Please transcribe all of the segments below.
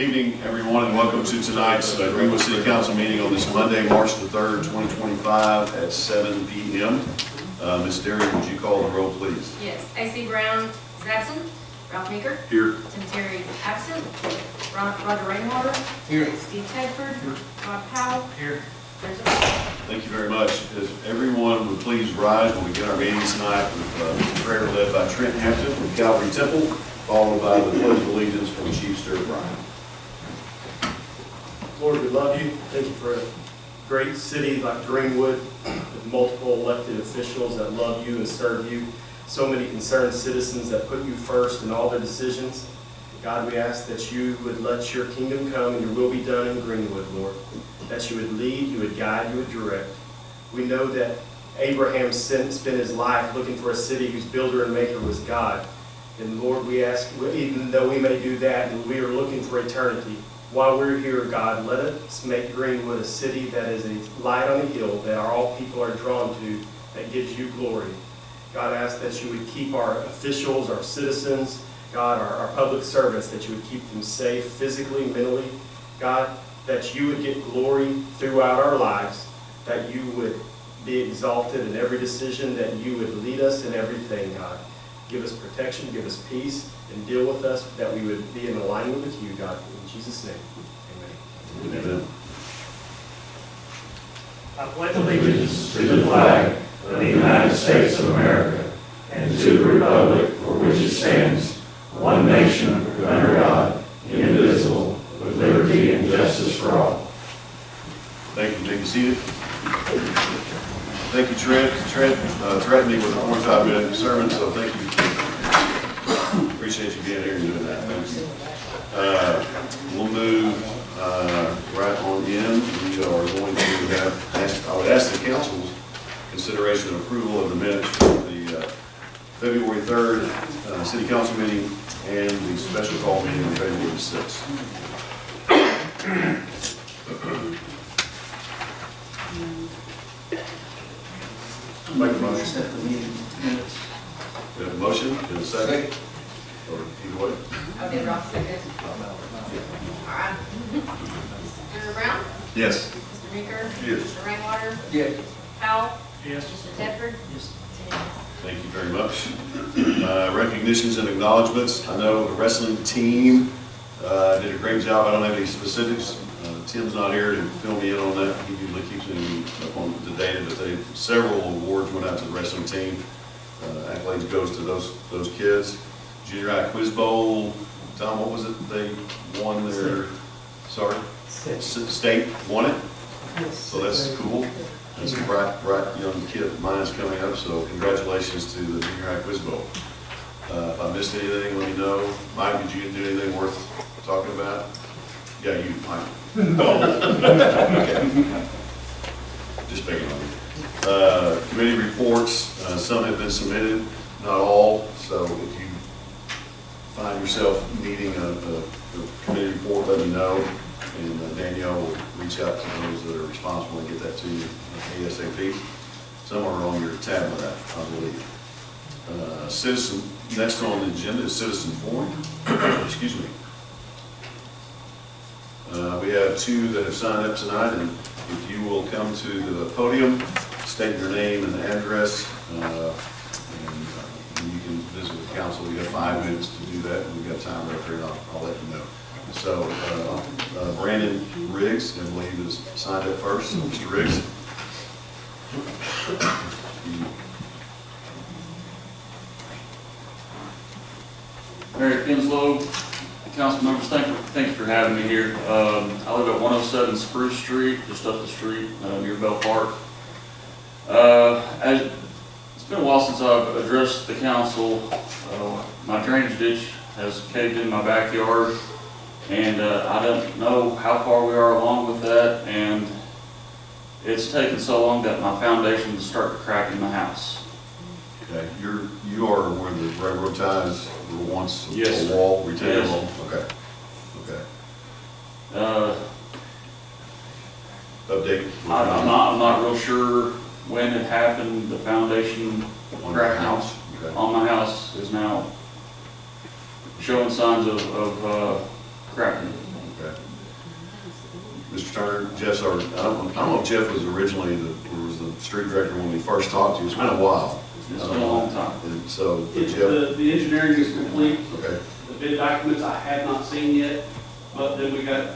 evening, everyone, and welcome to tonight's Greenwood City Council meeting on this Monday, March the 3rd, 2025 at 7 p.m. Ms. Derry, would you call the roll, please? Yes. A.C. Brown is absent. Ralph Meeker. Here. Tim Terry absent. Roger Rainwater. Here. Steve Tedford. Rob Powell. Here. There's a Thank you very much. If everyone would please rise when we get our meeting tonight with prayer led by Trent Hampton from Calvary Temple, followed by the Pledge of Allegiance from Chief Stewart Bryan. Lord, we love you. Thank you for a great city like Greenwood with multiple elected officials that love you and serve you. So many concerned citizens that put you first in all their decisions. God, we ask that you would let your kingdom come and your will be done in Greenwood, Lord. That you would lead, you would guide, you would direct. We know that Abraham spent his life looking for a city whose builder and maker was God. And Lord, we ask, even though we may do that and we are looking for eternity, while we're here, God, let us make Greenwood a city that is a light on a hill that all people are drawn to, that gives you glory. God, I ask that you would keep our officials, our citizens, God, our public servants, that you would keep them safe physically, mentally. God, that you would get glory throughout our lives, that you would be exalted in every decision, that you would lead us in everything, God. Give us protection, give us peace, and deal with us, that we would be in alignment with you, God. In Jesus' name, amen. Amen. I pledge allegiance to the flag of the United States of America and to the republic for which it stands, one nation, under God, indivisible, with liberty and justice for all. Thank you. Take a seat. Thank you, Trent. Trent threatened me with a 45-minute sermon, so thank you. Appreciate you being here and doing that. Thanks. We'll move right on in. We are going to I would ask the council's consideration and approval of the minutes for the February 3rd City Council meeting and the special call meeting on February 6th. Make a motion. Set the meeting minutes. We have a motion, and a second? Or either way? Okay, Rob, second. All right. Mr. Brown? Yes. Mr. Meeker? Yes. Mr. Rainwater? Yes. Powell? Yes. Mr. Tedford? Yes. Thank you very much. Recognitions and acknowledgments. I know the wrestling team did a great job. I don't have any specifics. Tim's not here to fill me in on that. He usually keeps me up on the data, but several awards went out to the wrestling team. Accolades goes to those kids. Junior High Quiz Bowl. Tom, what was it? They won their, sorry? State won it. Yes. So that's cool. That's a bright young kid of mine is coming up, so congratulations to the Junior High Quiz Bowl. If I missed anything, let me know. Mike, did you do anything worth talking about? Yeah, you, Mike. Okay. Just picking on you. Committee reports, some have been submitted, not all, so if you find yourself needing a committee report, let me know. And Danielle will reach out to those that are responsible and get that to you ASAP. Some are on your tab of that, I believe. Next on the agenda is citizen forum. Excuse me. We have two that have signed up tonight, and if you will come to the podium, state your name and address, and you can visit the council. We have 5 minutes to do that, and we've got time right there, and I'll let you know. So, Brandon Riggs, I believe, is signed up first. So, Mr. Riggs. Mary Kinslow, council members, thank you for having me here. I live at 107 Spruce Street, just up the street near Bell Park. It's been a while since I've addressed the council. My drainage ditch has caved in my backyard, and I don't know how far we are along with that, and it's taken so long that my foundation is starting to crack in my house. Okay, you are where the railroad ties were once Yes, a wall, retaining yes. wall? Okay. Update? I'm not real sure when it happened. The foundation On your cracking house? Okay. on my house is now showing signs of cracking. Okay. Mr. Turner, Jeff's our, I don't know if Jeff was originally was the street director when we first talked to you. It's been a while. It's been a long time. And so, It's Jeff, the engineering is complete. okay, The bid documents I have not seen yet, but then we got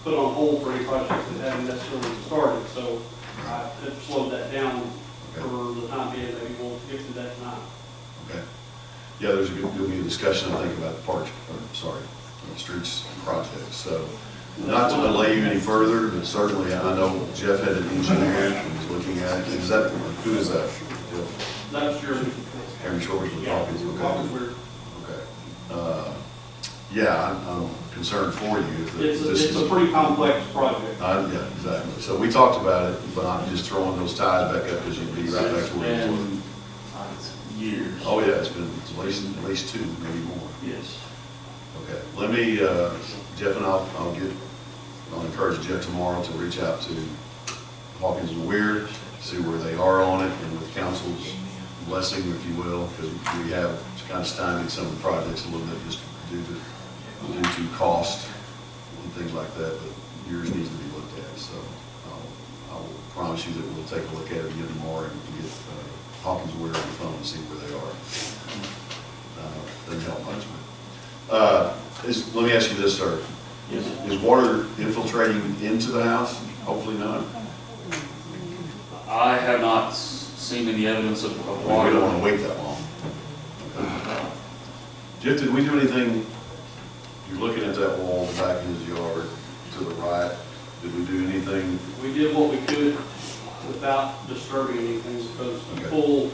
put on hold for any projects that haven't necessarily started. So I have slowed that down for the time being. Maybe we'll get to that tonight. okay. Yeah, there'll be a discussion, I think, about the parks, streets project. So, not to delay you any further, but certainly, I know Jeff had an engineer and was looking at it. Is that, who is that? Jeff? That's your. Aaron Shores with Yeah, Hawkins, okay. Hawkins, we're- Okay. Yeah, I'm concerned for you. that this It's is- a pretty complex project. Yeah, exactly. So we talked about it, but I'm just throwing those ties back up because you'd be right back It's to where you were. been years. Oh, yeah, it's been at least two, maybe more. Yes. Okay, let me, Jeff and I'll encourage Jeff tomorrow to reach out to Hawkins and Weir, see where they are on it, and with council's blessing, if you will, because we have kind of stymied some of the projects a little bit just due to cost and things like that, but yours needs to be looked at, so I will promise you that we'll take a look at it again tomorrow and get Hawkins and Weir on the phone and see where they are. Doesn't help much, but, let me ask you this, sir. Yes. Is water infiltrating into the house? Hopefully not. I have not seen any evidence of We water. don't want to wait that long. Jeff, did we do anything, you're looking at that wall back in his yard to the right, did we do anything? We did what we could without disturbing anything, because Okay. to pull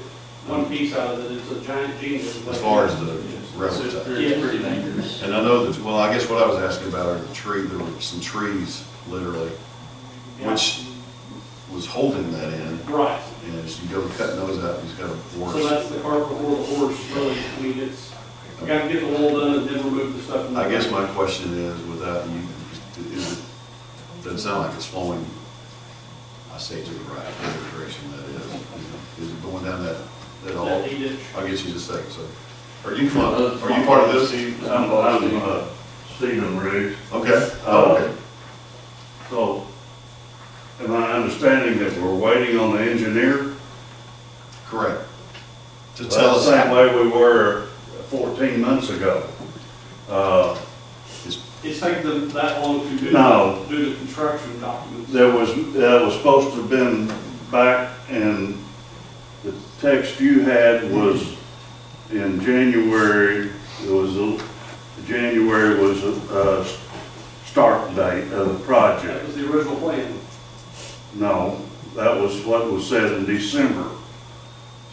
one piece out of it, it's a giant genius. As far as the It's railroad ties? pretty dangerous. And I know that, well, I guess what I was asking about are the tree, there were some trees, literally, which was holding that in. Right, And as you go cutting those out, he's got a so forest. that's the cart before the horse, really. I mean, it's, we gotta get the wall done and then remove the stuff. I guess my question is, without you, doesn't sound like it's flowing, I say to the right, whatever direction that is. Is it going down that all? That ditch. I'll get you just a second, sir. Are you part of this? I'm Stephen Riggs. Okay, okay. So, am I understanding that we're waiting on the engineer? Correct. To Well, tell the us, same way we were 14 months ago. It's taken them that long to do, No. do the construction documents. That was supposed to have been back, and the text you had was in January. January was a start date of the That project. was the original plan. No, that was what was said in December.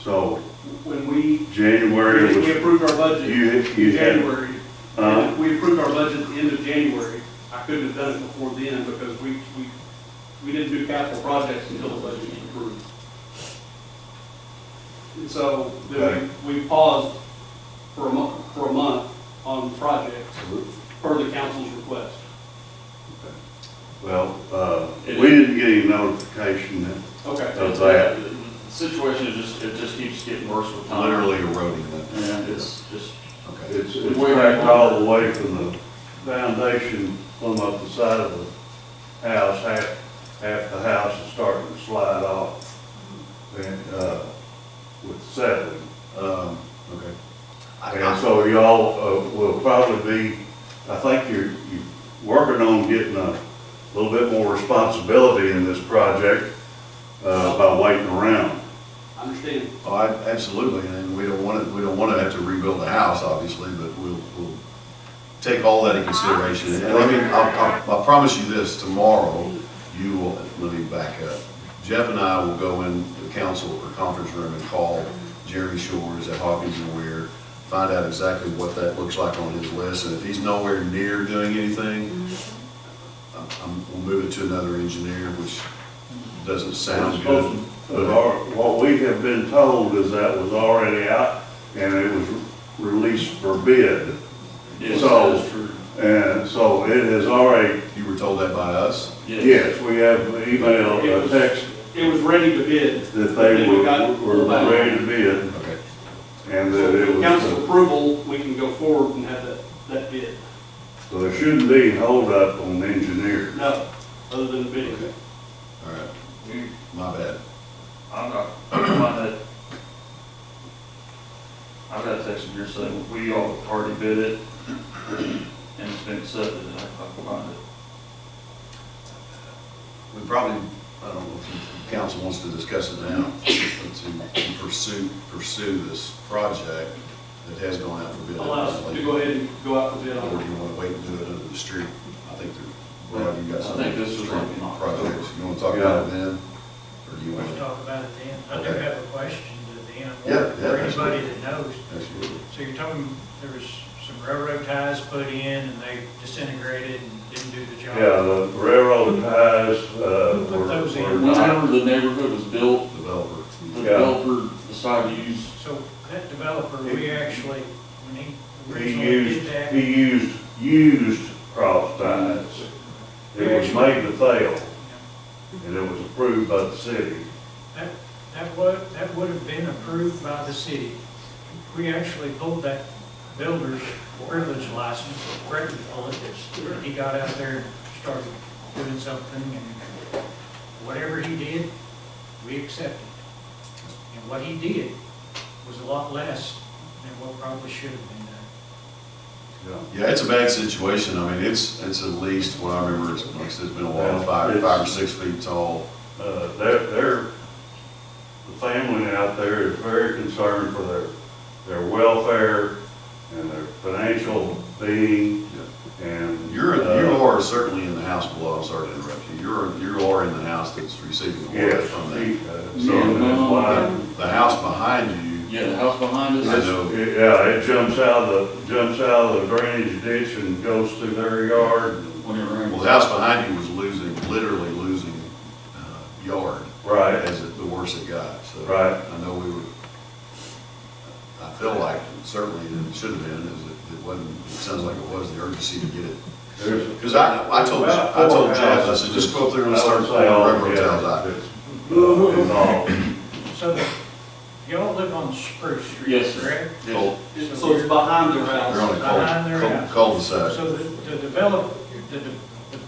So When we January was, approved our budget you in had, January. And we approved our budget at the end of January. I couldn't have done it before then because we didn't do capital projects until the budget was approved. And so then we paused for a month on the project per the council's request. well, we didn't get any notification that Okay. of that. The situation is it just keeps getting worse with time. literally eroding that. And it's just, Okay. It's cracked all the way from the foundation, plumb up the side of the house, half the house is starting to slide off. And, with settling. Okay. And so y'all, will probably be, I think you're working on getting a little bit more responsibility in this project, by waiting around. I understand. Oh, absolutely, and we don't want to have to rebuild the house, obviously, but we'll take all that in consideration. And I'll promise you this, tomorrow, let me back up. Jeff and I will go in the council or conference room and call Jeremy Shores at Hawkins and Weir, find out exactly what that looks like on his list, and if he's nowhere near doing anything, we'll move it to another engineer, which doesn't sound good. What we have been told is that was already out and it was released for bid. yes, So- that is true. And so it has already, You were told that by us? yes, we have an email, a text It was ready to bid. that they Then we got were pulled back. ready to bid Okay. and that it With council was, approval, we can go forward and have that bid. so there shouldn't be hold up on the engineer. No, other than the bidding. Okay. All right, my bad. I'm not, that. I've got a text from here saying we all already bid it and it's been accepted, and I can find it. We probably, I don't know if the council wants to discuss it now, but to pursue this project that has gone out for bid. Allow us to go ahead and go out for bid Or on do it. you want to wait and do it under the street? I think Brad, you got I some think this was street like- projects. You want to talk about it then? Or do you want We'll to? talk about it then. I do Okay. have a question to Dan, Yeah, for anybody absolutely. that knows. Absolutely. So you're talking, there was some railroad ties put in and they disintegrated and didn't do the job? Yeah, the railroad ties, Who put those in? were not, Whenever the neighborhood was built, Developer. the Yeah. developer decided to use, So that developer, we actually, when he he originally used, did that, he used cross ties. It was made to fail, and it was approved by the city. that would have been approved by the city. We actually pulled that builder's privilege license, Grwd pulled it, and he got out there and started doing something, and whatever he did, we accepted. And what he did was a lot less than what probably should have been done. Yeah, it's a bad situation. I mean, it's at least, what I remember, it's, like I said, it's been a while, Well, five it's- or 6 feet tall. The family out there is very concerned for their welfare and their financial being, and. You are certainly in the house below, I'm sorry to interrupt you. You are in the house that's receiving the water Yes, from that. so that's why, The house behind you, yeah, the house behind us. I know. it jumps out of the drainage ditch and goes through their yard. When it rains. well, the house behind you was literally losing yard. Right, As the worse it got, so. Right. I know I feel like certainly it should have been, it wasn't, it sounds like it was the urgency to get it. Because I told Jeff, I said, just go up there and start pulling railroad ties out. Involved. So y'all live on Spruce Street, Yes, sir. correct? Cul- So it's behind their They're on house. a Behind their house. cul-de-sac. So the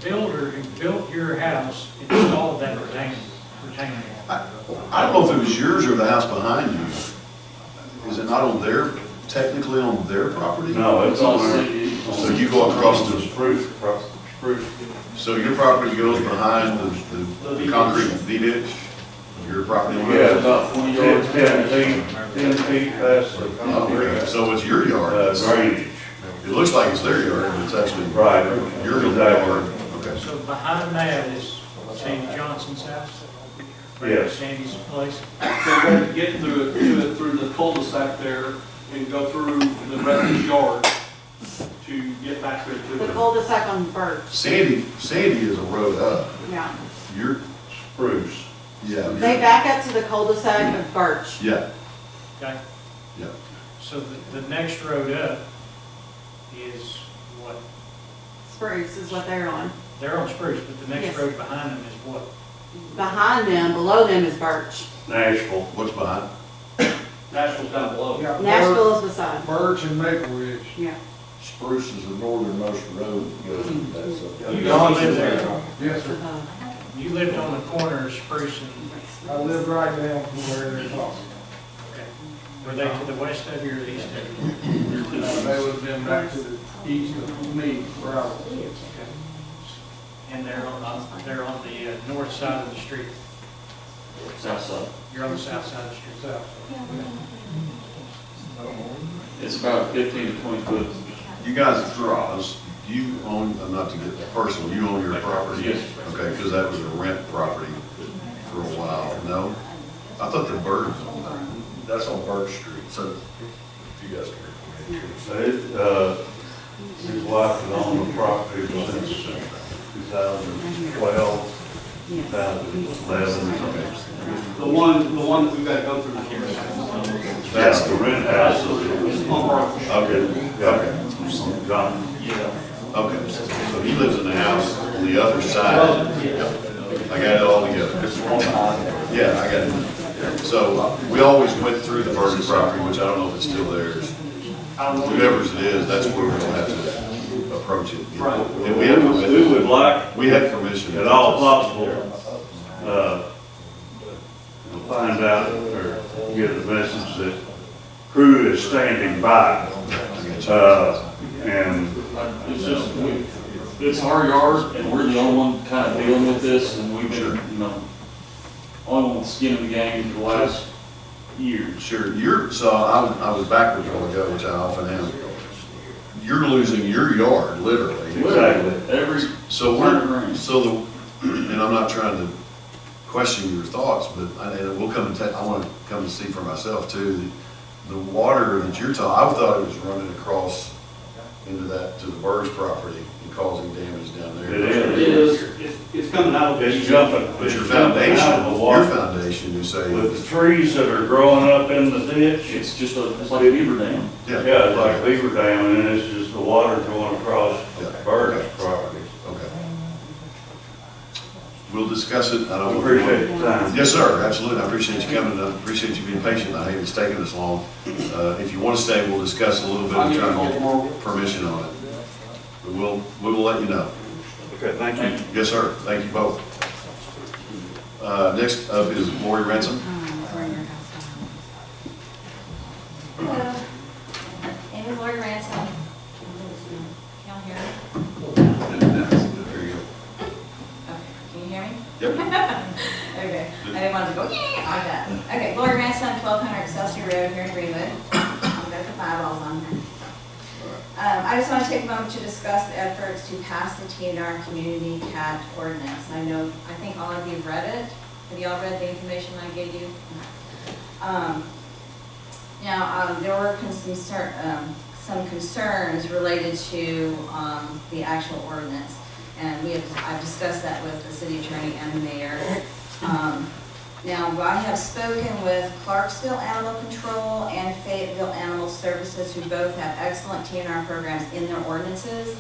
builder who built your house installed that retaining wall. I don't know if it was yours or the house behind you. Is it not on technically on their property? No, it's on there. city. So you go across the, Spruce. so your property goes behind the concrete V-ditch? Your property line? Yeah. About 20 yards. 10 feet past the Oh, okay. concrete, So it's your yard. drainage. It looks like it's their yard, but it's actually Right. your Exactly. yard. Okay. So behind that is Sandy Johnson's house? Yes. Sandy's place? So we have to get through the cul-de-sac there and go through the rest of the yard to get back there to The it. cul-de-sac on Birch. Sandy is a road up. Yeah. You're, Spruce. yeah. They back up to the cul-de-sac of Birch. Yeah, Okay, yeah. so the next road up is what? Spruce is what they're on. They're on Spruce, but the next Yes. road behind them is what? Behind them, below them is Birch. Nashville. What's behind? Nashville's down below. Nashville is beside. Birch and Maple Ridge. Yeah. Spruce is the northernmost road that goes, You used to live there. Yes, sir. You lived on the corner of Spruce and, I live right down from where they're talking. okay. Were they to the west of you or the east of you? They would have been back to the east of me, where I was. And they're on the north side of the street. South side. You're on the south side of the street. South. It's about 15 to 20 foot. You guys, you own, not to get personal, you own your property? Yes. Okay, because that was a rent property for a while, no? I thought the birds owned that. that's on Birch Street, So, if you guys can. His wife has owned the property since 2012, Yes. 2011. The one that we've got to go through is here. That's the rent house. On Birch. okay, okay, John. okay. So he lives in the house on the other side. I got it all together. Yeah, I got it. So we always went through the Burton property, which I don't know if it's still theirs. Whoever's it is, that's where we'll have to, approach it. Right. And We would like, we had permission. at all possible, find out or get the message that crew is standing by. And It's just, it's our yard, and we're the only one kind of dealing with this, and we've been, you know, only one with skin in the game for the last year. Sure, so I was backwards a while ago, which I often am. You're losing your yard, literally. exactly. Every So time it rains. and I'm not trying to question your thoughts, but and we'll come and I want to come and see for myself too. The water that you're talking, I thought it was running across into that, to the Burge property and causing damage down there. It It is. is, it's coming out of. It's jumping. But your It's jumping out of the water. you say, With the trees that are growing up in the ditch, It's just it's like a beaver dam. yeah, it's like a beaver dam, and then it's just the water going across Yeah. Bird's property. Okay. We'll discuss it. I I don't. appreciate your time. Yes, sir, absolutely. I appreciate you coming. I appreciate you being patient. I hate it's taking this long. If you want to stay, we'll discuss a little bit I'll and give you try a to call get permission on it. But we will let you know. Okay, thank you. Yes, sir. Thank you both. Next up is Lori Ransom. Hello, name is Lori Ransom. Can y'all hear me? There you go. Okay, can you hear me? Yep. Okay, I didn't want to go, yeah, like that. Okay, Lori Ransom, 1200 Excelsior Road here in Greenwood. I've got the eyeballs on her. I just want to take a moment to discuss the efforts to pass the TNR Community Cat Ordinance. I think all of you have read it. Have you all read the information I gave you? Now, there were some concerns related to the actual ordinance, and I've discussed that with the city attorney and the mayor. Now, I have spoken with Clarksville Animal Control and Fayetteville Animal Services, who both have excellent TNR programs in their ordinances,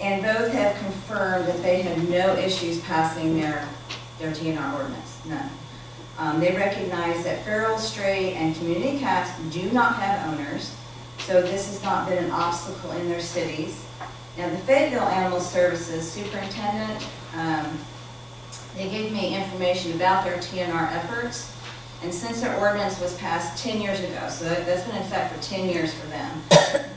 and both have confirmed that they had no issues passing their TNR ordinance, none. They recognize that feral, stray, and community cats do not have owners, so this has not been an obstacle in their cities. Now, the Fayetteville Animal Services superintendent, they gave me information about their TNR efforts, and since their ordinance was passed 10 years ago, so that's been in effect for 10 years for them,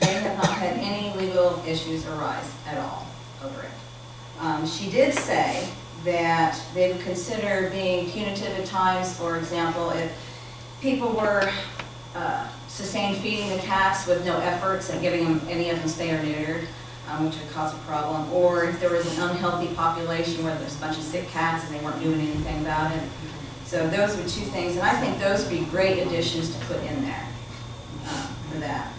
they have not had any legal issues arise at all over it. She did say that they would consider being punitive at times. For example, if people were sustained feeding the cats with no efforts and giving them any of them spay or neutered, which would cause a problem, or if there was an unhealthy population where there's a bunch of sick cats and they weren't doing anything about it. So those were two things, and I think those would be great additions to put in there for that.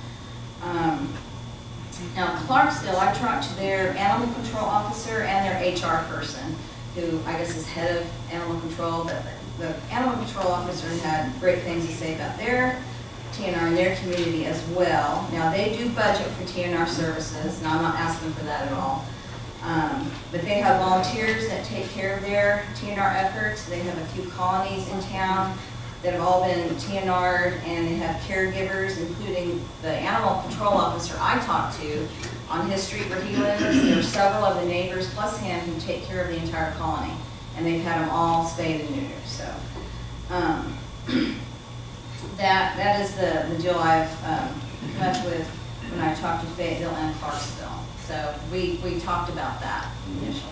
Now, Clarksville, I talked to their animal control officer and their HR person, who I guess is head of animal control, but the animal control officer had great things to say about their TNR in their community as well. Now, they do budget for TNR services, and I'm not asking for that at all. But they have volunteers that take care of their TNR efforts. They have a few colonies in town that have all been TNR'd, and they have caregivers, including the animal control officer I talked to on his street where he lives. There are several of the neighbors, plus him, who take care of the entire colony, and they've had them all spayed and neutered. So that is the deal I've come up with when I talked to Fayetteville and Clarksville. So we talked about that initially.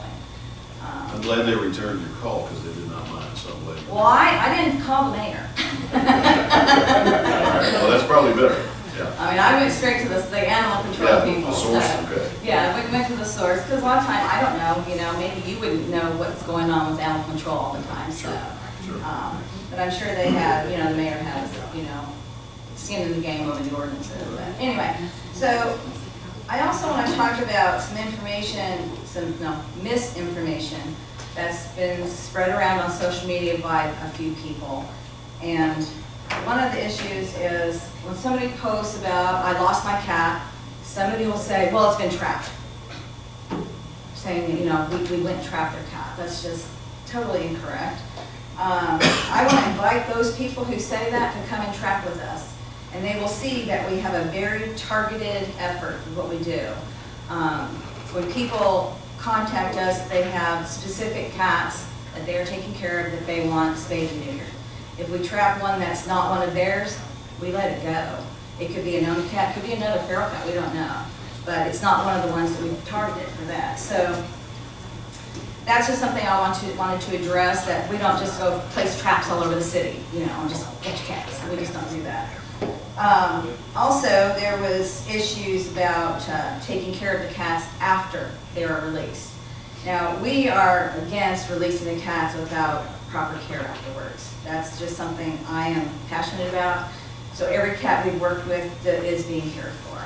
I'm glad they returned your call because they did not mind, so I'm glad. Well, I didn't call the mayor. Well, that's probably better, yeah. I mean, I went straight to the animal control Yeah, people. the source, So, okay. yeah, we went to the source, because a lot of time, I don't know, maybe you wouldn't know what's going on with animal control all the time, so. Sure. But I'm sure they have, the mayor has, skin in the game over the ordinances. But anyway, so I also want to talk about some information, misinformation that's been spread around on social media by a few people. And one of the issues is when somebody posts about, I lost my cat, somebody will say, well, it's been trapped. Saying, we went and trapped their cat. That's just totally incorrect. I want to invite those people who say that to come and trap with us. And they will see that we have a very targeted effort with what we do. When people contact us, they have specific cats that they are taking care of that they want spayed and neutered. If we trap one that's not one of theirs, we let it go. It could be a known cat, could be another feral cat, we don't know. But it's not one of the ones that we've targeted for that. So that's just something I wanted to address, that we don't just go place traps all over the city, you know, and just catch cats. We just don't do that. Also, there was issues about taking care of the cats after they are released. Now, we are against releasing the cats without proper care afterwards. That's just something I am passionate about. So every cat we've worked with that is being cared for.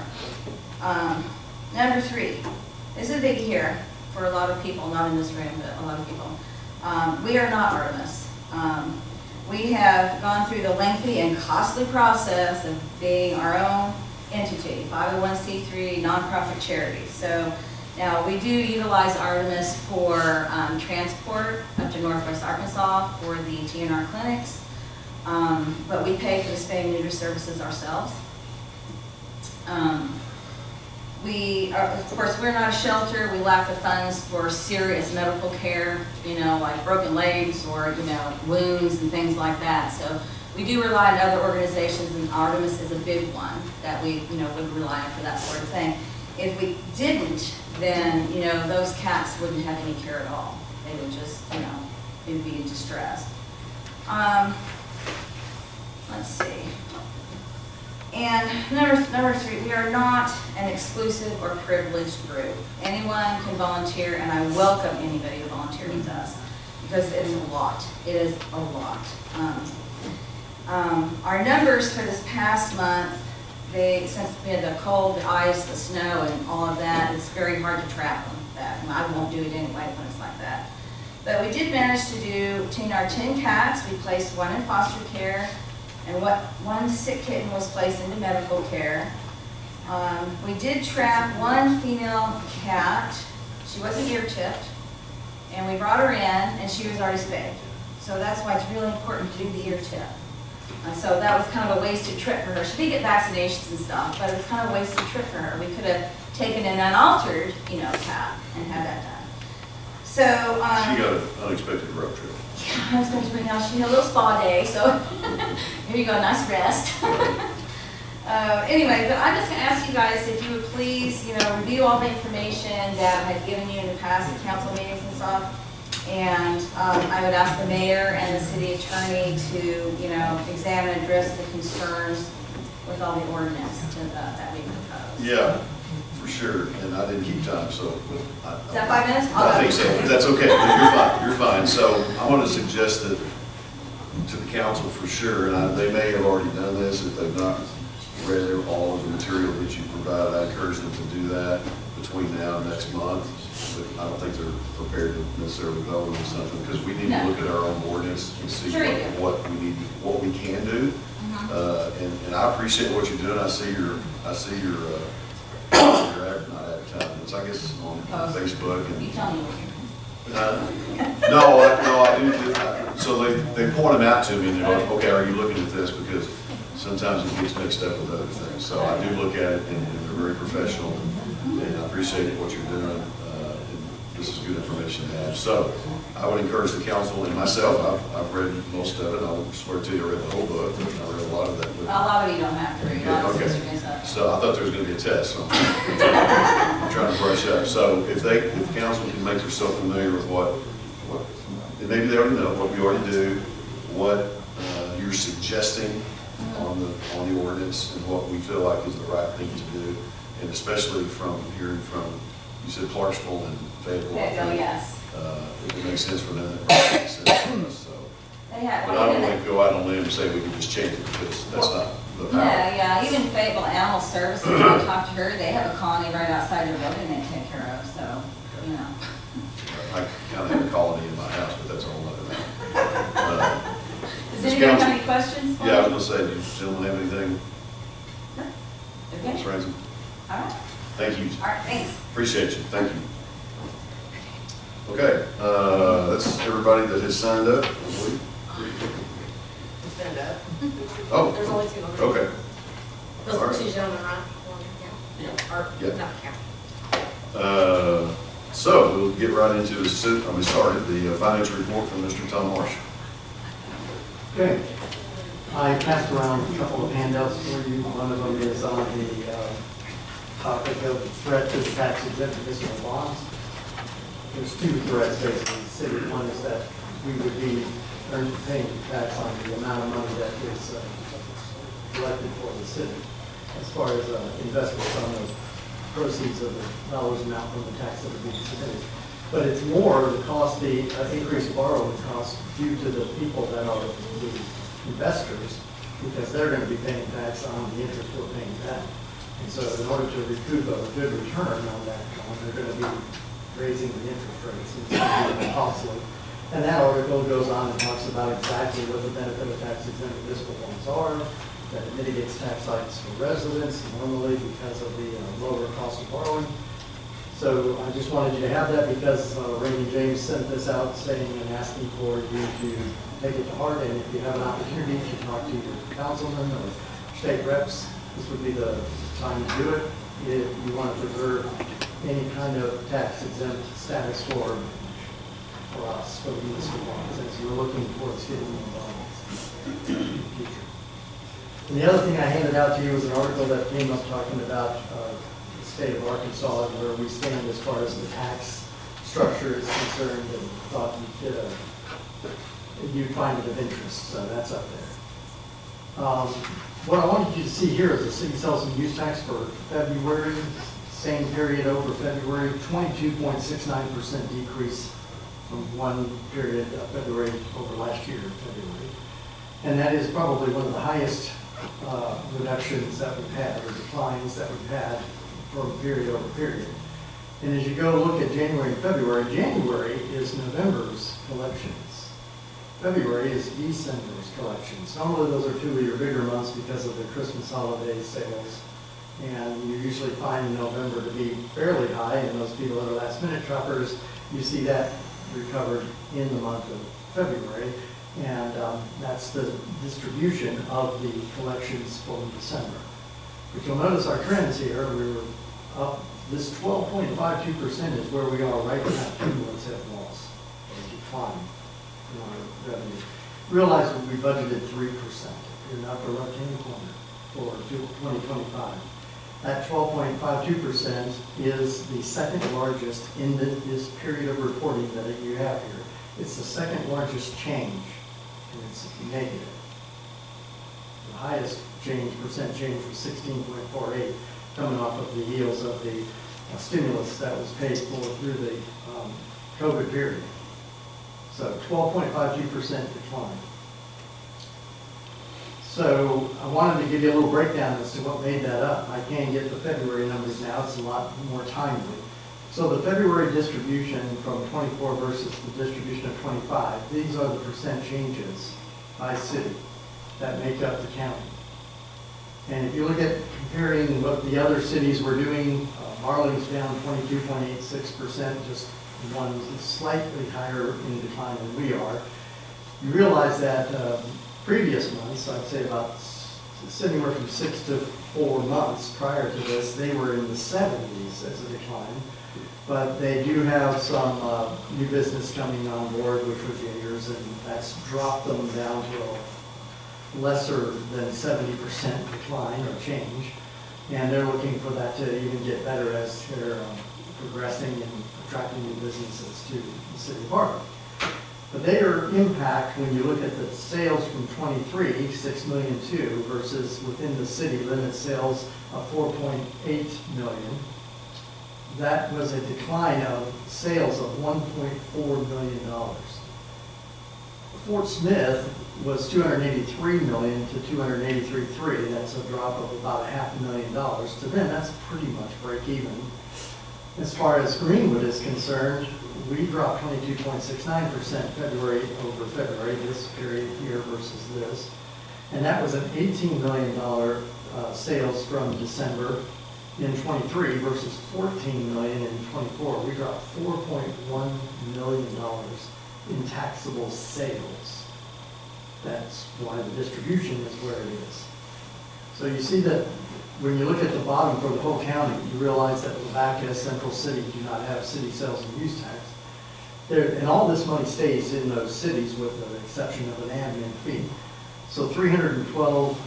Number 3, this is a big here for a lot of people, not in this room, but a lot of people. We are not Artemis. We have gone through the lengthy and costly process of being our own entity, 501c3 nonprofit charity. So now we do utilize Artemis for transport up to Northwest Arkansas for the TNR clinics, but we pay for the spay and neuter services ourselves. Of course, we're not a shelter. We lack the funds for serious medical care, you know, like broken legs or, you know, wounds and things like that. So we do rely on other organizations, and Artemis is a big one that we, you know, would rely on for that sort of thing. If we didn't, then, you know, those cats wouldn't have any care at all. They would just, you know, they would be in distress. Let's see. And number 3, we are not an exclusive or privileged group. Anyone can volunteer, and I welcome anybody to volunteer with us, because it is a lot. It is a lot. Our numbers for this past month, since we had the cold, the ice, the snow, and all of that, it's very hard to track them. I won't do it anyway when it's like that. But we did manage to do, between our 10 cats, we placed 1 in foster care, and 1 sick kitten was placed into medical care. We did trap 1 female cat. She wasn't ear tipped, and we brought her in, and she was already spayed. So that's why it's really important to do the ear tip. So that was kind of a wasted trip for her. She did get vaccinations and stuff, but it was kind of a wasted trip for her. We could have taken an unaltered, you know, cat and had that done. So She got an unexpected road trip. yeah, I was going to bring out. She had a little spa day, so here you go, nice rest. Anyway, but I'm just going to ask you guys if you would please, you know, review all the information that I've given you in the past council meetings and stuff. And I would ask the mayor and the city attorney to, you know, examine and address the concerns with all the ordinance that we propose. Yeah, for sure, and I didn't keep time, so. Is that 5 minutes? I think so, but that's okay, you're fine. So I want to suggest that to the council for sure, and they may have already done this, if they've not read all of the material that you provided, I encourage them to do that between now and next month. But I don't think they're prepared to necessarily vote on something, because we need to look at our own ordinance and see what we can do. And I appreciate what you're doing. I see your not advertisements, I guess, on Facebook and. You tell me. No, I do. So they point them out to me, and they're like, okay, are you looking at this? Because sometimes it gets mixed up with other things. So I do look at it, and they're very professional, and I appreciate what you're doing. This is good information to have. So I would encourage the council and myself, I've read most of it. I swear to you, I read the whole book. I read a lot of that. A lot of you don't have to read. Okay. So I thought there was going to be a test. So I'm trying to brush up. So if the council can make themselves familiar with what and maybe they already know what we already do, what you're suggesting on the ordinance, and what we feel like is the right thing to do, and especially from hearing from, you said Clarksville and Fayetteville. Yes. If it makes sense for them, it probably makes sense for us. So. They have. But I don't want to go out on a limb and say we can just change it, because that's not the power. Yeah, even Fayetteville Animal Services, when I talked to her, they have a colony right outside their building they take care of, so, you know. I kind of have a colony in my house, but that's a whole other matter. Does anybody have any questions? Yeah, I was going to say, do you gentlemen have anything? No. Ms. Okay, Ramsey? all right, Thank you. all right, thanks. Appreciate you. Thank you. Okay, that's everybody that has signed up, I believe. Stand up. Oh, There's only 2 of them. okay. Those All are right. 2 gentlemen, right? One, yeah. Or, Yeah. not count. So we'll get right into the financial report from Mr. Tom Marsh. Okay. I passed around a couple of handouts for you. One of them is on the topic of threat to tax exempt municipal bonds. There's two threats basically in the city. One is that we would be paying tax on the amount of money that is collected for the city, as far as investments on the proceeds of the dollars amount from the tax that would be submitted. But it's more the cost, the increased borrowing costs due to the people that are the investors, because they're going to be paying tax on the interest we're paying back. And so in order to recoup a good return on that, they're going to be raising the interest rates. It's going to be costly. And that article goes on and talks about exactly what the benefit of tax exempt municipal bonds are, that it mitigates tax hikes for residents normally because of the lower cost of borrowing. So I just wanted you to have that because Raymond James sent this out saying and asking for you to take it to heart. And if you have an opportunity to talk to your councilman or state reps, this would be the time to do it. If you want to preserve any kind of tax exempt status for us, for the municipal bonds, as you're looking towards getting more bonds in the future. And the other thing I handed out to you was an article that came up talking about the state of Arkansas and where we stand as far as the tax structure is concerned, and thought you'd find it of interest, so that's up there. What I wanted you to see here is the city sales and use tax for February, same period over February, 22.69% decrease from one period of February over last year, February. And that is probably one of the highest reductions that we've had, or declines that we've had from period over period. And as you go look at January and February, January is November's collections. February is December's collections. Normally those are two of your bigger months because of the Christmas holiday sales. And you usually find November to be fairly high, and those people that are last minute shoppers, you see that recovered in the month of February. And that's the distribution of the collections for December. But you'll notice our trends here. We were up, this 12.52% is where we are right now, cumulative loss, or decline in our revenue. Realize that we budgeted 3% in the upper left-hand corner for 2025. That 12.52% is the second largest in this period of reporting that you have here. It's the second largest change, and it's negative. The highest change, percent change, was 16.48, coming off of the heels of the stimulus that was paid for through the COVID period. So 12.52% decline. So I wanted to give you a little breakdown as to what made that up. I can't get the February numbers now, it's a lot more timely. So the February distribution from 24 versus the distribution of 25, these are the percent changes by city that make up the county. And if you look at comparing what the other cities were doing, Marling's down 22.86%, just one slightly higher in decline than we are. You realize that previous months, I'd say about anywhere from 6 to 4 months prior to this, they were in the 70s as a decline. But they do have some new business coming on board, which were juniors, and that's dropped them down to a lesser than 70% decline or change. And they're looking for that to even get better as they're progressing and attracting new businesses to the city of Park. But their impact, when you look at the sales from 23, 6.2 million versus within the city limit sales of 4.8 million, that was a decline of sales of $1.4 million. Fort Smith was $283 million to $283.3. That's a drop of about $500,000. To them, that's pretty much break even. As far as Greenwood is concerned, we dropped 22.69% February over February, this period here versus this. And that was an $18 million sales from December in 23 versus $14 million in 24. We dropped $4.1 million in taxable sales. That's why the distribution is where it is. So you see that when you look at the bottom for the whole county, you realize that Lavaca, Central City do not have city sales and use tax. And all this money stays in those cities with the exception of an admin fee. So 312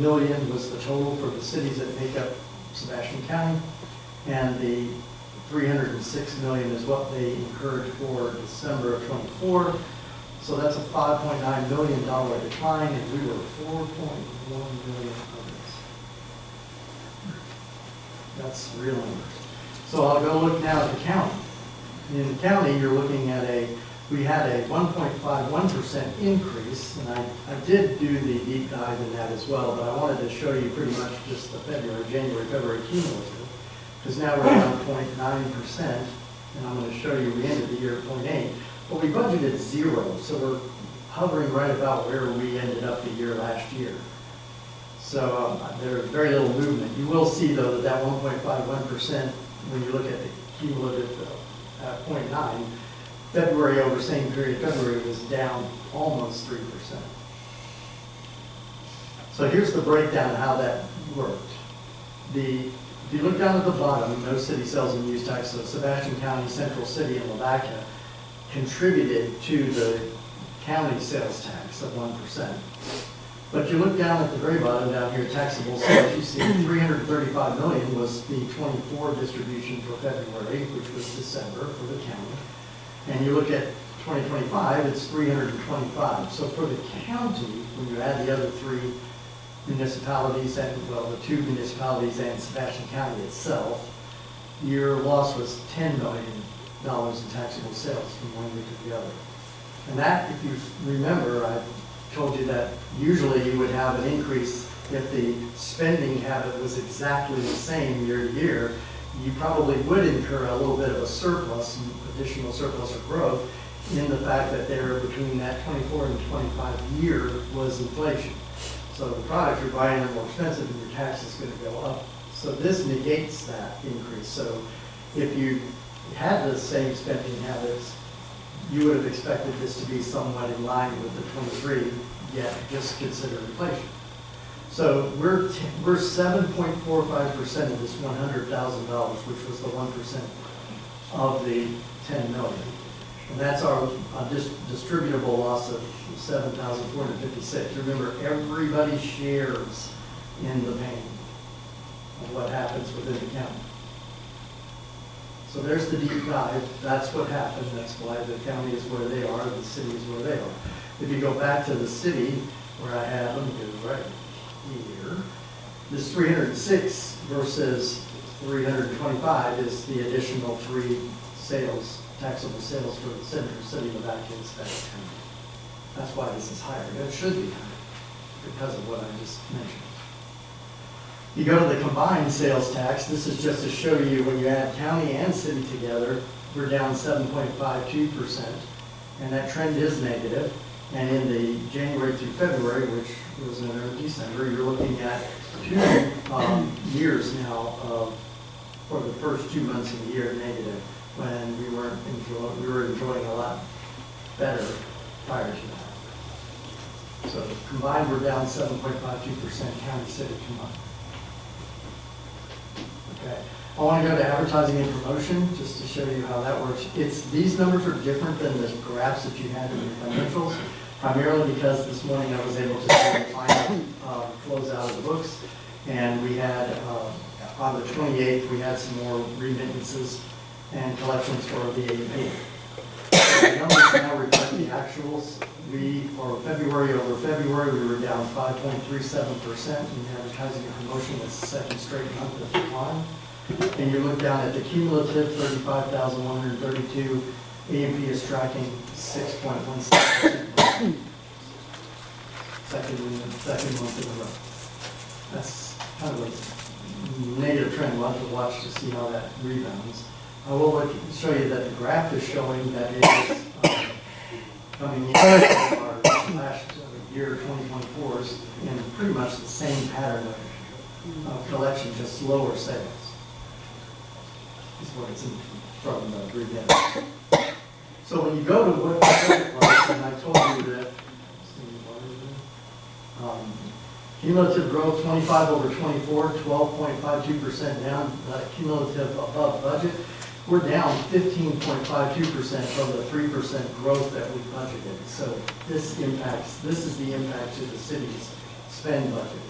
million was the total for the cities that make up Sebastian County, and the 306 million is what they incurred for December of '24. So that's a $5.9 million decline, and we were 4.1 million of this. That's real numbers. So I'll go look now at the county. In the county, you're looking at we had a 1.51% increase, and I did do the deep dive in that as well, but I wanted to show you pretty much just the January, February cumulative, because now we're down 0.9%, and I'm going to show you we ended the year at 0.8, but we budgeted 0, so we're hovering right about where we ended up the year last year. So there's very little movement. You will see, though, that 1.51%, when you look at the cumulative at 0.9, February over same period, February was down almost 3%. So here's the breakdown of how that worked. If you look down at the bottom, no city sales and use tax, so Sebastian County, Central City, and Lavaca contributed to the county sales tax of 1%. But you look down at the very bottom down here, taxable sales, you see 335 million was the 24 distribution for February, which was December for the county. And you look at 2025, it's 325. So for the county, when you add the other three municipalities, and well, the two municipalities and Sebastian County itself, your loss was $10 million in taxable sales from one year to the other. And that, if you remember, I told you that usually you would have an increase if the spending habit was exactly the same year to year. You probably would incur a little bit of a surplus, additional surplus or growth, in the fact that there between that 24 and 25 year was inflation. So the products you're buying are more expensive and your tax is going to go up. So this negates that increase. So if you had the same spending habits, you would have expected this to be somewhat in line with the 23, yet just consider inflation. So we're 7.45% of this $100,000, which was the 1% of the 10 million. And that's our distributable loss of 7,456. Remember, everybody shares in the pain of what happens within the county. So there's the deep dive. That's what happened. That's why the county is where they are, the city is where they are. If you go back to the city, where I had, let me get it right here, this 306 versus 325 is the additional three sales, taxable sales for the Central City, Lavaca, and Sebastian County. That's why this is higher. It should be higher because of what I just mentioned. You go to the combined sales tax, this is just to show you when you add county and city together, we're down 7.52%, and that trend is negative. And in the January through February, which was in December, you're looking at 2 years now of, for the first 2 months of the year, negative, when we were enjoying a lot better prior to that. So combined, we're down 7.52% county city combined. Okay. I want to go to advertising and promotion just to show you how that works. These numbers are different than the graphs that you had in your financials, primarily because this morning I was able to see the final close out of the books, and we had on the 28th we had some more remittances and collections for the AP. The numbers now reflect the actuals. For February over February, we were down 5.37% in advertising and promotion. That's the second straight month of decline. And you look down at the cumulative 35,132, A&P is tracking 6.16%. Second month in a row. That's kind of a negative trend. We'll have to watch to see how that rebounds. I will show you that the graph is showing that it is coming in our last year, 2024, is in pretty much the same pattern of collection, just lower sales. Is what it's in from the rebound. So when you go to what the credit was, and I told you that Cumulative growth, 25 over 24, 12.52% down, cumulative above budget. We're down 15.52% from the 3% growth that we budgeted. So this is the impact to the city's spend budget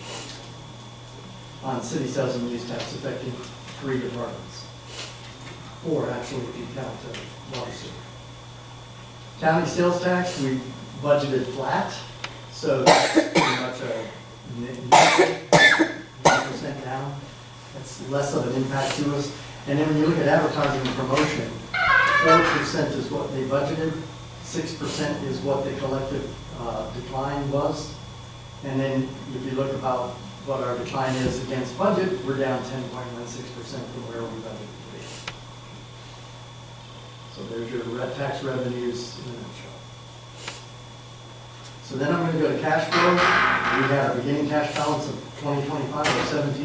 on city sales and use tax affecting 3 departments. 4 actually if you count water sewer. County sales tax, we budgeted flat, so that's pretty much a 9% down. That's less of an impact to us. And then when you look at advertising and promotion, 4% is what they budgeted, 6% is what the collective decline was. And then if you look about what our decline is against budget, we're down 10.16% from where we budgeted to be. So there's your tax revenues in a nutshell. So then I'm going to go to cash flow. We had a beginning cash balance of 2025 of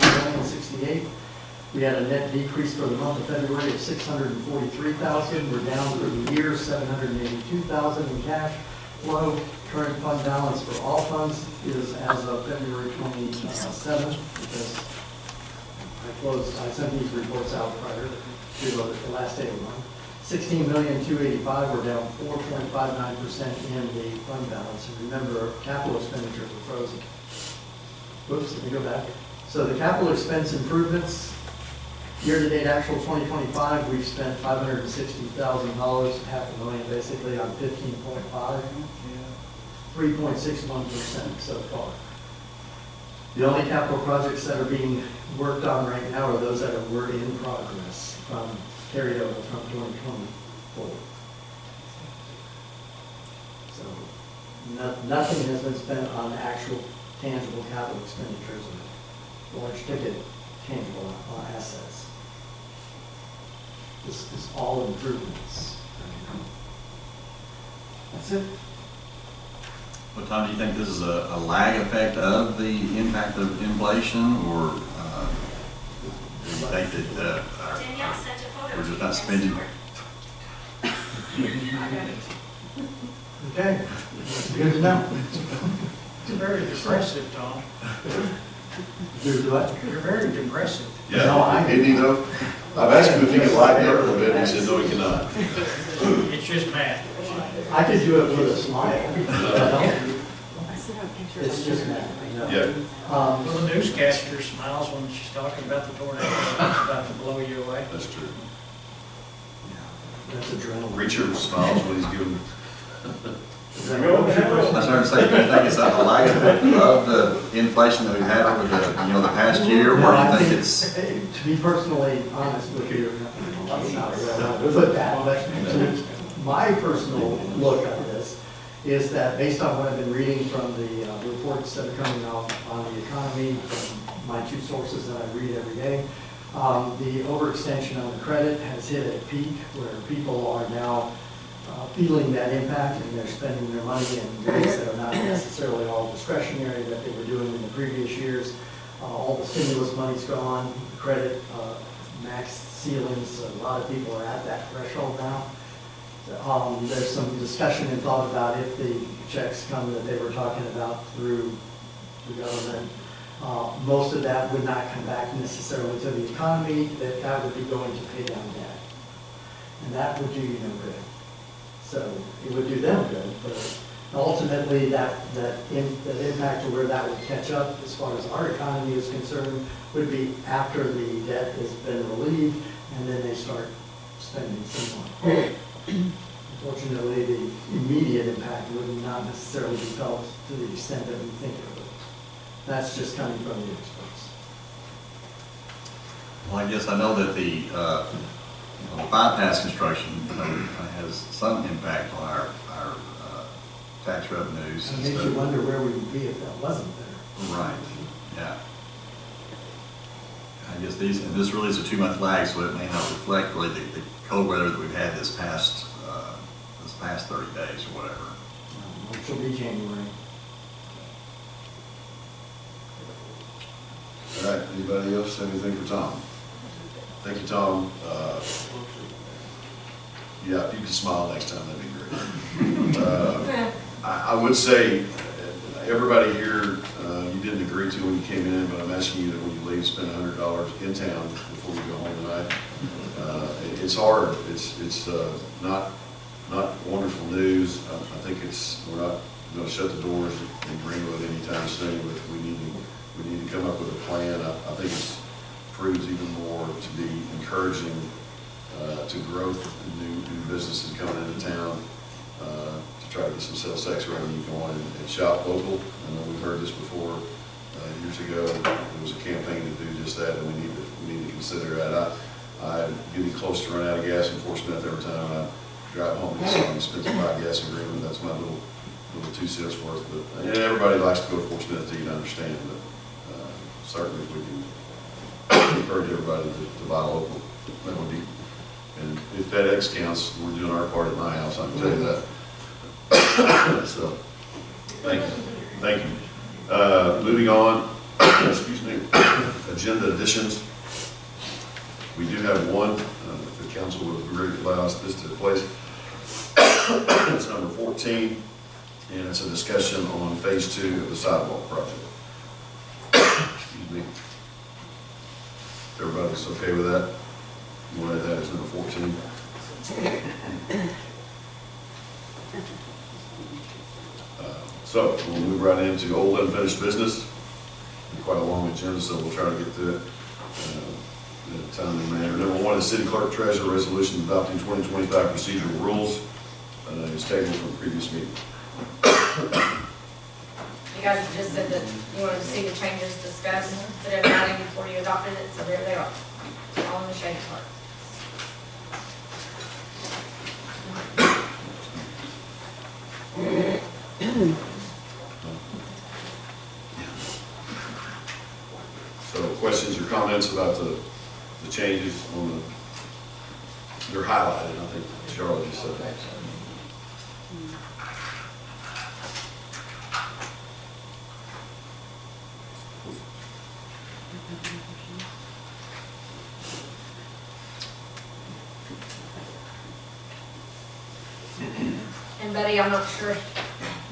$17,068,000. We had a net decrease for the month of February of $643,000. We're down for the year $782,000 in cash flow. Current fund balance for all funds is as of February 27th, because I sent these reports out prior to the last day of the month. $16,285,000, we're down 4.59% in the fund balance. And remember, capital expenditures are frozen. Whoops, let me go back. So the capital expense improvements, year-to-date actual 2025, we've spent $560,000, $500,000 basically on 15.5, 3.61% so far. The only capital projects that are being worked on right now are those that were in progress from carried over from 2024. So nothing has been spent on actual tangible capital expenditures or large ticket tangible assets. This is all improvements. That's it. What time do you think this is a lag effect of the impact of inflation, or do you think that we're just not spending? Okay, good to know. It's very depressive, Tom. Do what? You're very depressive. Yeah, No, isn't he though? I've asked him if he could lighten up a little bit, and he said, no, he cannot. It's just math. I could do it with a smile. It's just that. Yeah. Well, the newscaster smiles when she's talking about the tornado that's about to blow you away. That's true. That's adrenaline. Richard smiles when he's giving. I was trying to say, do you think it's a lag effect of the inflation that we've had over the past year, or do you think it's? To be personally honest with you, that's not the way I want to put that, but my personal look at this is that based on what I've been reading from the reports that are coming out on the economy, from my 2 sources that I read every day, the overextension on the credit has hit a peak where people are now feeling that impact, and they're spending their money in ways that are not necessarily all discretionary that they were doing in the previous years. All the stimulus money's gone, credit max ceilings, a lot of people are at that threshold now. There's some discussion and thought about if the checks come that they were talking about through the government, most of that would not come back necessarily to the economy, that would be going to pay down debt. And that would do you no good. So it would do them good, but ultimately that impact to where that would catch up as far as our economy is concerned would be after the debt has been relieved, and then they start spending some more. Unfortunately, the immediate impact would not necessarily be felt to the extent that we think it would. That's just coming from the experts. Well, I guess I know that the bypass construction has some impact on our tax revenues. It makes you wonder where we would be if that wasn't there. Right, yeah. I guess this really is a 2-month lag, so it may not reflect really the cold weather that we've had this past 30 days or whatever. Which will be January. All right, anybody else have anything for Tom? Thank you, Tom. Yeah, if you could smile next time, that'd be great. I would say, everybody here, you didn't agree to when you came in, but I'm asking you that when you leave, spend $100 in town before you go home tonight. It's hard, it's not wonderful news. I think we're not gonna shut the doors in Greenwood anytime soon, but we need to come up with a plan. I think it proves even more to be encouraging to growth and new businesses coming into town, to try to get some sales tax revenue going and shop local. I know we've heard this before years ago. There was a campaign to do just that, and we need to consider that. I'm getting close to running out of gas in Fort Smith every time I drive home and spend some gas in Greenwood. That's my little 2 cents worth. But and everybody likes to go to Fort Smith to eat, I understand, but certainly if we can encourage everybody to buy local, that would be. And if FedEx counts, we're doing our part at my house, I can tell you that. So, thank you. Moving on, excuse me, agenda additions. We do have one, if the council would allow us this to place. It's number 14, and it's a discussion on phase 2 of the sidewalk project. Excuse me. Everybody's okay with that? You want to add that as number 14? So we'll move right into old unfinished business. Quite a long agenda, so we'll try to get through it in a timely manner. Number 1 is City Clerk Treasurer Resolution adopting 2025 procedural rules. It's tabled from the previous meeting. You guys just said that you wanted to see the changes discussed, but in writing before you adopted it, so there they are, all in the shade part. So questions or comments about the changes on they're highlighted, I think Charlotte just said that. And Betty, I'm not sure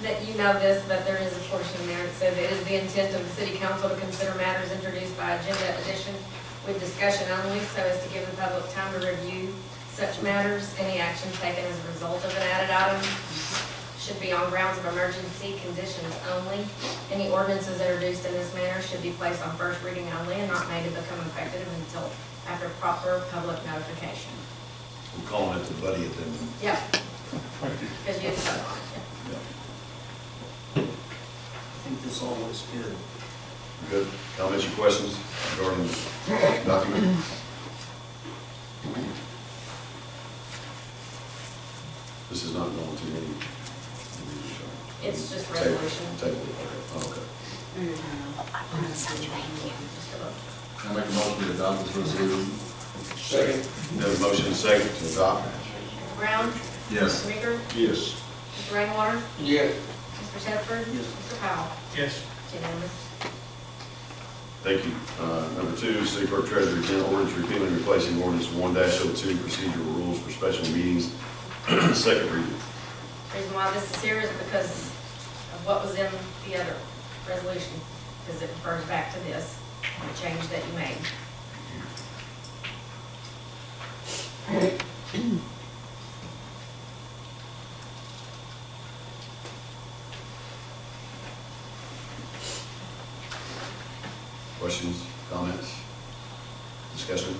that you know this, but there is a portion there that says it is the intent of the city council to consider matters introduced by agenda addition with discussion only, so as to give the public time to review such matters. Any action taken as a result of an added item should be on grounds of emergency conditions only. Any ordinances introduced in this manner should be placed on first reading only and not made to become effective until after proper public notification. We're calling it the buddy addendum. Yeah. Because you said on it. I think this all looks good. Good. Comments or questions regarding the document? This is not going to any. It's just resolution. Table. Okay. I make a motion to adopt this resolution. Second. We have a motion and a second to adopt. Mr. Brown? Yes. Mr. Meeker? Yes. Mr. Rainwater? Yes. Mr. Tedford? Yes. Mr. Powell? Yes. It's unanimous. Thank you. Number 2, City Clerk Treasurer, General Ordinance repealing and replacing Ordinance 1-02, procedural rules for special meetings, second reading. The reason why this is here is because of what was in the other resolution, because it refers back to this, the change that you made. Questions, comments, discussion?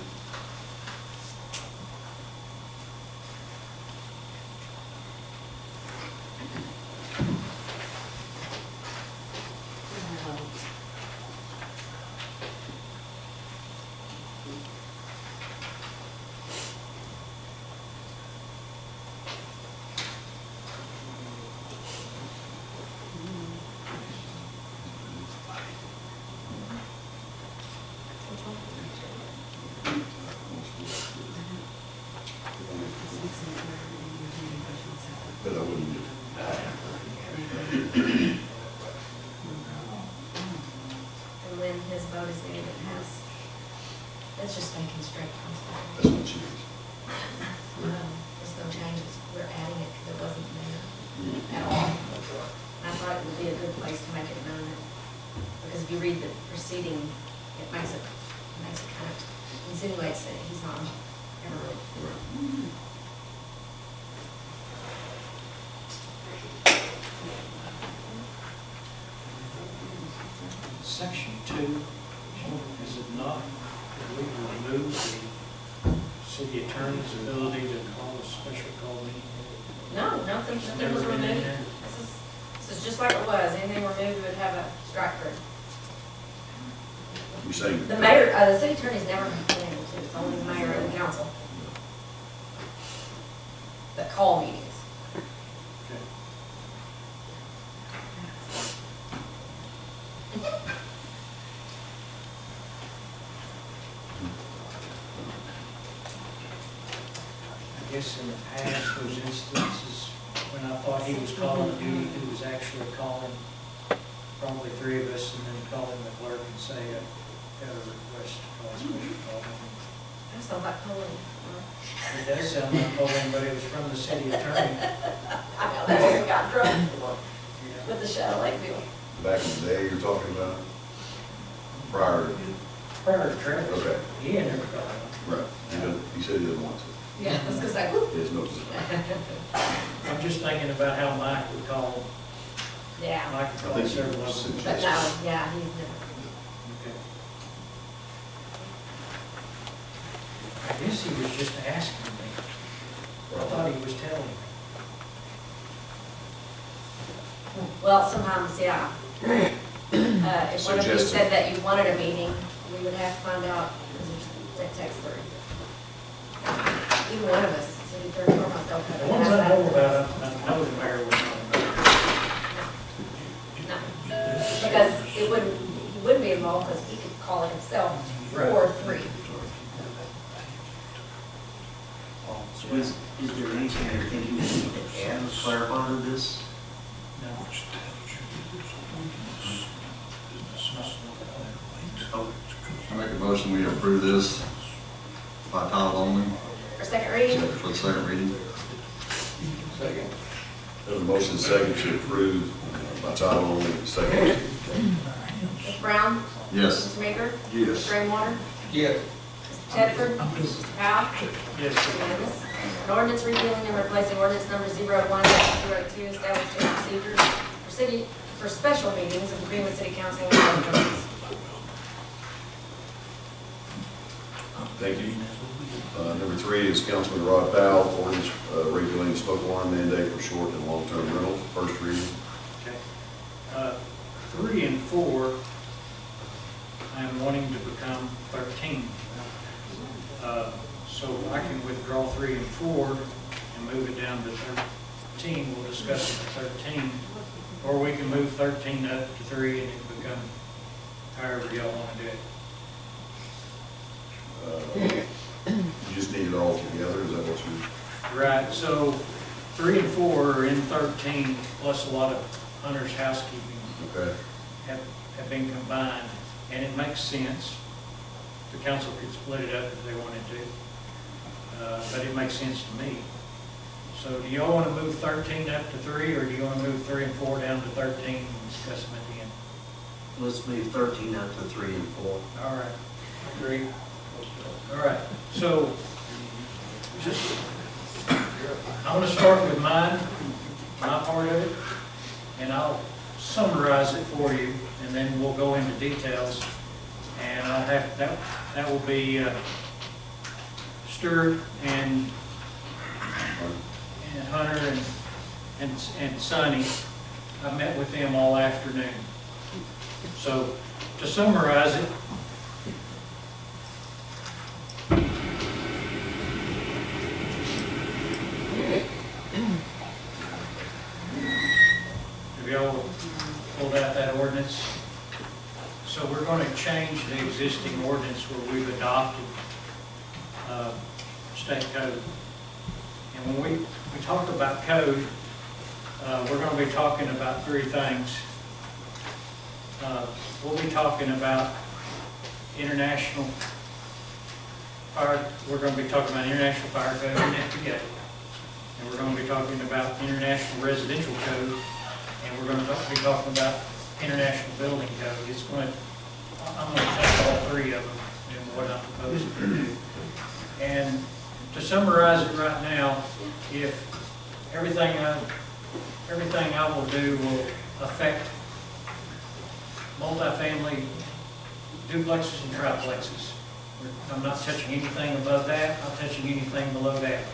But I wouldn't do it. And when his vote is there, it has, it's just making straight from That's stuff. not changed. There's no changes, we're adding it because it wasn't there at all. I thought it would be a good place to make it known that Because if you read the proceeding, it makes it kind of insinuates that he's not ever really. Section 2, is it not that we remove the city attorney's ability to call a special call meeting? No, nothing was Never been in removed. there? This is just like it was. Anything removed would have a strike through. You're saying? The mayor, the city attorney's never been put into, it's only the mayor and the council that call meetings. I guess in the past, those instances, when I thought he was calling duty, he was actually calling probably three of us and then calling the clerk and say, got a request to call a special call meeting. That sounds like polling. It does sound like polling, but it was from the city attorney. I know, that's what we got drunk Yeah. with the Shadow Lake deal. Back in the day you're talking about? Prior, Prior to Travis. okay, He ain't never called. right. He said he didn't want to. Yeah, I was gonna say, whoop. He has no desire. I'm just thinking about how Mike would call, Yeah, Mike would call several of them. but no, yeah, he's never. Okay. I guess he was just asking me. I thought he was telling me. Well, sometimes, yeah. If one of you Suggested. said that you wanted a meeting, we would have to find out, because there's that text through. Either one of us, city attorney or myself. had The to ones ask I know that. about, I know the mayor was not involved. No. Because it wouldn't, he wouldn't be involved, because he could call it himself, Right. or three. So is there anything you're thinking that you can add, clarify to this? No. Oh, I make a motion, we approve this by title only For second reading, for the second reading. Second. There's a motion second to approve by title only, second. Mr. Brown? Yes. Mr. Maker? Yes. Mr. Rainwater? Yes. Mr. Tedford? Mr. Powell? Yes, sir. Unanimous. An ordinance repealing and replacing ordinance number 01-02, establishing procedures for special meetings of the Greenwood City Council and other buildings. Thank you. Number 3 is Councilman Rod Powell, ordinance regulating smoke alarm mandate for short and long-term rentals, first reading. Okay. 3 and 4, I'm wanting to become 13. So I can withdraw 3 and 4 and move it down to 13. We'll discuss it at 13. Or we can move 13 up to 3 and it become however y'all want to do it. You just need it all together, is that what you? Right, so 3 and 4 are in 13, plus a lot of Hunter's housekeeping Okay. have been combined, and it makes sense. The council could split it up if they wanted to, but it makes sense to me. So do y'all want to move 13 up to 3, or do you want to move 3 and 4 down to 13 and discuss them at the end? let's move 13 up to 3 and 4. All right, agree. All right, so just, I'm going to start with my part of it, and I'll summarize it for you, and then we'll go into details. And I'll have, that will be Stuart and Hunter and Sonny. I met with them all afternoon. So to summarize it, have y'all pulled out that ordinance? So we're going to change the existing ordinance where we've adopted state code. And when we talk about code, we're going to be talking about 3 things. We'll be talking about international fire, we're going to be talking about international fire code and FPA. And we're going to be talking about international residential code, and we're going to be talking about International Building Code. It's going to, I'm going to take all three of them and what I'm proposing to do. And to summarize it right now, if everything I will do will affect multifamily duplexes and triplexes. I'm not touching anything above that, I'm not touching anything below that.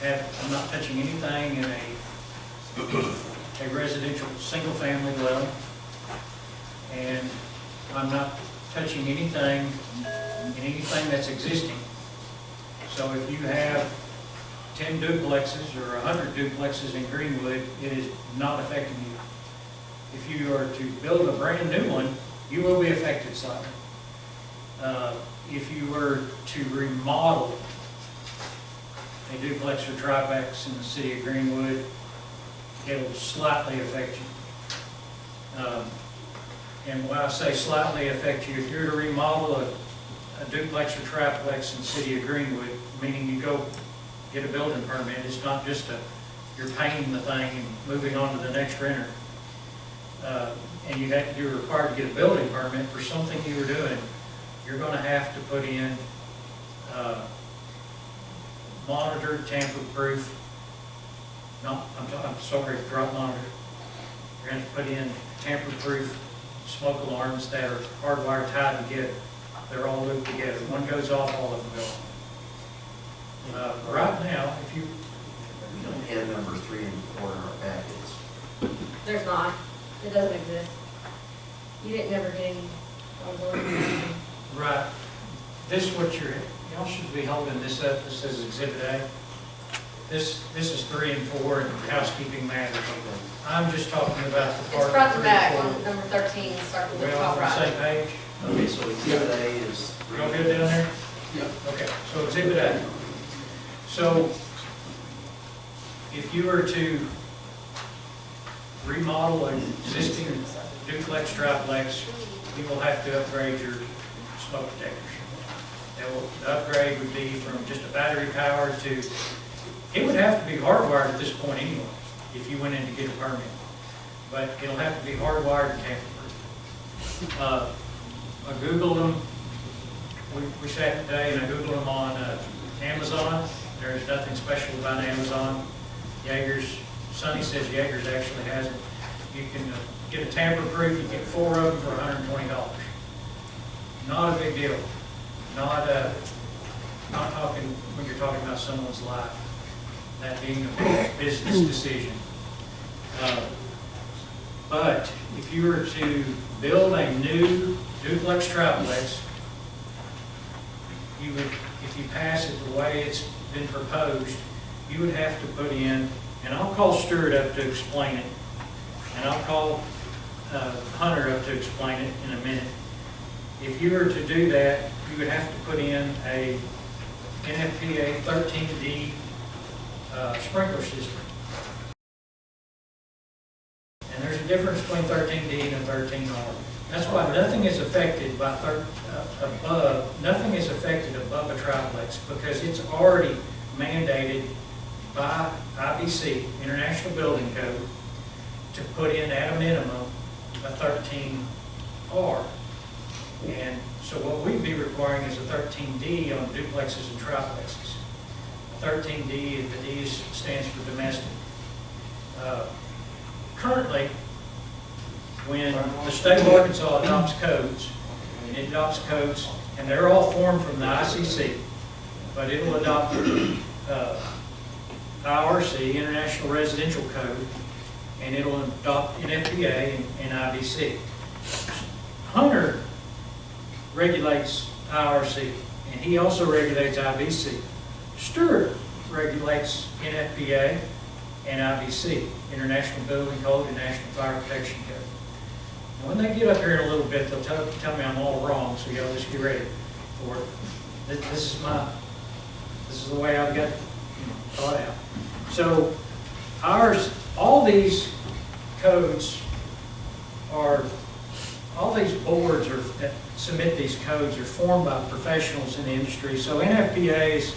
I'm not touching anything in a residential single-family dwelling. And I'm not touching anything in anything that's existing. So if you have 10 duplexes or 100 duplexes in Greenwood, it is not affecting you. If you are to build a brand new one, you will be affected slightly. If you were to remodel a duplex or triplex in the city of Greenwood, it will slightly affect you. And when I say slightly affect you, if you're to remodel a duplex or triplex in the city of Greenwood, meaning you go get a building permit, it's not just you're painting the thing and moving on to the next renter. And you're required to get a building permit for something you were doing, you're going to have to put in monitored, tamper-proof, I'm sorry, drop monitor. You're going to put in tamper-proof smoke alarms that are hardwired tied together. They're all looped together. One goes off, all of them go off. Right now, if you... We don't have number 3 and 4 in our packets. There's not. It doesn't exist. You didn't ever get any on board. Right. This what y'all should be holding this up. This says Exhibit A. This is 3 and 4 in housekeeping matters. I'm just talking about the part. It's front to 3 back and 4. on number 13, starting with the We're all top on the right. same page. Okay, so Exhibit A is... Y'all good down there? Yeah. Okay, so Exhibit A. So if you were to remodel an existing duplex, triplex, you will have to upgrade your smoke detectors. The upgrade would be from just a battery power to, it would have to be hardwired at this point anyway, if you went in to get a permit. But it'll have to be hardwired and tamper-proof. I Googled them. We sat today and I Googled them on Amazon. There's nothing special about Amazon. Sonny says Jaeger's actually has it. You can get a tamper-proof, you get 4 of them for $120. Not a big deal. Not talking, when you're talking about someone's life, that being a big business decision. But if you were to build a new duplex triplex, you would, if you pass it the way it's been proposed, you would have to put in, and I'll call Stuart up to explain it, and I'll call Hunter up to explain it in a minute. If you were to do that, you would have to put in a NFPA 13D sprinkler system. And there's a difference between 13D and a 13R. That's why nothing is affected by nothing is affected above a triplex, because it's already mandated by IBC, International Building Code, to put in at a minimum a 13R. And so what we'd be requiring is a 13D on duplexes and triplexes. 13D, the D stands for domestic. Currently, when the state of Arkansas adopts codes, and they're all formed from the ICC, but it will adopt IRC, International Residential Code, and it will adopt NFPA and IBC. Hunter regulates IRC, and he also regulates IBC. Stuart regulates NFPA and IBC, International Building Code and National Fire Protection Code. And when they get up here in a little bit, they'll tell me I'm all wrong, so y'all just get ready for it. This is the way I've got thought out. So all these codes are, all these boards that submit these codes are formed by professionals in the industry. So NFPA is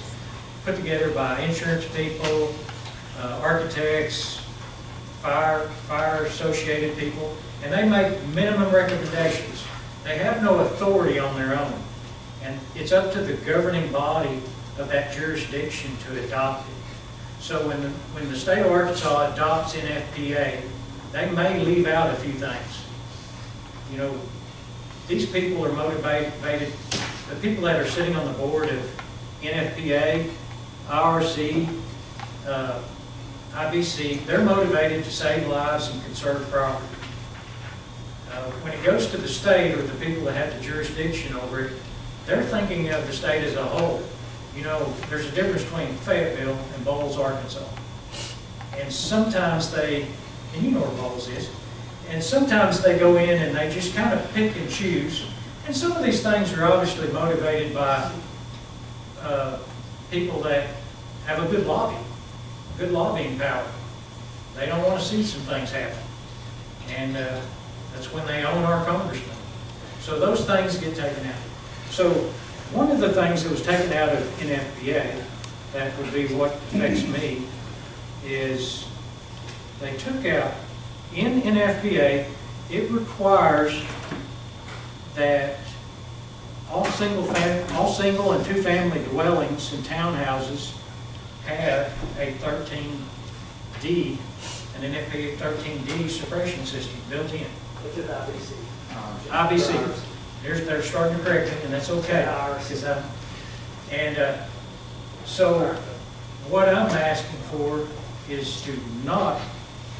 put together by insurance people, architects, fire associated people, and they make minimum recommendations. They have no authority on their own, and it's up to the governing body of that jurisdiction to adopt it. So when the state of Arkansas adopts NFPA, they may leave out a few things. You know, these people are motivated, the people that are sitting on the board of NFPA, IRC, IBC, they're motivated to save lives and conserve property. When it goes to the state or the people that have the jurisdiction over it, they're thinking of the state as a whole. You know, there's a difference between Fayetteville and Bowles, Arkansas. And sometimes they, and you know where Bowles is, and sometimes they go in and they just kind of pick and choose. And some of these things are obviously motivated by people that have a good lobby, good lobbying power. They don't want to see some things happen. And that's when they own our congressman. So those things get taken out. So one of the things that was taken out of NFPA, that would be what affects me, is they took out, in NFPA, it requires that all single and two-family dwellings and townhouses have a 13D, an NFPA 13D suppression system built in. Which is IBC. IBC. They're starting to correct it, and that's okay. So what I'm asking for is to not,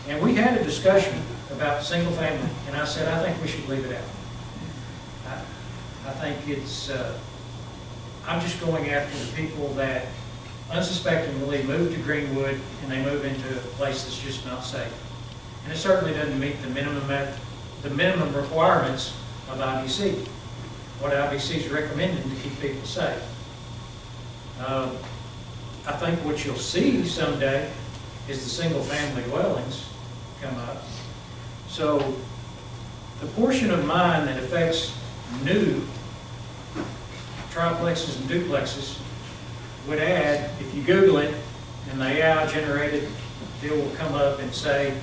and we had a discussion about single family, and I said, I think we should leave it out. I think it's, I'm just going after the people that unsuspectingly move to Greenwood and they move into a place that's just not safe. And it certainly doesn't meet the minimum requirements of IBC, what IBC is recommending to keep people safe. I think what you'll see someday is the single-family dwellings come up. So the portion of mine that affects new triplexes and duplexes would add, if you Google it, and the AI-generated deal will come up and say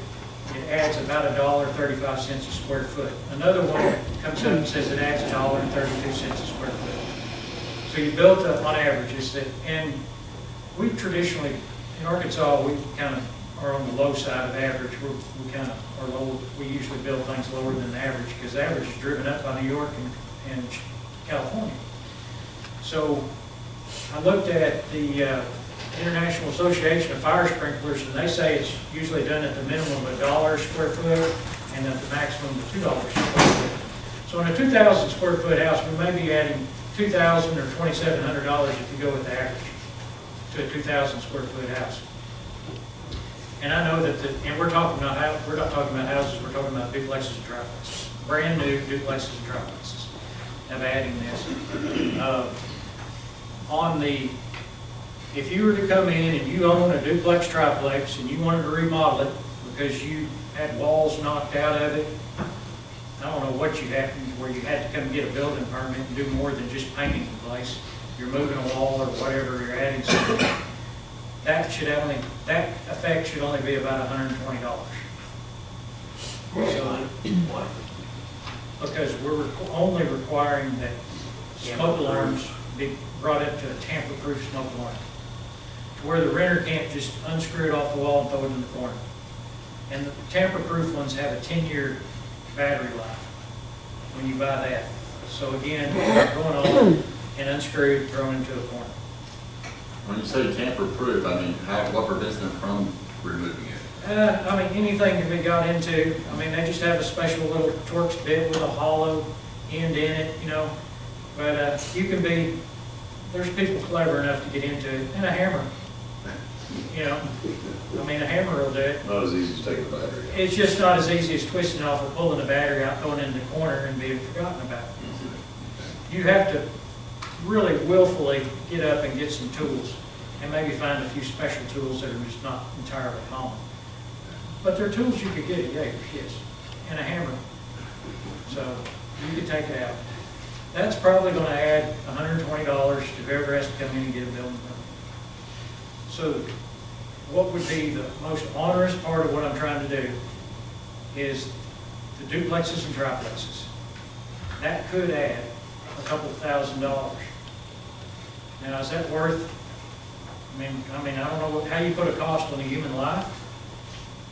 it adds about $1.35 a square foot. Another one comes up and says it adds $1.32 a square foot. So you built up on averages that, and we traditionally, in Arkansas, we kind of are on the low side of average. We kind of are low. We usually build things lower than the average because the average is driven up by New York and California. So I looked at the International Association of Fire Sprinklers, and they say it's usually done at the minimum of $1 a square foot and at the maximum of $2 a square foot. So in a 2,000 square foot house, we may be adding $2,000 or $2,700 if you go with the average to a 2,000 square foot house. And I know that, and we're not talking about houses, we're talking about duplexes and triplexes, brand new duplexes and triplexes of adding this. If you were to come in and you own a duplex triplex and you wanted to remodel it because you had walls knocked out of it, I don't know what you had, where you had to come get a building permit and do more than just painting the place. You're moving a wall or whatever, you're adding something. That effect should only be about $120. So, because we're only requiring that smoke alarms be brought up to a tamper-proof smoke alarm, to where the renter can't just unscrew it off the wall and throw it in the corner. And the tamper-proof ones have a 10-year battery life when you buy that. So again, going on and unscrewed, thrown into a corner. When you say tamper-proof, I mean, what prevents them from removing it? I mean, anything can be got into. I mean, they just have a special little Torx bit with a hollow end in it, you know. But you can be, there's people clever enough to get into it, and a hammer. You know, I mean, a hammer will do it. Not as easy as taking the battery out. It's just not as easy as twisting it off or pulling the battery out, throwing it in the corner, and being forgotten about. You have to really willfully get up and get some tools, and maybe find a few special tools that are just not entirely common. But they're tools you could get at Yager's, yes, and a hammer. So you could take it out. That's probably going to add $120 to whoever has to come in and get a building permit. So what would be the most onerous part of what I'm trying to do is the duplexes and triplexes. That could add a couple $1,000s. Now, is that worth, I don't know how you put a cost on a human life.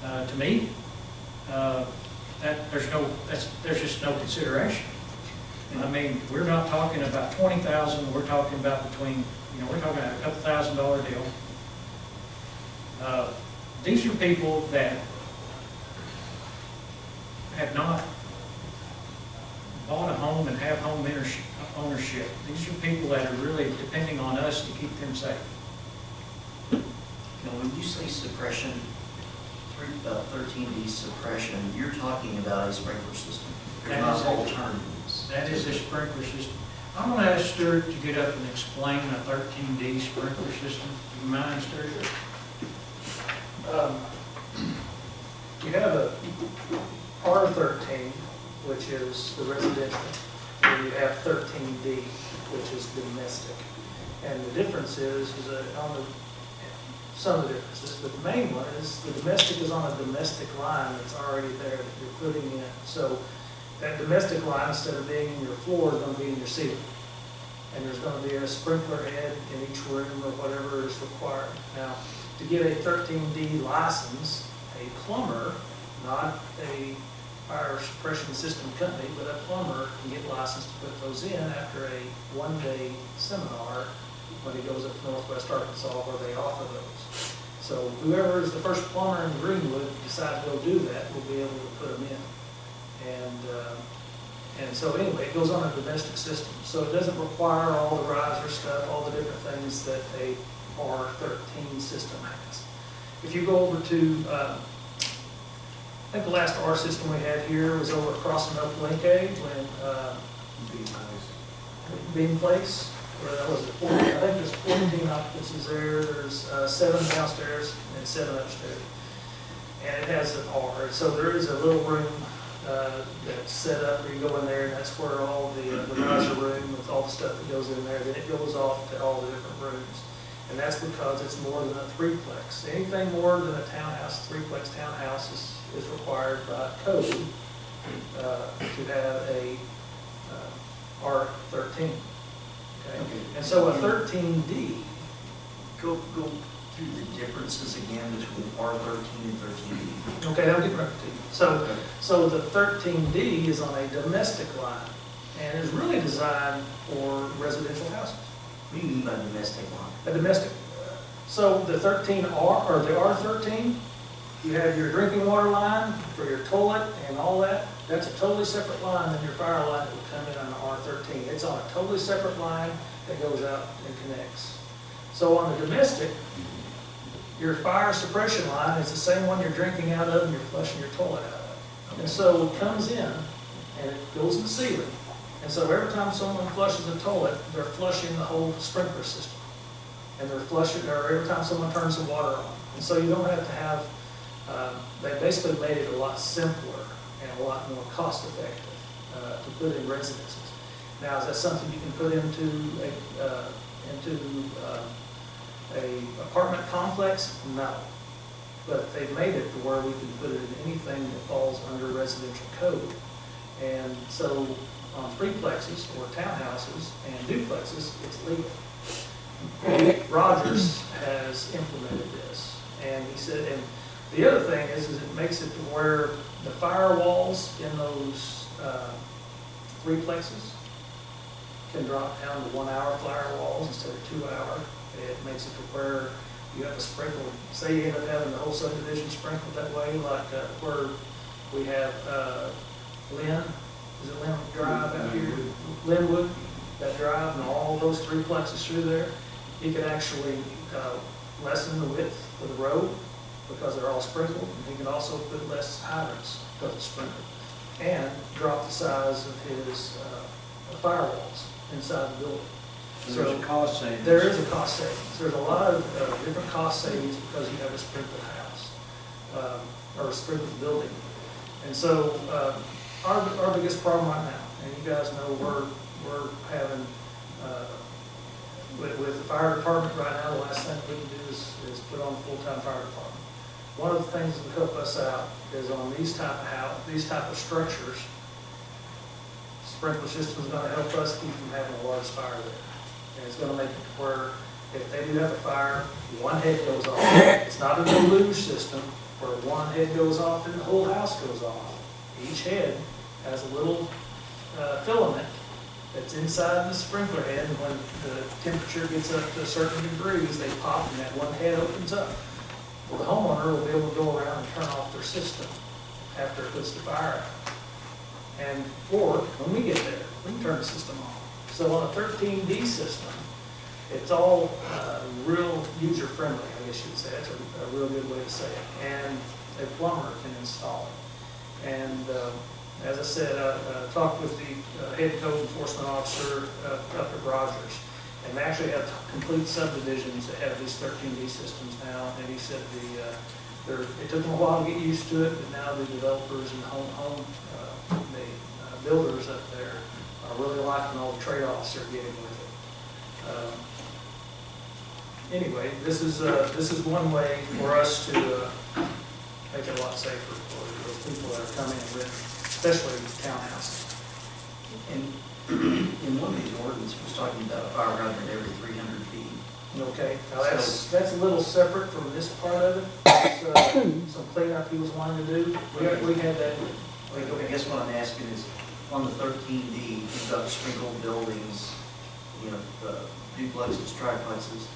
To me, there's just no consideration. I mean, we're not talking about 20,000, we're talking about we're talking about a couple $1,000 deal. These are people that have not bought a home and have home ownership. These are people that are really depending on us to keep them safe. Now, when you say suppression, 13D suppression, you're talking about a sprinkler system. They're not alternatives. That is a sprinkler system. I'm going to ask Stuart to get up and explain a 13D sprinkler system. Do you mind, Stuart? You have a R13, which is the residential, and you have 13D, which is domestic. And the difference is some of the differences, but the main one is the domestic is on a domestic line that's already there that you're putting in. So that domestic line, instead of being in your floor, is going to be in your ceiling. And there's going to be a sprinkler head in each room or whatever is required. Now, to get a 13D license, a plumber, not a fire suppression system company, but a plumber can get licensed to put those in after a one-day seminar when he goes up to Northwest Arkansas where they offer those. So whoever is the first plumber in Greenwood decides to go do that will be able to put them in. And so anyway, it goes on a domestic system. So it doesn't require all the riser stuff, all the different things that a R13 system has. If you go over to, I think the last R system we had here was over across from Opelika when Bean Place, where that was 14, I think there's 14 occupancies there. There's 7 downstairs and 7 upstairs. And it has an R. So there is a little room that's set up where you go in there, and that's where all the riser room with all the stuff that goes in there. Then it goes off to all the different rooms. And that's because it's more than a threeplex. Anything more than a townhouse, threeplex townhouse is required by code to have a R13. Okay? And so a 13D, Go through the differences again between R13 and 13D. okay, I'll get right to you. So the 13D is on a domestic line and is really designed for residential houses. What do you mean by domestic line? A domestic. So the 13R, or the R13, you have your drinking water line for your toilet and all that. That's a totally separate line than your fire line that would come in on the R13. It's on a totally separate line that goes out and connects. So on the domestic, your fire suppression line is the same one you're drinking out of and you're flushing your toilet out of. And so it comes in and it goes in the ceiling. And so every time someone flushes a toilet, they're flushing the whole sprinkler system. And they're flushing, or every time someone turns the water on. And so you don't have to have, they basically made it a lot simpler and a lot more cost effective to put in residences. Now, is that something you can put into a apartment complex? No. But they've made it to where we can put it in anything that falls under residential code. And so on threeplexes or townhouses and duplexes, it's legal. Rogers has implemented this. And he said, and the other thing is it makes it to where the firewalls in those threeplexes can drop down to 1 hour firewalls instead of 2 hour. It makes it to where you have to sprinkle, say you end up having the whole subdivision sprinkled that way, like where we have Lynn, is it Lynn Drive out here? Linwood, that drive and all those threeplexes through there. You can actually lessen the width of the road because they're all sprinkled. And he can also put less hydrants because it's sprinkled. And drop the size of his firewalls inside the building. So there's a cost savings. There is a cost savings. There's a lot of different cost savings because you have a sprinkled house or a sprinkled building. And so our biggest problem right now, and you guys know we're having with the fire department right now, the last thing we can do is put on a full-time fire department. one of the things that would help us out is on these type of structures, sprinkler system is gonna help us keep from having a large fire there. And it's gonna make it where if they do have a fire, one head goes off. It's not a deluge system where one head goes off and the whole house goes off. Each head has a little filament that's inside the sprinkler head, and when the temperature gets up to a certain degrees, they pop and that one head opens up. Well, the homeowner will be able to go around and turn off their system after it puts the fire out. And, or, when we get there, we can turn the system off. So on a 13D system, it's all real user-friendly, I guess you'd say. That's a real good way to say it. And a plumber can install it. And as I said, I talked with the head code enforcement officer up at Rogers. And they actually have complete subdivisions that have these 13D systems now. And he said it took them a while to get used to it, but now the developers and the builders up there are really liking all the trade-offs they're getting with it. Anyway, this is one way for us to make it a lot safer for those people that are coming and living, especially townhouses. And in one of these ordinances, was talking about a fire hydrant every 300 feet. Okay, now that's a little separate from this part of it. It's, some cleanup he was wanting to do. We had that. I guess what I'm asking is, on the 13D, you've got sprinkled buildings, you know, duplexes, triplexes.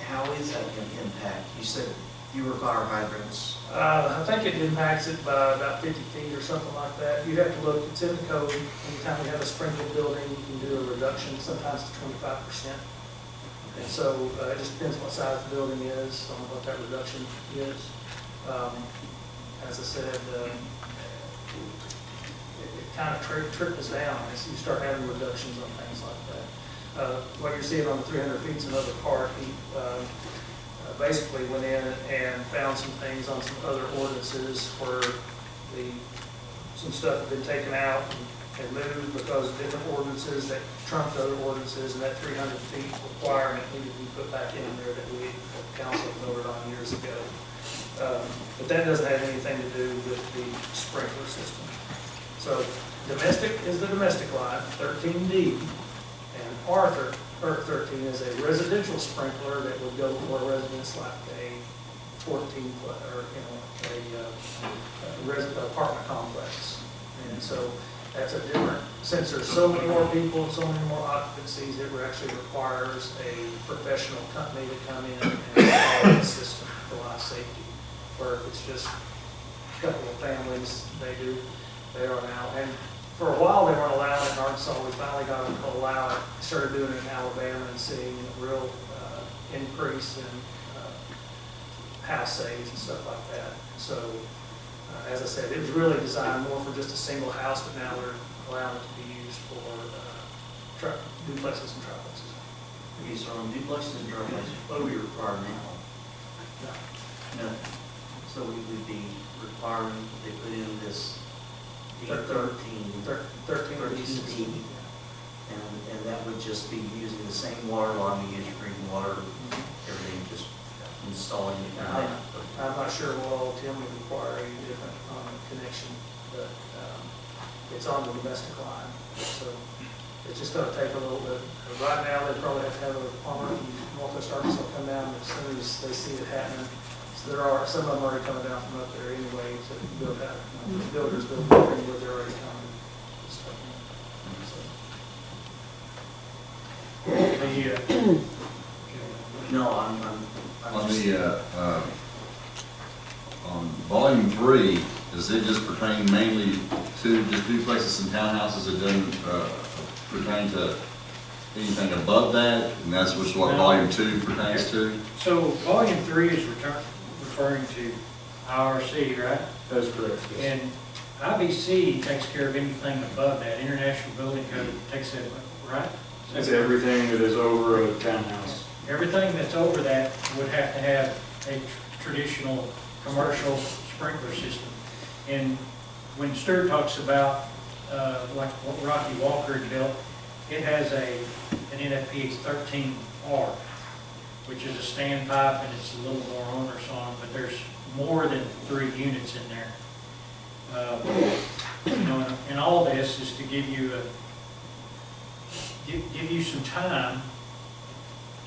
How is that going to impact? You said fewer fire hydrants. I think it impacts it by about 50 feet or something like that. You have to look, it's in the code. Anytime you have a sprinkled building, you can do a reduction, sometimes to 25%. And so it just depends what size the building is, on what that reduction is. As I said, it kind of trickles down as you start having reductions on things like that. What you're seeing on the 300 feet is another part. He basically went in and found some things on some other ordinances where some stuff had been taken out and moved because of different ordinances that trumped other ordinances, and that 300 feet requirement needed to be put back in there that the council voted on years ago. But that doesn't have anything to do with the sprinkler system. So domestic is the domestic line, 13D, and R13 is a residential sprinkler that would go for a residence like a 14 foot or a apartment complex. And so that's a different, since there's so many more people and so many more occupancies, it actually requires a professional company to come in and install the system for life safety. Where if it's just a couple of families, they are now. And for a while they weren't allowing it in Arkansas. We finally got them to allow it. Started doing it in Alabama and seeing a real increase in house saves and stuff like that. So as I said, it was really designed more for just a single house, but now they're allowing it to be used for duplexes and triplexes. Okay, so on duplexes and triplexes, what do we require now? No. So we would be requiring that they put in this D13, and that would just be using the same water line we use for drinking water, everything, just installing it. I'm not sure what all Tim would require any different connection, but it's on the domestic line. So it's just going to take a little bit. Right now, they probably have to have a plumber from Northwest Arkansas come down as soon as they see it happening. So there are some of them already coming down from up there anyway to build that. Builders build building where they're already coming. No, I'm On just, the, on volume 3, does it just pertain mainly to just duplexes and townhouses? It doesn't pertain to anything above that? And that's what No. volume 2 pertains to? So volume 3 is referring to IRC, right? That's correct, yes. And IBC takes care of anything above that. International Building Code takes that, right? It's everything that is over a townhouse. Everything that's over that would have to have a traditional commercial sprinkler system. And when Stuart talks about, like what Rocky Walker had built, it has an NFPA 13R, which is a standpipe, and it's a little more onerous on, but there's more than 3 units in there. You know, and all this is to give you some time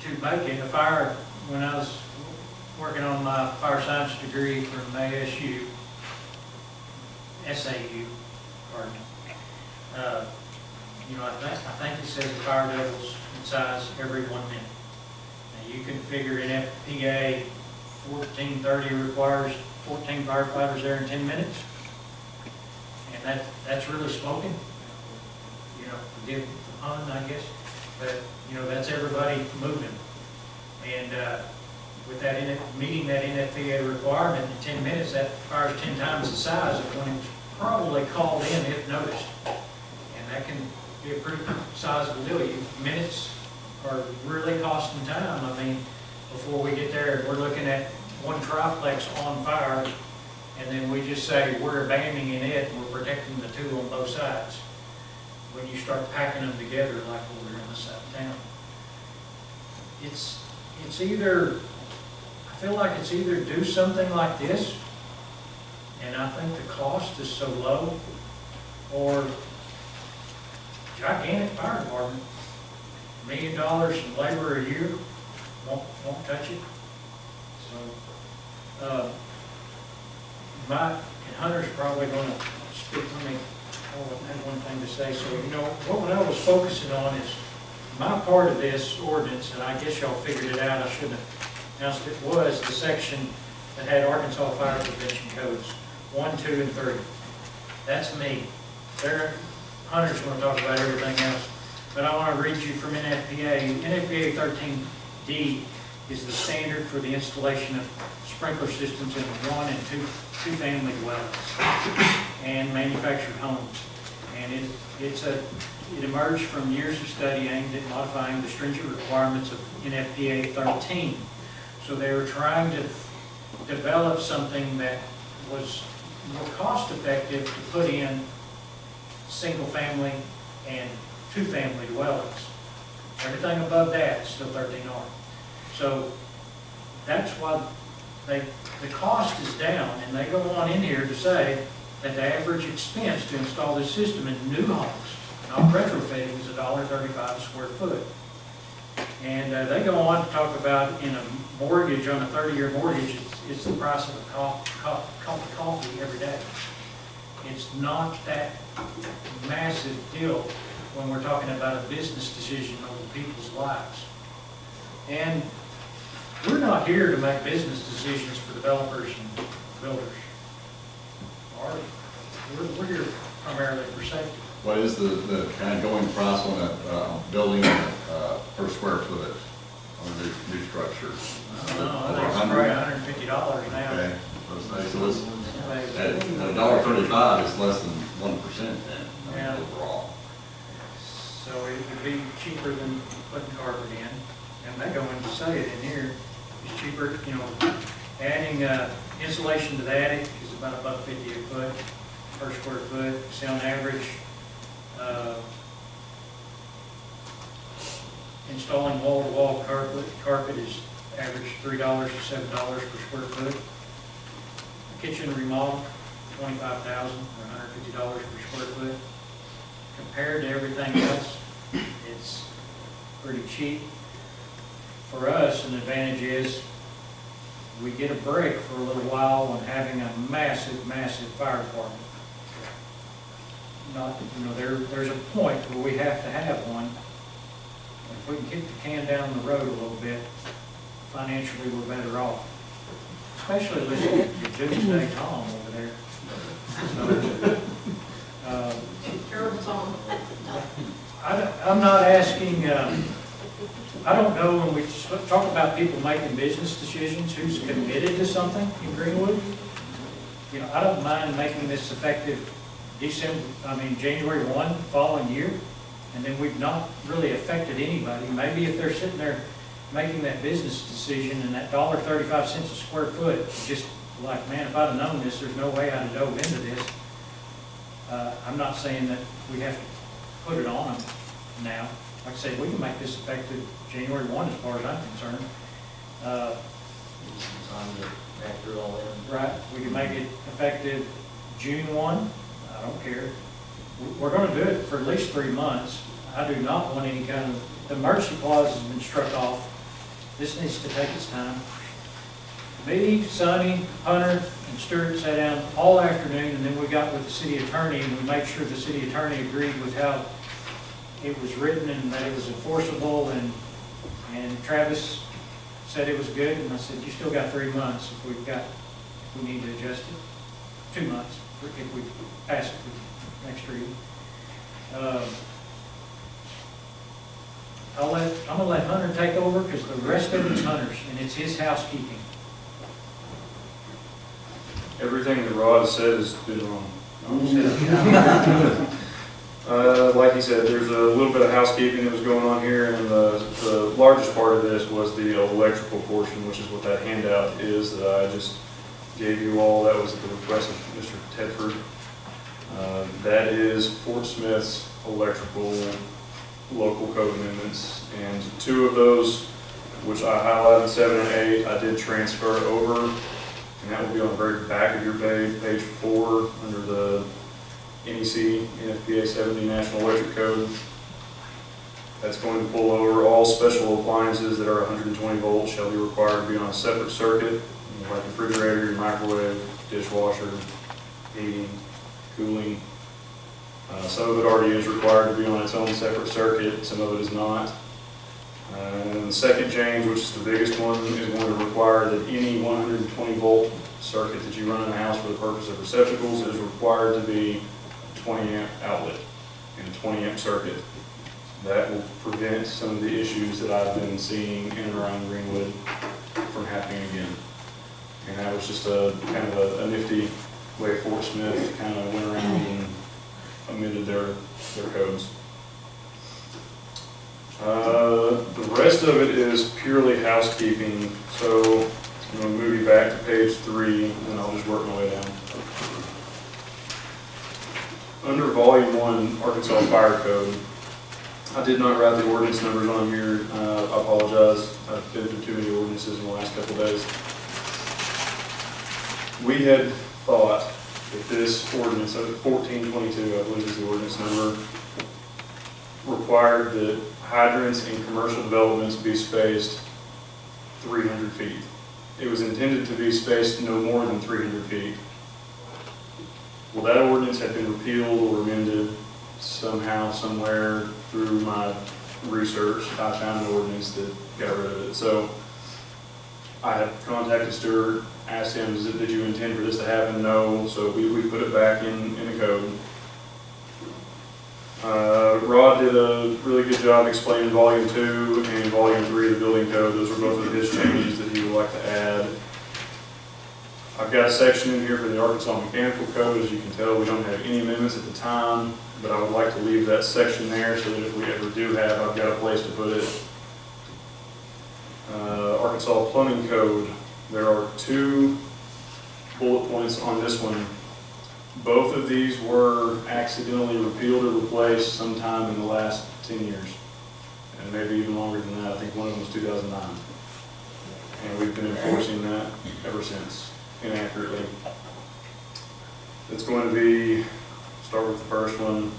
to make it. A fire, when I was working on my fire science degree from SAU, pardon me, you know, I think it says the fire doubles in size every 1 minute. Now, you can figure in FPA 1430 requires 14 firefighters there in 10 minutes. And that's really smoking. You know, forgive the pun, I guess. But, you know, that's everybody moving. And with that, meeting that NFPA requirement in 10 minutes, that fire's 10 times the size of when it's probably called in if noticed. And that can be a pretty sizable deal. Minutes are really costing time. I mean, before we get there, we're looking at one triplex on fire, and then we just say we're abandoning it and we're protecting the 2 on both sides. When you start packing them together like over in the side of town, it's either, I feel like it's either do something like this, and I think the cost is so low, or gigantic fire department, $1 million in labor a year, won't touch it. So, and Hunter's probably going to speak. Let me, I have one thing to say. So, you know, what I was focusing on is my part of this ordinance, and I guess y'all figured it out. I shouldn't have announced it, was the section that had Arkansas Fire Prevention Codes 1, 2, and 3. That's me. Hunter's going to talk about everything else. But I want to read you from NFPA. NFPA 13D is the standard for the installation of sprinkler systems in 1 and 2 family dwellings and manufactured homes. And it emerged from years of study aimed at modifying the stringent requirements of NFPA 13. So they were trying to develop something that was more cost effective to put in single family and 2 family dwellings. Everything above that is still 13R. So that's why the cost is down, and they go on in here to say that the average expense to install this system in new homes, not retrofitting, is $1.35 a square foot. And they go on to talk about in a mortgage, on a 30-year mortgage, it's the price of a cup of coffee every day. It's not that massive deal when we're talking about a business decision over people's lives. And we're not here to make business decisions for developers and builders. We're here primarily for safety. What is the kind of going price on that building per square foot on a new structure? I don't know, I think it's probably $150 now. Okay, so it's, at $1.35 is less than 1% then, Yeah. overall. So it would be cheaper than putting carpet in, and they go in to say it in here. It's cheaper, you know, adding insulation to the attic is about $1.50 a foot per square foot. See, on average, installing wall-to-wall carpet is average $3 to $7 per square foot. Kitchen remodel, $25,000 or $150 per square foot. Compared to everything else, it's pretty cheap. For us, an advantage is we get a break for a little while when having a massive, massive fire department. Not, you know, there's a point where we have to have one. If we can kick the can down the road a little bit, financially we're better off. Especially listening to Doomsday Tom over there. So, Terrible song. I'm not asking, I don't know when we talk about people making business decisions, who's committed to something in Greenwood. You know, I don't mind making this effective January 1 following year, and then we've not really affected anybody. Maybe if they're sitting there making that business decision and that $1.35 a square foot, just like, man, if I'd have known this, there's no way I'd have dove into this. I'm not saying that we have to put it on them now. Like I said, we can make this effective January 1 as far as I'm concerned. some time to factor it all in. Right, we can make it effective June 1, I don't care. We're gonna do it for at least 3 months. I do not want any kind of, the emergency clause has been struck off. This needs to take its time. Me, Sonny, Hunter, and Stuart sat down all afternoon, and then we got with the city attorney, and we made sure the city attorney agreed with how it was written and that it was enforceable, and Travis said it was good, and I said, you still got 3 months if we need to adjust it. 2 months, if we pass it for next reading. I'm gonna let Hunter take over, because the rest of it's Hunter's, and it's his housekeeping. Everything that Rod said has been wrong. Like he said, there's a little bit of housekeeping that was going on here, and the largest part of this was the electrical portion, which is what that handout is that I just gave you all. That was at the request of Mr. Tedford. That is Fort Smith's electrical local code amendments, and 2 of those, which I highlighted, 7 and 8, I did transfer over, and that will be on the very back of your page, page 4, under the NEC, NFPA 70 National Electric Code. That's going to pull over all special appliances that are 120 volts shall be required to be on a separate circuit, like refrigerator, your microwave, dishwasher, heating, cooling. Some of it already is required to be on its own separate circuit, some of it is not. And then the second change, which is the biggest one, is going to require that any 120 volt circuit that you run in a house for the purpose of receptacles is required to be a 20 amp outlet and a 20 amp circuit. That will prevent some of the issues that I've been seeing in and around Greenwood from happening again. And that was just a kind of a nifty way Fort Smith kind of went around and amended their codes. The rest of it is purely housekeeping, so I'm going to move you back to page 3, and I'll just work my way down. Under Volume 1, Arkansas Fire Code, I did not write the ordinance numbers on here. I apologize. I've been through too many ordinances in the last couple of days. We had thought that this ordinance, 1422, I believe is the ordinance number, required that hydrants in commercial developments be spaced 300 feet. It was intended to be spaced no more than 300 feet. Well, that ordinance had been repealed or amended somehow, somewhere through my research. I found an ordinance that got rid of it. So I had contacted Stuart, asked him, did you intend for this to happen? No. So we put it back in the code. Rod did a really good job explaining Volume 2 and Volume 3 of the Building Code. Those are both of his changes that he would like to add. I've got a section in here for the Arkansas Mechanical Code. As you can tell, we don't have any amendments at the time, but I would like to leave that section there so that if we ever do have, I've got a place to put it. Arkansas Plumbing Code. There are 2 bullet points on this one. Both of these were accidentally repealed or replaced sometime in the last 10 years, and maybe even longer than that. I think one of them was 2009. And we've been enforcing that ever since, inaccurately. It's going to be, start with the first one, you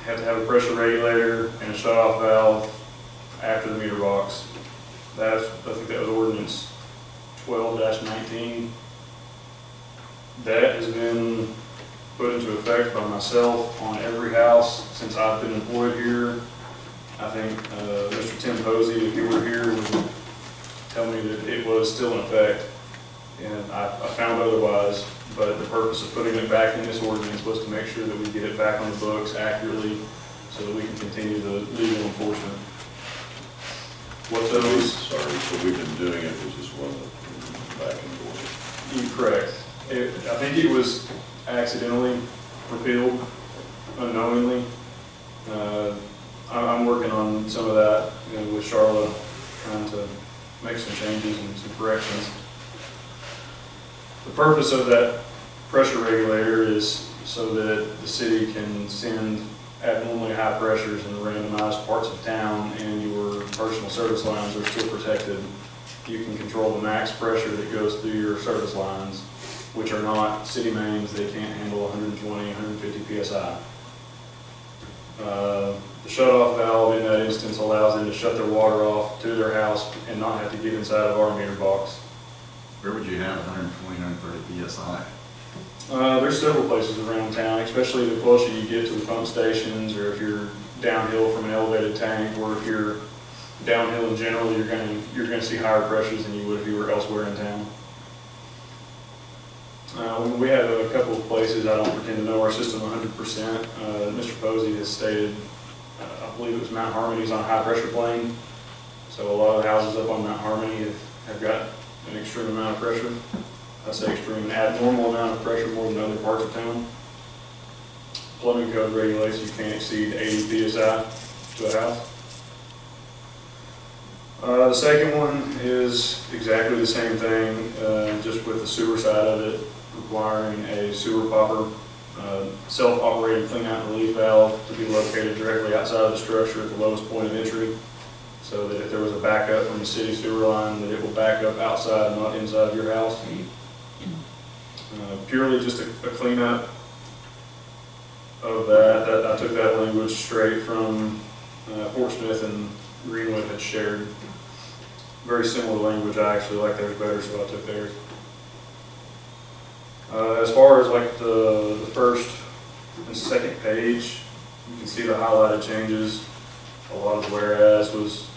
have to have a pressure regulator and a shut-off valve after the meter box. I think that was ordinance 12-19. That has been put into effect by myself on every house since I've been employed here. I think Mr. Tim Posey, if you were here, would tell me that it was still in effect, and I found otherwise. But the purpose of putting it back in this ordinance was to make sure that we get it back on the books accurately so that we can continue the legal enforcement. What those? Sorry, so we've been doing it, we just want to back and forth. Correct. I think it was accidentally repealed, unknowingly. I'm working on some of that, with Charlotte, trying to make some changes and some corrections. The purpose of that pressure regulator is so that the city can send abnormally high pressures in randomized parts of town, and your personal service lines are still protected you can control the max pressure that goes through your service lines, which are not city mains. They can't handle 120, 150 PSI. The shut-off valve in that instance allows them to shut their water off to their house and not have to get inside of our meter box. Where would you have 120, 130 PSI? There's several places around town, especially the closer you get to the pump stations, or if you're downhill from an elevated tank, or if you're downhill in general, you're gonna see higher pressures than you would if you were elsewhere in town. We have a couple of places. I don't pretend to know our system 100%. Mr. Posey has stated, I believe it was Mount Harmony's on a high pressure plane. So a lot of the houses up on Mount Harmony have got an extreme amount of pressure. I say extreme, an abnormal amount of pressure more than other parts of town. Plumbing code regulates you can't exceed 80 PSI to a house. The second one is exactly the same thing, just with the sewer side of it, requiring a sewer popper, self-operated clean-out and relief valve to be located directly outside of the structure at the lowest point of entry, so that if there was a backup from the city sewer line, that it will back up outside and not inside of your house. Purely just a cleanup of that. I took that language straight from Fort Smith and Greenwood had shared. Very similar language. I actually like theirs better, so I took theirs. As far as like the first and second page, you can see the highlighted changes. A lot of the whereas was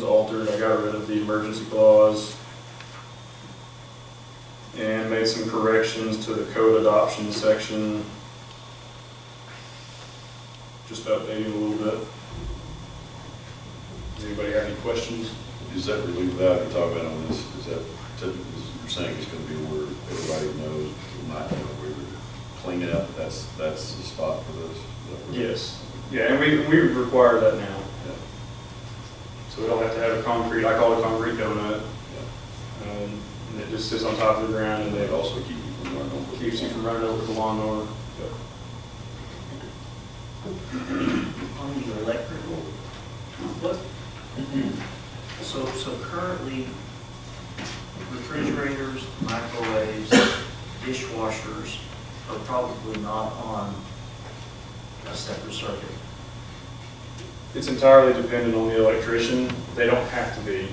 altered. I got rid of the emergency clause and made some corrections to the code adoption section. Just updating a little bit. Does anybody have any questions? Is that relief valve you're talking about on this, is that typically, you're saying it's going to be where everybody knows, who might know where to clean it up, that's the spot for this? Yes. Yeah, and we require that now. Yeah. So we don't have to have a concrete, I call it a concrete donut. Yeah. And it just sits on top of the ground, and They it also keep you from running over. keeps you from running over the lawnmower. On the electrical, what, so currently refrigerators, microwaves, dishwashers are probably not on a separate circuit. It's entirely dependent on the electrician. They don't have to be.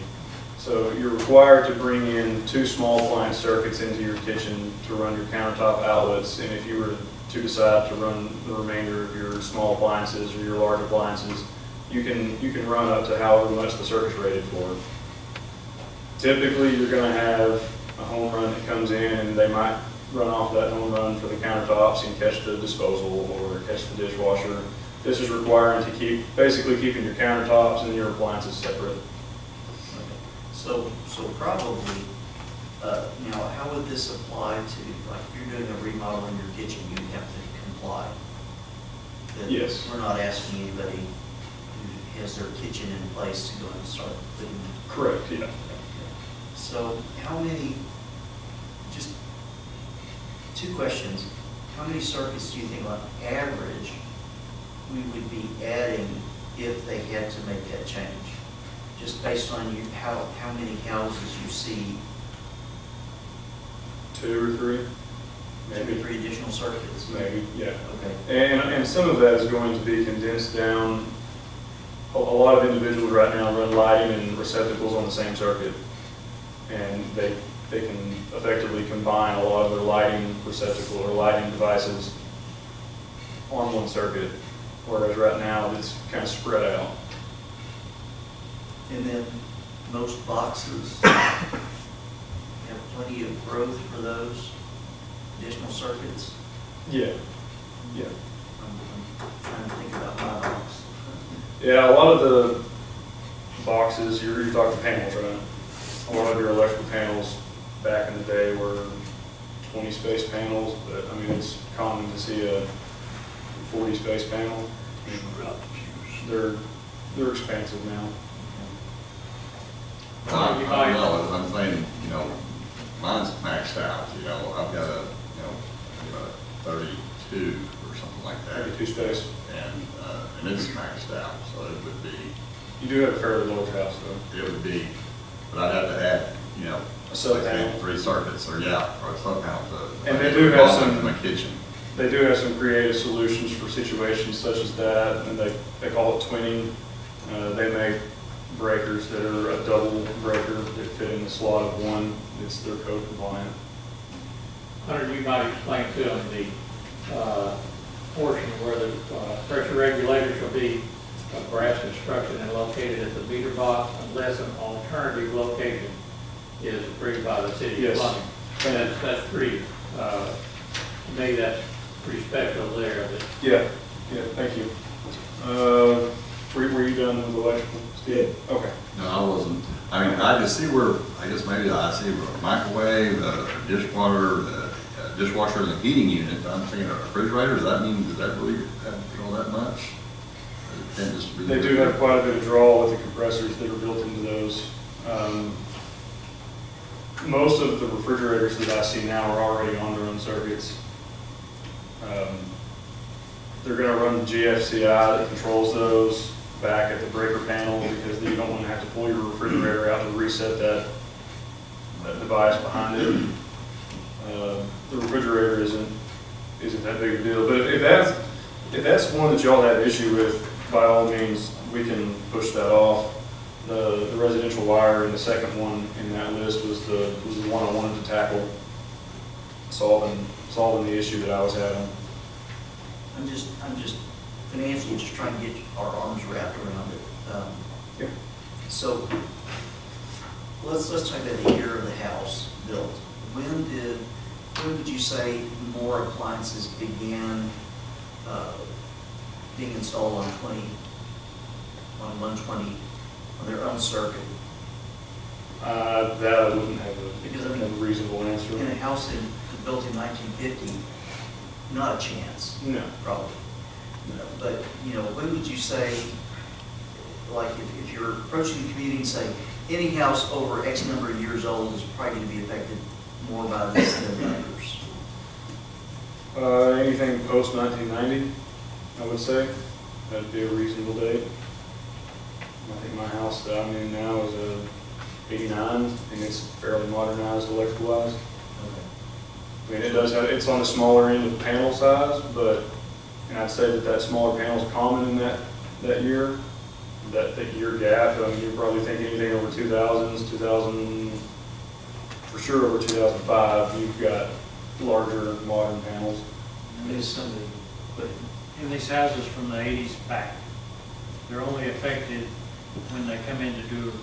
So you're required to bring in 2 small appliance circuits into your kitchen to run your countertop outlets, and if you were to decide to run the remainder of your small appliances or your large appliances, you can run up to however much the circuit's rated for. Typically, you're going to have a home run that comes in, and they might run off that home run for the countertops and catch the disposal or catch the dishwasher. This is requiring to basically keeping your countertops and your appliances separate. So probably, now, how would this apply to, like, if you're doing a remodel in your kitchen, you'd have to comply? That Yes. We're not asking anybody who has their kitchen in place to go and start putting. Correct, yeah. So how many, just 2 questions. How many circuits do you think on average we would be adding if they had to make that change? Just based on how many houses you see? 2 or 3, 2 maybe. or 3 additional circuits? Maybe, yeah. Okay. And some of that is going to be condensed down. A lot of individuals right now run lighting and receptacles on the same circuit. And they can effectively combine a lot of their lighting receptacle or lighting devices on one circuit. Whereas right now it's kind of spread out. And then most boxes have plenty of growth for those additional circuits? Yeah, yeah. I'm trying to think about my box. Yeah, a lot of the boxes, you're talking panels, right? A lot of your electrical panels back in the day were 20 space panels, but I mean, it's common to see a 40 space panel. They're expensive now. I don't know, I'm saying, mine's maxed out, I've got a 32 or something like that. 32 space. And it's maxed out, so it would be. You do have a fairly large house, though. It would be, but I'd have to sub panel. 3 circuits, or yeah, or a sub panel to. And they do have to some- my kitchen. They do have some creative solutions for situations such as that, and they call it twinning. They make breakers that are a double breaker that fit in the slot of one. They're code compliant. Hunter, you might explain to them the portion where the pressure regulators will be of brass construction and located at the meter box unless an alternative location is approved by the city of Yes. Flushing. That's pretty, to me, that's pretty special there. That Yeah, thank you. Were you done with electrical, Steve? Okay. No, I wasn't. I mean, I just see where, I guess maybe I see a microwave, a dishwasher and a heating unit. I'm thinking a refrigerator. Does that mean, does that really have to draw that much? It can't just be. They do have quite a bit of draw with the compressors that are built into those. Most of the refrigerators that I see now are already on their own circuits. They're going to run the GFCI that controls those back at the breaker panel because you don't want to have to pull your refrigerator out to reset that device behind it. The refrigerator isn't that big a deal. But if that's one that y'all have issue with, by all means, we can push that off. The residential wire in the second one in that list was the one I wanted to tackle, solving the issue that I was having. I'm just financially just trying to get our arms wrapped around it. Yeah. So let's talk about the year of the house built. When would you say more appliances began being installed on 120 on their own circuit? That I wouldn't have Because, I mean, a reasonable answer. In a house built in 1950, not a chance. No. Probably. But, when would you say, like, if you're approaching the community and saying, any house over X number of years old is probably going to be affected more by this than others? Anything post 1990, I would say. That'd be a reasonable date. I think my house that I'm in now is a 89, and it's fairly modernized electrical-wise. I mean, it's on the smaller end of panel size, and I'd say that smaller panel is common in that year, that year gap. I mean, you're probably thinking anything over 2000, for sure over 2005, you've got larger modern panels. there's somebody, but in these houses from the 80s back, they're only affected when they come in to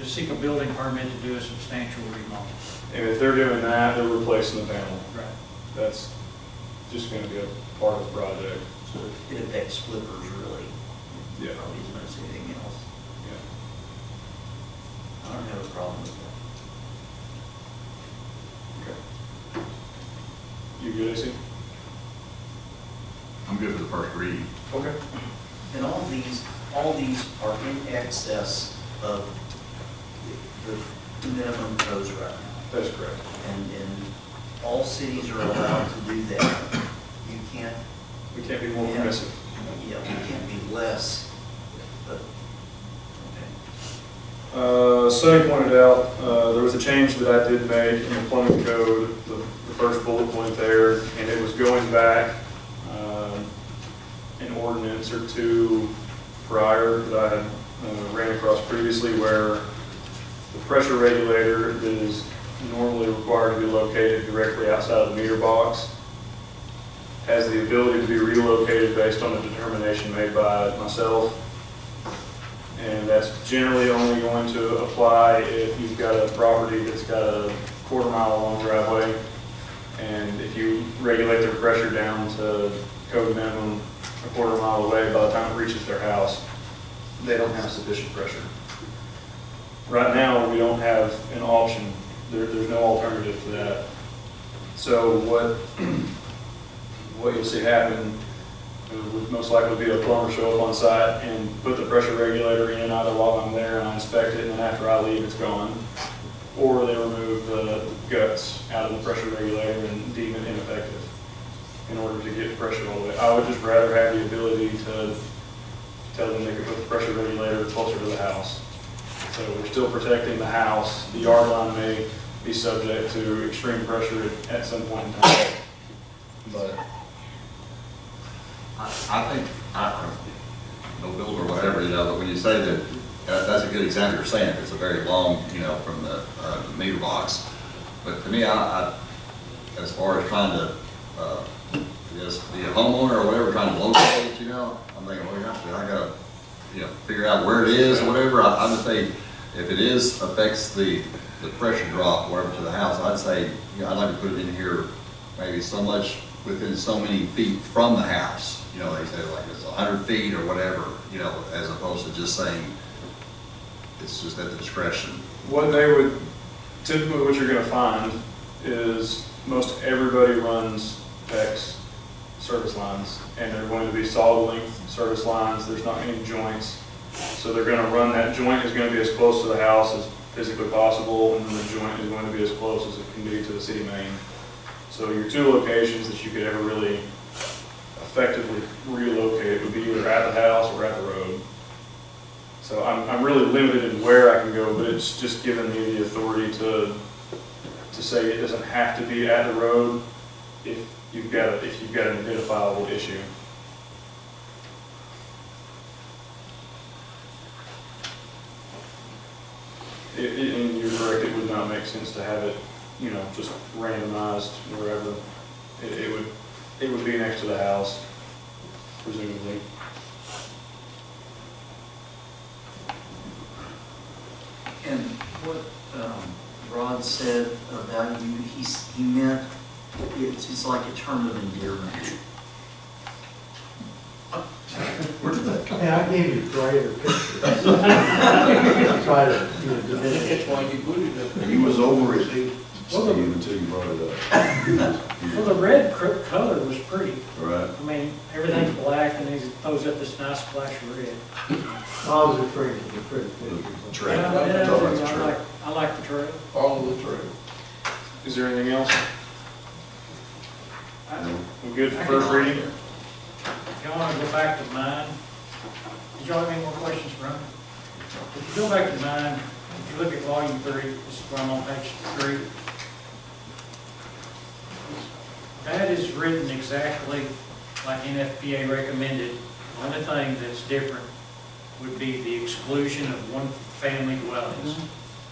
seek a building permit to do a substantial remodel. And if they're doing that, they're replacing the panel. Right. That's just going to be a part of the project. So it affects flippers really, Yeah. probably as much as anything else. Yeah. I don't have a problem with that. Okay. You good, AC? I'm good for the first read. Okay. And all these are in excess of the minimum codes right now. That's correct. And all cities are allowed to do that. You can't, We can't be more permissive. yeah, we can't be less, but, okay. Sonny pointed out, there was a change that I did make in the plumbing code, the first bullet point there, and it was going back an ordinance or two prior that I had ran across previously, where the pressure regulator that is normally required to be located directly outside of the meter box has the ability to be relocated based on a determination made by myself. And that's generally only going to apply if you've got a property that's got a quarter-mile long driveway, and if you regulate their pressure down to code minimum a quarter-mile away, by the time it reaches their house, they don't have sufficient pressure. Right now, we don't have an option. There's no alternative to that. So what you'll see happen would most likely be a plumber show up on site and put the pressure regulator in either while I'm there and I inspect it, and then after I leave, it's gone. Or they remove the guts out of the pressure regulator and deem it ineffective in order to get pressure all the way. I would just rather have the ability to tell them they could put the pressure regulator closer to the house. So we're still protecting the house. The yard line may be subject to extreme pressure at some point in time. But I think, no build or whatever, but when you say that, that's a good example you're saying, it's a very long, from the meter box. But to me, I as far as trying to, just be a homeowner or whatever, trying to locate, I'm thinking, well, actually, I gotta, figure out where it is or whatever. I would say, if it affects the pressure drop, whatever, to the house, I'd say, I'd like to put it in here, maybe so much within so many feet from the house. They say like it's 100 feet or whatever, as opposed to just saying it's just at the discretion. what they would, typically what you're gonna find is most everybody runs PEX service lines, and they're going to be solid length service lines. There's not any joints. So they're gonna run, that joint is gonna be as close to the house as physically possible, and then the joint is going to be as close as it can be to the city main. So your two locations that you could ever really effectively relocate would be either at the house or at the road. So I'm really limited in where I can go, but it's just given me the authority to say it doesn't have to be at the road if you've got an identifiable issue. And you're correct, it would not make sense to have it, just randomized wherever. It would be next to the house, presumably. And what Rod said about you, he meant it's like a term of endearment. Where did that come from? I gave you greater picture. Try to, That's why you put it up there. He was over it, Steve, until you brought it up. Well, the red color was pretty. Right. I mean, everything's black and he throws up this nice splash of red. I was referring to the pretty pictures. Trail. Yeah, Talk about the trail. I like the trail. Follow the trail. Is there anything else? We good for first reading? If y'all want to go back to mine, did y'all have any more questions for me? If you go back to mine, if you look at volume 3, this is where I'm on page 3. That is written exactly like NFPA recommended. The only thing that's different would be the exclusion of one-family dwellings.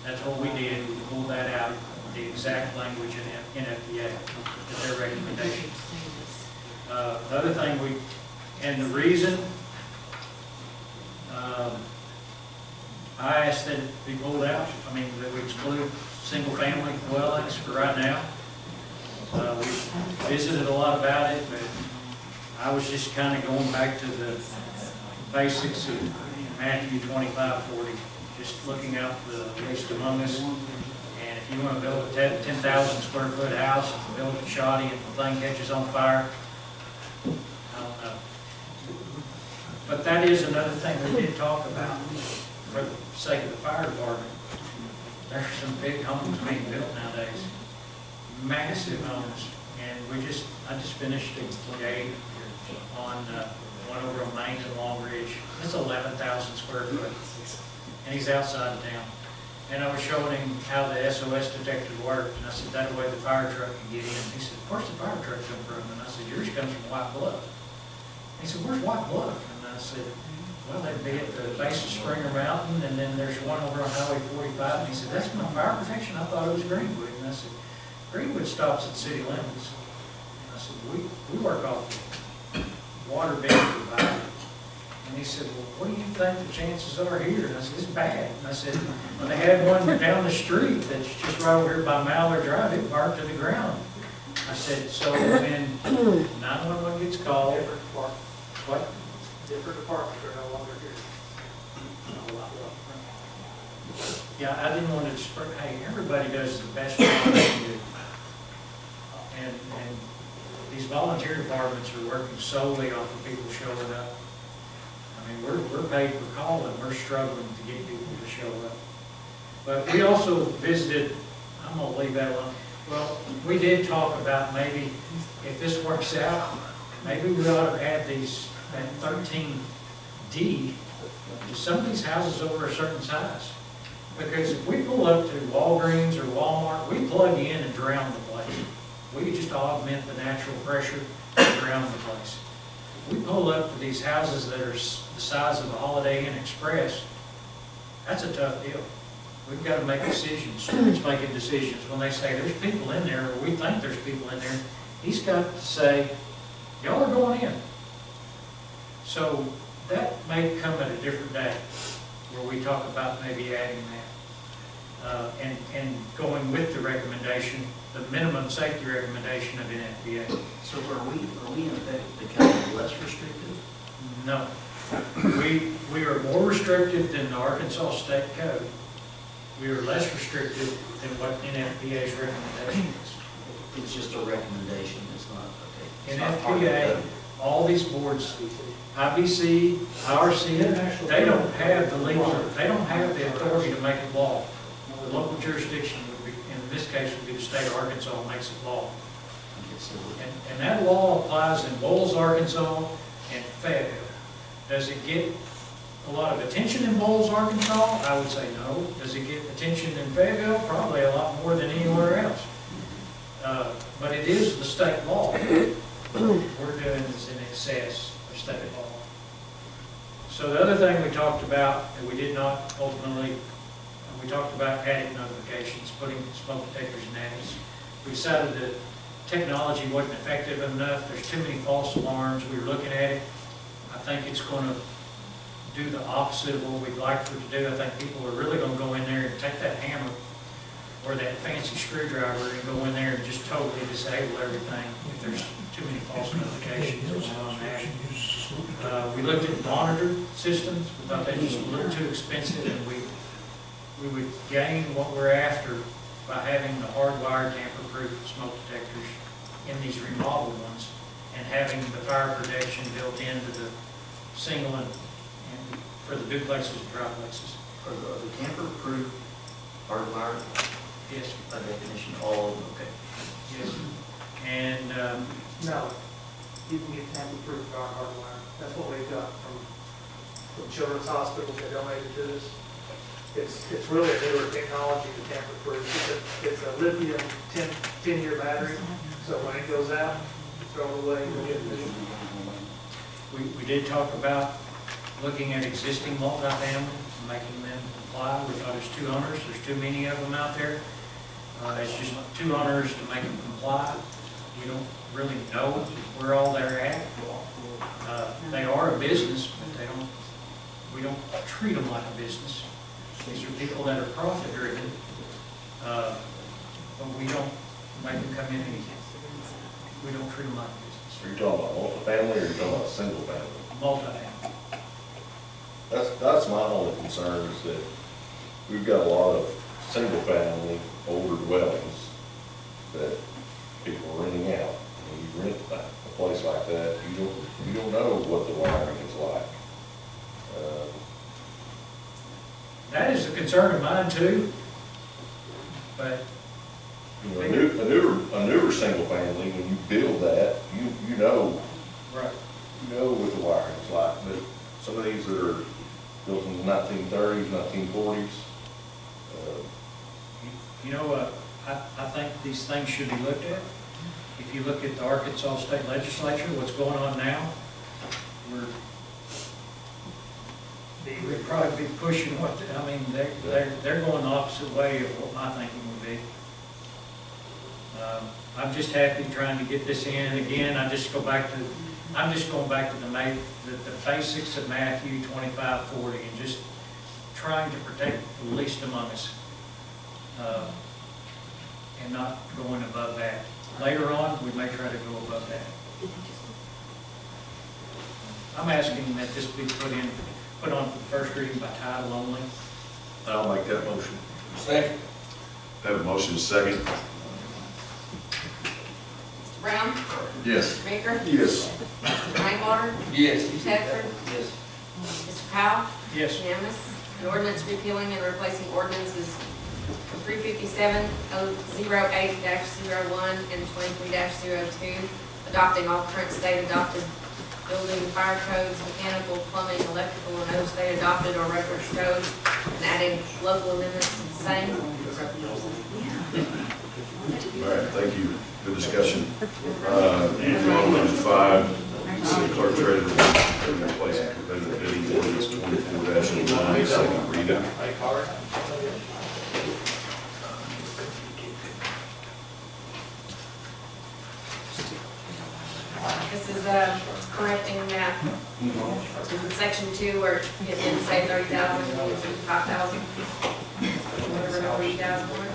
That's what we did, we pulled that out, the exact language in NFPA, is their recommendation. The other thing and the reason, I asked that it be pulled out, that we exclude single-family dwellings for right now. We visited a lot about it, but I was just kind of going back to the basics of Matthew 25:40, just looking out the least among us. And if you want to build a 10,000 square foot house, if you build it shoddy and the thing catches on fire, I don't know. But that is another thing we did talk about for the sake of the fire department. There's some big homes being built nowadays, massive homes, and I just finished a gate on one over on Main and Long Ridge. It's 11,000 square foot, and he's outside of town. And I was showing him how the SOS detector worked, and I said, that way the fire truck can get in. He said, where's the fire truck come from? And I said, yours comes from White Bluff. He said, where's White Bluff? And I said, well, they'd be at the base of Springer Mountain, and then there's one over on Highway 45. And he said, that's my fire protection? I thought it was Greenwood. And I said, Greenwood stops at city limits. And I said, we work off the water being provided. And he said, well, what do you think the chances are here? And I said, it's bad. And I said, well, they had one down the street that's just right over here by Mallard Drive. It burnt to the ground. I said, so when 911 gets called, what? Different departments are no longer here. Yeah, I didn't want to just, hey, everybody does the best job they can do. And these volunteer departments are working solely off of people showing up. We're paid per call, and we're struggling to get people to show up. But we also visited, I'm going to leave that alone. Well, we did talk about maybe, if this works out, maybe we ought to add that 13D to some of these houses over a certain size. Because if we pull up to Walgreens or Walmart, we plug in and drown the place. We could just augment the natural pressure and drown the place. We pull up to these houses that are the size of a Holiday Inn Express, that's a tough deal. We've got to make decisions. Stewart's making decisions. When they say there's people in there, or we think there's people in there, he's got to say, y'all are going in. So that may come at a different day, where we talk about maybe adding that. And going with the recommendation, the minimum safety recommendation of NFPA. So are we in effect becoming less restrictive? No. We are more restrictive than the Arkansas State Code. We are less restrictive than what NFPA's recommendation is. It's just a recommendation, it's not, okay. It's not part of the NFPA, code. all these boards, IBC, IRC, they don't have the legal, they don't have the authority to make it law. The local jurisdiction would be, in this case, would be the state of Arkansas makes it law. And that law applies in Bowles, Arkansas, and Fayetteville. Does it get a lot of attention in Bowles, Arkansas? I would say no. Does it get attention in Fayetteville? Probably a lot more than anywhere else. But it is the state law. We're doing is in excess of state law. So the other thing we talked about, and we did not ultimately, we talked about attic notifications, putting smoke detectors in attics. We decided that technology wasn't effective enough. There's too many false alarms. We were looking at it. I think it's going to do the opposite of what we'd like for it to do. I think people are really going to go in there and take that hammer or that fancy screwdriver and go in there and just totally disable everything if there's too many false notifications going on there. We looked at monitor systems. We thought that was a little too expensive, and we would gain what we're after by having the hardwired tamper-proof smoke detectors in these remodeled ones and having the fire protection built into the single and for the duplexes and triplexes. Are the tamper-proof hardwired? Yes. By definition, all of them, okay. Yes. And, No, you can get tamper-proof hardwire. That's what we've got from Children's Hospital. They donated to us. It's really a newer technology to tamper-proof. It's a lithium 10-year battery, so when it goes out, throw it away, you'll get new. we did talk about looking at existing multifamily, making them comply. We thought there's 2 owners, there's too many of them out there. It's just 2 owners to make them comply. We don't really know where all they're at. They are a business, but we don't treat them like a business. These are people that are profit driven, but we don't make them come in and we don't treat them like a business. Are you talking about multifamily or are you talking about single family? Multifamily. That's my only concern is that we've got a lot of single family, older dwellings that people are renting out. When you rent a place like that, you don't know what the wiring is like. That is a concern of mine too, but You know, a newer single family, when you build that, you know, right. you know what the wiring is like. But some of these that are built in the 1930s, 1940s, You know, I think these things should be looked at. If you look at the Arkansas State Legislature, what's going on now, we'd probably be pushing they're going the opposite way of what my thinking would be. I'm just happy trying to get this in. Again, I'm just going back to the basics of Matthew 25:40 and just trying to protect the least among us. And not going above that. Later on, we may try to go above that. I'm asking that this be put on for the first reading by title only. I'll make that motion. Second. Have a motion second. Mr. Brown? Yes. Mr. Baker? Yes. Mr. Rainwater? Yes. Mr. Tedford? Yes. Mr. Powell? Yes. Unanimous. An ordinance repealing and replacing ordinances 357-08-01 and 23-02, adopting all current state adopted building and fire codes, mechanical, plumbing, electrical, and other state adopted or reference codes, and adding local amendments to the same. thank you. Good discussion. Moving on to number 5, city clerk treasurer, replacing competitive bidding ordinance 24-09, second reading. This is correcting that in section 2 where it didn't say 30,000, it's 55,000. Whatever number you guys want.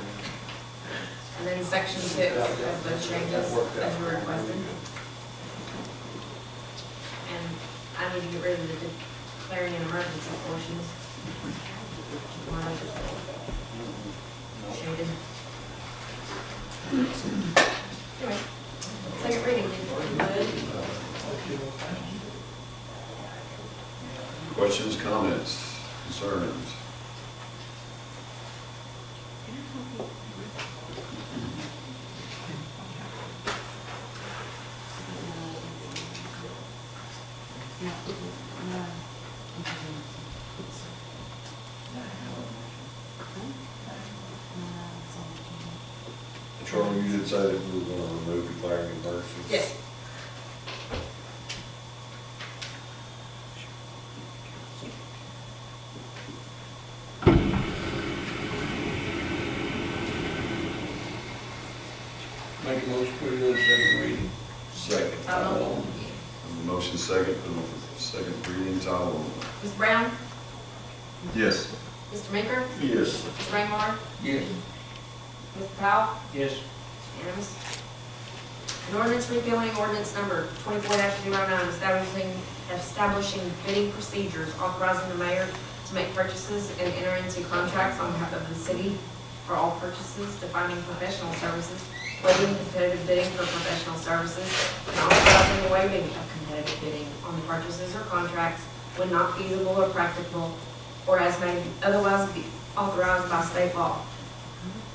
And then section 6 has those changes as you requested. And I need to get rid of the declaring an emergency portions. Shaded. Anyway, second reading. Questions, comments, concerns? Charlie, you did say that we were gonna remove declaring emergency. Yes. Make a motion for the second reading. Second. Motion second, for the second reading, title only. Ms. Brown? Yes. Mr. Maker? Yes. Mr. Rainwater? Yes. Mr. Powell? Yes. Unanimous. An ordinance repealing ordinance number 24-09, establishing bidding procedures, authorizing the mayor to make purchases and enter into contracts on behalf of the city for all purchases, defining professional services, waiving competitive bidding for professional services, and authorizing the waiving of competitive bidding on the purchases or contracts when not feasible or practical, or as may otherwise be authorized by state law,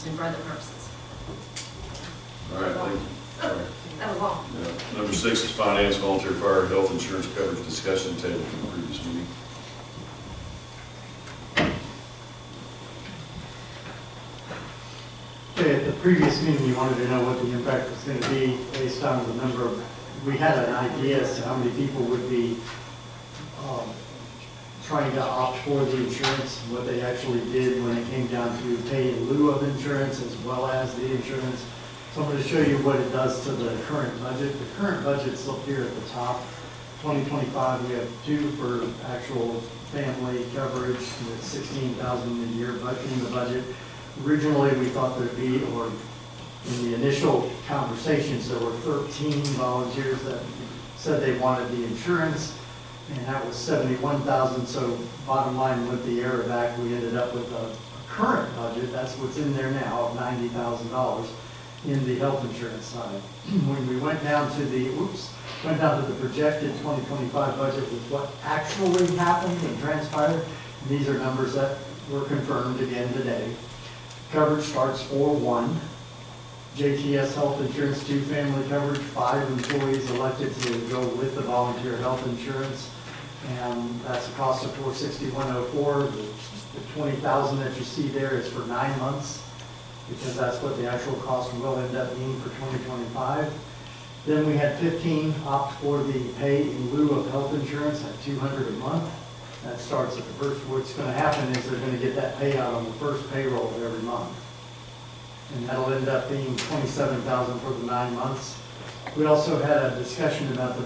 and for other purposes. All right, thank you. Sorry. That was long. Yeah. Number 6 is finance, volunteer fire, health insurance coverage discussion table from the previous meeting. Okay, at the previous meeting, you wanted to know what the impact was going to be based on the number of, we had an idea as to how many people would be trying to opt for the insurance, what they actually did when it came down to pay in lieu of insurance as well as the insurance. So I'm going to show you what it does to the current budget. The current budget's up here at the top. 2025, we have 2 for actual family coverage with $16,000 a year in the budget. Originally, we thought there'd be, or in the initial conversations, there were 13 volunteers that said they wanted the insurance, and that was $71,000. So bottom line, with the error back, we ended up with a current budget, that's what's in there now, of $90,000 in the health insurance side. When we went down to the, projected 2025 budget with what actually happened and transpired, and these are numbers that were confirmed again today. Coverage starts 4-1. JTS health insurance, 2 family coverage, 5 employees elected to go with the volunteer health insurance. And that's a cost of $461.04. The $20,000 that you see there is for 9 months, because that's what the actual cost will end up being for 2025. Then we had 15 opt for the pay in lieu of health insurance at $200 a month. That starts at the first. What's going to happen is they're going to get that payout on the first payroll of every month. And that'll end up being $27,000 for the 9 months. We also had a discussion about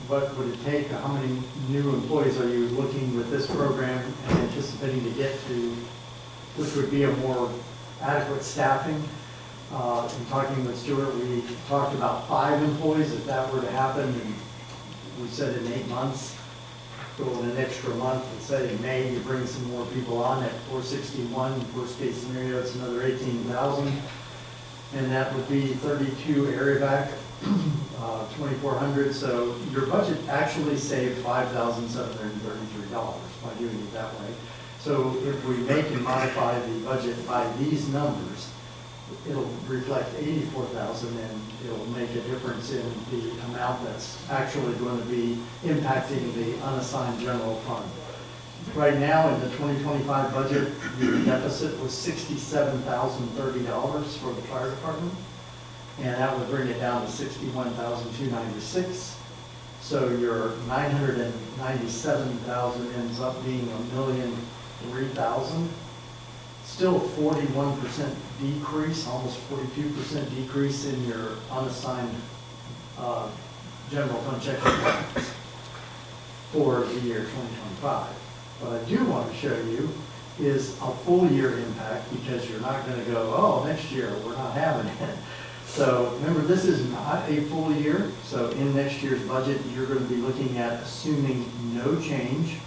what would it take, how many new employees are you looking with this program and anticipating to get to, which would be a more adequate staffing. In talking with Stuart, we talked about 5 employees. If that were to happen, and we said in 8 months, go in an extra month and say in May, you bring some more people on at 461. Worst case scenario, it's another 18,000. And that would be 32 area back, 2,400. So your budget actually saved $5,733 by doing it that way. So if we make and modify the budget by these numbers, it'll reflect 84,000, and it'll make a difference in the amount that's actually going to be impacting the unassigned general fund. Right now, in the 2025 budget, the deficit was $67,030 for the fire department. and that would bring it down to 61,296. So your 997,000 ends up being 1,003,000. Still 41% decrease, almost 42% decrease in your unassigned general fund checking accounts for the year 2025. What I do want to show you is a full year impact, because you're not going to go, oh, next year we're not having it. So remember, this is not a full year. So in next year's budget, you're going to be looking at assuming no change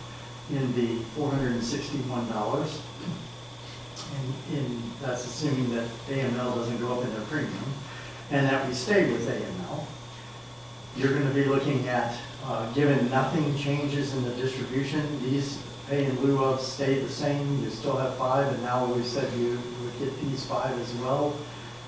in the $461. And that's assuming that AML doesn't go up in their premium, and that we stay with AML. You're going to be looking at, given nothing changes in the distribution, these pay in lieu of stay the same. You still have 5, and now we said you would get these 5 as well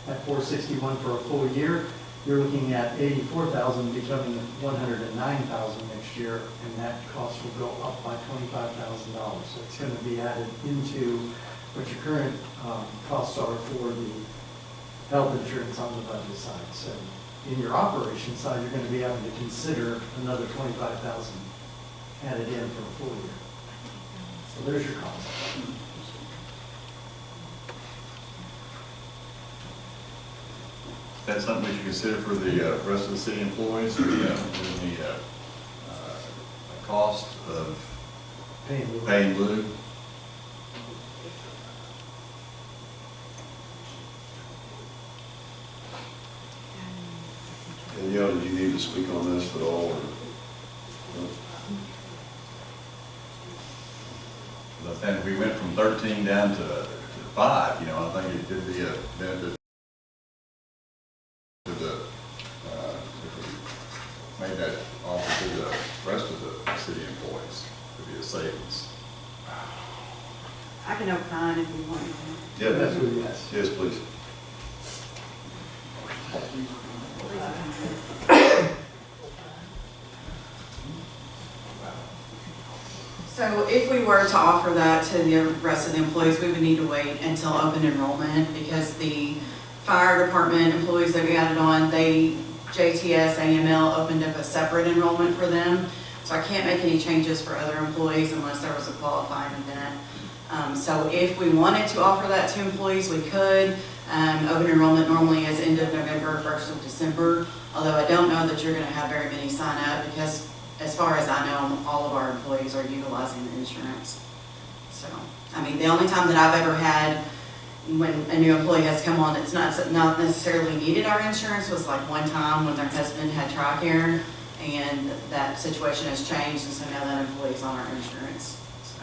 at 461 for a full year. You're looking at 84,000 becoming 109,000 next year, and that cost will go up by $25,000. So it's going to be added into what your current costs are for the health insurance on the budget side. So in your operation side, you're going to be having to consider another 25,000 added in for a full year. So there's your cost. That's something we should consider for the rest of the city employees, the cost of pay in lieu. Danielle, did you need to speak on this at all? Or? I think we went from 13 down to 5, you know, I think it could be a benefit to the, if we made that offer to the rest of the city employees, it could be a savings. I can opine if you want. Yeah, That's what he has. yes, please. So if we were to offer that to the rest of the employees, we would need to wait until open enrollment, because the fire department employees that we added on, JTS, AML opened up a separate enrollment for them. So I can't make any changes for other employees unless there was a qualifying event. So if we wanted to offer that to employees, we could. Open enrollment normally is end of November, 1st of December, although I don't know that you're going to have very many sign up, because as far as I know, all of our employees are utilizing the insurance. So, I mean, the only time that I've ever had when a new employee has come on that's not necessarily needed our insurance was like one time when their husband had TRICARE, and that situation has changed, and so now that employee's on our insurance. So,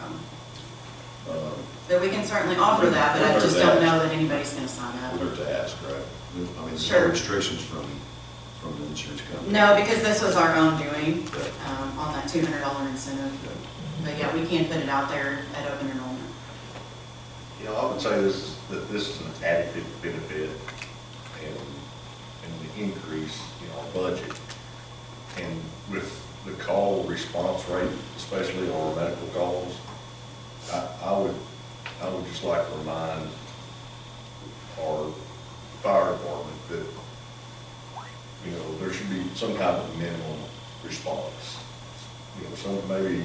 but we can certainly offer that, but I just don't know that anybody's going to sign up. We'll have to ask, right? I mean, there's Sure. no restrictions from the insurance company. No, because this was our own doing, on that $200 incentive. But yeah, we can't put it out there at open enrollment. You know, I would say this is an additive benefit and the increase in our budget. And with the call response rate, especially on our medical calls, I would just like to remind our fire department that, you know, there should be some kind of minimum response. You know, maybe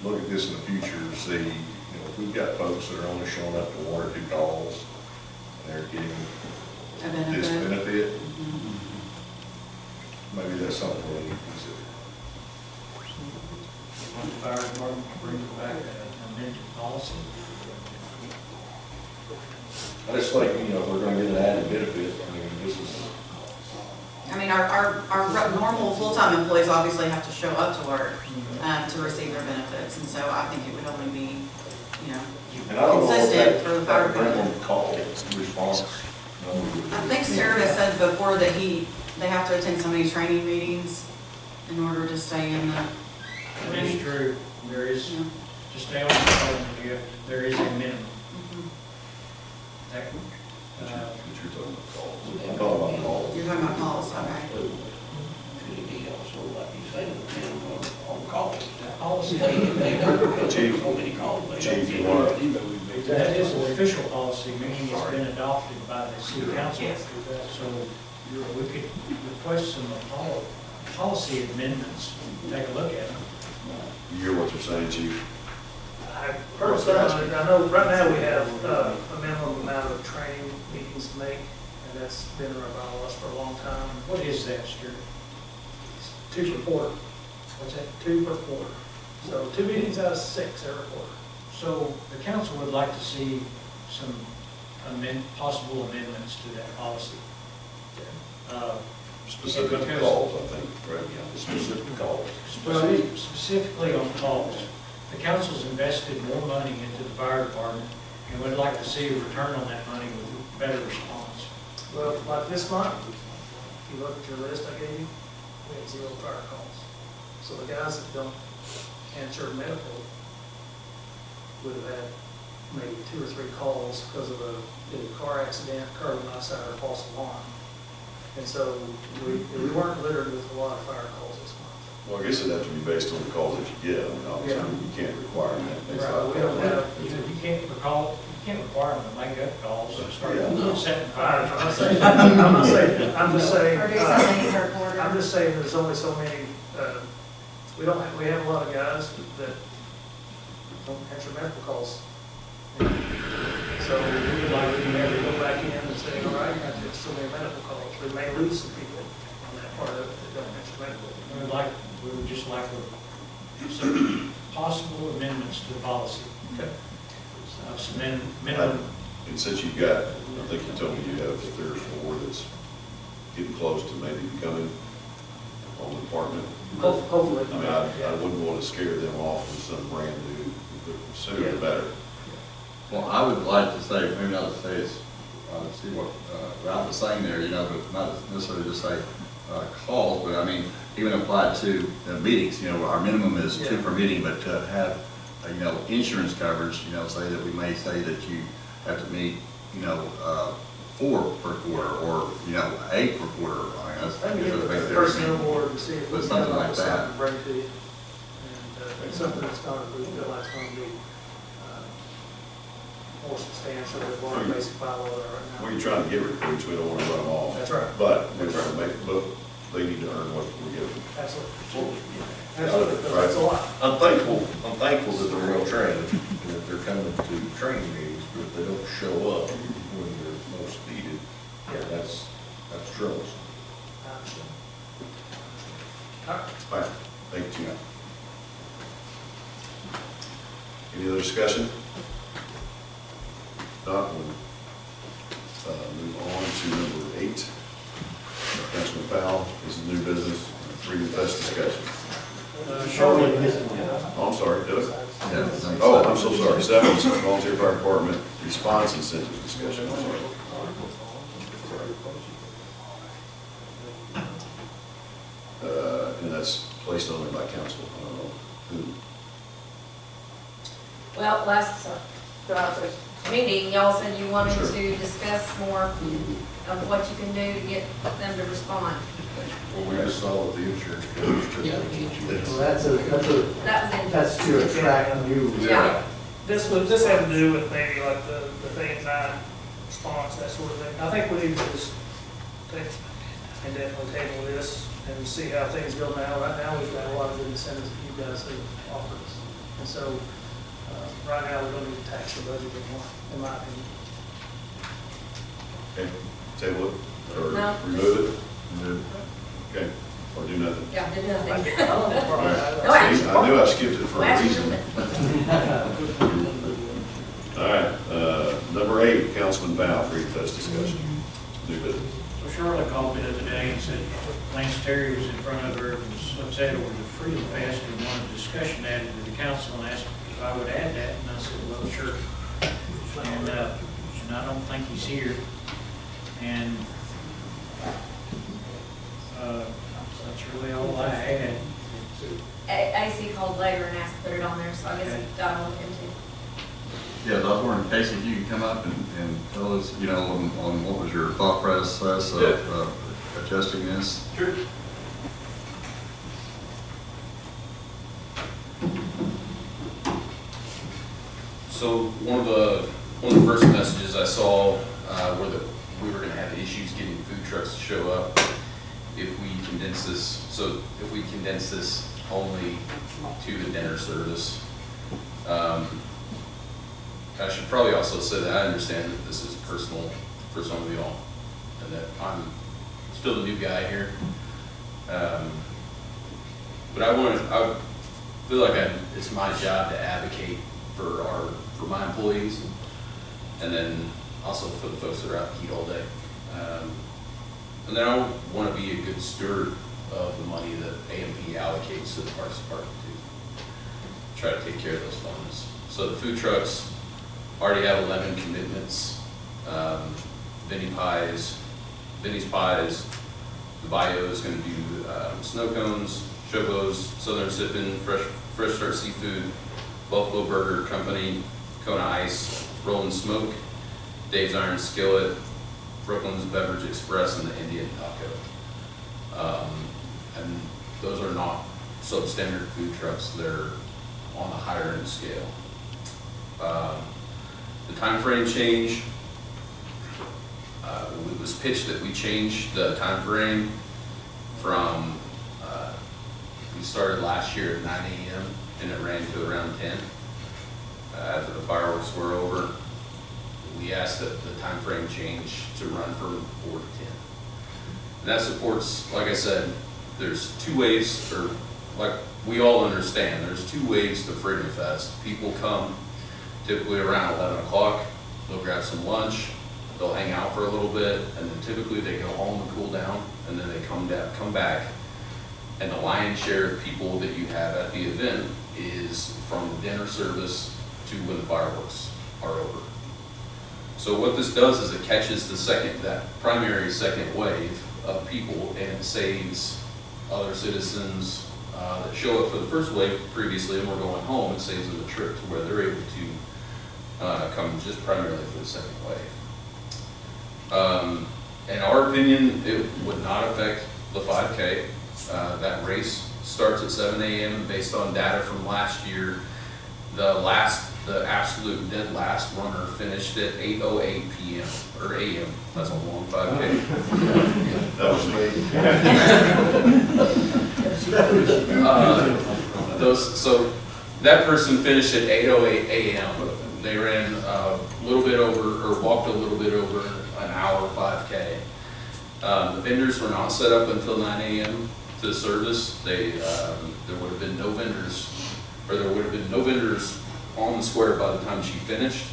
look at this in the future and see, you know, if we've got folks that are only showing up to 1 or 2 calls and they're getting this benefit, maybe that's something we need to consider. The fire department brings back an amended policy. I just think, you know, if we're gonna get an added benefit, I mean, this is. I mean, our normal full-time employees obviously have to show up to work to receive their benefits, and so I think it would only be, you know, And I don't know if consistent for the fire that department. minimum call response. I think Sarah has said before that they have to attend so many training meetings in order to stay in the. That is true. There is, to stay on the phone, there is a minimum. That, But you're talking about calls. I'm talking about calls. You're talking about calls, okay. policy, Chief, you want to? that is an official policy, meaning it's been adopted by the city council. So we could request some policy amendments, take a look at them. You hear what they're saying, Chief? I personally, I know right now we have a minimum amount of training meetings to make, and that's been around us for a long time. What is that, Stuart? It's 2 per quarter. What's that? 2 per quarter. So 2 meetings out of 6 every quarter. So the council would like to see some possible amendments to that policy. Specific Because- calls, I think, right? Specific calls. Specifically on calls, the council's invested more money into the fire department, and would like to see a return on that money with better response. Well, like this month, if you look at your list I gave you, we had 0 fire calls. So the guys that don't answer medical would have had maybe 2 or 3 calls because of a car accident, occurred on my side, or false alarm. And so we weren't littered with a lot of fire calls this month. Well, I guess it'd have to be based on the calls that you get. I mean, obviously, Yeah. you can't require that. Based Right, on we don't have- You can't require them to make up calls and start Yeah. setting I'm fires. not saying, I'm just saying, Or do something per quarter. I'm just saying there's only so many, we have a lot of guys that don't answer medical calls. So we would like to have to go back in and say, all right, you have to get so many medical calls. We may lose some people on that part of it that don't answer medical. We would just like some possible amendments to the policy. Okay. Some minimum, And since you've got, I think you told me you have 3 or 4 that's getting close to maybe becoming on the department. Hopefully. I mean, I wouldn't want to scare them off with some brand new, the sooner the better. Well, I would like to say, maybe not to say it's, see what Ralph was saying there, you know, but not necessarily just say calls, but I mean, even apply to meetings, you know, our minimum is 2 per meeting, but to have, you know, insurance coverage, you know, say that we may say that you have to meet, you know, 4 per quarter, or, you know, 8 per quarter. I mean, that's. I can gives get us a big the personnel difference. board and see if we But can something come up like with that. something to bring to you. And if it's something that's going to, we feel like it's going to be more substantial than what our basic bylaw are right now. We're trying to get recruits, we don't want to run them off. That's right. But we're trying to make, but they need to earn what we give them. Absolutely. Absolutely, because that's a lot. I'm thankful that they're well trained, and that they're coming to training meetings, but if they don't show up when they're most needed, Yeah. that's troublesome. I understand. All right. Fine, thank you, Chief. Any other discussion? Not, we'll move on to number 8. Councilman Powell, this is new business, Freedom Fest discussion. Charlotte missed one. Oh, I'm sorry, did I? Yeah, thanks. Oh, I'm so sorry. 7 is volunteer fire department response incentives discussion. I'm sorry. And that's placed only by council. I don't know who. Well, last meeting, y'all said you wanted Sure. to discuss more of what you can do to get them to respond. Well, we just saw what the insurance coverage took. Well, that's That was it. that's to attract new. Yeah. This had to do with maybe like the thing nine response, that sort of thing. I think we need to just take and definitely table this and see how things go now. Right now, we've got a lot of good incentives that you guys have offered us. And so, right now, we don't need to tax the budget anymore, in my opinion. Okay, table it or No. remove it? Okay, or do nothing. Yeah, did I nothing. don't know. All right. No action. See, I knew I skipped it for a Last reason. All right, number 8, Councilman Powell, Freedom Fest discussion. New business. So Charlotte called me the other day and said Lance Terry was in front of her and was upset over the Freedom Fest and wanted discussion added to the council and asked if I would add that, and I said, well, sure. And I don't think he's here. And that's really all I had. AC called later and asked to put it on there, so I guess he got on with him too. Yeah, so I was wondering, Casey, if you could come up and tell us, you know, on what was your thought process of adjusting this? Sure. So one of the first messages I saw were that we were going to have issues getting food trucks to show up. If we condense this, only to the dinner service. I should probably also say that I understand that this is personal for some of y'all, and that I'm still the new guy here. But I feel like it's my job to advocate for my employees, and then also for the folks that are out to eat all day. And then I want to be a good steward of the money that AMP allocates to the Parks Department to try to take care of those funds. So the food trucks already have 11 commitments. Vinny's Pies, the Bio is going to do snow cones, Showbo's, Southern Sippin', Fresh Start Seafood, Buffalo Burger Company, Kona Ice, Rollin' Smoke, Dave's Iron Skillet, Brooklyn's Beverage Express, and the Indian Taco. And those are not substandard food trucks, they're on the higher end scale. The time frame change, it was pitched that we changed the time frame from, we started last year at 9 a.m. and it ran to around 10. After the fireworks were over, we asked that the time frame change to run from 4 to 10. And that supports, like I said, there's two ways, or like we all understand, there's two ways to Freedom Fest. People come typically around 11 o'clock, they'll grab some lunch, they'll hang out for a little bit, and then typically they go home and cool down, and then they come back. And the lion's share of people that you have at the event is from the dinner service to when the fireworks are over. So what this does is it catches that primary second wave of people, and it saves other citizens that show up for the first wave previously and were going home. It saves them a trip to where they're able to come just primarily for the second wave. In our opinion, it would not affect the 5K. That race starts at 7 a.m. and based on data from last year, the absolute dead last runner finished at 8:08 p.m. or a.m. That's a long 5K. That was me. So that person finished at 8:08 a.m. They ran a little bit over, or walked a little bit over an hour 5K. The vendors were not set up until 9 a.m. to service. There would have been no vendors, or there would have been no vendors on the square by the time she finished,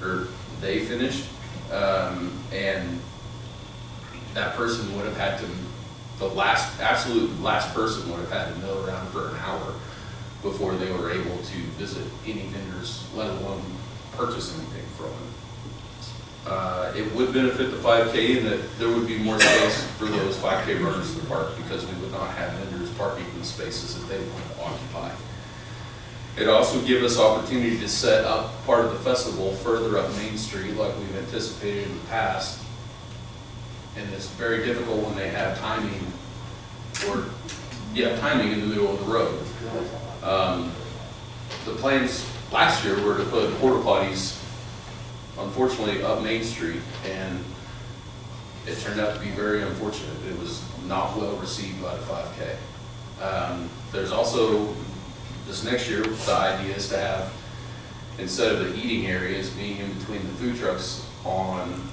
or they finished, and that person would have had to, absolute last person would have had to mill around for an hour before they were able to visit any vendors, let alone purchase anything from them. It would benefit the 5K in that there would be more space for those 5K runners to park, because we would not have vendors parking in the spaces that they want to occupy. It also gives us opportunity to set up part of the festival further up Main Street like we've anticipated in the past. And it's very difficult when they have timing in the middle of the road. The plans last year were to put porta potties, unfortunately, up Main Street, and it turned out to be very unfortunate. It was not well received by the 5K. There's also, this next year, the idea is to have, instead of the eating areas being in between the food trucks on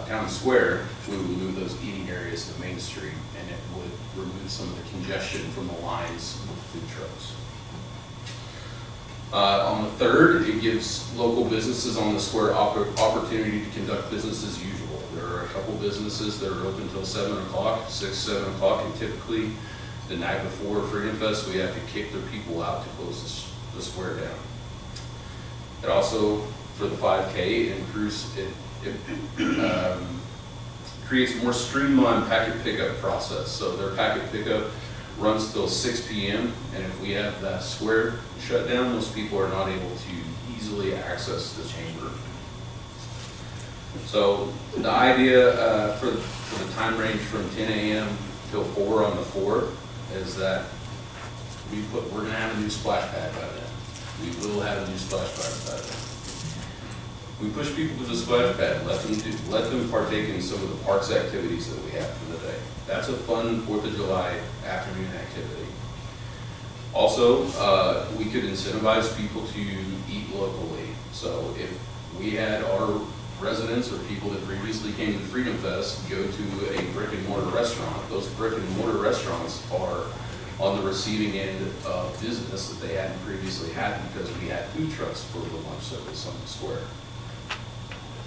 Town Square, we would move those eating areas to Main Street, and it would remove some of the congestion from the lines with the food trucks. On the 3rd, it gives local businesses on the square opportunity to conduct business as usual. There are a couple businesses that are open until 7 o'clock, 6, 7 o'clock, and typically the night before Freedom Fest, we have to kick their people out to close the square down. It also, for the 5K, it creates a more streamlined packet pickup process. So their packet pickup runs till 6 p.m. and if we have that square shut down, those people are not able to easily access the chamber. So the idea for the time range from 10 a.m. till 4 on the 4th is that we're going to have a new splash pad by then. We will have a new splash pad by then. We push people to the splash pad, let them partake in some of the parks activities that we have for the day. That's a fun 4th of July afternoon activity. Also, we could incentivize people to eat locally. So if we had our residents or people that previously came to Freedom Fest go to a brick and mortar restaurant, those brick and mortar restaurants are on the receiving end of business that they hadn't previously had because we had food trucks for the lunch service on the square.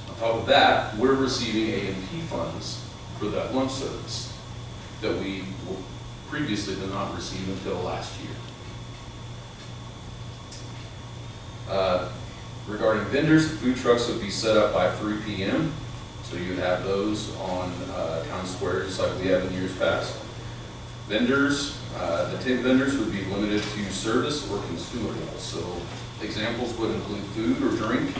On top of that, we're receiving A&P funds for that lunch service that we previously did not receive until last year. Regarding vendors, the food trucks would be set up by 3 p.m. So you would have those on town square just like we have in years past. Vendors, the tent vendors would be limited to service or consumables. So examples would include food or drink,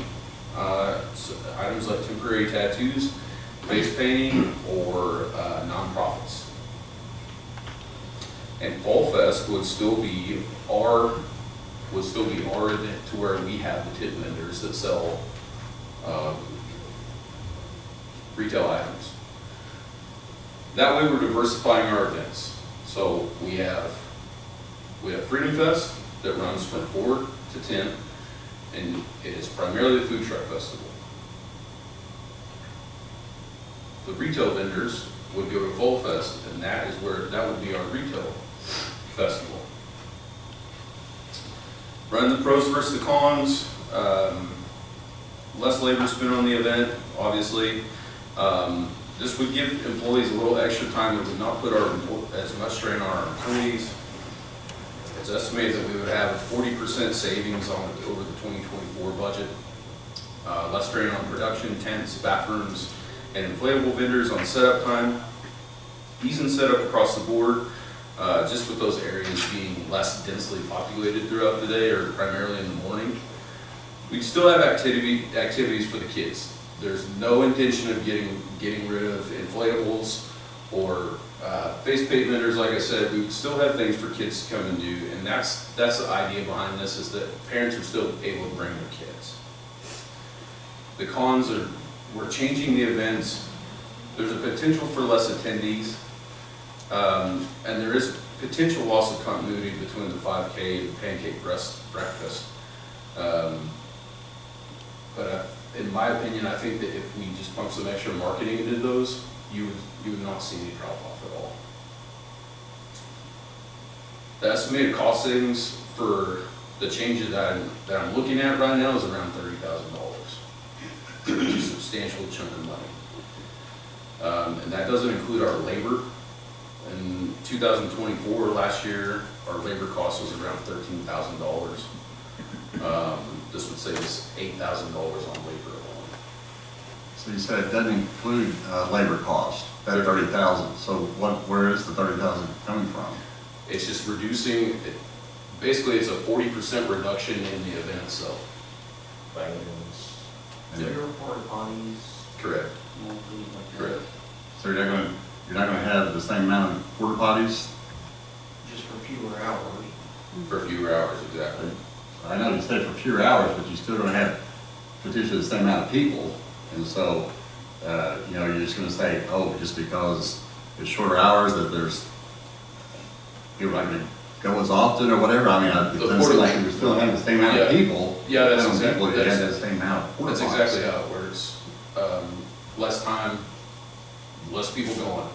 so items like temporary tattoos, face painting, or nonprofits. And Fall Fest would still be our event to where we have the tent vendors that sell retail items. That way we're diversifying our events. So we have Freedom Fest that runs from 4 to 10, and it is primarily a food truck festival. The retail vendors would go to Fall Fest, and that would be our retail festival. Run the pros versus the cons. Less labor spent on the event, obviously. This would give employees a little extra time. It would not put as much strain on our employees. It's estimated that we would have a 40% savings over the 2024 budget. Less strain on production, tents, bathrooms, and inflatable vendors on setup time. Ease and setup across the board, just with those areas being less densely populated throughout the day or primarily in the morning. We'd still have activities for the kids. There's no intention of getting rid of inflatables or face paint vendors. Like I said, we would still have things for kids to come and do, and that's the idea behind this, is that parents are still able to bring their kids. The cons are, we're changing the events. There's a potential for less attendees, and there is potential loss of continuity between the 5K and the pancake breakfast. But in my opinion, I think that if we just pump some extra marketing into those, you would not see any drop off at all. The estimated cost savings for the changes that I'm looking at right now is around $30,000, which is a substantial chunk of money. And that doesn't include our labor. In 2024, last year, our labor cost was around $13,000. This would save us $8,000 on labor alone. So you said it doesn't include labor cost, that 30,000. So where is the 30,000 coming from? It's just reducing, basically it's a 40% reduction in the event itself. Fans. Zero porta potties. Correct. Things like that. Correct. So you're not going to have the same amount of porta potties? Just for fewer hours. For fewer hours, exactly. I know you said for fewer hours, but you're still going to have potentially the same amount of people. And so, you're just going to say, oh, just because it's shorter hours that there's people not going to go as often or whatever. I mean, it doesn't seem like you're still having the same amount of people. Yeah, that's exactly, exactly, you have the same amount of porta that's potties. exactly how it works. Less time, less people going.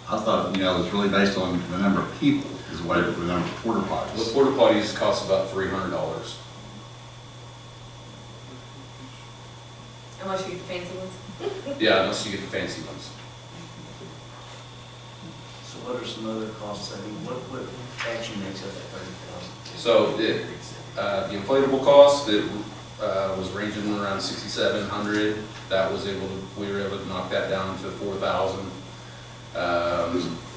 I thought, it was really based on the number of people is what the number of porta potties. The porta potties cost about $300. Unless you get the fancy ones. Yeah, unless you get the fancy ones. So what are some other costs? I mean, what actually makes up that 30,000? So the inflatable cost, it was ranging around $6,700. We were able to knock that down to $4,000.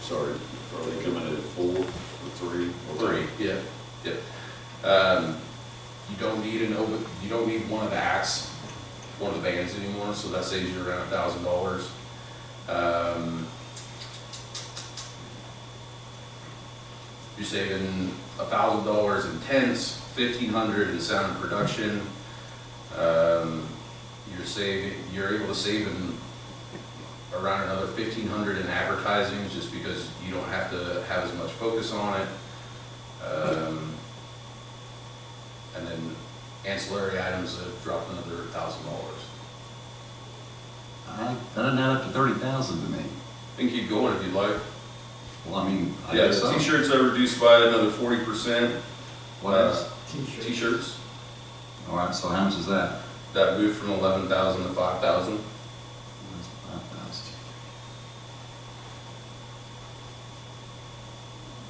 Sorry, are they coming in at 4 or 3? 3, yeah. You don't need one of the acts, one of the bands anymore, so that saves you around $1,000. You're saving $1,000 in tents, $1,500 in sound and production. You're you're able to save around another 1,500 in advertising, just because you don't have to have as much focus on it. And then ancillary items have dropped another $1,000. That doesn't add up to 30,000 to me. I think keep going if you'd like. Well, I mean, I Yeah, guess so. t-shirts are reduced by another 40%. What else? T-shirts, All right, so how much is that? that moved from 11,000 to 5,000. That's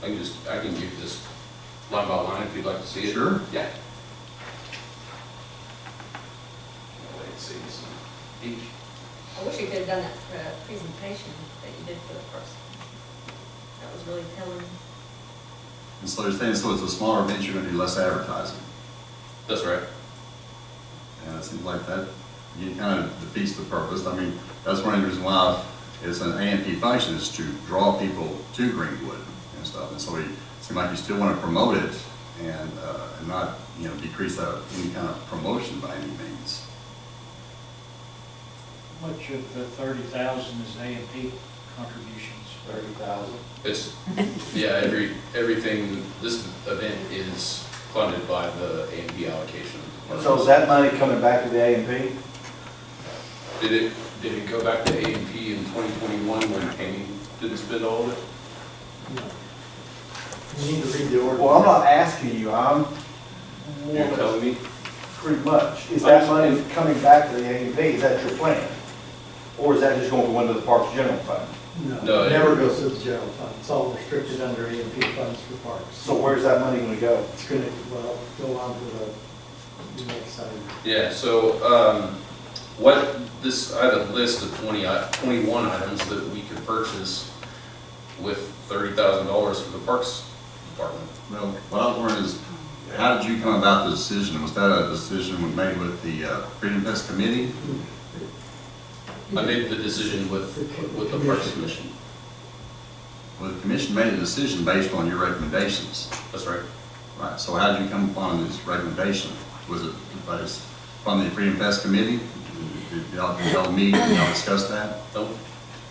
5,000. I can give this line by line if you'd like to see it. Sure. Yeah. Wait, see this each. I wish you could have done that presentation that you did for the first. That was really telling. And so you're saying, so it's a smaller event, you're gonna do less advertising. That's right. And it seems like that, you kind of defeats the purpose. I mean, that's one of the reasons why it's an A&P function, is to draw people to Greenwood and stuff. And so it seems like you still want to promote it and not, decrease any kind of promotion by any means. Much of the 30,000 is A&P contributions. 30,000. It's, yeah, everything, this event is funded by the A&P allocation. So is that money coming back to the A and P? Did it go back to A&P in 2021 when Amy didn't spend all of it? You need to read the order. Well, I'm not asking you, I'm You're telling me? pretty much. Is that money coming back to the A and P? Is that your plan? Or is that just going to go into the Parks General Fund? No, It never goes to the general fund. It's all restricted under A&P funds for parks. So where's that money going to go? It's going to, go on to the next item. Yeah, so, I have a list of 21 items that we could purchase with $30,000 for the Parks Department. Well, what I was wondering is, how did you come about the decision? Was that a decision made with the Freedom Fest Committee? I made the decision with the Parks Commission. Well, the commission made a decision based on your recommendations. That's right. Right, so how did you come upon this recommendation? Was it based from the Freedom Fest Committee? Did y'all meet, did y'all discuss that? Nope.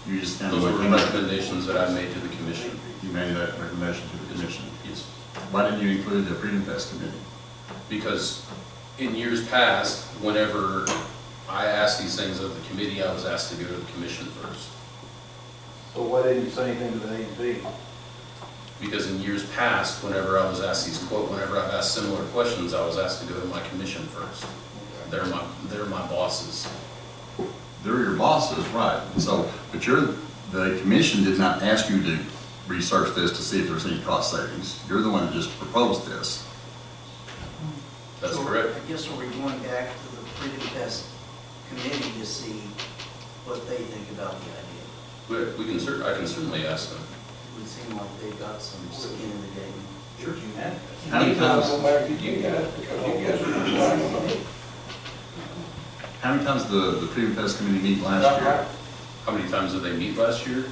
You just kind of. Those were the recommendations that I made to the commission. You made that recommendation to the commission? Yes. Why didn't you include the Freedom Fest Committee? Because in years past, whenever I asked these things of the committee, I was asked to go to the commission first. So why didn't you say anything to the A and P? Because in years past, whenever I've asked similar questions, I was asked to go to my commission first. They're my bosses. They're your bosses, right. So, but the commission did not ask you to research this to see if there's any cost savings. You're the one that just proposed this. That's So correct. I guess we're going back to the Freedom Fest Committee to see what they think about the idea. I can certainly ask them. It would seem like they've got some skin in the game. Sure you have. How many times, how many times did the Freedom Fest Committee meet last year? How many times did they meet last year?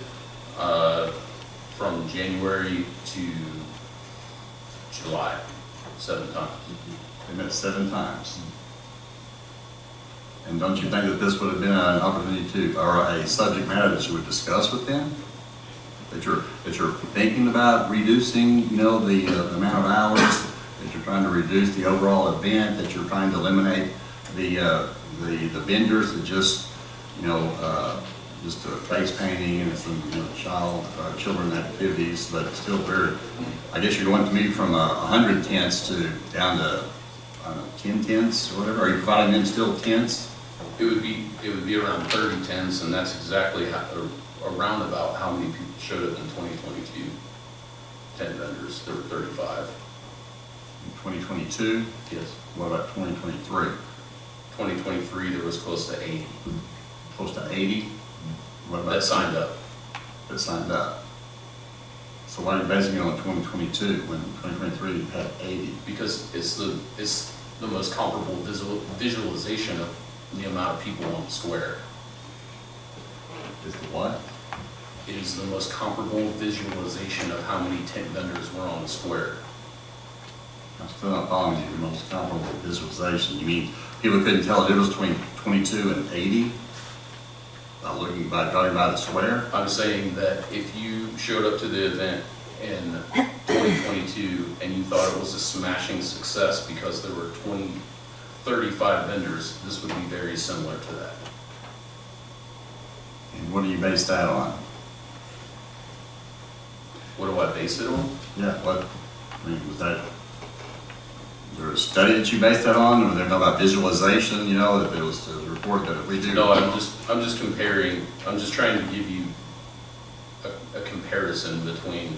From January to July, 7 times. They met 7 times. And don't you think that this would have been an opportunity to, or a subject matter that you would discuss with them? That you're thinking about reducing, the amount of hours, that you're trying to reduce the overall event, that you're trying to eliminate the vendors that just, just face painting and some, children activities, but it's still very, I guess you're going to move from 100 tents to down to, 10 tents or whatever. Are you providing them still tents? It would be around 30 tents, and that's exactly around about how many people showed up in 2022. 10 vendors, there were 35. In 2022? Yes. What about 2023? 2023, there was close to 80. Close to 80? What about That signed up. That signed up. So why are you basing it on 2022 when 2023 had 80? Because it's the most comparable visualization of the amount of people on the square. Is the what? It is the most comparable visualization of how many tent vendors were on the square. I'm still not following you. The most comparable visualization. You mean people couldn't tell the difference between 22 and 80? Talking about the square? I'm saying that if you showed up to the event in 2022 and you thought it was a smashing success because there were 35 vendors, this would be very similar to that. And what do you base that on? What do I base it on? Yeah, was that, is there a study that you based that on, or there no about visualization, that it was a report that if we do? No, I'm just comparing, I'm just trying to give you a comparison between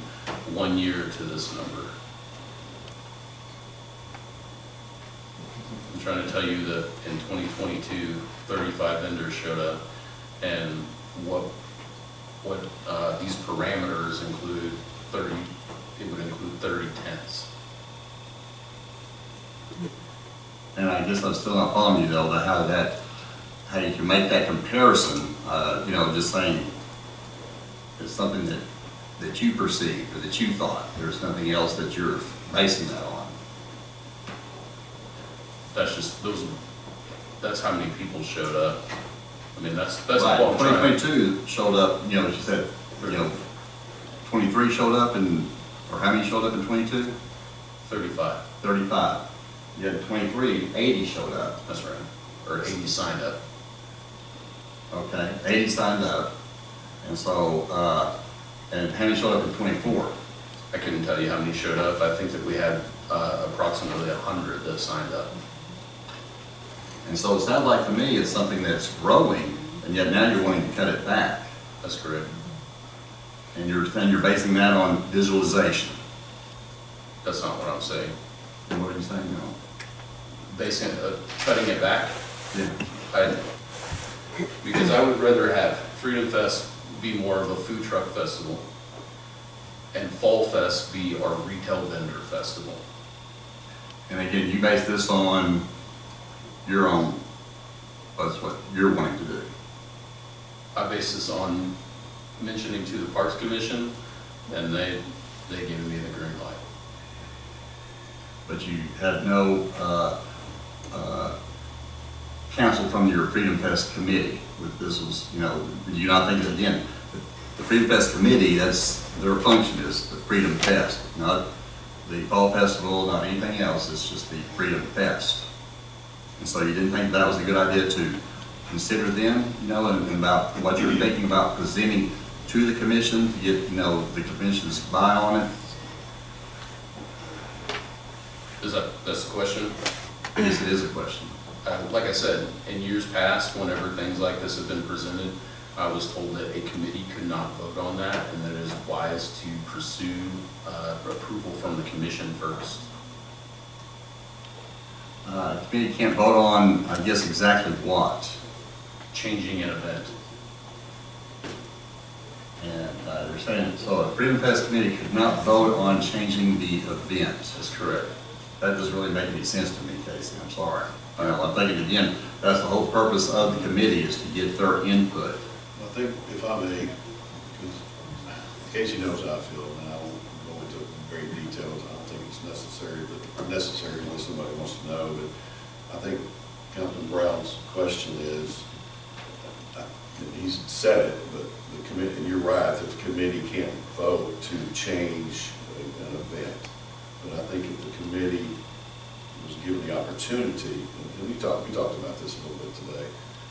1 year to this number. I'm trying to tell you that in 2022, 35 vendors showed up, and what these parameters include 30, it would include 30 tents. And I guess I'm still not following you though, how you can make that comparison, just saying it's something that you perceived or that you thought. There's nothing else that you're basing that on. That's just, that's how many people showed up. I mean, that's Right. what I'm trying. 2022 showed up, as you said, 23 showed up or how many showed up in 22? 35. 35. You had 23, 80 showed up. That's right. Or 80 signed up. Okay, 80 signed up. And so, and how many showed up in 24? I couldn't tell you how many showed up. I think that we had approximately 100 that signed up. And so it sounds like to me it's something that's growing, and yet now you're wanting to cut it back. That's correct. And you're basing that on visualization. That's not what I'm saying. And what are you saying now? Basing, cutting it back, Yeah. because I would rather have Freedom Fest be more of a food truck festival and Fall Fest be our retail vendor festival. And again, you base this on your own, that's what you're wanting to do. I base this on mentioning to the Parks Commission, and they gave me the green light. But you had no counsel from your Freedom Fest committee with this was, do you not think that, again, the Freedom Fest committee, that's their function is the Freedom Fest, not the Fall Festival, not anything else, it's just the Freedom Fest. And so you didn't think that was a good idea to consider them, and about what you're thinking about presenting to the commission to get, the commission's buy on it? That's the question? Yes, it is a question. Like I said, in years past, whenever things like this have been presented, I was told that a committee could not vote on that, and that it is wise to pursue approval from the commission first. The committee can't vote on, I guess, exactly what. Changing an event. And they're saying, so a Freedom Fest committee could not vote on changing the event. That's correct. That doesn't really make any sense to me, Casey, I'm sorry. I'm thinking, again, that's the whole purpose of the committee is to get their input. I think if I may, because Casey knows how I feel, and I won't go into great details, I don't think it's necessary, but necessary unless somebody wants to know, but I think Councilman Brown's question is, he's said it, but the committee, and you're right, that the committee can't vote to change an event. But I think if the committee was given the opportunity, and we talked about this a little bit today,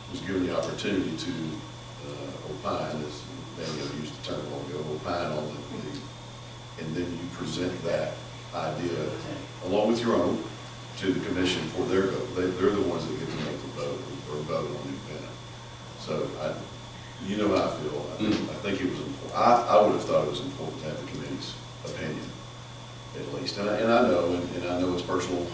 was given the opportunity to opine, as Daniel used the term a while ago, opine on and then you present that idea along with your own to the commission for their vote. They're the ones that get to make the vote or vote on the event. So you know how I feel. I think it was important. I would have thought it was important to have the committee's opinion, at least. And I know, and I know it's personal.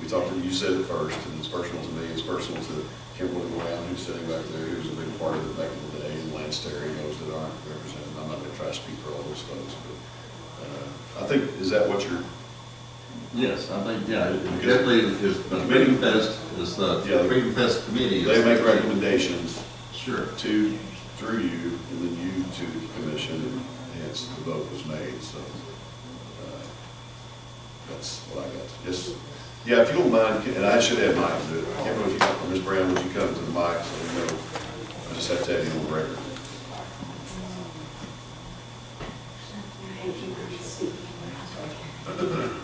We talked, you said it first, and it's personal to me, it's personal to Kimberly Brown, who's sitting back there, who's a big part of it back in the day, and Lance Terry, those that aren't represented. I'm not going to try to speak for all those folks, but I think, is that what you're? Yes, I think, yeah, definitely is the Freedom Fest, is the Freedom Fest committee. They make recommendations. Sure. Through you, and then you to the commission, and hence the vote was made, so that's what I got. Yes. Yeah, if you don't mind, and I should add mine to it. I can't remember if you got, Ms. Brown, would you come to the mic so we know? I just have to have you on the record.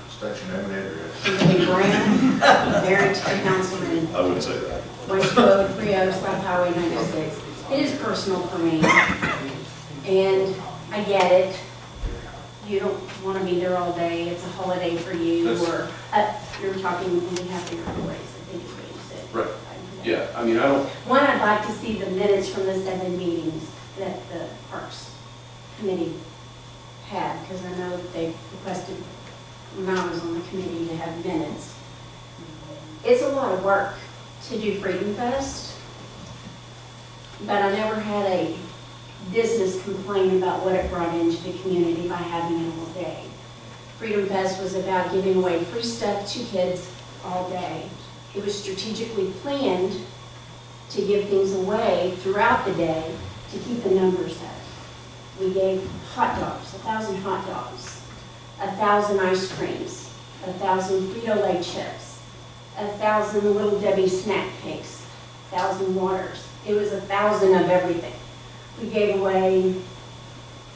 State your name and address. Anthony Brown, married to the councilman, I wouldn't say that. West Road, 30 South Highway 96. It is personal for me, and I get it. You don't want to be there all day, it's a holiday for you, or, you're talking on behalf of your employees, I think is what you said. Right. Yeah, I mean, I don't, One, I'd like to see the minutes from the 7 meetings that the Parks Committee had, because I know that they requested, when I was on the committee, to have minutes. It's a lot of work to do Freedom Fest, but I never had a business complain about what it brought into the community by having it all day. Freedom Fest was about giving away free stuff to kids all day. It was strategically planned to give things away throughout the day to keep the numbers up. We gave hot dogs, 1,000 hot dogs, 1,000 ice creams, 1,000 Frito-Lay chips, 1,000 Little Debbie snack cakes, 1,000 waters. It was 1,000 of everything. We gave away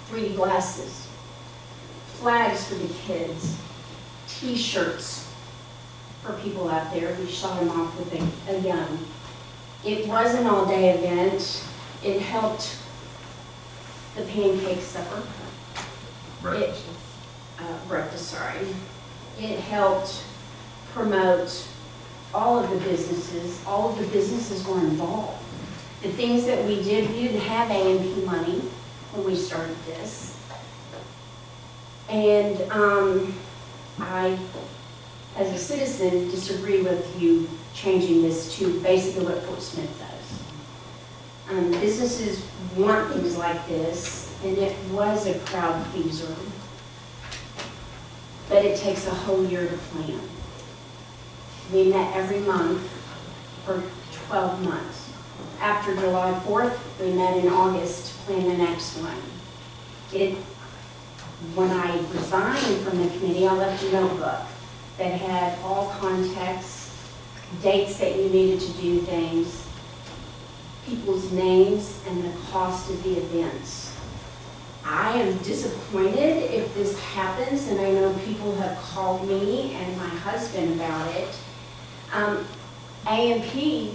3D glasses, flags for the kids, T-shirts for people out there. We shot them off with a gun. It was an all-day event. It helped the pancake supper. Breakfast. Breakfast, sorry. It helped promote all of the businesses. All of the businesses were involved. The things that we did, we didn't have A&P money when we started this. And I, as a citizen, disagree with you changing this to basically what Fort Smith does. Businesses want things like this, and it was a crowd pleaser. But it takes a whole year to plan. We met every month for 12 months. After July 4th, we met in August to plan the next one. When I resigned from the committee, I left a notebook that had all contexts, dates that you needed to do things, people's names, and the cost of the events. I am disappointed if this happens, and I know people have called me and my husband about it. A&P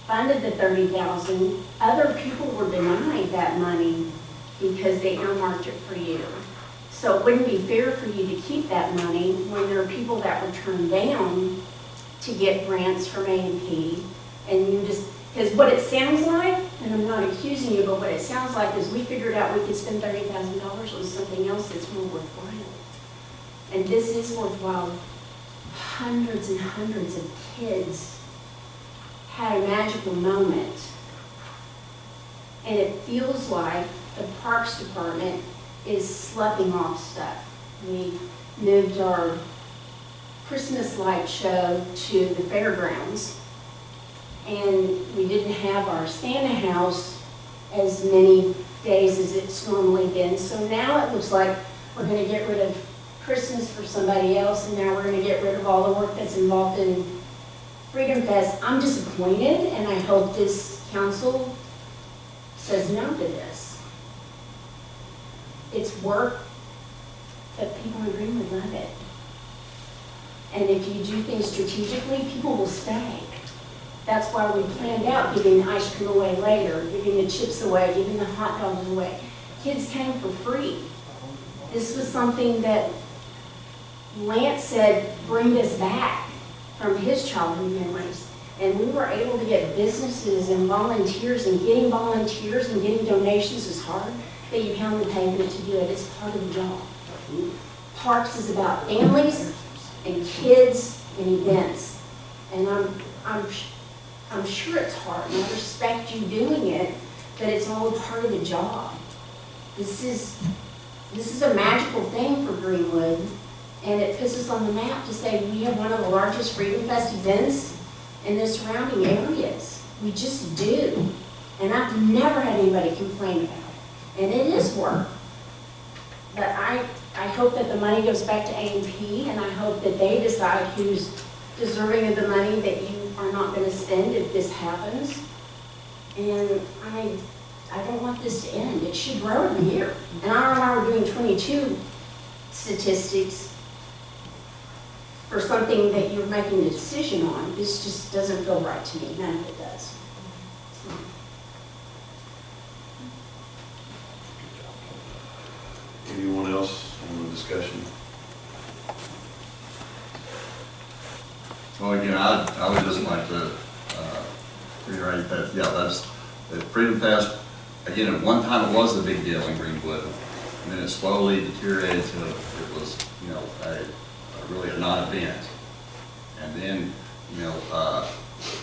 funded the $30,000. Other people were denied that money because they earmarked it for you. So it wouldn't be fair for you to keep that money when there are people that were turned down to get grants from A&P, and you just, because what it sounds like, and I'm not accusing you, but what it sounds like is we figured out we could spend $30,000 on something else that's more worthwhile. And this is worthwhile. Hundreds and hundreds of kids had a magical moment. And it feels like the Parks Department is sloughing off stuff. We moved our Christmas light show to the fairgrounds, and we didn't have our Santa house as many days as it's normally been. So now it looks like we're going to get rid of Christmas for somebody else, and now we're going to get rid of all the work that's involved in Freedom Fest. I'm disappointed, and I hope this council says no to this. It's work, but people in Greenwood love it. And if you do things strategically, people will stay. That's why we planned out giving the ice cream away later, giving the chips away, giving the hot dogs away. Kids came for free. This was something that Lance said, bring this back from his childhood memories. And we were able to get businesses and volunteers, and getting volunteers and getting donations is hard, but you pound the pavement to do it. It's part of the job. Parks is about families and kids and events. And I'm sure it's hard, and I respect you doing it, but it's all part of the job. This is a magical thing for Greenwood, and it puts us on the map to say we have one of the largest Freedom Fest events in the surrounding areas. We just do. And I've never had anybody complain about it. And it is work. But I hope that the money goes back to A&P, and I hope that they decide who's deserving of the money that you are not gonna spend if this happens. And I don't want this to end. It should grow every year. And I don't know why we're doing 22 statistics for something that you're making a decision on. This just doesn't feel right to me. None of it does. Anyone else on the discussion? Well, again, I would just like to reiterate that, yeah, that Freedom Fest, again, at one time it was a big deal in Greenwood, and then it slowly deteriorated to it was, you know, really a non-event. And then, you know,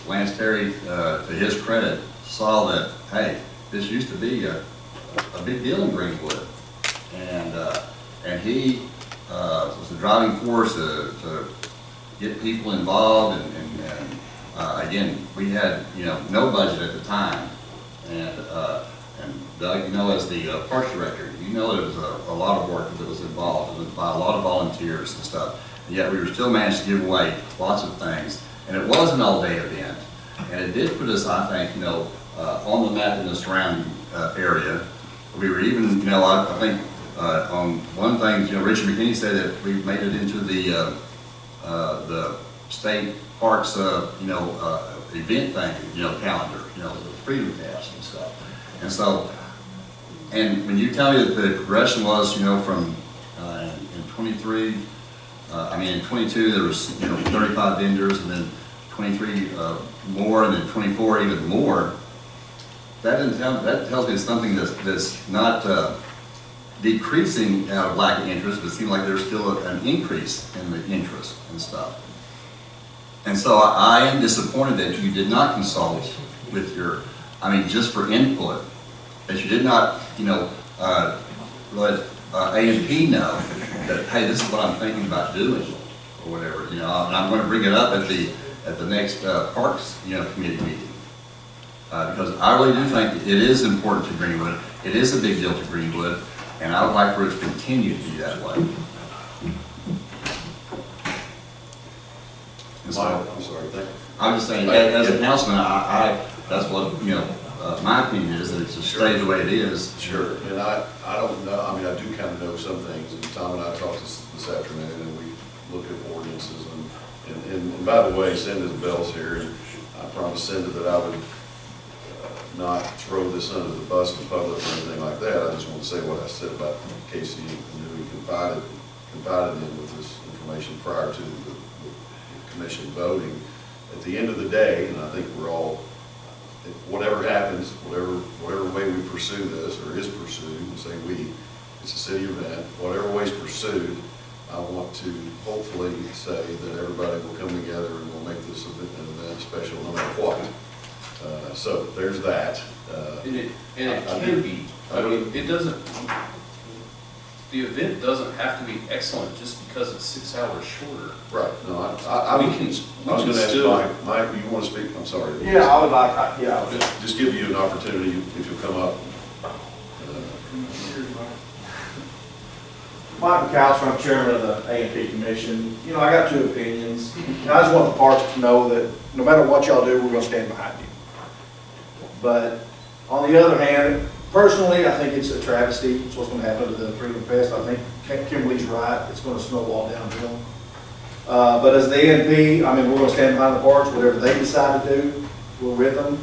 Lance Terry, to his credit, saw that, hey, this used to be a big deal in Greenwood. And he was the driving force to get people involved, and again, we had, you know, no budget at the time, and Doug, you know, as the parks director, you know there was a lot of work that was involved, it was by a lot of volunteers and stuff, and yet we were still managed to give away lots of things, and it was an all-day event, and it did put us, I think, you know, on the map in the surrounding area. We were even, you know, I think on one thing, you know, Richard McKinney said that we made it into the state parks, you know, event thing, you know, calendar, you know, the Freedom Fest and stuff. And so, and when you tell me that the progression was, you know, from in 23, I mean, in 22 there was, you know, 35 vendors, and then 23 more, and then 24 even more. That tells me it's something that's not decreasing out of lack of interest, but it seems like there's still an increase in the interest and stuff. And so I am disappointed that you did not consult with your, I mean, just for input, that you did not, you know, let A&P know that, hey, this is what I'm thinking about doing, or whatever, you know, and I'm going to bring it up at the next Parks, you know, committee meeting. Because I really do think it is important to Greenwood, it is a big deal to Greenwood, and I would like for it to continue to be that way. And so, I'm sorry, thank you. I'm just saying, as a councilman, that's what, you know, my opinion is, that it's just stay the way it is. Sure, and I don't know, I mean, I do kind of know some things, and Tom and I talked this afternoon, and we look at ordinances, and by the way, Cinda's bells here, and I promised Cinda that I would not throw this under the bus in public or anything like that. I just want to say what I said about Casey and who he confided in with this information prior to the commission voting. At the end of the day, and I think we're all, whatever happens, whatever way we pursue this, or is pursued, and say we, it's a city event, whatever way is pursued, I want to hopefully say that everybody will come together and we'll make this an event special no matter what. So there's that. And it can be. I mean, it doesn't, the event doesn't have to be excellent just because it's 6 hours shorter. Right. No, we can I was going to ask Mike, you want to speak? I'm sorry. Yeah, I would like, yeah. Just give you an opportunity if you'll come up. Mike McAllister, I'm chairman of the A&P Commission. You know, I got two opinions. And I just want the parks to know that no matter what y'all do, we're going to stand behind you. But on the other hand, personally, I think it's a travesty. It's what's going to happen to the Freedom Fest. I think Kimberly's right. It's going to snowball downhill. But as the A&P, I mean, we're going to stand behind the parks. Whatever they decide to do, we're with them.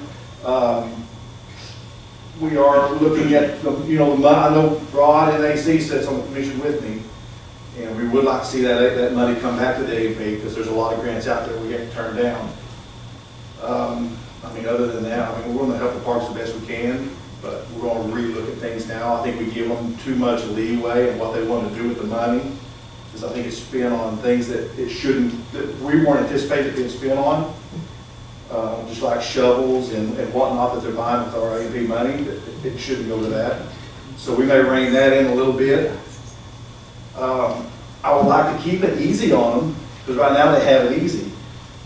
We are looking at, you know, I know Rod and AC sits on the commission with me, and we would like to see that money come back to the A&P because there's a lot of grants out there we have to turn down. I mean, other than that, I mean, we're going to help the parks the best we can, but we're going to relook at things now. I think we give them too much leeway in what they want to do with the money, because I think it's spent on things that it shouldn't, that we weren't anticipating it being spent on, just like shovels and whatnot that they're buying with our A&P money, that it shouldn't go to that. So we may rein that in a little bit. I would like to keep it easy on them, because right now they have it easy.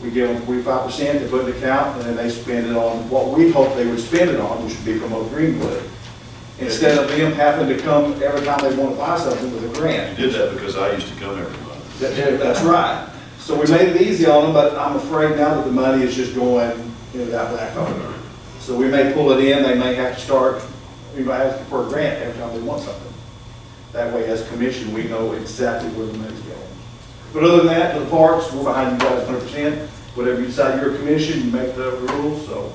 We give them 45%, they put in the account, and then they spend it on what we hope they would spend it on, which would be promote Greenwood. Instead of them having to come every time they want to buy something with a grant. You did that because I used to come every month. That's right. So we made it easy on them, but I'm afraid now that the money is just going into that black hole. So we may pull it in, they may have to start, asking for a grant every time they want something. That way, as commission, we know exactly where the money's going. But other than that, the parks, we're behind you guys 100%. Whatever you decide, you're a commission, you make the rules, so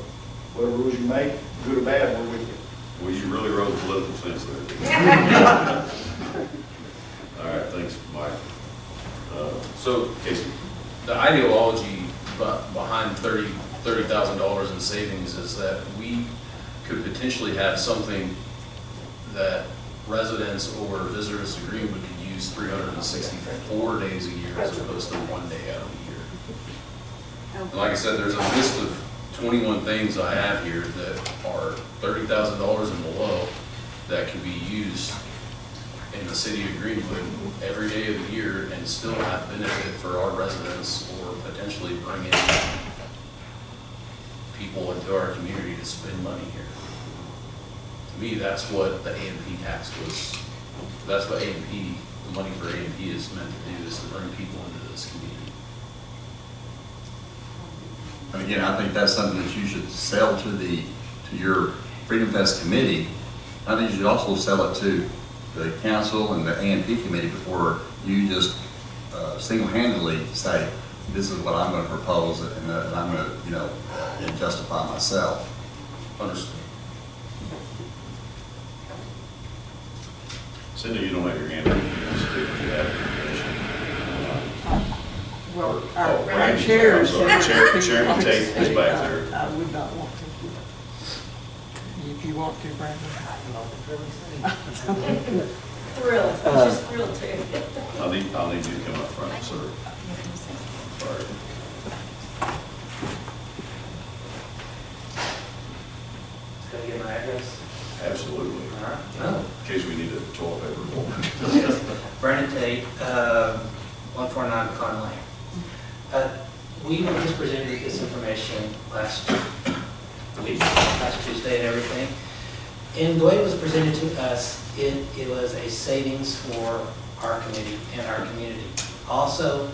whatever rules you make, good or bad, we're with you. Well, you really rode the political fence there. All right, thanks, Mike. So Casey? the ideology behind $30,000 in savings is that we could potentially have something that residents or visitors to Greenwood could use 364 days a year as opposed to 1 day out of the year. And like I said, there's a list of 21 things I have here that are $30,000 and below that can be used in the city of Greenwood every day of the year and still have benefit for our residents or potentially bring in people into our community to spend money here. To me, that's what the A&P tax was. That's what A&P, the money for A&P is meant to do, is to bring people into this community. And again, I think that's something that you should sell to your Freedom Fest committee. I think you should also sell it to the council and the A&P committee before you just single-handedly say, this is what I'm going to propose, and I'm going to, and justify myself. Understood. Cindy, you don't have your hand up. You speak to that information. Well, Oh, our Randy, chair I'm said. sorry. Chairman Tate is back there. I would not want to. If you want to, Brandon. Thrilled, just thrilled to. I'll need you to come up front, sir. Sorry. Can I get my address? Absolutely. All right. Oh. In case we need a toilet paper. Brandon Tate, 149 Con Lane. We were just presented this information last week, last Tuesday and everything. And the way it was presented to us, it was a savings for our committee and our community. Also,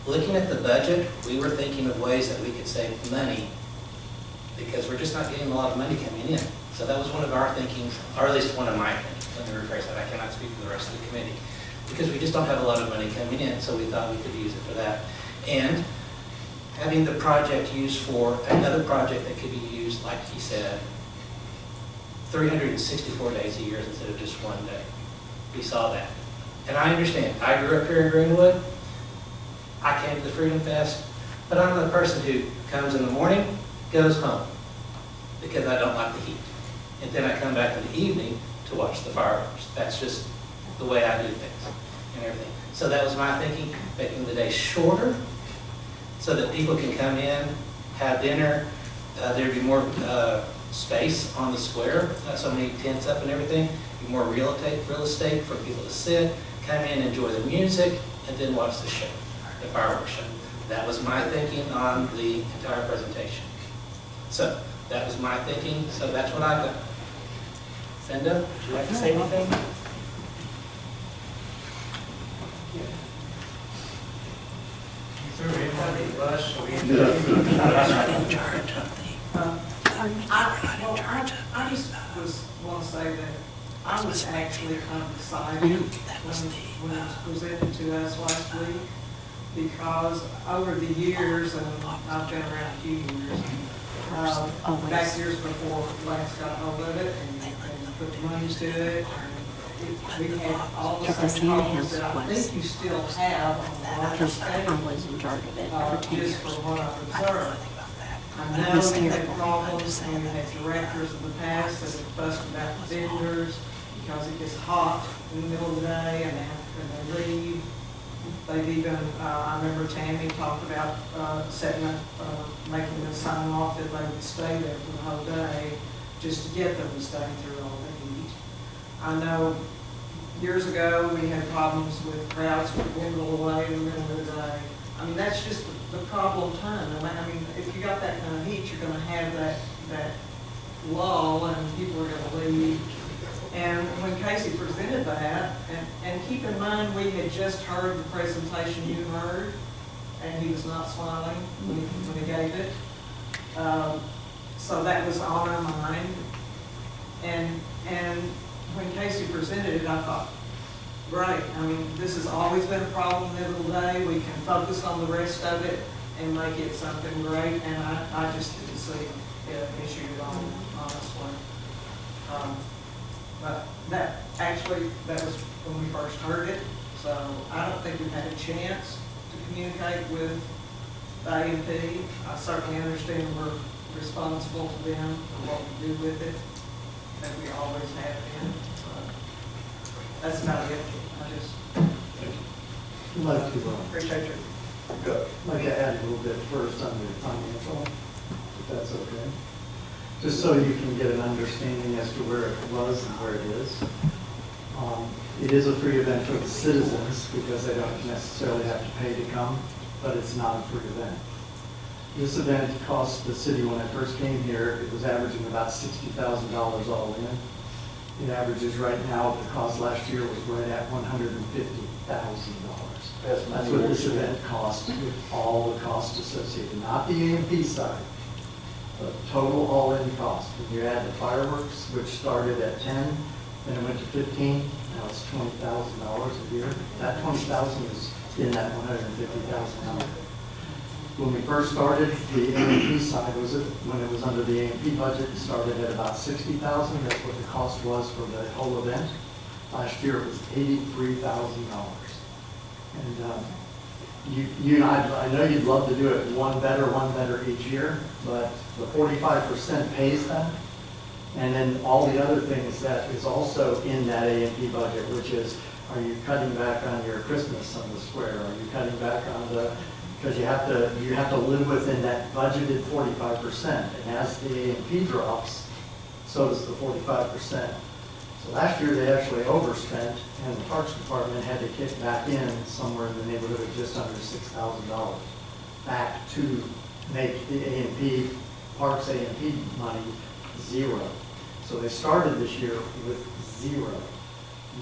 looking at the budget, we were thinking of ways that we could save money because we're just not getting a lot of money coming in. So that was one of our thinkings, or at least one of my thinkings. Let me rephrase that. I cannot speak for the rest of the committee. Because we just don't have a lot of money coming in, so we thought we could use it for that. And having the project used for another project that could be used, like he said, 364 days a year instead of just 1 day. We saw that. And I understand. I grew up here in Greenwood. I came to the Freedom Fest, but I'm the person who comes in the morning, goes home, because I don't like the heat. And then I come back in the evening to watch the fireworks. That's just the way I do things and everything. So that was my thinking, making the day shorter so that people can come in, have dinner. There'd be more space on the square, not so many tents up and everything. Be more real estate for people to sit, come in, enjoy the music, and then watch the show, the fireworks show. That was my thinking on the entire presentation. So that was my thinking, so that's what I got. Senda, would you like to say anything? You threw him under the bus, so he. In charge of I just want to say that I was actually kind of excited when it was presented to us last week, because over the years, and I've been around a few years, back years before Lance got hold of it and put money to it, we had all the same problems that I think you still have on a larger scale. Just from what I've observed. I know we had problems and we had directors in the past that have fussed about the vendors because it gets hot in the middle of the day and they leave. They've even, I remember Tammy talked about making them sign off that they would stay there for the whole day just to get them to stay through all the heat. I know years ago we had problems with crowds that would dwindle away in the middle of the day. I mean, that's just the problem time. I mean, if you got that kind of heat, you're going to have that lull and people are going to leave. And when Casey presented that, and keep in mind we had just heard the presentation you heard, and he was not smiling when he gave it. So that was on our mind. And when Casey presented it, I thought, great, I mean, this has always been a problem in the middle of the day, we can focus on the rest of it and make it something great, and I just didn't see an issue at all, honestly. But that was when we first heard it, so I don't think we've had a chance to communicate with the A&P. I certainly understand we're responsible to them for what we do with it, that we always have been. That's about it. I just I'd like to, appreciate you. I'd like to add a little bit first on the financial, if that's okay. Just so you can get an understanding as to where it was and where it is. It is a free event for the citizens because they don't necessarily have to pay to come, but it's not a free event. This event cost the city, when I first came here, it was averaging about $60,000 all in. It averages right now, the cost last year was right at $150,000. That's what this event cost, with all the costs associated, not the A&P side, but total all-in cost. When you add the fireworks, which started at 10, then it went to 15, now it's $20,000 a year. That $20,000 is in that $150,000. When we first started, the A&P side was it, when it was under the A&P budget, it started at about $60,000. That's what the cost was for the whole event. Last year it was $83,000. And I know you'd love to do it one better each year, but the 45% pays that. And then all the other things that is also in that A&P budget, which is, are you cutting back on your Christmas on the square? Are you cutting back on the, because you have to live within that budgeted 45%. And as the A&P drops, so does the 45%. So last year they actually overspent, and the Parks Department had to kick back in somewhere in the neighborhood of just under $6,000 back to make the A&P, Parks A&P money zero. So they started this year with zero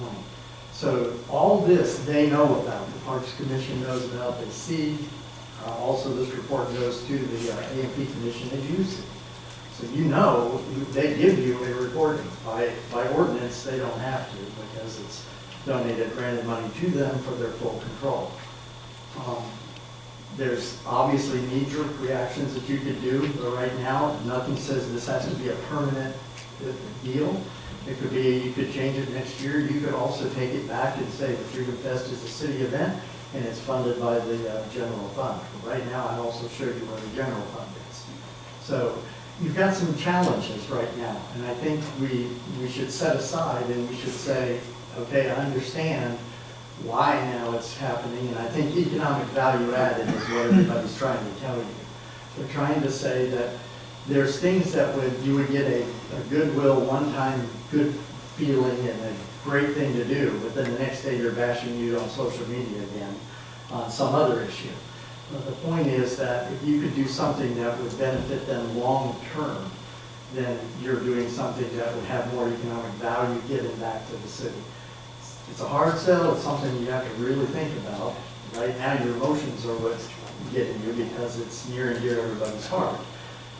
money. So all this they know about, the Parks Commission knows about, they see. Also this report goes to the A&P Commission, they use it. So you know, they give you a recording. By ordinance, they don't have to because it's donated, granted money to them for their full control. There's obviously knee-jerk reactions that you could do, but right now, nothing says this has to be a permanent deal. It could be, you could change it next year. You could also take it back and say the Freedom Fest is a city event and it's funded by the general fund. But right now, I also showed you where the general fund is. So you've got some challenges right now, and I think we should set aside and we should say, okay, I understand why now it's happening, and I think economic value added is what everybody's trying to tell you. They're trying to say that there's things that you would get a goodwill, one-time good feeling and a great thing to do, but then the next day they're bashing you on social media again on some other issue. But the point is that if you could do something that would benefit them long-term, then you're doing something that would have more economic value given back to the city. It's a hard sell, it's something you have to really think about. Right now, your emotions are what's getting you because it's near and dear to everybody's heart.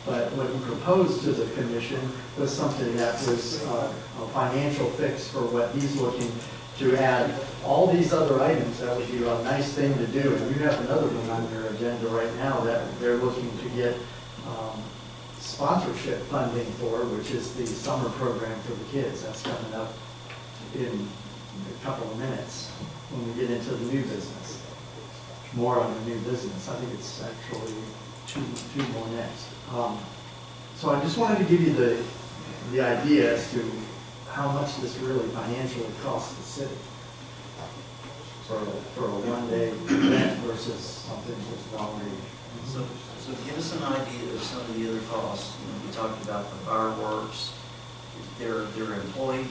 But what you proposed to the commission was something that was a financial fix for what he's looking to add. All these other items, that would be a nice thing to do. And you have another one on your agenda right now that they're looking to get sponsorship funding for, which is the summer program for the kids. That's coming up in a couple of minutes when we get into the new business. More on the new business. I think it's actually two more next. So I just wanted to give you the idea as to how much this really financially costs the city for a one-day event versus something that's longer. So give us an idea of some of the other costs. You know, we talked about the fireworks, their employee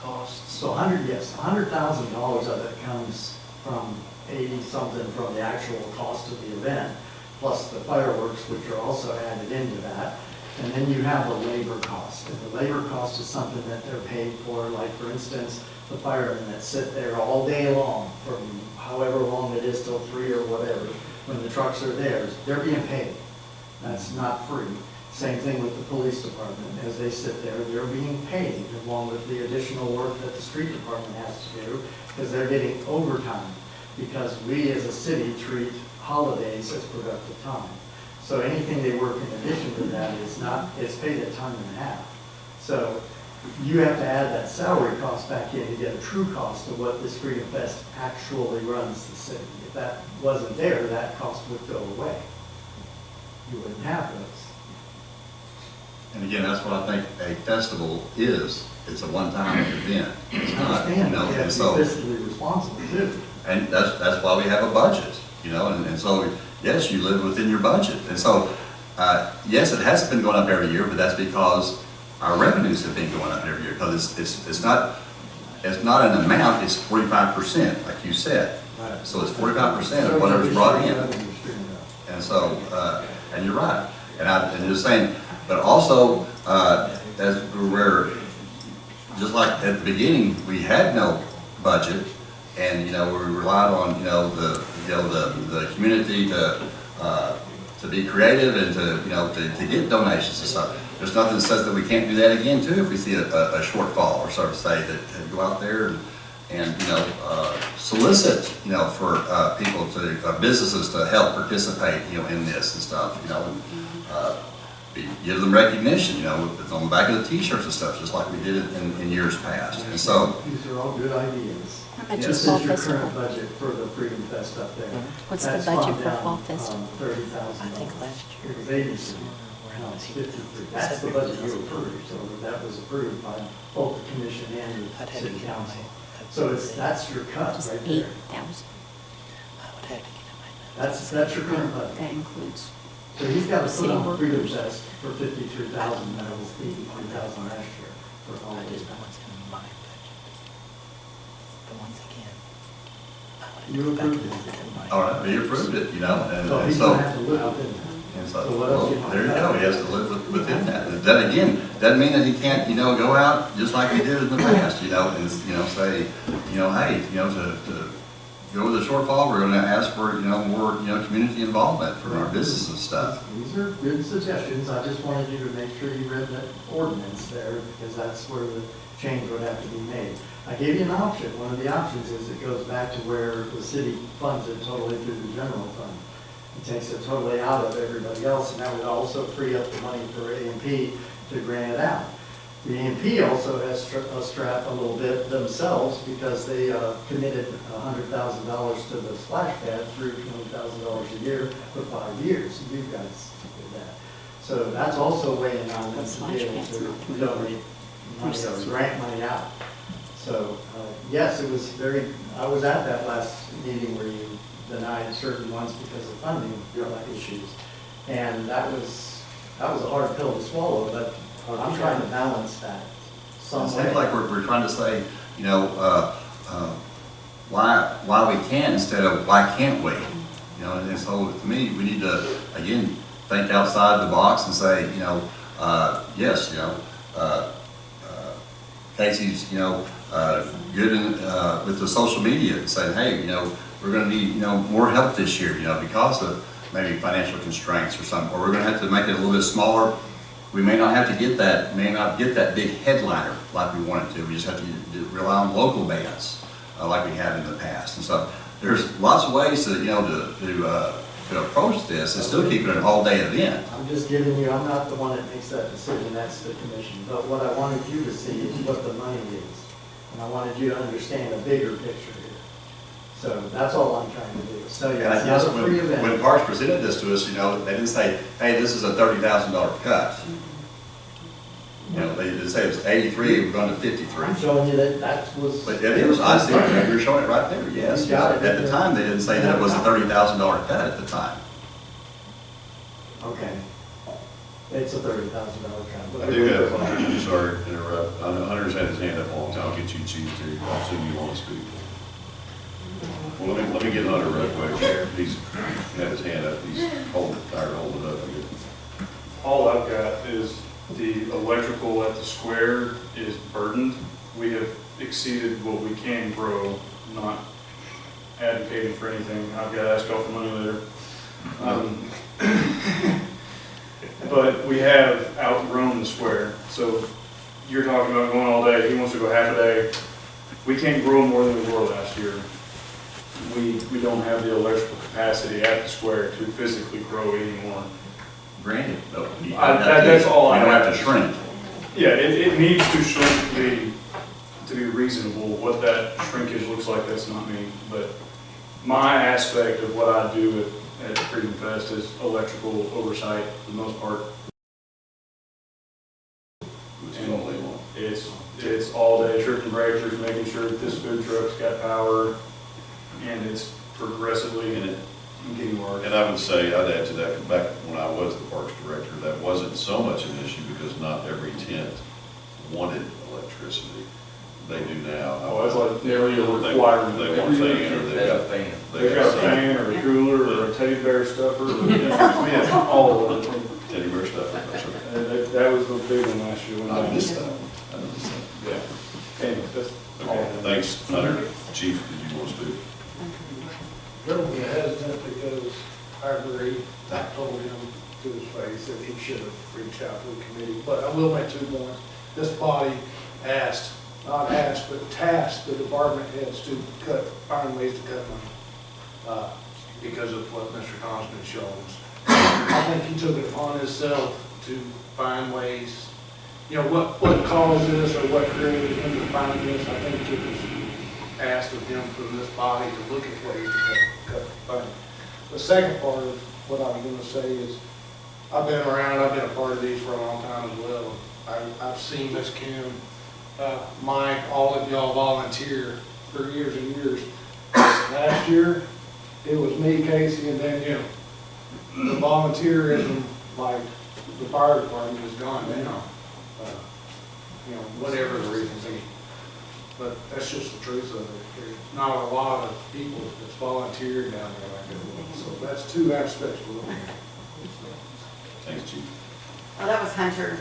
costs. So $100,000 of it comes from 80-something from the actual cost of the event, plus the fireworks, which are also added into that. And then you have the labor cost. And the labor cost is something that they're paid for, like for instance, the firemen that sit there all day long, from however long it is till 3 or whatever, when the trucks are there, they're being paid. That's not free. Same thing with the police department. As they sit there, they're being paid along with the additional work that the street department has to do because they're getting overtime. Because we as a city treat holidays as productive time. So anything they work in addition to that is not, it's paid at time and a half. So you have to add that salary cost back in to get a true cost of what this Freedom Fest actually runs the city. If that wasn't there, that cost would go away. You wouldn't have those. And again, that's what I think a festival is. It's a one-time event. It's I not, understand, you know, but you and have to so, be fiscally responsible too. and that's why we have a budget, you know, and so, yes, you live within your budget. And so, yes, it has been going up every year, but that's because our revenues have been going up every year, because it's not an amount, it's 45%, like you said. Right. So it's 45% of whatever's brought in. And so, and you're right. And you're saying, but also, as we're, just like at the beginning, we had no budget, and, you know, we relied on, the community to be creative and to get donations and stuff. There's nothing that says that we can't do that again too if we see a shortfall, or sort of say that go out there and solicit, for people to, businesses to help participate, in this and stuff, and give them recognition, it's on the back of the t-shirts and stuff, just like we did it in years past. And so, These are all good ideas. How much This is Fall is your Festival? current budget for the Freedom Fest up there. What's the That's budget gone for down, Fall Festival? $30,000. I think last year. It was 83. Now it's 53. That's the budget you approved, so that was approved by both the commission and the city council. So that's your cut Just right there. 8,000. I would have to get in my That's your current budget. That includes. So he's got to put City on the Freedom workers. Fest for 53,000, that was 83,000 last year for all of it. You approved it. all right, we approved it, and So and he's so. gonna have to live within that. And so, So what else well, you want? there you go, he has to live within that. That again, doesn't mean that he can't, go out just like he did in the past, and, say, hey, to go with the shortfall, we're gonna ask for, more, community involvement for our business and stuff. These are good suggestions, I just wanted you to make sure you read that ordinance there, because that's where the change would have to be made. I gave you an option, one of the options is it goes back to where the city funds it totally through the general fund. It takes it totally out of everybody else, and that would also free up the money for A&P to grant it out. The A&P also has a strap a little bit themselves because they committed $100,000 to the splash pad through $20,000 a year for 5 years. You guys did that. So that's also weighing on them to be able to donate money or grant money out. So, yes, it was I was at that last meeting where you denied certain ones because of funding issues. And that was a hard pill to swallow, but I'm trying to balance that some It way. seems like we're trying to say, why we can instead of why can't we? And so to me, we need to, again, think outside the box and say, yes, Casey's, good with the social media and saying, hey, we're going to need, more help this year, because of maybe financial constraints or something, or we're going to have to make it a little bit smaller. We may not have to get that big headliner like we wanted to. We just have to rely on local bands like we have in the past. And so there's lots of ways to, to approach this and still keep it an all-day event. I'm just giving you, I'm not the one that makes that decision, that's the commission. But what I wanted you to see is what the money is. And I wanted you to understand a bigger picture here. So that's all I'm trying to do, is tell you And I it's not guess a free event. when Parks presented this to us, they didn't say, hey, this is a $30,000 cut. They did say it was 83, we're going to 53. I'm showing you that was. But it was, I see, you're showing it right there, yes. You got it. At the time, they didn't say that it was a $30,000 cut at the time. Okay. It's a $30,000 cut. I do have, I'm sorry to interrupt, I know Hunter's had his hand up a long time, I'll get you to choose to, I assume you want to speak. Well, let me get Hunter real quick, he's had his hand up, he's tired of holding it up, I guess. All I've got is the electrical at the square is burdened. We have exceeded what we can grow, not advocating for anything. I've got to ask y'all for money later. But we have outgrown the square, so you're talking about going all day, he wants to go half a day. We can't grow more than we were last year. We don't have the electrical capacity at the square to physically grow anymore. Granted, though. That's all I You don't have. have to shrink. Yeah, it needs to shrink to be reasonable. What that shrinkage looks like, that's not me. But my aspect of what I do at Freedom Fest is electrical oversight for the most part. Which is all they want. It's all day tripping breakers, making sure that this food truck's got power, and it's progressively getting worse. And I would say, I'd add to that, back when I was the parks director, that wasn't so much an issue because not every tent wanted electricity. They do now. Oh, it's like nearly a requirement. They want a fan, or They got a fan. They've got a fan, or a cooler, or a teddy bear stuffer, or, yeah, all of it. Teddy bear stuff, that's right. That was the big one last year. I missed that one. I missed that. Yeah. Anyway, that's all. Okay, thanks, Hunter. Chief, did you want to speak? Little bit hesitant because I agree. I told him to his face that he should have reached out to the committee. But I will make 2 points. This body not asked, but tasked the department heads to find ways to cut money because of what Mr. Khan's been showing us. I think he took it upon himself to find ways, what caused this or what created him to find this. I think it was asked of him from this body to look at ways to cut funding. The second part of what I was going to say is, I've been around, I've been a part of these for a long time as well. I've seen Miss Kim, Mike, all of y'all volunteer for years and years. Last year, it was me, Casey, and then Jim. The volunteerism, like the fire department, has gone down. Whatever the reason be. But that's just the truth of it. There's not a lot of people that's volunteered down there like that. So that's 2 aspects we're looking at. Thanks, Chief. Well, that was Hunter,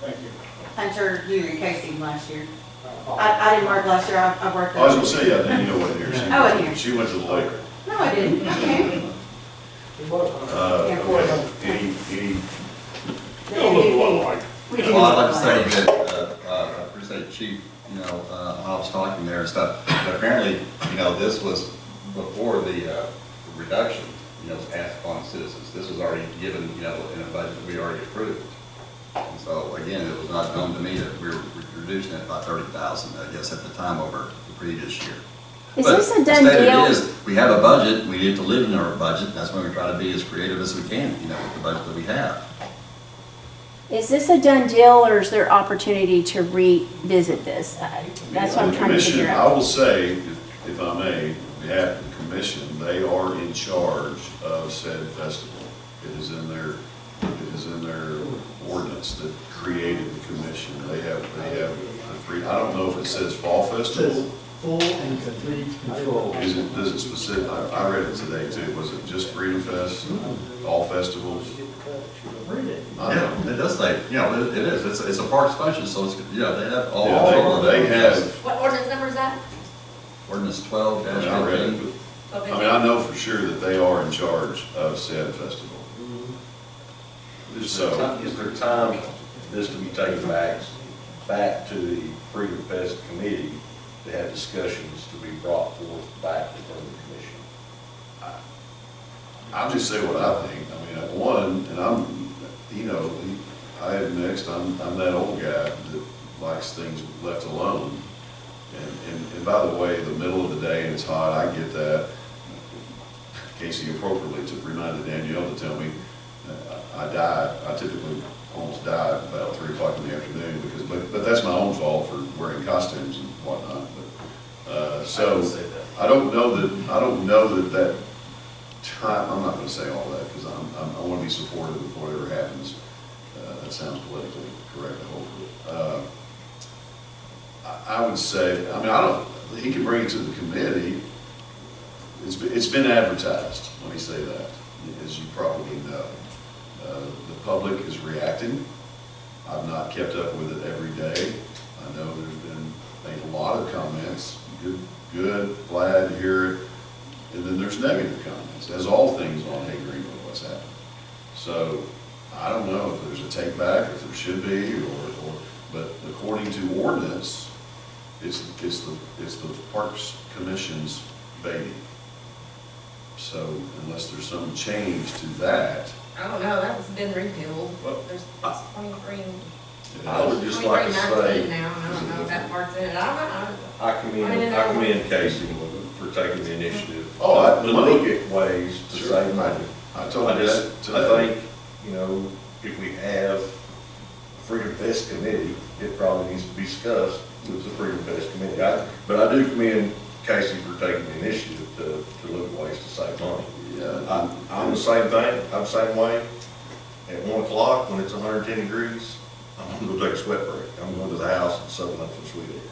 Thank you. you and Casey last year. I didn't work last year, I worked. I was gonna say, yeah, Danielle wasn't here. I wasn't here. She went to the lake. No, I didn't. Okay. Okay, any, Well, I'd like to say that, I appreciate Chief, I was talking there and stuff, but apparently, this was before the reduction, was passed upon citizens. This was already given, in a budget that we already approved. And so, again, it was not known to me that we were reducing it by 30,000, I guess, at the time over the previous year. Is But this a done the stated deal? is, we have a budget, we need to live in our budget, and that's why we try to be as creative as we can, with the budget that we have. Is this a done deal, or is there opportunity to revisit this? That's what I'm trying to commission, figure I out. will say, if I may, on behalf of the commission, they are in charge of said festival. It is in their ordinance that created the commission. They have free, I don't know if it says fall It festival. says full and complete control. Does it specific, I read it today too. Was it just Freedom Fest, all festivals? Read it. I don't know. Yeah, it does say, it is, it's a parks function, so it's, they have all. Yeah, all of they it. have, What ordinance number is that? Ordinance 12 I mean, I read it, but, I mean, I know for sure that they are in charge of said festival. Is there time for this to be taken back to the Freedom Fest Committee to have discussions to be brought forth back before the commission? I'll just say what I think. I mean, one, and I'm, I admit, I'm that old guy that likes things left alone. And by the way, the middle of the day and it's hot, I get that. Casey appropriately reminded Danielle to tell me I typically almost die about 3 o'clock in the afternoon but that's my own fault for wearing costumes and whatnot. But, so I don't know that time, I'm not going to say all that because I want to be supportive of whatever happens. That sounds politically correct, hopefully. I would say, he can bring it to the committee. It's been advertised, let me say that, as you probably know. The public is reacting. I've not kept up with it every day. I know there's been a lot of comments, good, glad to hear it. And then there's negative comments, as all things on Hay Greenwood what's happened. So, I don't know if there's a take back, if there should be, but according to ordinance, it's the Parks Commission's baby. So unless there's some change to that. I don't know, that one's been repealed. Well, There's 23, I would just like to 2319 say, now, I don't know if that part's in it, I don't know. I commend Casey for taking the initiative. Oh, To look at ways to Sure. save money. I told you that I today. think, you know, if we have a Freedom Fest committee, it probably needs to be discussed with the Freedom Fest committee. But I do commend Casey for taking the initiative to look at ways to save money. Yeah. I'm the same thing, I'm the same way. At 1 o'clock, when it's 110 degrees, I'm gonna go take a sweat break. I'm going to the house and soak up some sweet air.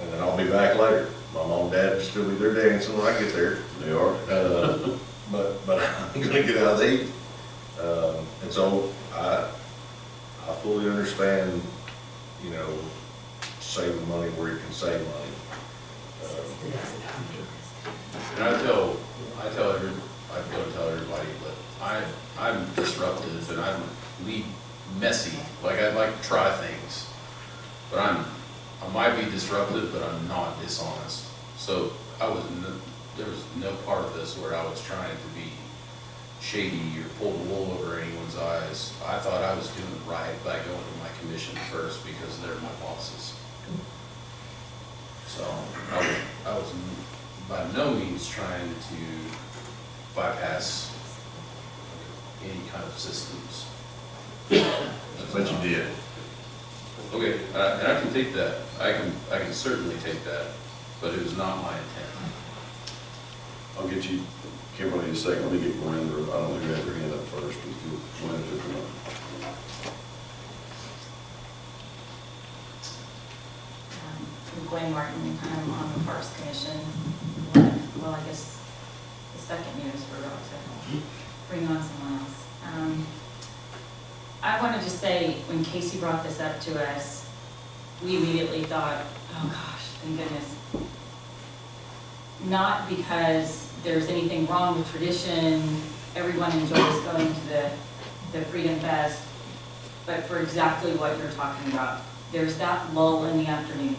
And then I'll be back later. My mom and dad will still be there dancing when I get there. They are. But I'm gonna get out of the heat. And so I fully understand, you know, saving money where you can save money. And I go to tell everybody, but I'm disruptive and I'm messy. Like I like to try things, but I might be disruptive, but I'm not dishonest. So there was no part of this where I was trying to be shady or pull the wool over anyone's eyes. I thought I was doing it right by going to my commission first because they're my bosses. So I was by no means trying to bypass any kind of systems. But you did. Okay, and I can take that. I can certainly take that, but it was not my intent. I'll get you, Kimberly, in a second. Let me get Miranda. I don't think we have her hand up first, but if you want to come up. Gwen Martin, I'm on the Parks Commission. Well, I guess the second year is for Roxanne. Bring on someone else. I want to just say, when Casey brought this up to us, we immediately thought, oh gosh, thank goodness. Not because there's anything wrong with tradition, everyone enjoys going to the Freedom Fest, but for exactly what you're talking about. There's that lull in the afternoon.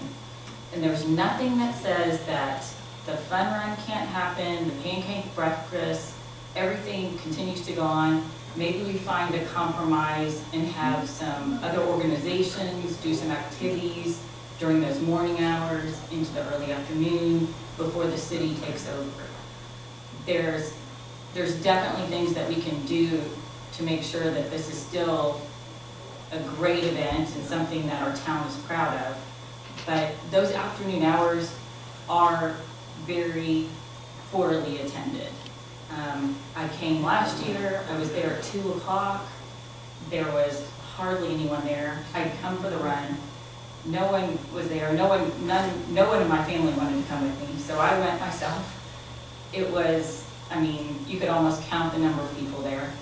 And there's nothing that says that the fun run can't happen, the pancake breakfast, everything continues to go on. Maybe we find a compromise and have some other organizations do some activities during those morning hours into the early afternoon before the city takes over. There's definitely things that we can do to make sure that this is still a great event and something that our town is proud of. But those afternoon hours are very poorly attended. I came last year, I was there at 2 o'clock. There was hardly anyone there. I'd come for the run. No one was there. No one in my family wanted to come with me, so I went myself. It was, I mean, you could almost count the number of people there.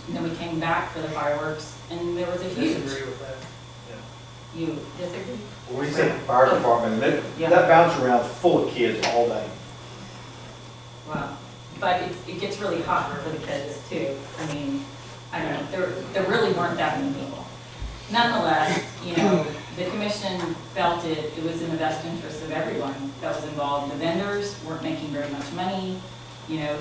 And then we came back for the fireworks, and there was a huge. Disagree with that. You disagree? We said fire department, and Yeah. that bounce around full of kids all day. Wow. But it gets really hot for the kids too. I mean, I don't know, there really weren't that many people. Nonetheless, you know, the commission felt it was in the best interest of everyone that was involved. The vendors weren't making very much money. You know,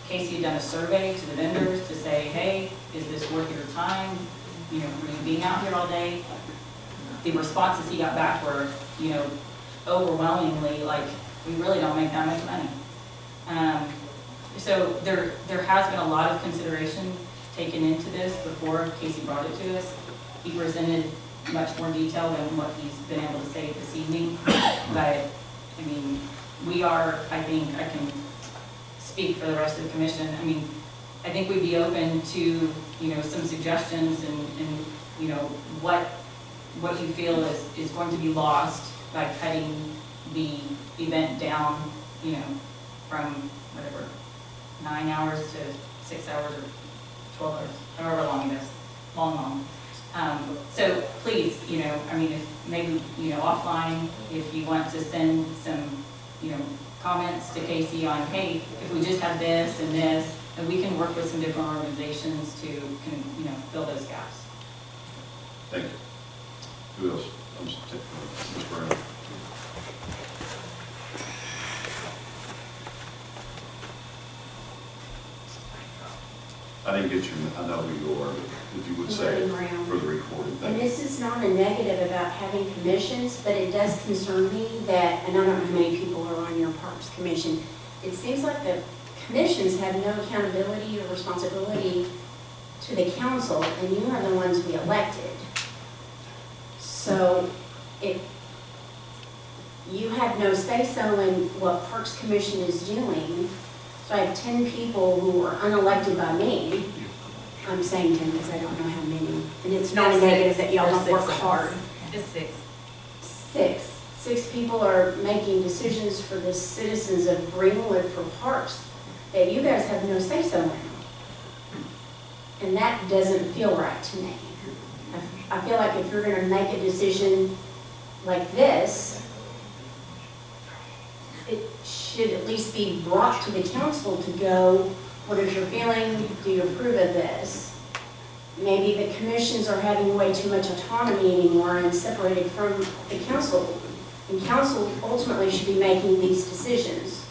Casey had done a survey to the vendors to say, hey, is this worth your time? You know, for you being out here all day? The responses he got back were, you know, overwhelmingly like, we really don't make that much money. So there has been a lot of consideration taken into this before Casey brought it to us. He presented much more detail than what he's been able to say this evening. But, I mean, I think I can speak for the rest of the commission. I mean, I think we'd be open to, you know, some suggestions and you know, what you feel is going to be lost by cutting the event down, you know, from whatever, 9 hours to 6 hours or 12 hours, however long it is, long. So please, you know, I mean, if maybe, you know, offline, if you want to send some, you know, comments to Casey on, hey, if we just have this and this, And we can work with some different organizations to, fill those gaps. Thank you. Who else? Ms. Brown. I didn't get you, I know who you are, but if you would say it Lorraine Brown. for the recording. And Thank you. this is not a negative about having commissions, but it does concern me that, and I don't know how many people are on your Parks Commission, it seems like the commissions have no accountability or responsibility to the council, and you are the ones we elected. So if you have no say-so in what Parks Commission is doing, so I have 10 people who are unelected by me. I'm saying 10 because I don't know how many. And it's not a negative that y'all don't work hard. It's 6. Six people are making decisions for the citizens of Greenwood for parks that you guys have no say-so in. And that doesn't feel right to me. I feel like if you're gonna make a decision like this, it should at least be brought to the council to go, what is your feeling? Do you approve of this? Maybe the commissions are having way too much autonomy anymore and separated from the council. And council ultimately should be making these decisions.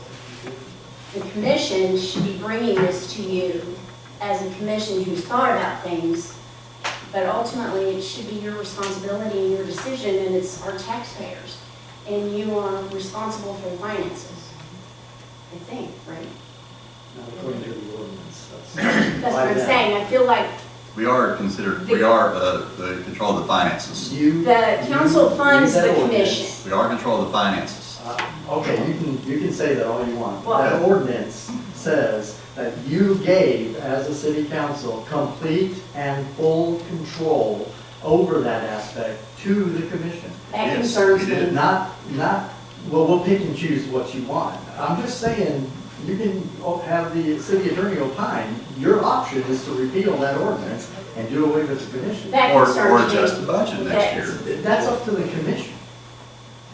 The commission should be bringing this to you as a commission who's thought about things, but ultimately it should be your responsibility and your decision, and it's our taxpayers. And you are responsible for the finances, I think, right? Not according to the ordinance. That's what I'm saying. I feel like We are considered, we are the control of the finances. the council funds the commission. We are control of the finances. Okay, you can say that all you want. Well- That ordinance says that you gave, as a city council, complete and full control over that aspect to the commission. That Yes, concerns we did. me. Not, well, we'll pick and choose what you want. I'm just saying, you can have the city attorney opine, your option is to repeal that ordinance and do away with the commission. That Or concerns me. adjust the budget next year. That's up to the commission.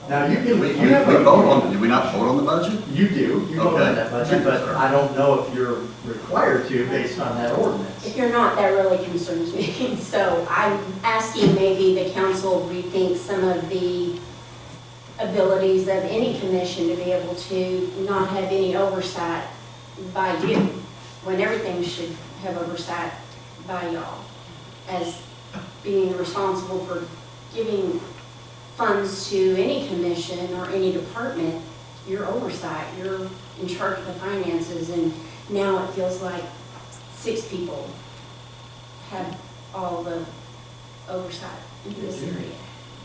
Now, you We can, you have a. vote on, did we not vote on the budget? You do, you vote Okay. on that budget, but I don't know if you're required to based on that ordinance. If you're not, that really concerns me. So I'm asking maybe the council rethink some of the abilities of any commission to be able to not have any oversight by you, when everything should have oversight by y'all, as being responsible for giving funds to any commission or any department, your oversight, you're in charge of the finances, and now it feels like 6 people have all the oversight in this area,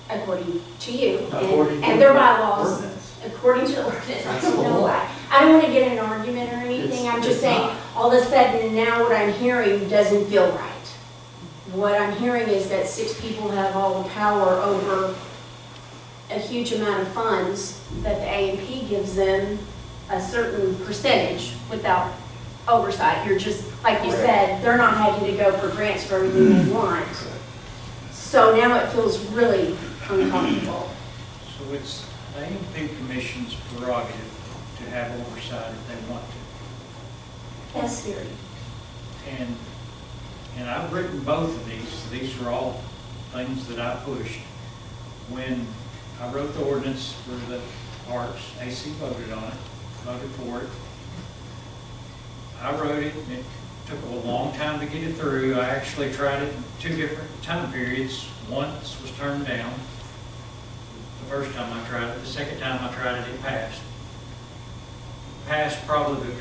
according to you, According to and their the bylaws, ordinance. according to the ordinance. I That's don't the know law. why. I don't want to get in an argument or anything, I'm just It's saying, not. all of a sudden, now what I'm hearing doesn't feel right. What I'm hearing is that 6 people have all the power over a huge amount of funds, that the A&P gives them a certain percentage without oversight. You're just, like you said, they're not having to go for grants for everything they want. So now it feels really uncomfortable. So it's the A&P Commission's prerogative to have oversight if they want to. That's scary. And I've written both of these. These are all things that I pushed. When I wrote the ordinance for the parks, AC voted on it, voted for it. I wrote it, and it took a long time to get it through. I actually tried it in 2 different time periods. Once was turned down. The first time I tried it. The second time I tried it, it passed. Passed probably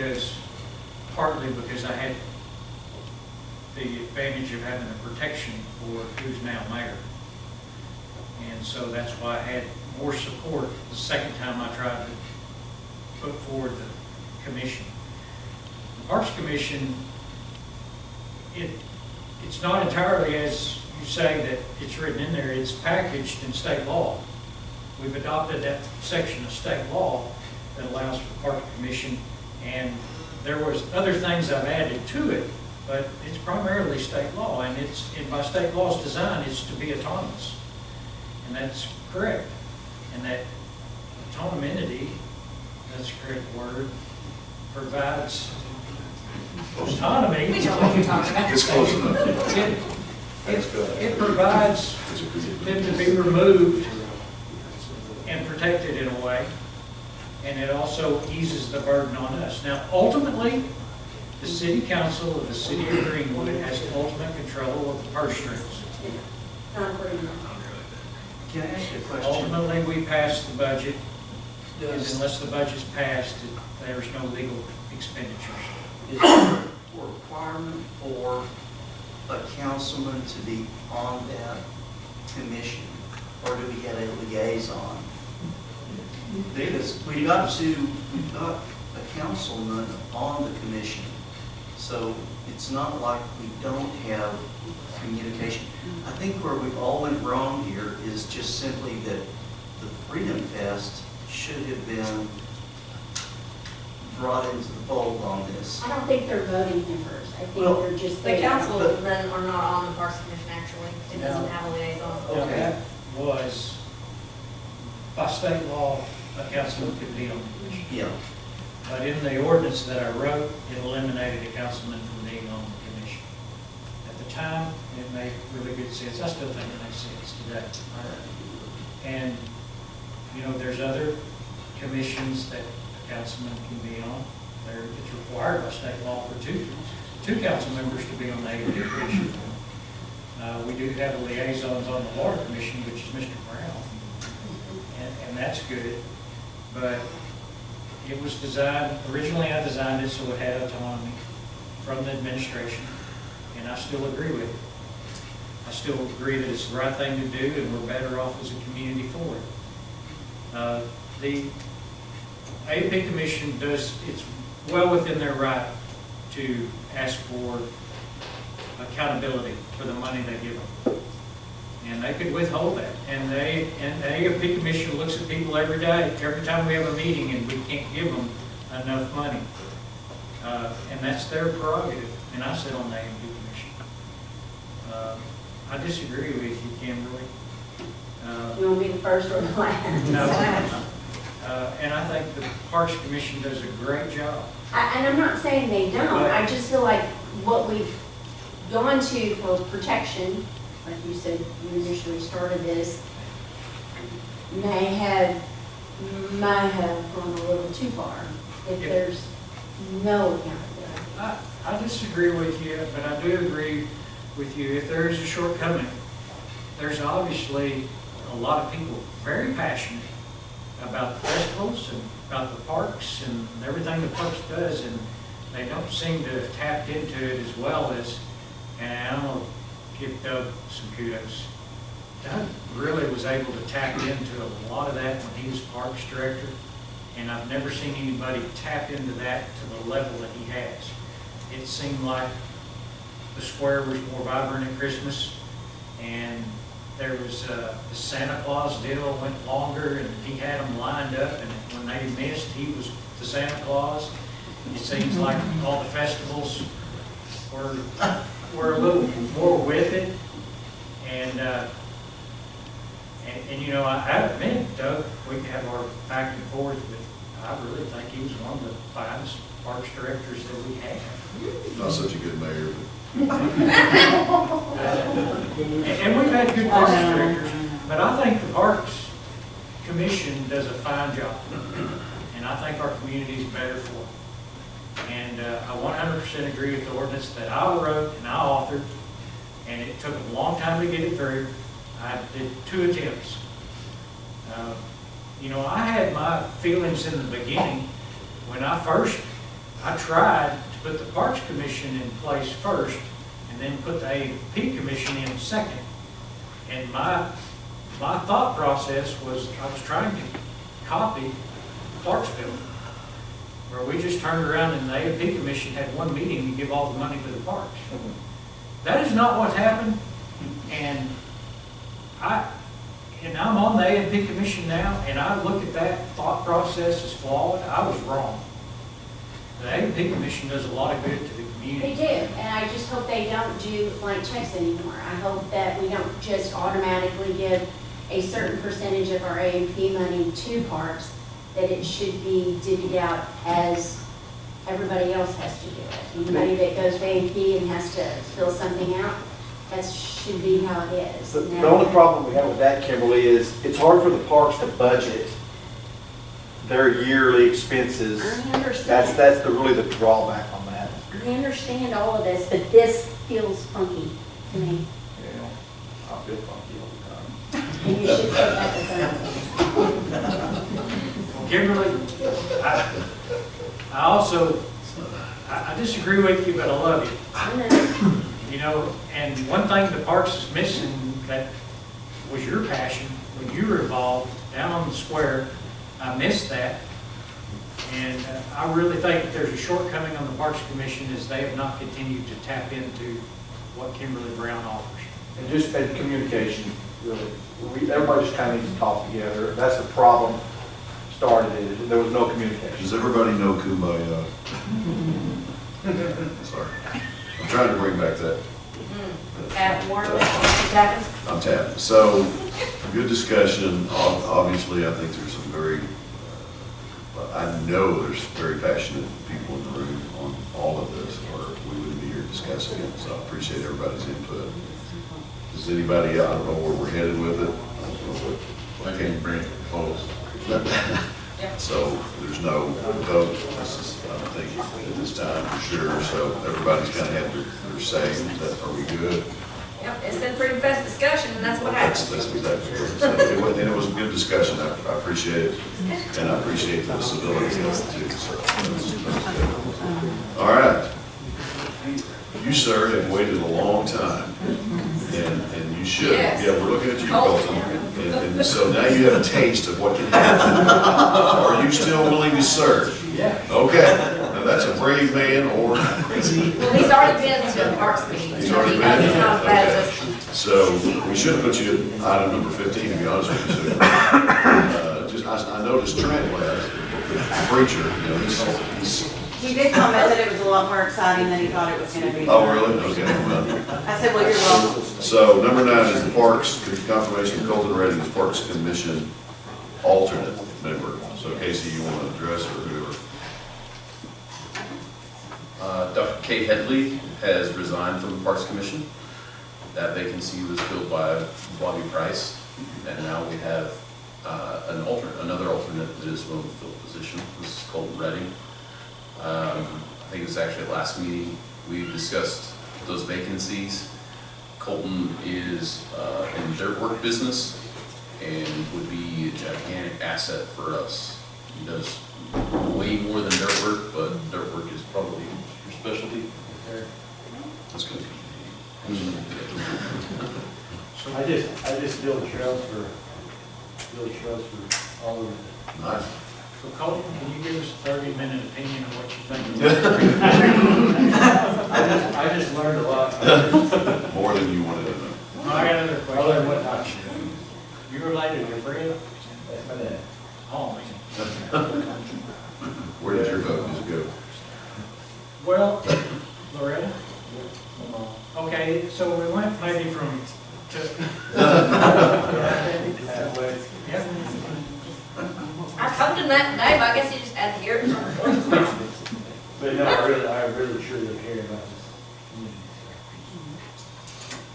partly because I had the advantage of having the protection for who's now mayor. And so that's why I had more support the second time I tried to put forward the commission. The Parks Commission, it's not entirely as you say that it's written in there, it's packaged in state law. We've adopted that section of state law that allows for the Parks Commission, and there was other things I've added to it, but it's primarily state law, and by state law's design, it's to be autonomous. And that's correct. And that autonomy, that's the correct word, provides autonomy. We know what you're talking about. It's close enough. It provides them to be removed and protected in a way, and it also eases the burden on us. Now, ultimately, the city council of the city of Greenwood has ultimate control of the purse strings. Can I ask you a question? Ultimately, we pass the budget, and Does, unless the budget's passed, there's no legal expenditures. is there a requirement for a councilman to be on that commission, or do we get a liaison? Because we've got a councilman on the commission, so it's not like we don't have communication. I think where we've all went wrong here is just simply that the Freedom Fest should have been brought into the fold on this. I don't think they're voting members. I think Well, they're just The there. councilmen are not on the Parks Commission, actually. It doesn't have a liaison. Now, Okay. that was, by state law, a councilman could be on the commission. Yeah. But in the ordinance that I wrote, it eliminated a councilman from being on the commission. At the time, it made really good sense. I still think it makes sense today. And, you know, there's other commissions that a councilman can be on. It's required by state law for two council members to be on the AD commission. We do have liaisons on the water commission, which is Mr. Brown, and that's good. But it was designed, originally I designed it so it had autonomy from the administration, and I still agree with it. I still agree that it's the right thing to do, and we're better off as a community for it. The AP Commission it's well within their right to ask for accountability for the money they give them. And they could withhold that. And the AFP Commission looks at people every day, every time we have a meeting, and we can't give them enough money. And that's their prerogative. And I sit on the AFP Commission. I disagree with you, Kimberly. You want to be the first or the last? No. And I think the Parks Commission does a great job. And I'm not saying they don't. I just feel like what we've gone to for protection, like you said, you initially started this, might have gone a little too far if there's no accountability. I disagree with you, but I do agree with you. If there is a shortcoming, there's obviously a lot of people very passionate about the festivals and about the parks and everything the parks does, and they don't seem to have tapped into it as well as, and I'm going to give Doug some kudos. Doug really was able to tap into a lot of that when he was parks director, and I've never seen anybody tap into that to the level that he has. It seemed like the square was more vibrant at Christmas, and there was the Santa Claus deal went longer, and he had them lined up, and when they missed, he was the Santa Claus. It seems like all the festivals were a little more with it, and you know, I admit, Doug, we can have our back and forth, but I really think he was one of the finest parks directors that we have. Not such a good mayor, And we've had good parks directors, but I think the Parks Commission does a fine job, and I think our community is better for it. And I 100% agree with the ordinance that I wrote and I authored, and it took a long time to get it through. I did 2 attempts. You know, I had my feelings in the beginning when I tried to put the Parks Commission in place first, and then put the AFP Commission in second. And my thought process was I was trying to copy Clarksville, where we just turned around and the AFP Commission had one meeting to give all the money to the parks. That is not what happened, and I'm on the AFP Commission now, and I look at that thought process as flawed. I was wrong. The AFP Commission does a lot of good to the community. They do, and I just hope they don't do blank checks anymore. I hope that we don't just automatically give a certain percentage of our A&P money to parks, that it should be divvied out as everybody else has to do it. Anybody that goes to A&P and has to fill something out, that should be how it is. The only problem we have with that, Kimberly, is it's hard for the parks to budget their yearly expenses. I understand. That's really the drawback on that. I understand all of this, but this feels funky to me. Yeah, I feel funky all the time. And you should take that to Kimberly, I also, I disagree with you, but I love you. I know. You know, and one thing the parks is missing that was your passion when you were involved down on the square. I missed that. And I really think that there's a shortcoming on the Parks Commission is they have not continued to tap into what Kimberly Brown offers. And just communication, really. Everybody just kind of needs to talk together. That's the problem started it. There was no communication. Does everybody know Kumbaya? Sorry. I'm trying to bring back that. At Warren, Mr. Tackett? I'm tapping. So, good discussion. Obviously, I think there's some very, I know there's very passionate people in the room on all of this, or we wouldn't be here discussing it. So I appreciate everybody's input. Does anybody, I don't know where we're headed with it. Why can't you bring it close? So there's no vote. This is, I think, at this time for sure. So everybody's kind of had their say. Are we good? Yep, it's been pretty fast discussion, and that's what happens. That's exactly right. So it was a good discussion. I appreciate it. And I appreciate the civility of it too. So that was good. All right. You, sir, have waited a long time. And you should. Yes. Yeah, we're looking at you, Colton. And so now you have a taste of what can happen. Are you still willing to serve? Yeah. Okay. Now that's a brave man or crazy. Well, he's already been to the parks meeting. He's so already he been? knows it's not as bad as Okay. this. So we should put you at item number 15, to be honest with you. I noticed Trent was the preacher, you know, he's, He did comment that it was a lot more exciting than he thought it was gonna be. oh, really? Okay, well. I said, well, you're welcome. So number 9 is the Parks, confirmation of Colton Redding as Parks Commission alternate member. So Casey, you want to address or whoever? Dr. Kate Headley has resigned from the Parks Commission. That vacancy was filled by Bobby Price, and now we have another alternate that is willing to fill the position. This is Colton Redding. I think it was actually at last meeting, we discussed those vacancies. Colton is in the dirt work business and would be a gigantic asset for us. He does way more than dirt work, but dirt work is probably your specialty. That's good. I just build trails for all of it. Nice. So Colton, can you give us a 30-minute opinion of what you think? I just learned a lot. More than you wanted to know. I got another question. Other than what time? You related to Fred? That's my dad. Oh, man. Where did your vote just go? Well, Loretta? Okay, so we went maybe from, yeah. I told him that today, but I guess he just had to hear it. But no, I really truly care about this community.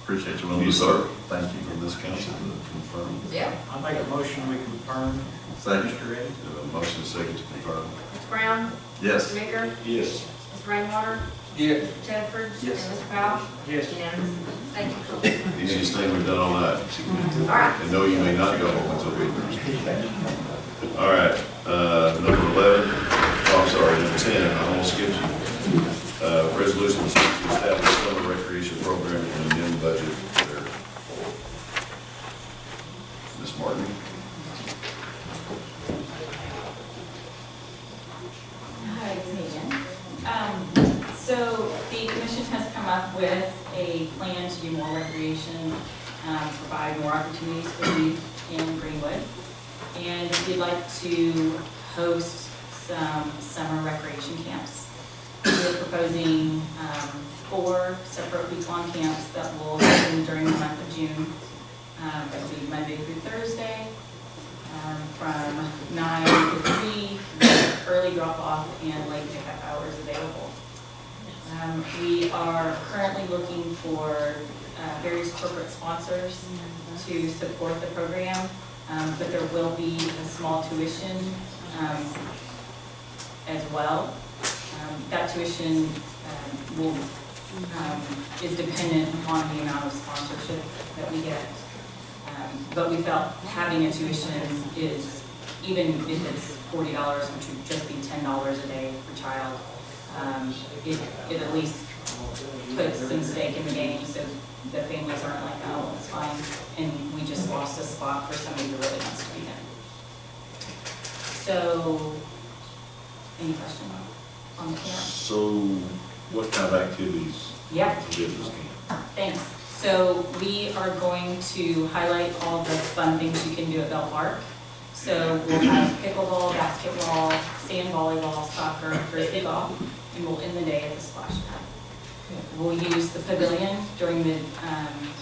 Appreciate you Will willing you to serve? serve. Thank you. From this council to confirm. Yeah. I make a motion we confirm. Second. Mr. Reddy. We have a motion second to confirm. Mr. Brown? Yes. Mr. Baker? Yes. Mr. Rainwater? Yeah. Mr. Tedford? Yes. And Mr. Powell? Yes. Unanimous. Thank you, Colton. Easiest thing we've done all night. All right. And no, you may not go home until we. All right, number 11, oh, I'm sorry, number 10, I almost skipped you. Resolution to establish summer recreation program and amend budget there. Ms. Martin? Hi, it's Megan. So the commission has come up with a plan to do more recreation, provide more opportunities for youth in Greenwood. And we'd like to host some summer recreation camps. We're proposing 4 separate week-long camps that will happen during the month of June. It'll be Monday through Thursday, from 9 to 3, early early drop-off and late pickup hours available. We are currently looking for various corporate sponsors to support the program, but there will be a small tuition as well. That tuition is dependent upon the amount of sponsorship that we get. But we felt having a tuition is, even if it's $40, which would just be $10 a day per child, it at least puts some stake in the game, so the families aren't like, oh, well, it's fine, and we just lost a spot for somebody who really wants to be there. So, any questions on the camp? So what kind of activities? Yeah. Did this camp? Thanks. So we are going to highlight all the fun things you can do at Bell Park. So we'll have pickleball, basketball, sand volleyball, soccer, frisbee golf, and we'll end the day at the splash pad. We'll use the pavilion during the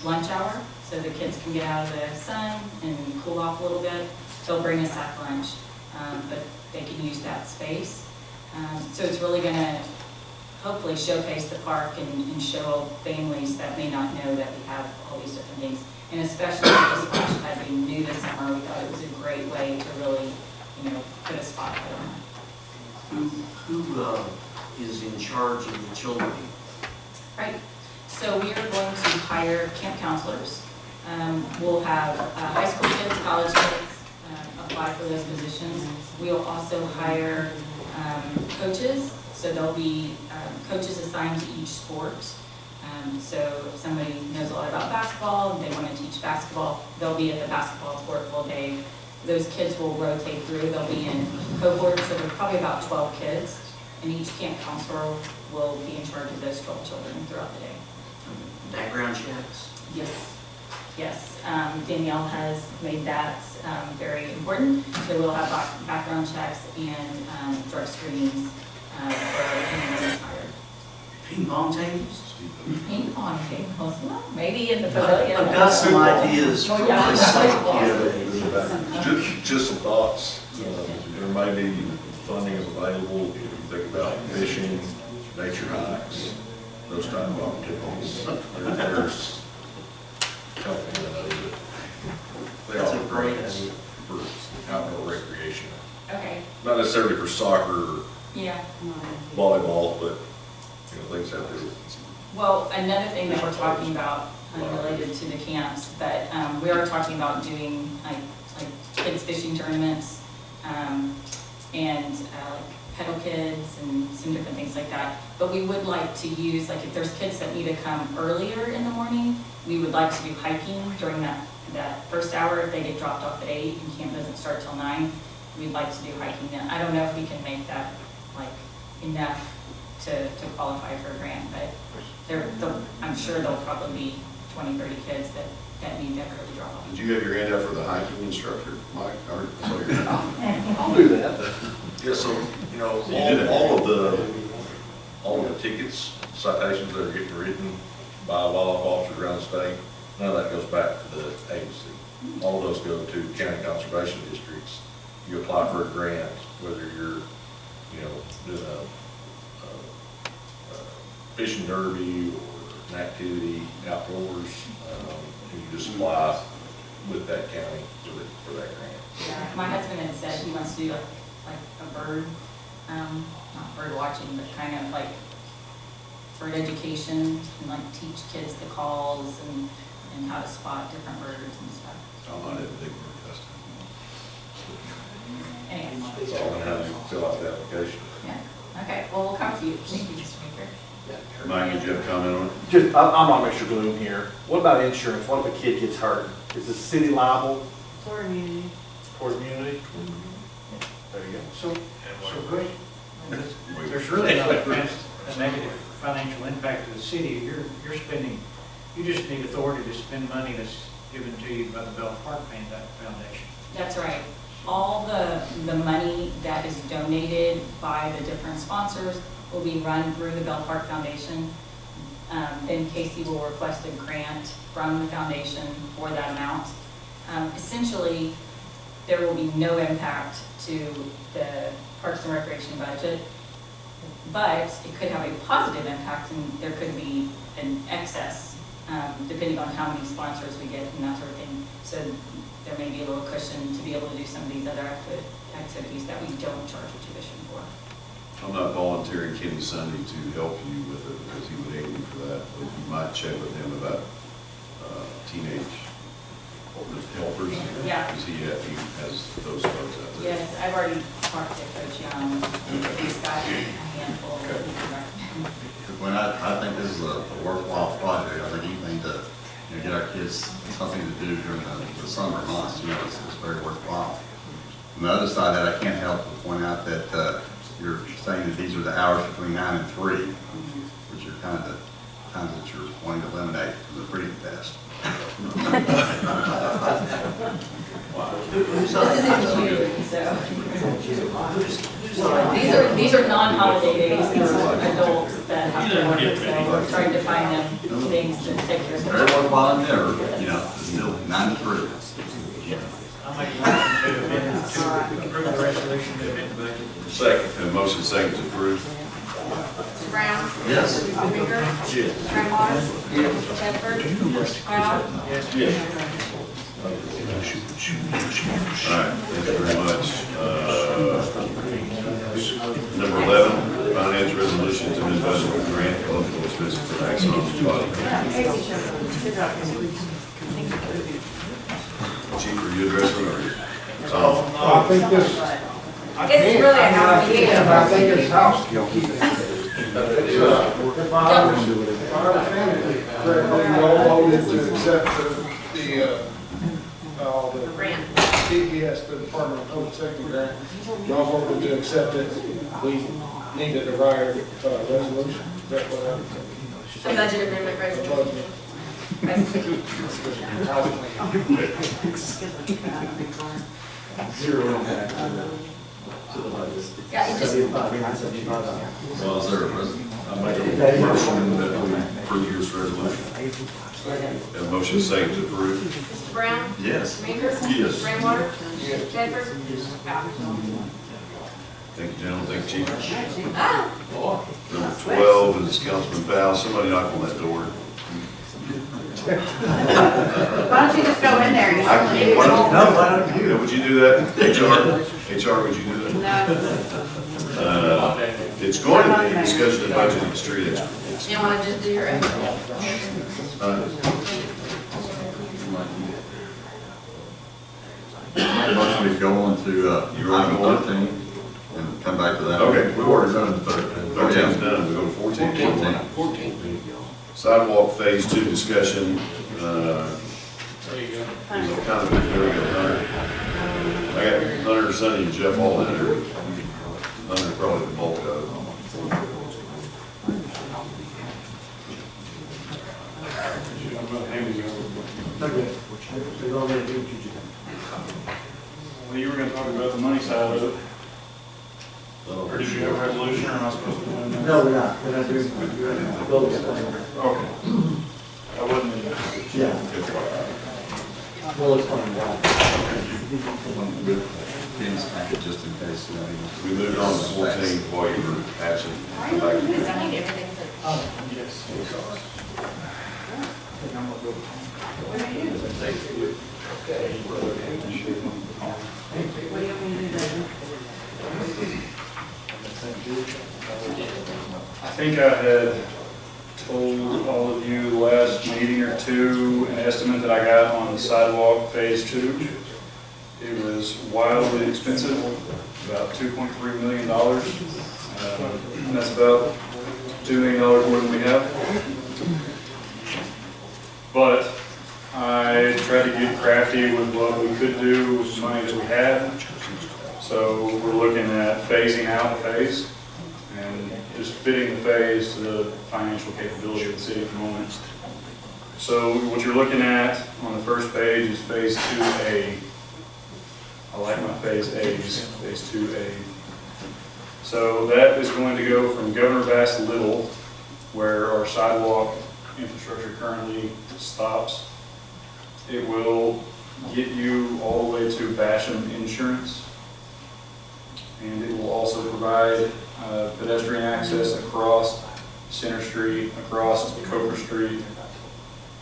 lunch hour, so the kids can get out of the sun and cool off a little bit. They'll bring a sack lunch, but they can use that space. So it's really going to hopefully showcase the park and show families that may not know that we have all these different things. And especially with the splash pad being new this summer, we thought it was a great way to really, put a spotlight on it. Who is in charge of the children? Right. So we are going to hire camp counselors. We'll have high school kids, college kids apply for those positions. We'll also hire coaches. So there'll be coaches assigned to each sport. So if somebody knows a lot about basketball and they want to teach basketball, they'll be at the basketball court full day. Those kids will rotate through. They'll be in cohorts, so there's probably about 12 kids, and each camp counselor will be in charge of those 12 children throughout the day. Background checks? Yes. Yes, Danielle has made that very important. So we'll have background checks and drug screenings for anyone that's hired. Ping pong tables? Ping pong tables, well, maybe in the pavilion. I've got some ideas for Yeah. Just some thoughts. There may be funding is available if you think about fishing, nature hikes, those type of opportunities. There's company I know that they That's a offer great grants idea. for outdoor recreation. Okay, Not necessarily for soccer or yeah. volleyball, but, things out there. Well, another thing that we're talking about, unrelated to the camps, but we are talking about doing like kids fishing tournaments and like pedal kids and some different things like that. But we would like to use, like if there's kids that need to come earlier in the morning, we would like to do hiking during that first hour. If they get dropped off at 8 and camp doesn't start till 9, we'd like to do hiking then. I don't know if we can make that like enough to qualify for a grant, but I'm sure there'll probably be 20, 30 kids that need that early drop off. Did you have your hand up for the hiking instructor, Mike? I'll do that. Yeah, so, You did it. all of the tickets, citations that are getting written by wildlife officers around the state, none of that goes back to the agency. All of those go to county conservation districts. You apply for a grant, whether you're, doing a fishing derby or an activity outdoors, and you just apply with that county for that grant. Yeah, my husband had said he wants to do like a bird, not bird watching, but kind of like bird education and like teach kids the calls and how to spot different birds and stuff. I might have a big word custom. Anyway, It's all in how you fill out the application. yeah, okay, well, we'll come to you. Thank you, Mr. Maker. Mike, did you have a comment on it? Just, I'm not Mr. Bloom here. What about insurance? What if a kid gets hurt? Is the city liable For immunity. for immunity? There you go. So great. There's really not a negative financial impact to the city. You're spending, you just need authority to spend money that's given to you by the Bell Park Foundation. That's right. All the money that is donated by the different sponsors will be run through the Bell Park Foundation. Then Casey will request a grant from the foundation for that amount. Essentially, there will be no impact to the Parks and Recreation budget, but it could have a positive impact, and there could be an excess, depending on how many sponsors we get and that sort of thing. So there may be a little cushion to be able to do some of these other activities that we don't charge a tuition for. I'm not volunteering Kenny Sunday to help you with it because he would hate you for that, but you might check with him about teenage helpers. Yeah. Because he has those folks out there. Yes, I've already talked to Coach Young, he's got a handful that he can recommend. When I think this is a worthwhile project, I think anything to, get our kids something to do during the summer months, it's very worthwhile. On the other side of that, I can't help but point out that you're saying that these are the hours between 9 and 3, which are kind of the times that you're wanting to eliminate from the freedom test. This isn't June, so. These are non-holiday days, these are adults that have to work, so we're trying to find them things to take care of. Everyone volunteer, it's still 9 to 3. I'll make a motion to amend, to approve the resolution to amend the budget. Second. And motion second to approve. Mr. Brown? Yes. Mr. Baker? Yes. Graham Waters? Mr. Shepherd? Powell? Yes. All right, thank you very much. Number 11, finance resolution to amend budget for grant eligible expenses for action on the body. Chief, are you addressing or? Tom? I think this, It's really a house meeting. I think it's housekeeping. If I understand it correctly, you all voted to accept the Grant. DPS, the Department of Public Safety grant. Y'all voted to accept it. We needed to write a resolution. Is that what A budget amendment resolution. Zero impact to the budget. Yeah, it just, $75,975. Well, is there a president? I make a motion that we approve this resolution. Have a motion second to approve. Mr. Brown? Yes. Mr. Baker? Yes. Graham Waters? Shepherd? Powell? Thank you, gentlemen. Thank you, Chief. Ah, Number 12 is Councilman Powell. Somebody knock on that door. Why don't you just go in there and tell them? Why don't you? Would you do that? HR, would you do that? It's going to be discussion of budget and street. you want to just do your own? Motion to go on to item 13 and come back to that. Okay. We've already done the 13's done. We go to 14. Sidewalk Phase 2 discussion. There you go. Kind of, there we go, Hunter. I got Hunter, Sonny, and Jeff all in there. Hunter probably the bulk of it. Okay. They're going to do what you do. Well, you were gonna talk about the money side of it. Or did you have a resolution, or am I supposed to do that? No, we're not. We're not doing, we're going to build this plan. Okay. I wasn't in there. Yeah. We'll explain why. Ken's packet just in case, We moved on to 14 while you were absent. Come back. Because I need everything to. Oh, yes. What do you want me to do then? I think I had told all of you last meeting or two an estimate that I got on the sidewalk Phase 2. It was wildly expensive, about $2.3 million. And that's about $2 million more than we have. But I tried to get crafty with what we could do with the money that we had. So we're looking at phasing out a phase and just fitting the phase to the financial capability of the city at the moment. So what you're looking at on the first page is Phase 2A. I like my Phase A's, Phase 2A. So that is going to go from Governor Bass Little, where our sidewalk infrastructure currently stops. It will get you all the way to Basham Insurance. And it will also provide pedestrian access across Center Street, across Coker Street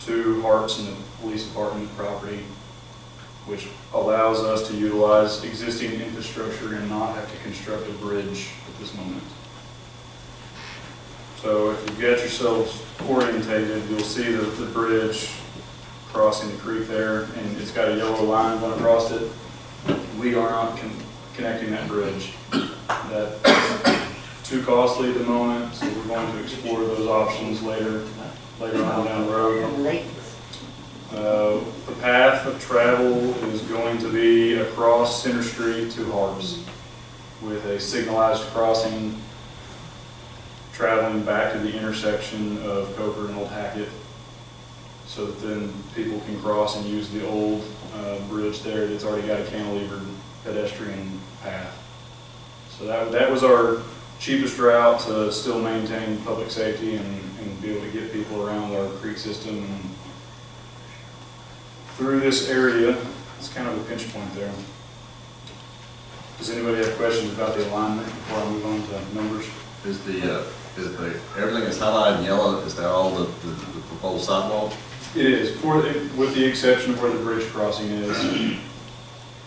to Harps and the police department property, which allows us to utilize existing infrastructure and not have to construct a bridge at this moment. So if you've got yourselves orientated, you'll see the bridge crossing the creek there, and it's got a yellow line going across it. We are not connecting that bridge. That's too costly at the moment, so we're going to explore those options later on down the road. The path of travel is going to be across Center Street to Harps with a signalized crossing traveling back to the intersection of Coker and Old Hackett, so that then people can cross and use the old bridge there that's already got a cantilevered pedestrian path. So that was our cheapest route to still maintain public safety and be able to get people around our creek system and through this area. It's kind of a pinch point there. Does anybody have questions about the alignment before I move on to numbers? Is everything that's highlighted in yellow, is that all the proposed sidewalk? It is, with the exception of where the bridge crossing is.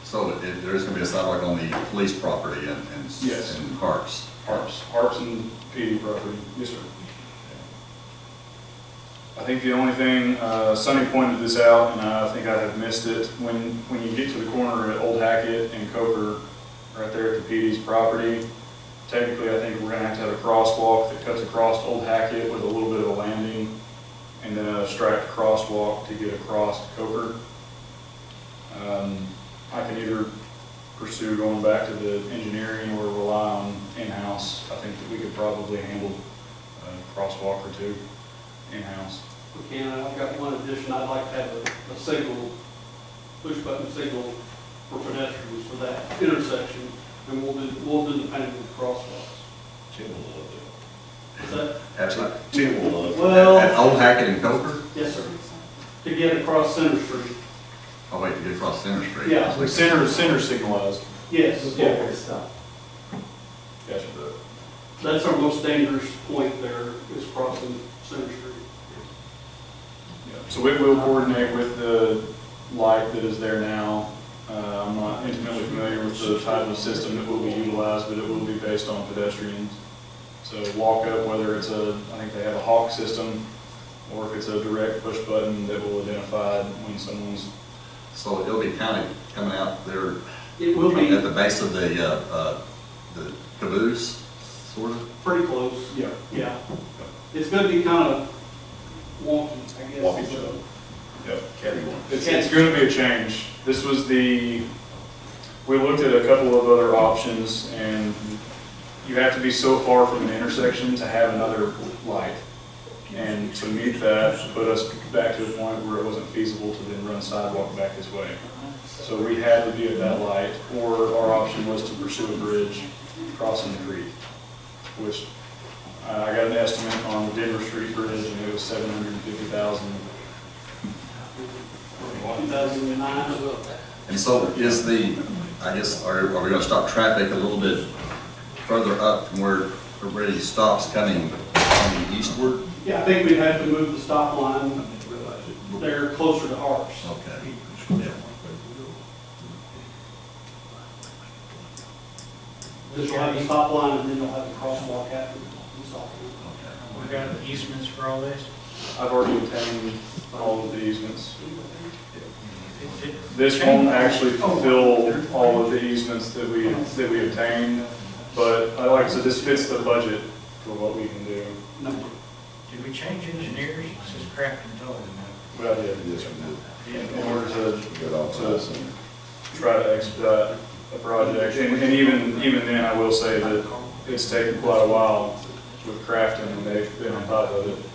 So there is going to be a sidewalk on the police property and Yes. and Harps? Harps and PD property, yes, sir. I think the only thing, Sonny pointed this out, and I think I have missed it, when you get to the corner at Old Hackett and Coker, right there at the PD's property, technically I think we're going to have a crosswalk that cuts across Old Hackett with a little bit of a landing, and then a striped crosswalk to get across to Coker. I can either pursue going back to the engineering or rely on in-house. I think that we could probably handle a crosswalk or two in-house. We can, I've got one addition, I'd like to have a signal, push button signal for pedestrians for that intersection, and we'll do the painting with crosswalks. Tim will love Is that? it. Absolutely. Tim will love it. Well, At Old Hackett and Coker? yes, sir. To get across Center Street. Oh, wait, to get across Center Street? Yeah. Like center signalized. Yes, yeah. Gotcha. That's our most dangerous point there, is crossing Center Street. So we will coordinate with the light that is there now. I'm not intimately familiar with the type of system that will be utilized, but it will be based on pedestrians. So walk up, whether it's I think they have a hawk system, or if it's a direct push button that will identify when someone's. So it'll be kind of coming out there. It will be. At the base of the caboose, sort of? Pretty close. Yeah. Yeah. It's going to be kind of wonky, I guess. Walking show. Yep, caddy one. It's going to be a change. This was we looked at a couple of other options, and you have to be so far from an intersection to have another light. And to meet that, put us back to the point where it wasn't feasible to then run sidewalk back this way. So we had to be at that light, or our option was to pursue a bridge crossing the creek, which I got an estimate on the Denver Street Bridge, and it was $750,000. 2009. And so is I guess, are we going to stop traffic a little bit further up from where everybody stops coming eastward? Yeah, I think we'd have to move the stop line there closer to ours. Okay. Just have the stop line, and then you'll have the crosswalk after the stop line. We got easements for all this? I've already obtained all of the easements. This won't actually fulfill all of the easements that we obtained, but like I said, this fits the budget for what we can do. Did we change engineers? This is Crafton told me Well, yeah, Yes, we did. in order to Get off that. try to expedite a project, and even then, I will say that it's taken quite a while with Crafton, and they've been on top of it.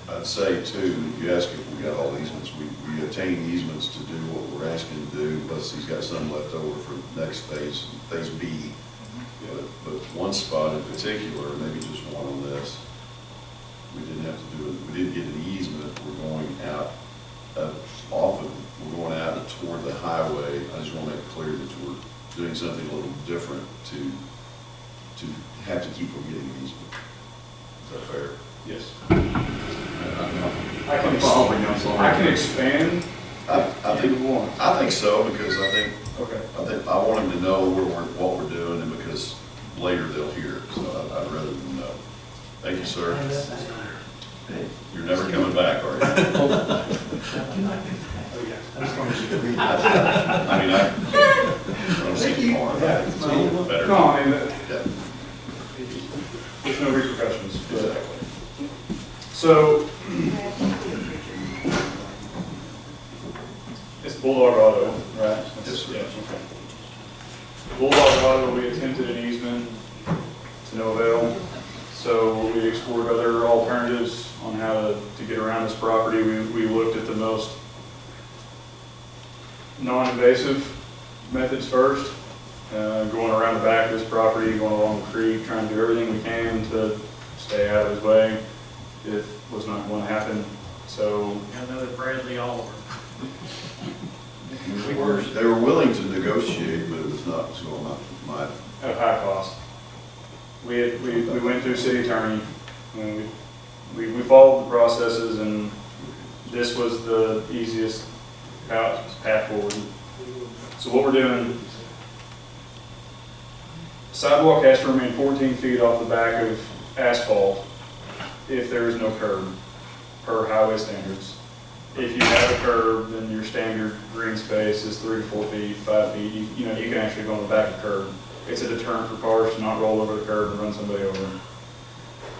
I'd say too, you ask if we got all easements, we obtained easements to do what we're asking to do, plus he's got some left over for the next phase B. But one spot in particular, maybe just one on this, we didn't have to do it, we didn't get an easement, we're going out, we're going out toward the highway. I just want to make it clear that we're doing something a little different to have to keep from getting an easement. Is that fair? Yes. I'm following, I'm sorry. I can expand I if you want. think so, because I think Okay. I want them to know what we're doing, and because later they'll hear it, so I'd rather them know. Thank you, sir. You're never coming back, are you? I mean, I don't see you more. It's a little better. No, I mean, Yeah. there's no repercussions. But- So, it's Bulldog Auto, right? Yes, sir. Yeah, okay. Bulldog Auto, we attempted an easement to no avail. So we explored other alternatives on how to get around this property. We looked at the most non-invasive methods first, going around the back of this property, going along the creek, trying to do everything we can to stay out of his way. It was not going to happen. So Another Bradley Oliver. They were willing to negotiate, but it was not, so my, at a high cost. We went through city attorney, and we followed the processes, and this was the easiest path forward. So what we're doing, sidewalk has to remain 14 feet off the back of asphalt if there is no curb, per highway standards. If you have a curb, then your standard green space is 3 to 4 feet, 5 feet. You know, you can actually go on the back of the curb. It's a deterrent for cars to not roll over the curb and run somebody over.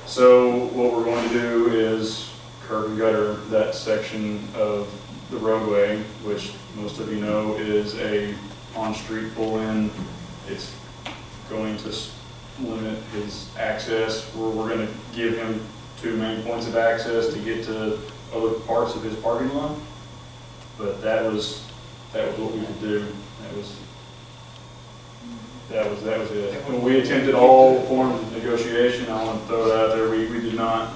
So what we're going to do is curb and gutter that section of the roadway, which most of you know is a on-street pull-in. It's going to limit his access. We're going to give him 2 main points of access to get to other parts of his parking lot. But that was what we could do. That was it. When we attempted all forms of negotiation, I want to throw that out there, we did not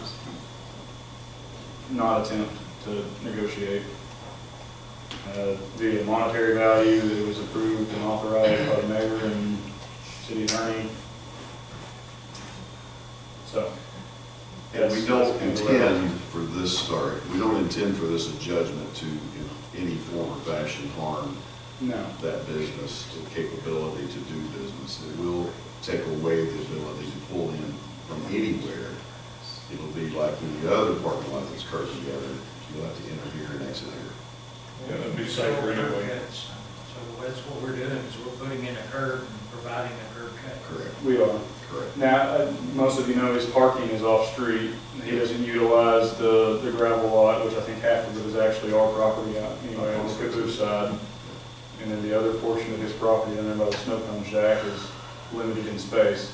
attempt to negotiate. The monetary value that it was approved and authorized by the mayor and city attorney. So. and we don't intend for this, we don't intend for this judgment to, in any form or fashion, harm No. that business, the capability to do business. It will take away the ability to pull in from anywhere. It'll be like any other parking lot that's curbed together. You'll have to enter here and exit here. Yeah, that'd be safer anyway. So that's what we're doing, is we're putting in a curb and providing a curb cut. Correct. We are. Correct. Now, most of you know his parking is off-street. He doesn't utilize the gravel lot, which I think half of it is actually our property out anyway, on the caboose side. And then the other portion of his property, and then by the snow cone shack, is limited in space.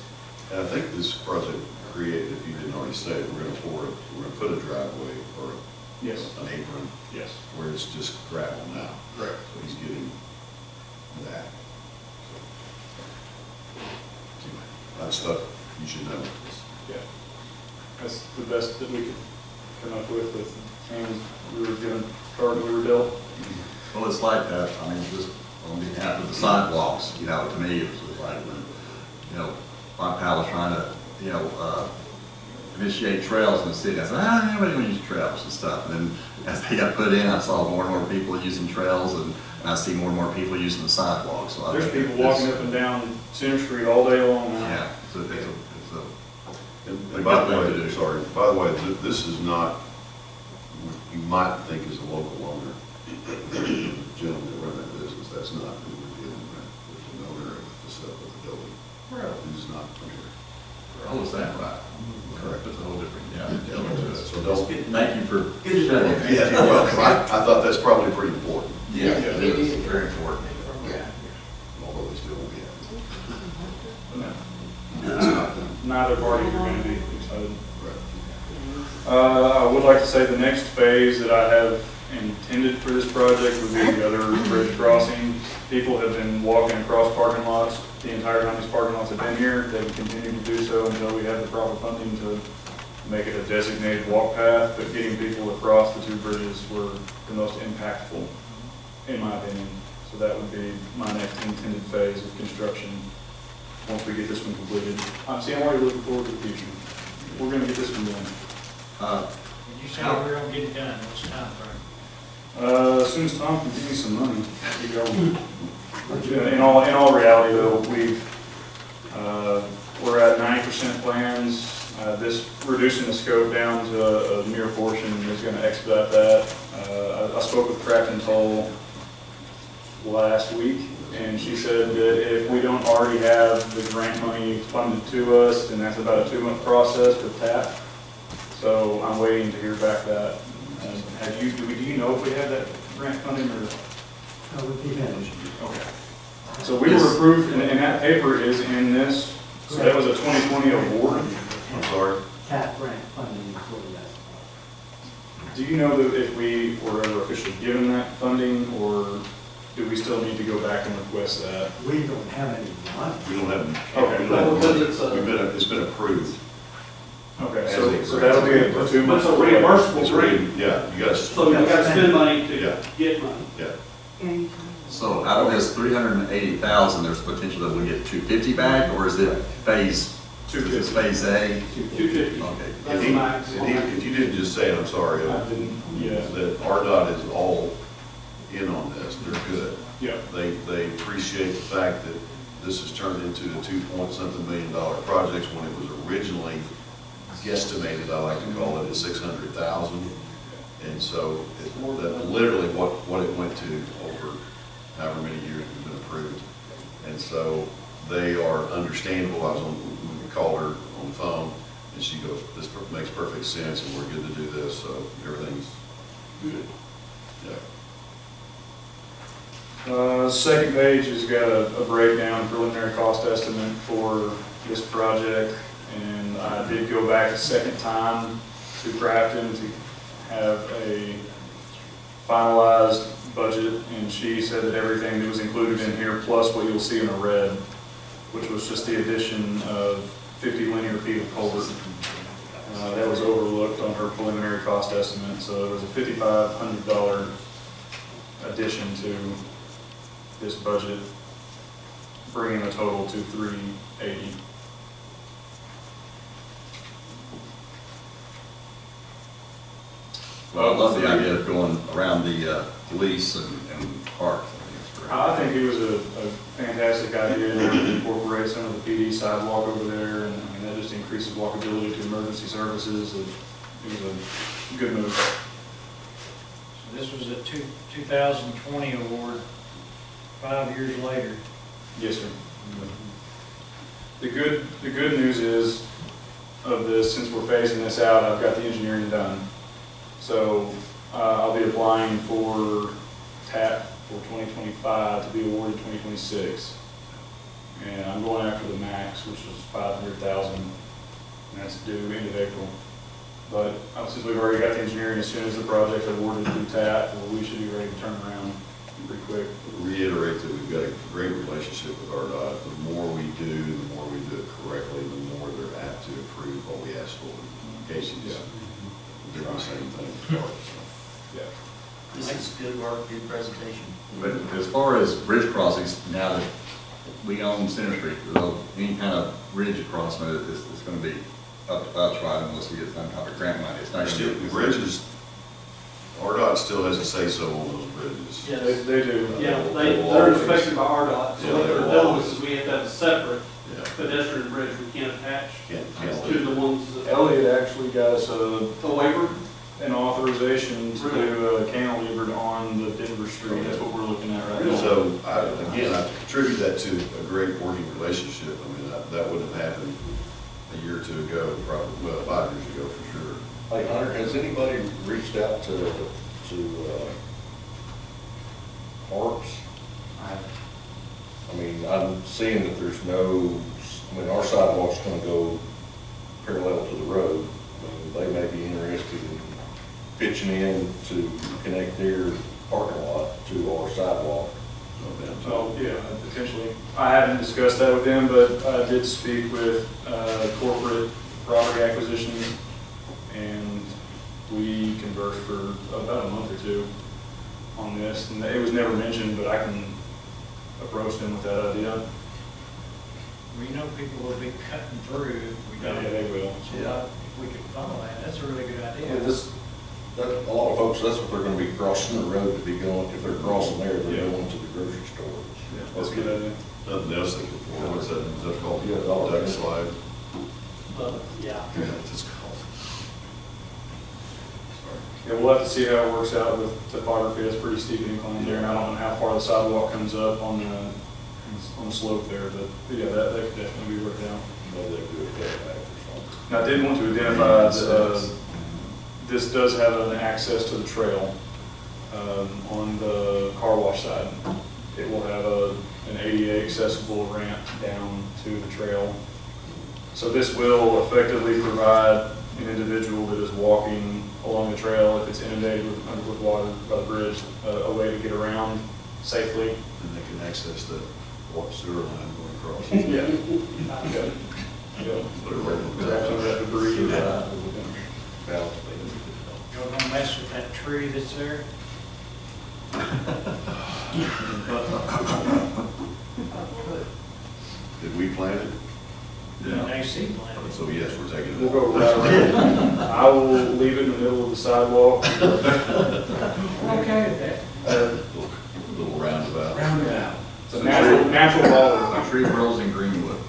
And I think this project created, if you didn't already say it, we're going to put a driveway or Yes. an apron Yes. where it's just gravel now. Correct. So he's getting that. Anyway, that's stuff you should know. Yeah. That's the best that we could come up with hands we were given, card we were dealt. Well, it's like that, I mean, just on behalf of the sidewalks, you know, to me, it was like when, you know, my pal was trying to, you know, initiate trails in the city. I said, nobody's gonna use trails and stuff. And then as they got put in, I saw more and more people using trails, and I see more and more people using the sidewalks. So There's people walking up and down Center Street all day long now. Yeah, it's And by the way, sorry, by the way, this is not, you might think is a local owner. The gentleman that run that business, that's not who we're dealing with. There's an owner of the facility, of the building, who's not from here. Oh, is that right? Correct. It's a whole different, yeah. So don't. Thank you for Yeah, sharing. you're welcome. I thought that's probably pretty important. Yeah, it is very important. Yeah. Although they still won't be Neither party are going to be excited. Right. I would like to say the next phase that I have intended for this project would be the other bridge crossing. People have been walking across parking lots the entire time these parking lots have been here. They will continue to do so until we have the proper funding to make it a designated walk path. But getting people across the 2 bridges were the most impactful, in my opinion. So that would be my next intended phase of construction, once we get this one completed. I'm already looking forward to the future. We're gonna get this one done. When you say we're gonna get it done, what's the time frame? As soon as Tom can give me some money, we go. In all reality though, we're at 90% plans. This, reducing the scope down to a mere portion is gonna expedite that. I spoke with Craft Toll last week, and she said that if we don't already have the grant money funded to us, then that's about a 2-month process for TAP. So I'm waiting to hear back that. Do you know if we have that grant funding or? No, we keep it. Okay. So we were approved, and that paper is in this, so that was a 2020 award. I'm sorry. TAP grant funding is what we asked. Do you know that if we were ever officially given that funding, or do we still need to go back and request that? We don't have any money. We don't have, Okay. we don't have, it's been approved. Okay, As so a that'll be a But 2 months. it's a reimbursable It's grant, already, yeah, you guys, so you gotta spend money Yeah. to get money. yeah. So out of this 380,000, there's potential that we get 250 back, or is it phase, is this phase A? 250. Okay. That's If the he- max. if you didn't just say it, I'm sorry, I didn't, yeah, that RDOT is all in on this, they're good. yeah. They appreciate the fact that this has turned into a $2-point-something million project when it was originally guesstimated, I like to call it, at 600,000. And so it's that literally what it went to over however many years we've been approved. And so they are understandable. We called her on the phone and she goes, this makes perfect sense and we're good to do this, so everything's good. Yeah. Second page has got a breakdown, preliminary cost estimate for this project. And I did go back a second time to Grafton to have a finalized budget, and she said that everything that was included in here, plus what you'll see in the red, which was just the addition of 50 linear feet of culvert. That was overlooked on her preliminary cost estimate, so it was a $5,500 addition to this budget, bringing the total to $380. Well, I love the idea of going around the police and parks. I think it's great. I think it was a fantastic idea to incorporate some of the PD sidewalk over there, and I mean, that just increases walkability to emergency services. It was a good move. So this was a 2020 award, 5 years later. Yes, sir. The good news is of this, since we're phasing this out, I've got the engineering done. So I'll be applying for TAP for 2025 to be awarded 2026. And I'm going after the max, which is 500,000, and that's due end of April. But since we've already got the engineering, as soon as the project's awarded through TAP, well, we should be ready to turn around pretty quick. Reiterate that we've got a great relationship with RDOT. The more we do it correctly, the more they're apt to approve what we ask for. Casey's doing the same thing with ours, so. Yeah. This is good work, good presentation. But as far as bridge crossings, now that we own Center Street, so any kind of bridge crossing, it's going to be up to us, right, unless we get some type of grant money. It's not going Still, to be. the bridges, RDOT still has a say-so on those bridges. Yeah, They do. Yeah, They will they're always- inspected by RDOT, so Yeah, what they they're will telling always- us is we have to have a separate Yeah. pedestrian bridge we can't attach Can't to the ones that. Elliott actually got us A waiver? an authorization to do a cantilevered on the Denver Street. That's what we're looking at right now. So, I attribute that to a great working relationship. I mean, that wouldn't have happened a year or two ago, probably, well, 5 years ago for sure. Hey, Hunter, has anybody reached out to parks? I mean, I'm seeing that there's no, I mean, our sidewalk's gonna go parallel to the road. I mean, they may be interested in pitching in to connect their parking lot to our sidewalk. Oh, yeah, potentially. I haven't discussed that with them, but I did speak with corporate property acquisition, and we conversed for about a month or two on this. And it was never mentioned, but I can approached him with that idea. We know people will be cutting through if we don't. Yeah, they will. So if we could funnel that, that's a really good Yeah, idea. a lot of folks, that's what they're gonna be crossing the road to be going, if they're crossing there, they're Yeah. going to the grocery store. That's a good idea. Nothing else they could, what's that, is that called? Yeah, Duck slide? Yeah. Yeah, it's called. Yeah, we'll have to see how it works out with topography. It's pretty steep incline there, and I don't know how far the sidewalk comes up on the slope there, but yeah, that could definitely be worked out. Maybe they do a cutback or something. And I did want to identify that this does have an access to the trail on the car wash side. It will have an ADA accessible ramp down to the trail. So this will effectively provide an individual that is walking along the trail, if it's inundated with water by the bridge, a way to get around safely. And they can access the water sewer line going across. Yeah. Yeah. Put it right on Grab some of that debris. Y'all gonna mess with that tree that's there? Did we plant it? They see planted. So yes, we're taking it. We'll go right around. I will leave it in the middle of the sidewalk. Okay with that. Little roundabout. Roundabout. It's a natural wall. The tree grows in Greenwood.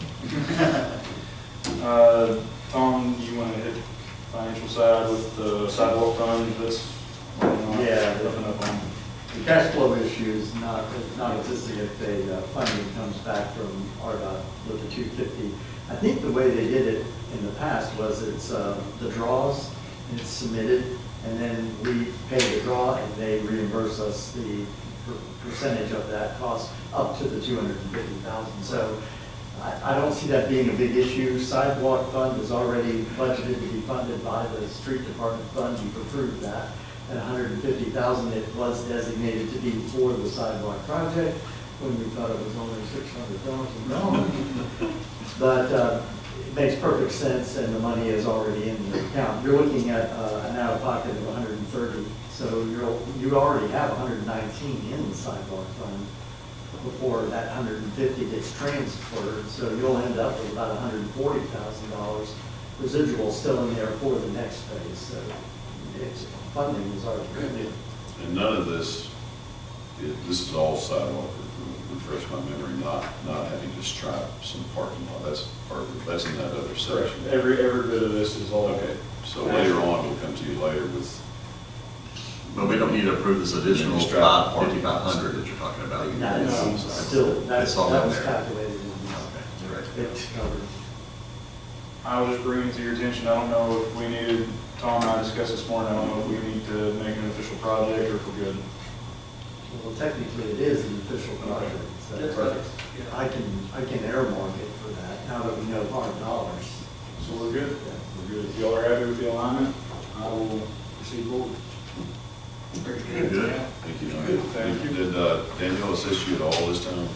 Tom, you want to hit financial side with the sidewalk fund? That's Yeah. nothing up on. The cash flow issue is not existing if the funding comes back from RDOT with the 250. I think the way they did it in the past was it's the draws, and it's submitted, and then we pay the draw, and they reimburse us the percentage of that cost up to the 250,000. So I don't see that being a big issue. Sidewalk fund is already budgeted to be funded by the street department fund. You've approved that. At 150,000, it was designated to be for the sidewalk project, when we thought it was only $600,000. But it makes perfect sense, and the money is already in the account. You're looking at an out-of-pocket of 130, so you already have 119 in the sidewalk fund before that 150 gets transferred, so you'll end up with about $140,000 residual still in there for the next phase. So it's funding is already good. And none of this, this is all sidewalk, refresh my memory, not having to stripe some parking lot. That's in that other section. Every bit of this is all. Okay, so later on, we'll come to you later with. But we don't need to approve this additional 5,500 that you're talking about. That's still, that It's all was in there. calculated in Okay, right. it's covered. I was just bringing it to your attention. I don't know if we needed, Tom and I discussed this morning, I don't know if we need to make an official project or if we're good. Well, technically, it is an official project. So That's right. I can earmark it for that, now that we know hard dollars. So we're good? We're good. If y'all are happy with the alignment, I will proceed forward. Very good. Thank you. Thank you. Did Danielle assist you at all this time?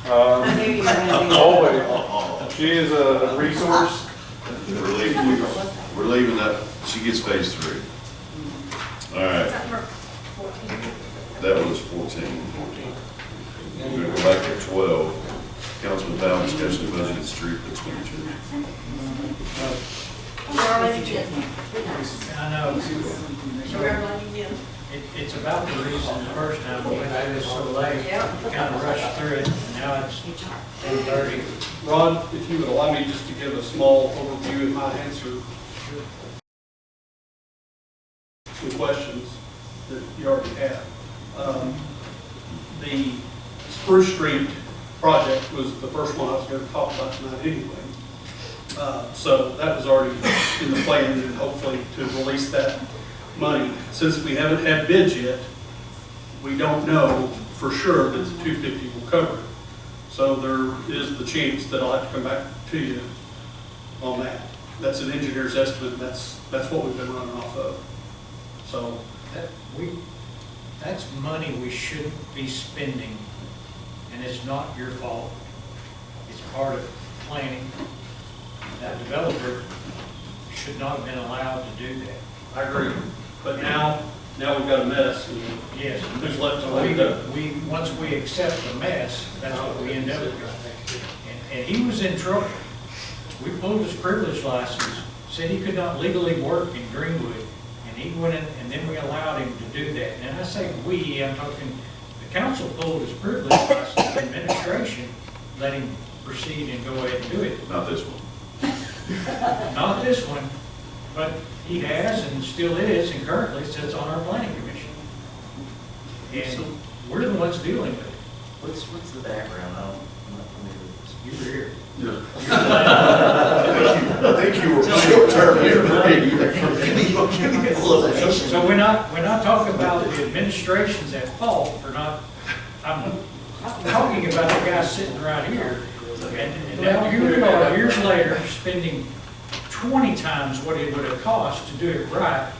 I knew you were gonna do that. Always. She is a resource. We're leaving that, she gets phase 3. All right, that was 14. We're gonna go back to 12. Councilman Powell, discussion of budget and street expenditure. I know. It's about the reason the first time we had it so late, kind of rushed through it, and now it's 10:30. Rod, if you would allow me just to give a small overview of my answer. Some questions that you already have. The Spruce Street project was the first one I was going to talk about tonight anyway. So that was already in the plan, and hopefully to release that money. Since we haven't had bids yet, we don't know for sure that the 250 will cover it. So there is the chance that I'll have to come back to you on that. That's an engineer's estimate. That's what we've been running off of. So That's money we shouldn't be spending, and it's not your fault. It's part of planning. That developer should not have been allowed to do that. I agree. But now now we've got a mess, and Yes. who's left to clean it up? Once we accept the mess, that's what we end up with. And he was in trouble. We pulled his privilege license, said he could not legally work in Greenwood, and he went in, and then we allowed him to do that. And I say we, I'm talking, the council pulled his privilege license, the administration let him proceed and go ahead and do it. Not this one. Not this one, but he has and still is, and currently sits on our planning commission. And we're the ones dealing with it. What's the background? I'm not familiar with this. You were here. I think you were short-term here. So we're not talking about the administration's at fault for not, I'm talking about the guy sitting right here. And now here we are, years later, spending 20 times what it would have cost to do it right,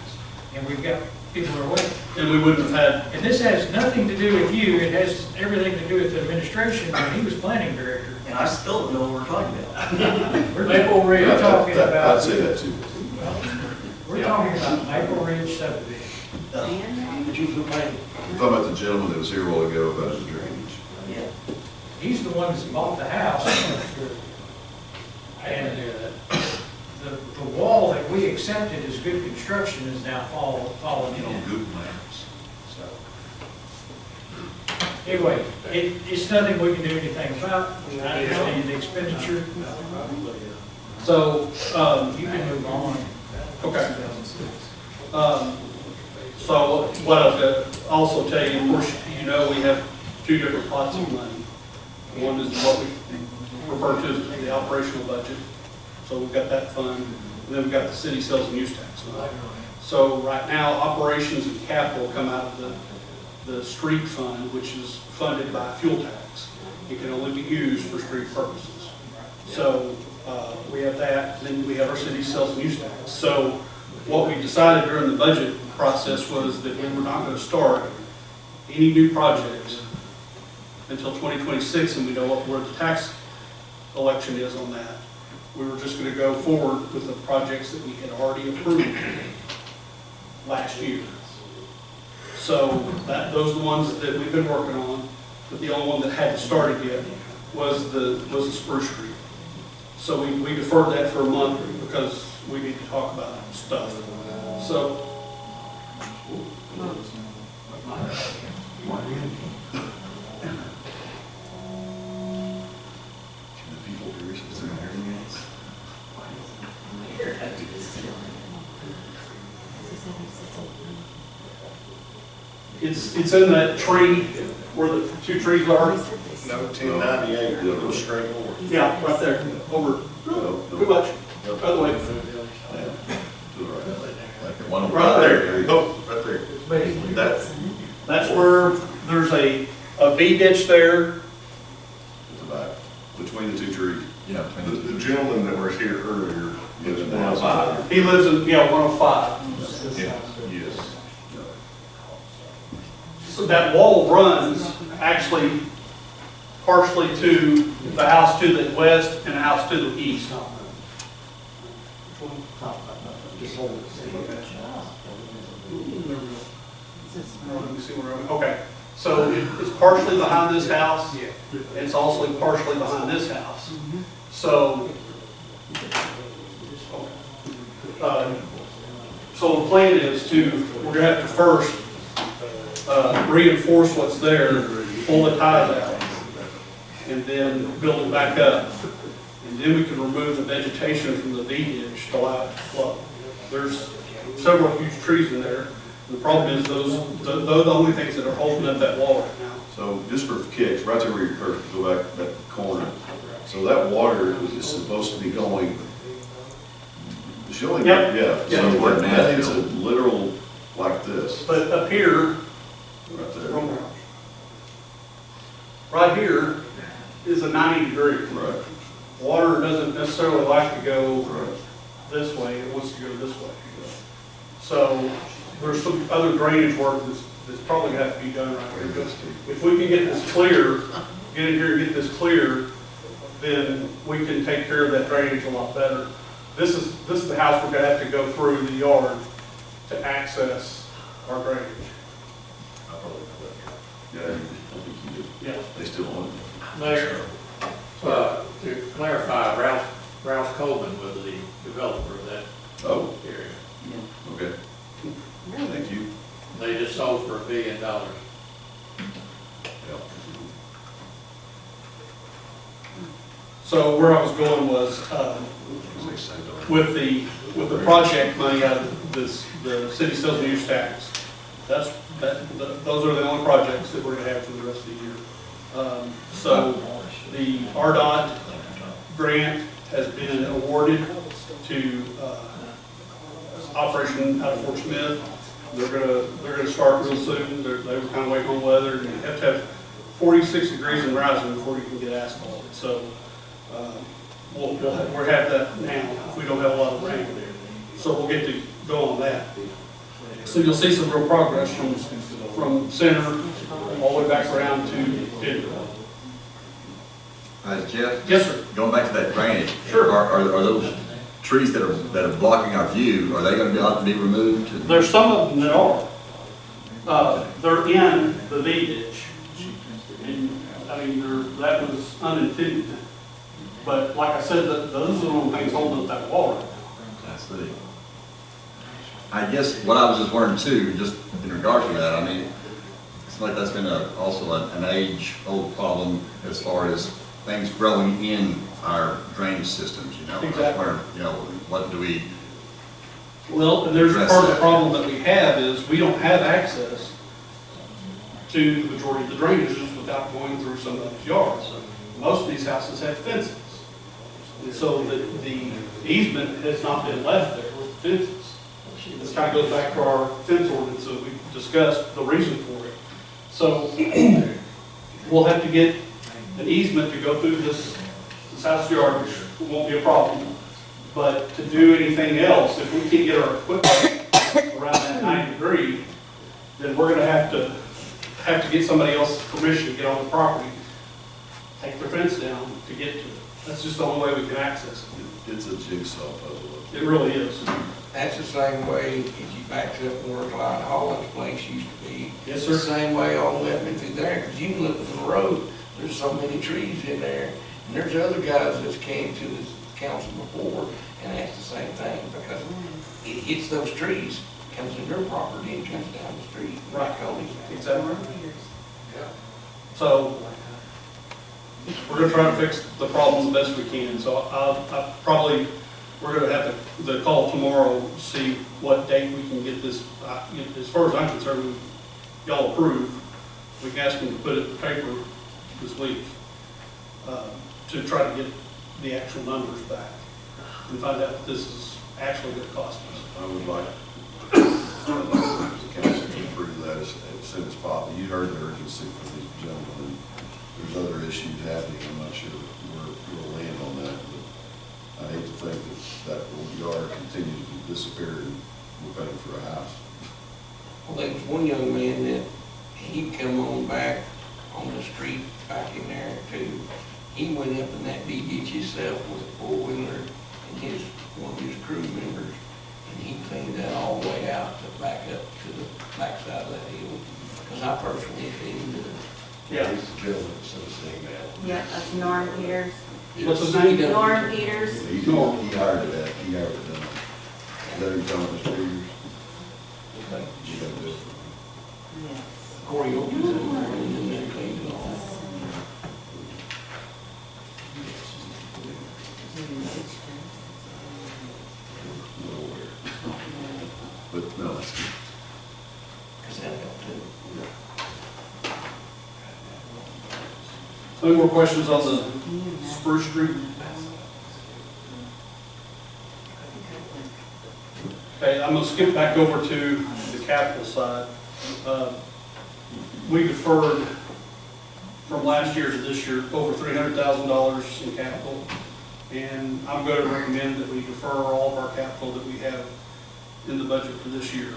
and we've got people are waiting. And we wouldn't have had, And this has nothing to do with you, it has everything to do with the administration when he was planning director. And I still don't know what we're talking about. We're talking I'd about, say that too. we're talking about Maple Ridge subdivision. You're talking about the gentleman that was here a while ago about his drainage. Yeah. He's the one that's bought the house. And the wall that we accepted as good construction is now falling On in. Google Maps. So, anyway, it's nothing we can do anything about. I understand the expenditure. so, You can move on. okay. So what I was gonna also tell you, of course, you know, we have two different pots of money. One is what we refer to as the operational budget. So we've got that fund, and then we've got the city sales and use tax fund. So right now, operations and capital come out of the street fund, which is funded by fuel tax. It can only be used for street purposes. So we have that, then we have our city sales and use tax. So what we decided during the budget process was that we were not going to start any new projects until 2026, and we know where the tax election is on that. We were just going to go forward with the projects that we had already approved last year. So those are the ones that we've been working on, but the only one that hadn't started yet was the Spruce Street. So we deferred that for a month because we need to talk about stuff. So. It's in that tree where the two trees are. No, 1098, the little straight north. Yeah, right there, over, too much, other way. One Right there. There you go, right there. That's where there's a V ditch there. At the back, between the two trees. Yeah. The gentleman that was here earlier lives in Now, 105. He lives in, 105. Yeah, yes. So that wall runs actually partially to the house to the west and the house to the east. Okay, so it's partially behind this house. It's also partially behind this house. So, so the plan is we're gonna have to first reinforce what's there, pull the ties out, and then build it back up. And then we can remove the vegetation from the V ditch to allow it to flow. There's several huge trees in there. The problem is those are the only things that are holding up that wall right now. So just for kicks, right there where your curve, go back that corner. So that water is supposed to be going, showing, Yep. yeah. Yeah. So that is a literal like this, But up here, right there. right here is a 90 degree. Right. Water doesn't necessarily like to go Right. this way, it wants to go this way. So there's some other drainage work that's probably gonna have to be done right here. But if we can get this clear, get in here and get this clear, then we can take care of that drainage a lot better. This is the house we're gonna have to go through the yard to access our drainage. I probably know that. Yeah, I think you do. Yes. They still want it. Mayor, to clarify, Ralph Coleman was the developer of that Oh, area. okay. Thank you. They just sold for $1 billion. Yeah. So where I was going was, with the project money out of this, the city sales and use tax, those are the only projects that we're gonna have for the rest of the year. So the RDOT grant has been awarded to, operation out of Fort Smith. They're gonna start real soon. They were kind of waiting on weather. You have to have 46 degrees and rising before you can get asphalt. So, we'll have that now if we don't have a lot of rain. So we'll get to go on that. So you'll see some real progress from center all the way back around to Denver. Jeff? Yes, sir. Going back to that drainage. Sure. Are those trees that are blocking our view, are they gonna have to be removed? There's some of them that are. They're in the V ditch. And, I mean, that was unintended. But like I said, those are the only things holding up that wall right now. I see. I guess what I was just wondering too, just in regards to that, I mean, it's like that's been also an age-old problem as far as things growing in our drainage systems, you know? Exactly. Where, you know, what do we? Well, and there's address part of the that? problem that we have is we don't have access to the majority of the drainages without going through somebody's yard. Most of these houses have fences. And so the easement has not been left there with the fences. This kind of goes back to our fence ordinance that we discussed, the reason for it. So we'll have to get an easement to go through this house yard, which won't be a problem. But to do anything else, if we can't get our equipment around that 90 degree, then we're gonna have to get somebody else's permission to get on the property, take their fence down to get to it. That's just the only way we can access it. It's a jigsaw puzzle. It really is. That's the same way if you backed up where Clyde Holland's place used to be. Yes, It's the sir. same way all the way up into there, because you can look at the road, there's so many trees in there. And there's other guys that's came to this council before and asked the same thing, because it hits those trees, comes in their property and comes down the street. Right. Cul-de-sac. Exactly. So we're gonna try to fix the problem the best we can. So we're gonna have the call tomorrow, see what date we can get this. As far as I'm concerned, y'all approve. We can ask them to put it in the paper this week to try to get the actual numbers back and find out what this is actually gonna cost us. I would like the council to approve that as soon as possible. You heard the urgency for these gentlemen. There's other issues happening. I'm not sure where we'll land on that, but I hate to think that old yard continues to disappear and we're paying for a house. Well, there was one young man that he come on back on the street back in there too. He went up in that deep ditch himself with a four-wheeler and one of his crew members, and he cleaned that all the way out to back up to the backside of that hill. Because I personally seen the. Yeah. He's the gentleman that sent us the email. Yeah, that's Norm Peters. What's his name? Norm Peters. He hired it. He hired it done. Is that who you're talking about, Mr. Peters? You gotta do it. Corey Oakes in there and then cleaned it all. A little weird. But no, that's good. Because that helped too. Any more questions on the Spruce Street? Okay, I'm gonna skip back over to the capital side. We deferred from last year to this year over $300,000 in capital. And I'm going to recommend that we defer all of our capital that we have in the budget for this year.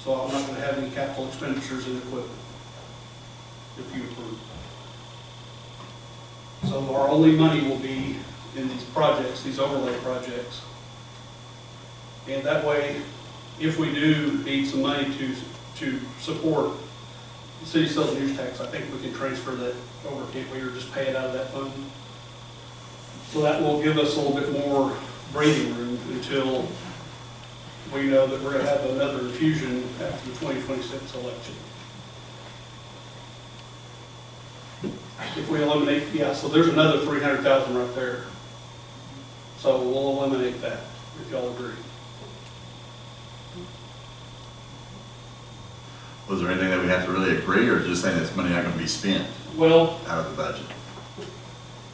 So I'm not going to have any capital expenditures in equipment, if you approve. So our only money will be in these projects, these overlay projects. And that way, if we do need some money to support the city sales and use tax, I think we can transfer that over, can't we, or just pay it out of that fund? So that will give us a little bit more breathing room until we know that we're gonna have another infusion after the 2026 election. If we eliminate, yeah, so there's another 300,000 right there. So we'll eliminate that, if y'all agree. Was there anything that we have to really agree, or just saying this money not gonna be spent Well, out of the budget?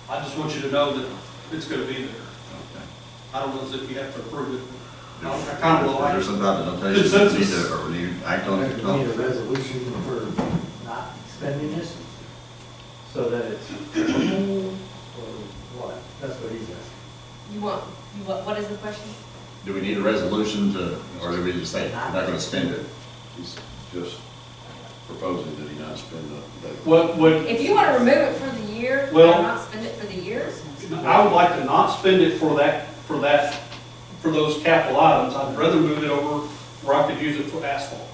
I just want you to know that it's gonna be there. Okay. I don't know if you have to approve it. I Is kind of there some type of notation that we need consensus. to, or we need to act on it? We need a resolution for not spending this, so that it's, or what? That's what he's asking. What is the question? Do we need a resolution to, or do we just say, we're not gonna spend it? He's just proposing that he not spend the. What, If you want to remove it for the year, Well- and not spend it for the year, I would like to not spend it for those capital items. I'd rather move it over where I could use it for asphalt.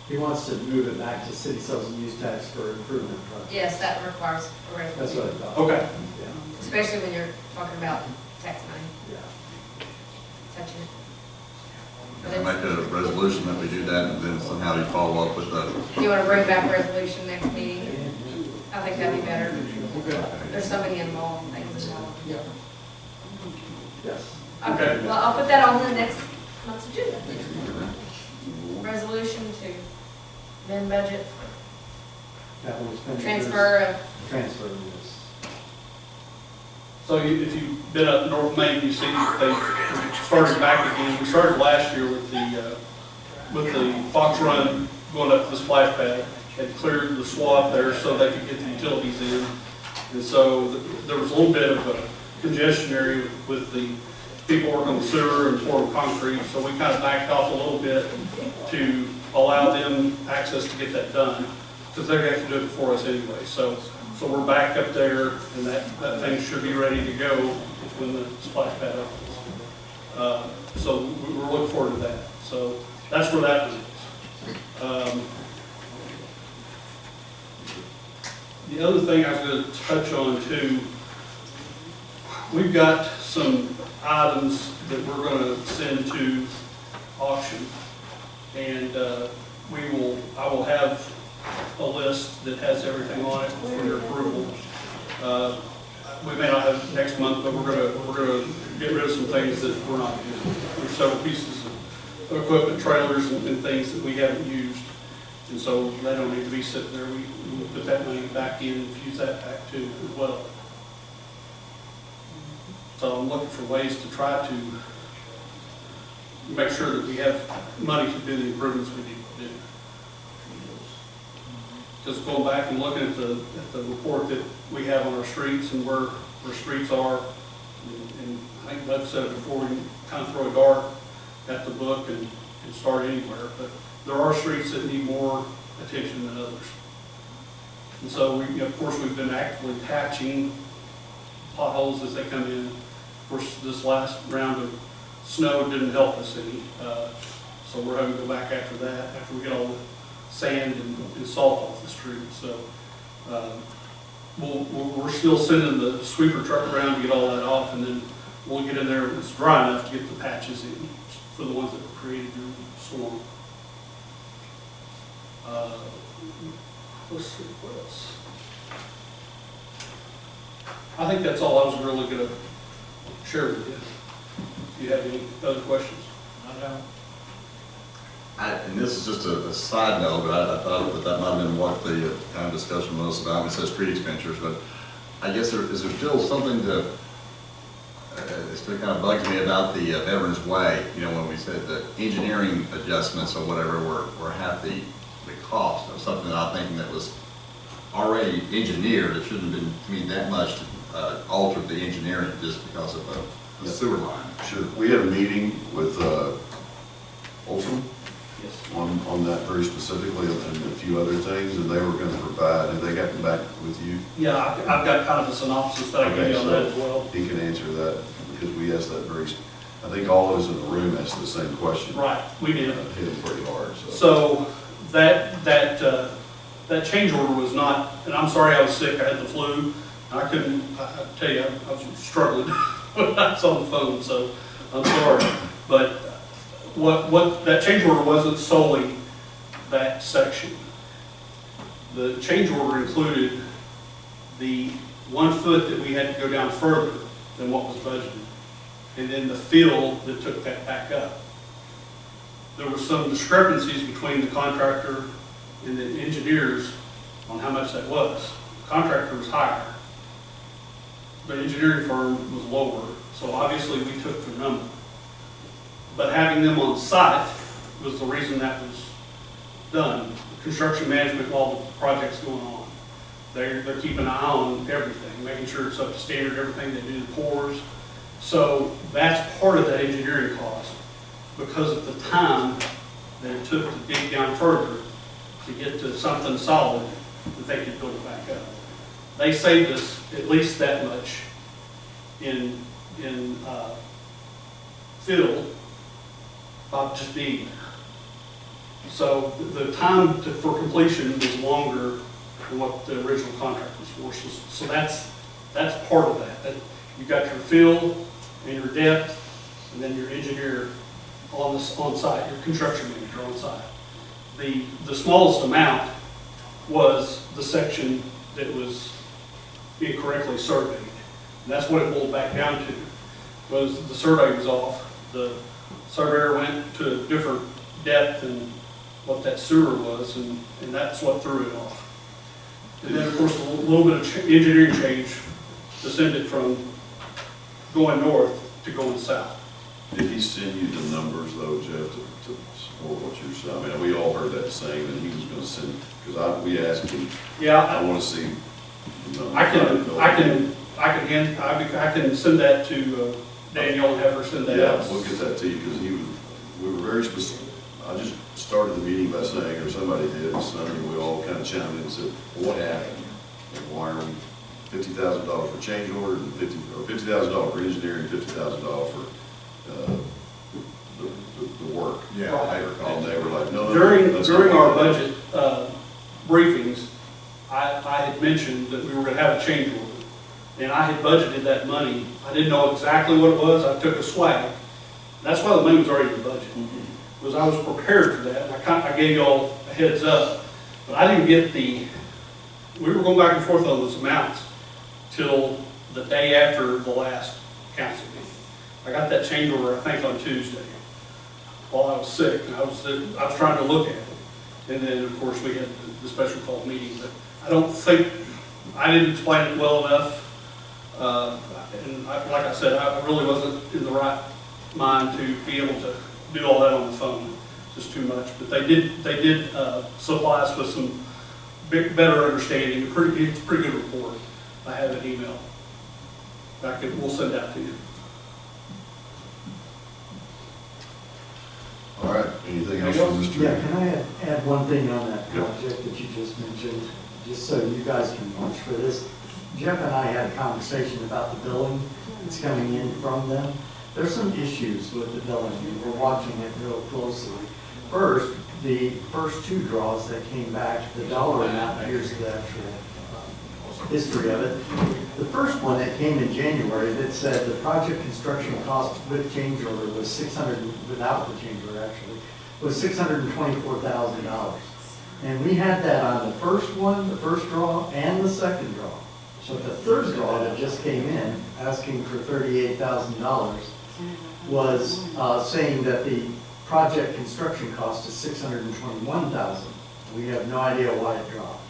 He wants to move it back to city sales and use tax for improvement projects. yes, that requires a That's resolution, what I thought. Okay. Yeah, especially when you're talking about tax money, yeah. touching it. But Make a resolution that we do that, and then somehow you follow up with the, if you want to bring back a resolution next meeting, I think that'd be better. There's so many involved, things involved. Yes. Okay. Well, I'll put that on the next month's agenda. Resolution to amend budget, Capital expenditures. transfer of, Transfer, yes. So if you've been up North Main, you see they started back again. We started last year with the Fox Run going up to the splash pad and cleared the swath there so they could get the utilities in. And so there was a little bit of a congestion area with the people working on the sewer and pouring concrete. So we kind of backed off a little bit to allow them access to get that done, because they're going to have to do it for us anyway. So we're back up there, and that thing should be ready to go when the splash pad opens. So we're looking forward to that. So that's where that is. The other thing I was going to touch on too, we've got some items that we're going to send to auction, and I will have a list that has everything on it for your approval. We may not have it next month, but we're gonna get rid of some things that we're not using. There's several pieces of equipment, trailers, and things that we haven't used, and so they don't need to be sitting there. We put that money back in and use that back too as well. So I'm looking for ways to try to make sure that we have money to do the improvements we need to do. Just going back and looking at the report that we have on our streets and where streets are, and I think Doug said it before, we can kind of throw a dart at the book and start anywhere, but there are streets that need more attention than others. And so of course, we've been actively patching potholes as they come in. Of course, this last round of snow didn't help us any, so we're having to go back after that, after we get all the sand and salt off the street. So we're still sending the sweeper truck around to get all that off, and then we'll get in there when it's dry enough to get the patches in for the ones that were created during the storm. Let's see, what else? I think that's all I was really going to share with you. Do you have any other questions? I don't. and this is just a side note, but I thought that might have been what the kind of discussion was about. It says street expenditures, but I guess is there still something to, it still kind of bugs me about the Veterans Way, when we said that engineering adjustments or whatever were half the cost of something that I think that was already engineered. It shouldn't have been, to me, that much to alter the engineering just because of the sewer line. Sure. We had a meeting with Olson on that very specifically and a few other things, and they were going to provide, have they gotten back with you? Yeah, I've got kind of a synopsis that I can give you on that as well. He can answer that, because we asked that very I think all of us in the room asked the same question. Right, we did. Hit them pretty hard, so. So that change order was not, and I'm sorry I was sick, I had the flu. I couldn't, I tell you, I was struggling when I was on the phone, so I'm sorry. But what, that change order wasn't solely that section. The change order included the 1 foot that we had to go down further than what was budgeted, and then the fill that took that back up. There were some discrepancies between the contractor and the engineers on how much that was. The contractor was higher. The engineering firm was lower, so obviously we took the number. But having them on site was the reason that was done. Construction management, while the project's going on, they're keeping an eye on everything, making sure it's up to standard, everything they do, the pours. So that's part of that engineering cost, because of the time that it took to dig down further to get to something solid that they could build it back up. They saved us at least that much in fill by just being there. So the time for completion was longer than what the original contract was for. So that's part of that. You've got your fill and your depth, and then your engineer on site, your construction manager on site. The smallest amount was the section that was incorrectly surveyed. And that's what it boiled back down to, was the survey was off. The surveyor went to a different depth than what that sewer was, and that's what threw it off. And then, of course, a little bit of engineering change to send it from going north to going south. Did he send you the numbers though, Jeff, to support what you're saying? I mean, we all heard that same, and he was gonna send, because we asked him, Yeah. I wanna see the numbers. I can send that to Danielle and have her send that out. Yeah, we'll get that to you, because we were very specific. I just started the meeting by saying, or somebody did, Sonny, we all kind of chimed in and said, well, what happened? And why are we $50,000 for change order and $50,000 for engineering, $50,000 for the work? Yeah. And they were like, no. During our budget briefings, I had mentioned that we were gonna have a change order. And I had budgeted that money. I didn't know exactly what it was. I took a swag. That's why the money was already in the budget. Because I was prepared for that. And I gave y'all a heads up. But I didn't get we were going back and forth on those amounts till the day after the last council meeting. I got that change order, I think, on Tuesday while I was sick. And I was trying to look at it. And then, of course, we had the special call meeting. But I don't think, I didn't explain it well enough. Like I said, I really wasn't in the right mind to be able to do all that on the phone, just too much. But they did supply us with some better understanding. It's a pretty good report. I have an email. We'll send that to you. All right, anything else from Mr. Yeah, can I add one thing on that project that you just mentioned, just so you guys can watch for this? Jeff and I had a conversation about the billing that's coming in from them. There's some issues with the billing, and we're watching it real closely. First, the first two draws that came back, the dollar amount, here's the actual history of it. The first one that came in January that said the project construction cost with change order was without the change order actually, was $624,000. And we had that on the first one, the first draw, and the second draw. But the third draw that just came in, asking for $38,000, was saying that the project construction cost is $621,000. We have no idea why it dropped.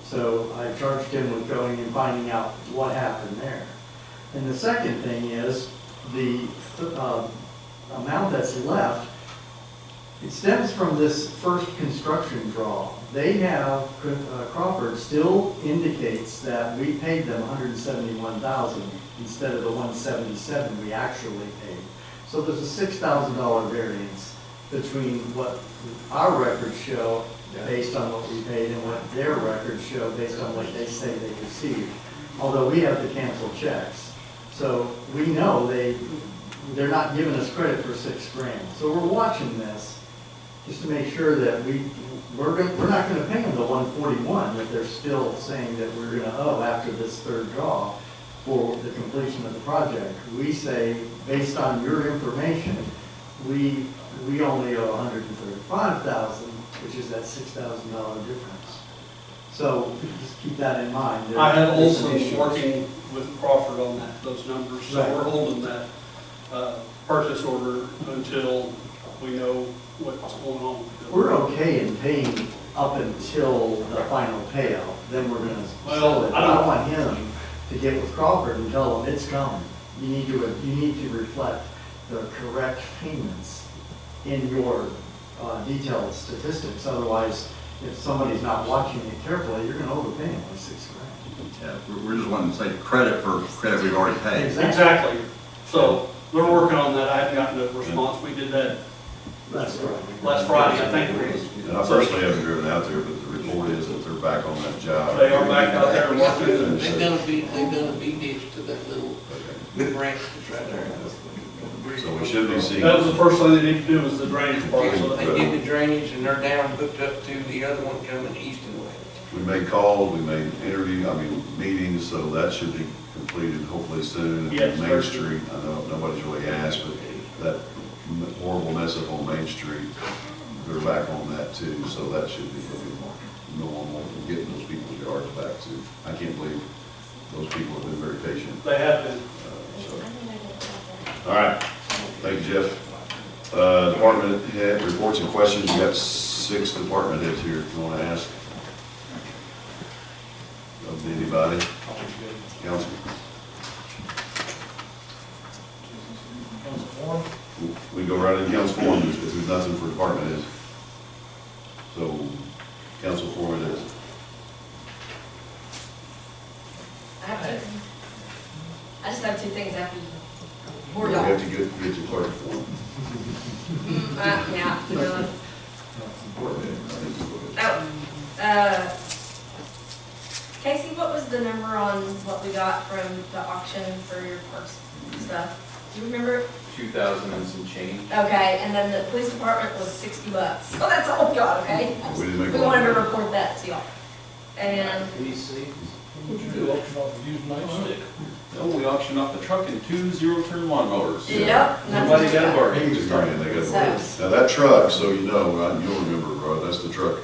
So I charged him with going and finding out what happened there. And the second thing is the amount that's left. It stems from this first construction draw. They have, Crawford still indicates that we paid them $171,000 instead of the $177 we actually paid. So there's a $6,000 variance between what our records show based on what we paid and what their records show based on what they say they received. Although we have to cancel checks. So we know they're not giving us credit for $6,000. So we're watching this just to make sure that we're not gonna pay them the 141 that they're still saying that we're gonna owe after this third draw for the completion of the project. We say, based on your information, we only owe $135,000, which is that $6,000 difference. So just keep that in mind. I have There's some also issues. working with Crawford on those numbers, so Right. we're holding that purchase order until we know what's going on. We're okay in paying up until the final payout, then we're gonna Well, sell it. I don't- I want him to get with Crawford and tell them it's coming. You need to reflect the correct payments in your detailed statistics, otherwise, if somebody's not watching it carefully, you're gonna overpay them by $6,000. Yeah, we're just wanting to say credit for credit we've already paid. Exactly. So they're working on that. I haven't gotten a response. We did that last Friday, I think it was. And I personally haven't driven out there, but the report is that they're back on that job. They are back out there working. They've done a B ditch to that little branch that's right there. So we should be seeing. That was the first thing they need to do was the drainage part. So They did the drainage and they're down, hooked up to the other one coming east and west. We made calls, we made meetings, so that should be completed hopefully soon. And Yes, Main sir. Street, I know nobody's really asked, but that horrible mess up on Main Street, they're back on that too, so that should be normal, getting those people's yards back to. I can't believe those people have been very patient. They have been. All right, thank you, Jeff. Department head reports and questions, we got 6 department heads here, if you want to ask. Of anybody? Council? We go right in council forum, if there's nothing for department heads. So, council forum it is. I just have 2 things after you. For We y'all. have to get your clerk form. Yeah, really. Oh. Casey, what was the number on what we got from the auction for your parks stuff? Do you remember it? 2,000 and some change. Okay, and then the police department was $60. So that's all we got, okay? We didn't make We a lot. wanted to report that to y'all. And What'd you do, auction off a used nightstick? Oh, we auctioned off the truck and 2 zero-turn lawnmowers. Yep. and that's Nobody what got a we bargain. They got a So- bargain. Now, that truck, so you know, you'll remember, Rod, that's the truck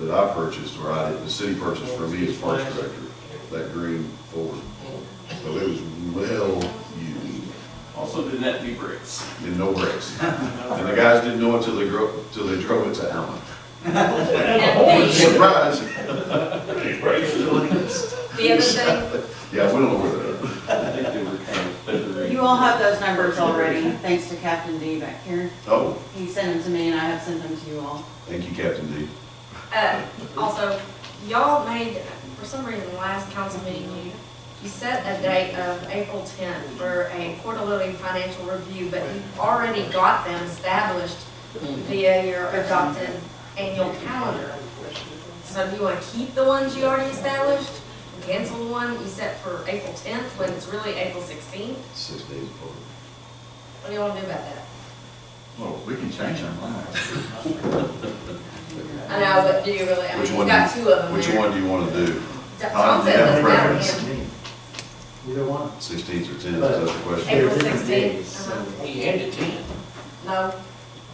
that I purchased, or the city purchased for me as parks director, that green Ford. So it was well used, Also didn't have to be bricks. and no brakes. And the guys didn't know it till they drove it to Allen. Surprise! The other thing, Yeah, we don't know where they're at. I think they were kind of feathery. You all have those numbers already, thanks to Captain D back here. Oh, He sent them to me and I have sent them to you all. thank you, Captain D. also, y'all made, for some reason, last council meeting, you set a date of April 10th for a quarterly financial review, but you've already got them established via your adopted annual calendar. So do you want to keep the ones you already established and cancel the one you set for April 10th when it's really April 16th? 6 days apart. What do you want to do about that? Well, we can change our minds. I know, but do you really, I mean, Which you've one? got 2 of them Which there. one do you want to do? Tom Do you said have it a doesn't matter to preference? him. Either one. 16th or 10th, is that the question? April They're different 16th. days, Uh-huh. He had the 10. No,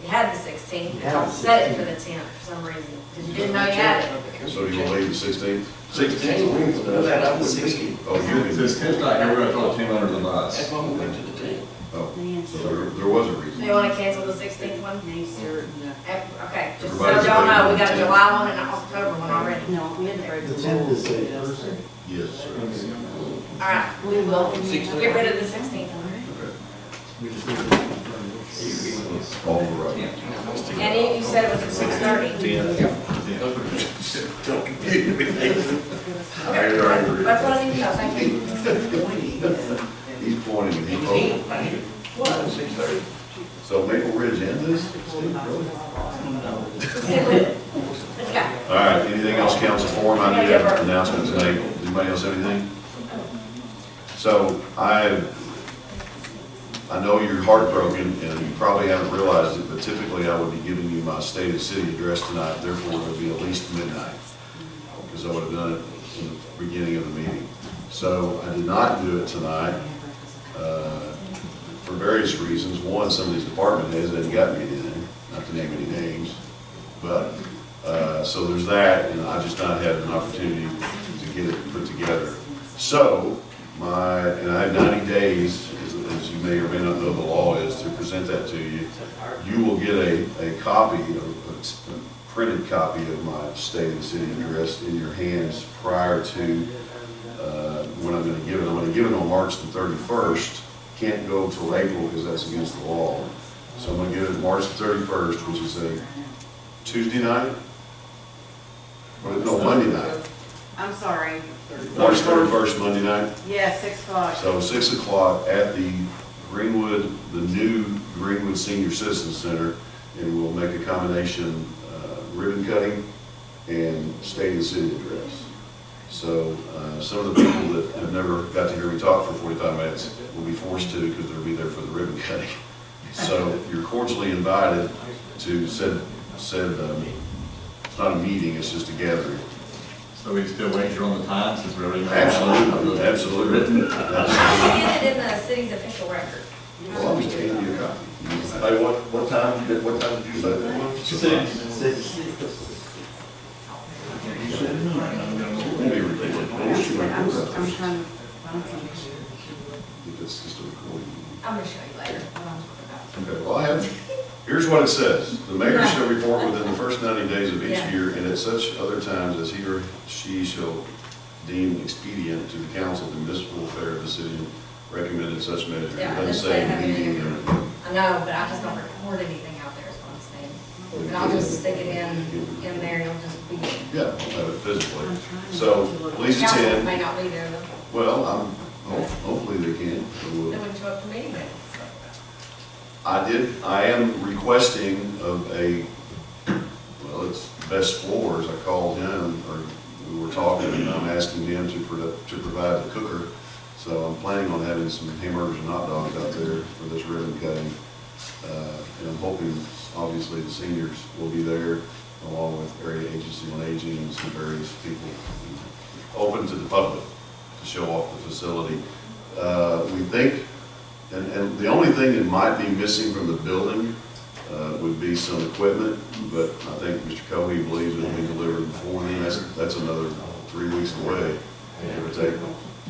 you had the 16th, You but had y'all the set it for the 10th for some reason, because you didn't know you had it. So you want to leave the 16th? 16. That I would be. Oh, you If it's 10 tonight, we're gonna throw a 10 under the bus. That's when we went to the 10. Oh, so there was a Do reason. you want to cancel the 16th one? Okay, just so Everybody's y'all know, we available got a on July one and an October one already. No, we had to break The 10th is a Thursday. Yes, sir. All right, we will get rid of the 16th one. Okay. We just need to confirm which. All right. And you said it was at 6:30. Don't confuse me. Okay, that's what I need to know, thank you. He's pointing and he's holding. What, 6:30? So Maple Ridge end this? Really? Okay. All right, anything else, council forum? I do have announcements to make. Anybody else have anything? So I know you're heartbroken, and you probably haven't realized it, but typically I would be giving you my state of the city address tonight, therefore it would be at least midnight, because I would have done it in the beginning of the meeting. So I did not do it tonight, for various reasons. One, some of these department heads hadn't got me anything, not to name any names, but, so there's that, and I just not had an opportunity to get it put together. So, and I have 90 days, as you may or may not know the law is, to present that to you. You will get a copy, a printed copy of my state of the city address in your hands prior to when I'm going to give it. I'm going to give it on March the 31st. Can't go till April because that's against the law. So I'm going to give it March the 31st, which is a Tuesday night? No, Monday night. I'm sorry. March 31st, Monday night. Yeah, 6 o'clock. So 6 o'clock at the Greenwood, the new Greenwood Senior Citizen Center, and we'll make a combination ribbon cutting and state of the city address. So some of the people that have never got to hear me talk for 45 minutes will be forced to because they'll be there for the ribbon cutting. So you're cordially invited to said it's not a meeting, it's just a gathering. So we still wager on the time since we already. Absolutely, absolutely. Get it in the city's official record. Well, I'm just handing you a copy. Hey, what time did you say that was? Six. Let me repeat it. I'm trying to find something. If it's just a recording. I'm gonna show you later. Okay, well, here's what it says. The mayor shall report within the first 90 days of each Yeah. year, and at such other times as he or she shall deem expedient to the council, the municipal affair of the city, and recommended such measure. It Yeah, doesn't that's say what I have meeting. in I know, but I just don't record anything out there is what I'm saying. And I'll just stick it in there, it'll just be. Yeah, I'll have it physically. So please Council attend. may not be there though. Well, hopefully they can. They wouldn't show up to meeting minutes. I am requesting of well, it's Best Floors. I called him, or we were talking, and I'm asking him to provide the cooker. So I'm planning on having some hamburgers and hot dogs out there for this ribbon cutting. And I'm hoping, obviously, the seniors will be there, along with area agency on aging and some various people, open to the public to show off the facility. We think, and the only thing that might be missing from the building would be some equipment, but I think Mr. Cohey believes it'll be delivered before then. That's another 3 weeks away, give or take.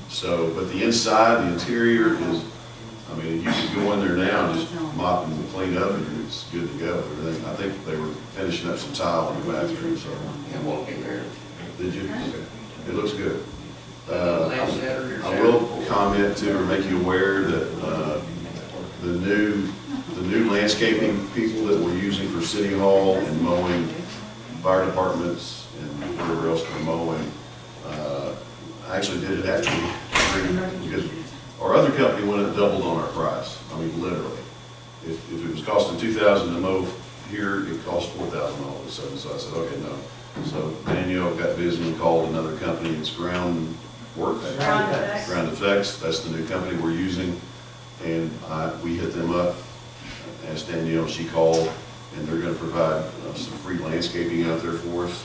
So, but the inside, the interior is, I mean, you can go in there now and just mop and clean up, and it's good to go. Everything. I think they were finishing up some tile in the bathroom, so. I walk in there. Did you? Okay. It looks good. Last Saturday or I will comment too, or make you aware that the new landscaping people that we're using for City Hall and mowing, fire departments and whatever else we're mowing, I actually did it after because our other company went and doubled on our price. I mean, literally. If it was costing $2,000 to mow here, it cost $4,000 all of a sudden. So I said, okay, no. So Danielle got busy and called another company. It's Grwd. Grwd Effects. That's the new company we're using. And we hit them up, asked Danielle, she called, and they're going to provide some free landscaping out there for us.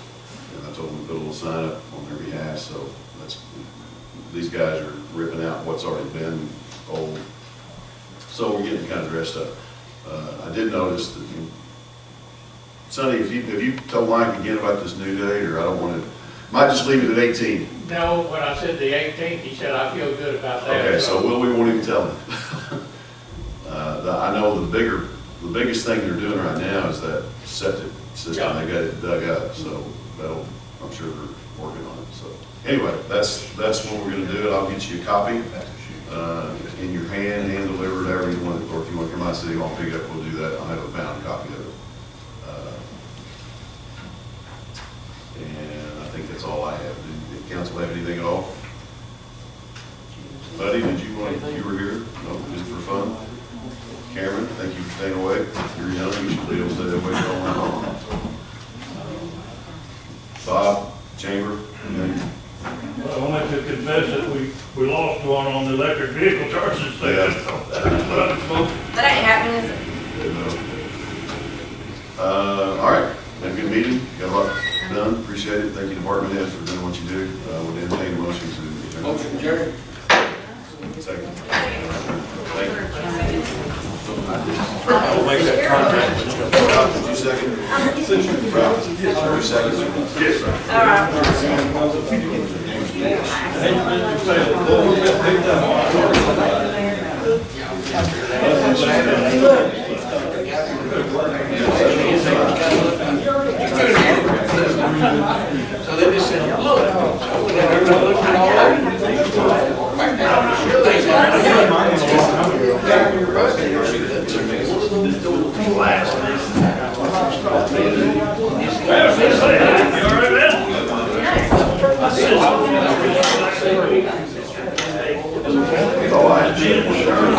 And I told them to put a little sign up on their behalf. So these guys are ripping out what's already been old. So we're getting kind of dressed up. I did notice that, Sonny, have you told Mike again about this new date, or I don't want to, might just leave it at 18. No, when I said the 18th, he said, I feel good about that. Okay, so we won't even tell him. I know the biggest thing they're doing right now is that septic system. Yeah. They got it dug up, so I'm sure they're working on it. So anyway, that's when we're going to do it. I'll get you a copy in your hand delivered, however you want it, or if you want to come out to City Hall and pick it up, we'll do that. I'll have a bound copy of it. And I think that's all I have. Did council have anything at all? Buddy, you were here? No, just for fun? Cameron, thank you for staying awake. You're young, you should be able to stay awake all night long. Bob, Chamber, I wanted to confess that we lost one on the electric vehicle charging station. Yeah. But I'm supposed meeting, got a lot done, appreciate it, thank you department heads for doing what you do. Would entertain a motion to adjourn. Motion adjourned. Second. Thank you. I'll make that contact with you. Ralph, did you second? Ralph, you second? Yes, sir. So they just said, look, so when everybody looked at all that, back down. I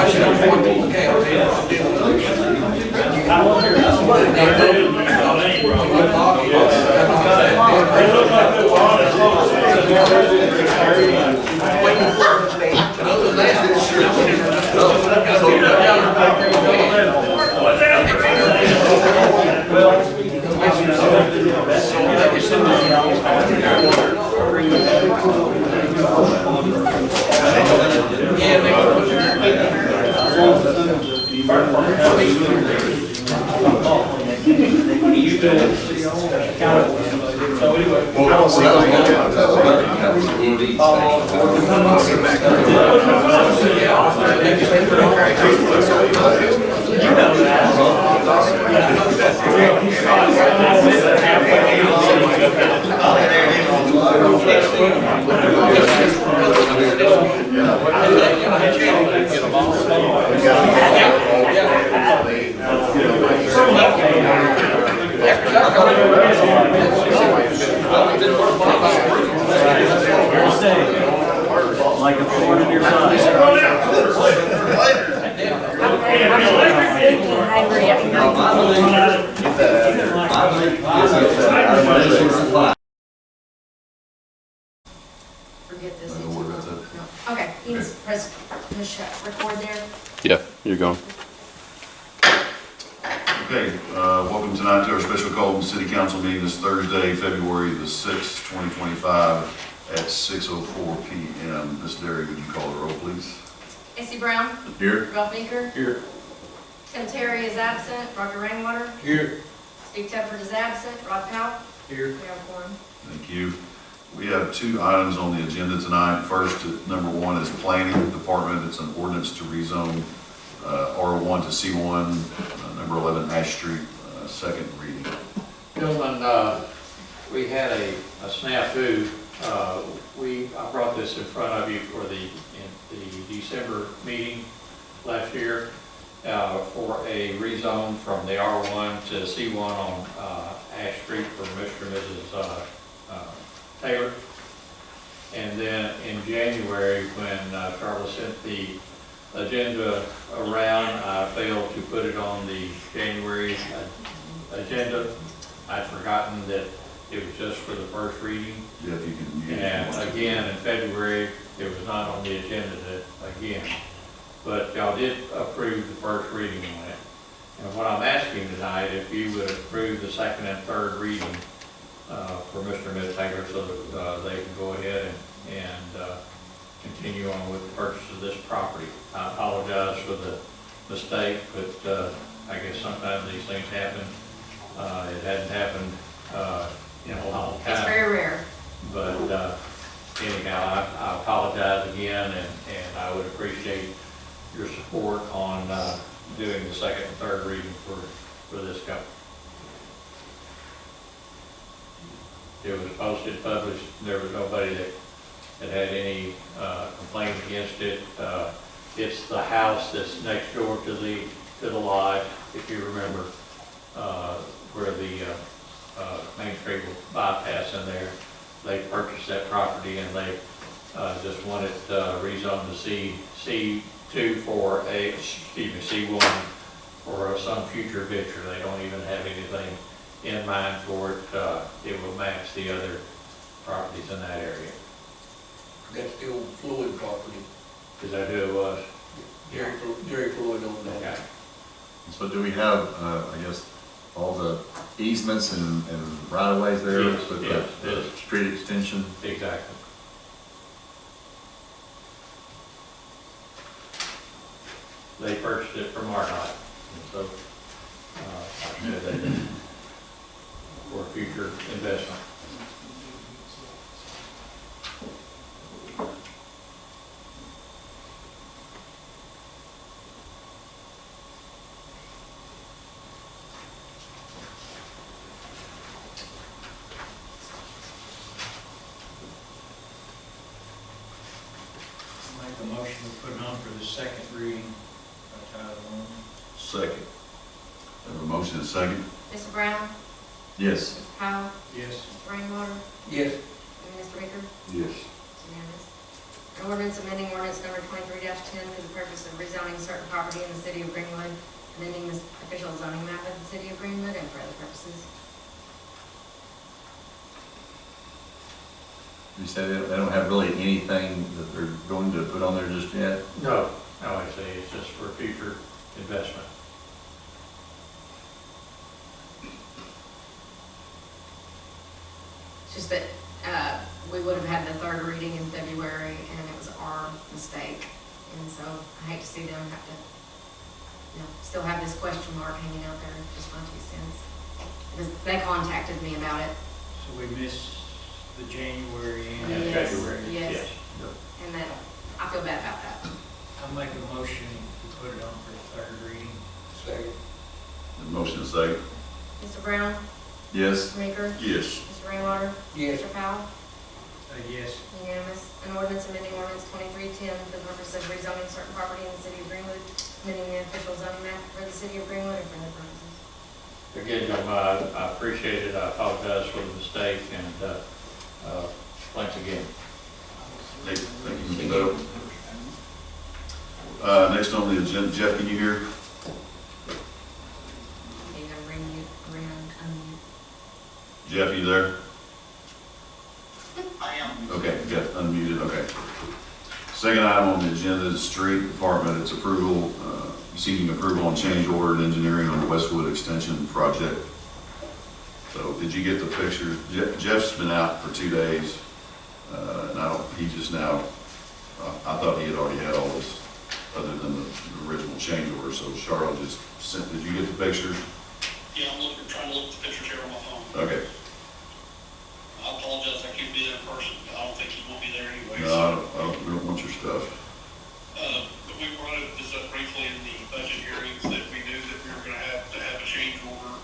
should have one more Like a thorn in your side. Forget this. Okay, you just press push record there. Yeah, you're going. Okay, welcome tonight to our special Colton City Council meeting this Thursday, February the 6th, 2025 at 6:04 p.m. Ms. Derry, would you call the roll, please? AC Brown. Here. Ralph Meeker. Here. Tim Terry is absent. Roger Rainwater. Here. Steve Tedford is absent. Rod Powell. Here. We have a quorum. Thank you. We have two items on the agenda tonight. First, number one is Planning Department. It's an ordinance to rezone R1 to C1, number 11 Ash Street, second reading. Gentlemen, we had a snafu. I brought this in front of you for the December meeting last year for a rezone from the R1 to C1 on Ash Street for Mr. and Mrs. Taylor. And then in January, when Charlotte sent the agenda around, I failed to put it on the January agenda. I'd forgotten that it was just for the first reading. Yeah, if you can. And again, in February, it was not on the agenda again. But y'all did approve the first reading on it. And what I'm asking tonight, if you would approve the second and third reading for Mr. and Ms. Taylor, so that they can go ahead and continue on with the purchase of this property. I apologize for the mistake, but I guess sometimes these things happen. It hadn't happened in a long time. It's very rare. But anyhow, I apologize again, and I would appreciate your support on doing the second and third reading for this company. It was posted, published, there was nobody that had any complaint against it. It's the house that's next door to the lodge, if you remember, where the Main Street bypass in there. They purchased that property and they just wanted rezoned to C2 for C1 for some future venture. They don't even have anything in mind for it. It will match the other properties in that area. That's the old Floyd property. Is that who it was? Jerry Floyd owned that. Okay. So do we have, I guess, all the easements and right-of-ways there Yes, with yes, the yes. street extension? Exactly. They purchased it from RDOT, and so, like I said, they, for future investment. Make a motion to put it on for the second reading by title only. Second. Have a motion and a second? Mr. Brown? Yes. Mr. Powell? Yes. Mr. Rainwater? Yes. And Mr. Baker? Yes. It's unanimous. An ordinance amending ordinance number 23-10 for the purpose of rezoning certain property in the city of Greenwood, amending the official zoning map of the city of Greenwood and for other purposes. You said they don't have really anything that they're going to put on there just yet? No, like I say, it's just for future investment. It's just that, we would have had the third reading in February, and it was our mistake. And so I hate to see them have to, still have this question mark hanging out there, just my 2 cents. Because they contacted me about it. So we missed the January and Yes, February. yes. And that, I feel bad about that. I'll make a motion to put it on for the third reading. Second. The motion is second? Mr. Brown? Yes. Mr. Meeker? Yes. Mr. Rainwater? Yes. Mr. Powell? Yes. Unanimous. An ordinance amending ordinance 2310 for the purpose of rezoning certain property in the city of Greenwood, amending the official zoning map for the city of Greenwood and for other purposes. Again, gentlemen, I appreciate it. I apologize for the mistake, and thanks again. Thank you, Mr. Doe. Next on the agenda, Jeff, can you hear? You gotta unmute. Jeff, you there? I am. Okay, got unmuted, okay. Second item on the agenda is street department. It's approval, seeking approval on change order and engineering on the Westwood Extension project. So did you get the picture? Jeff's been out for 2 days, and he just now, I thought he had already had all this other than the original change order. So Charlotte just sent, did you get the pictures? Yeah, I'm trying to look at the pictures here on my phone. Okay. I apologize, I can't be there in person. I don't think you will be there anyway. No, we don't want your stuff. But we brought this up briefly in the budget hearings that we knew that we were going to have a change order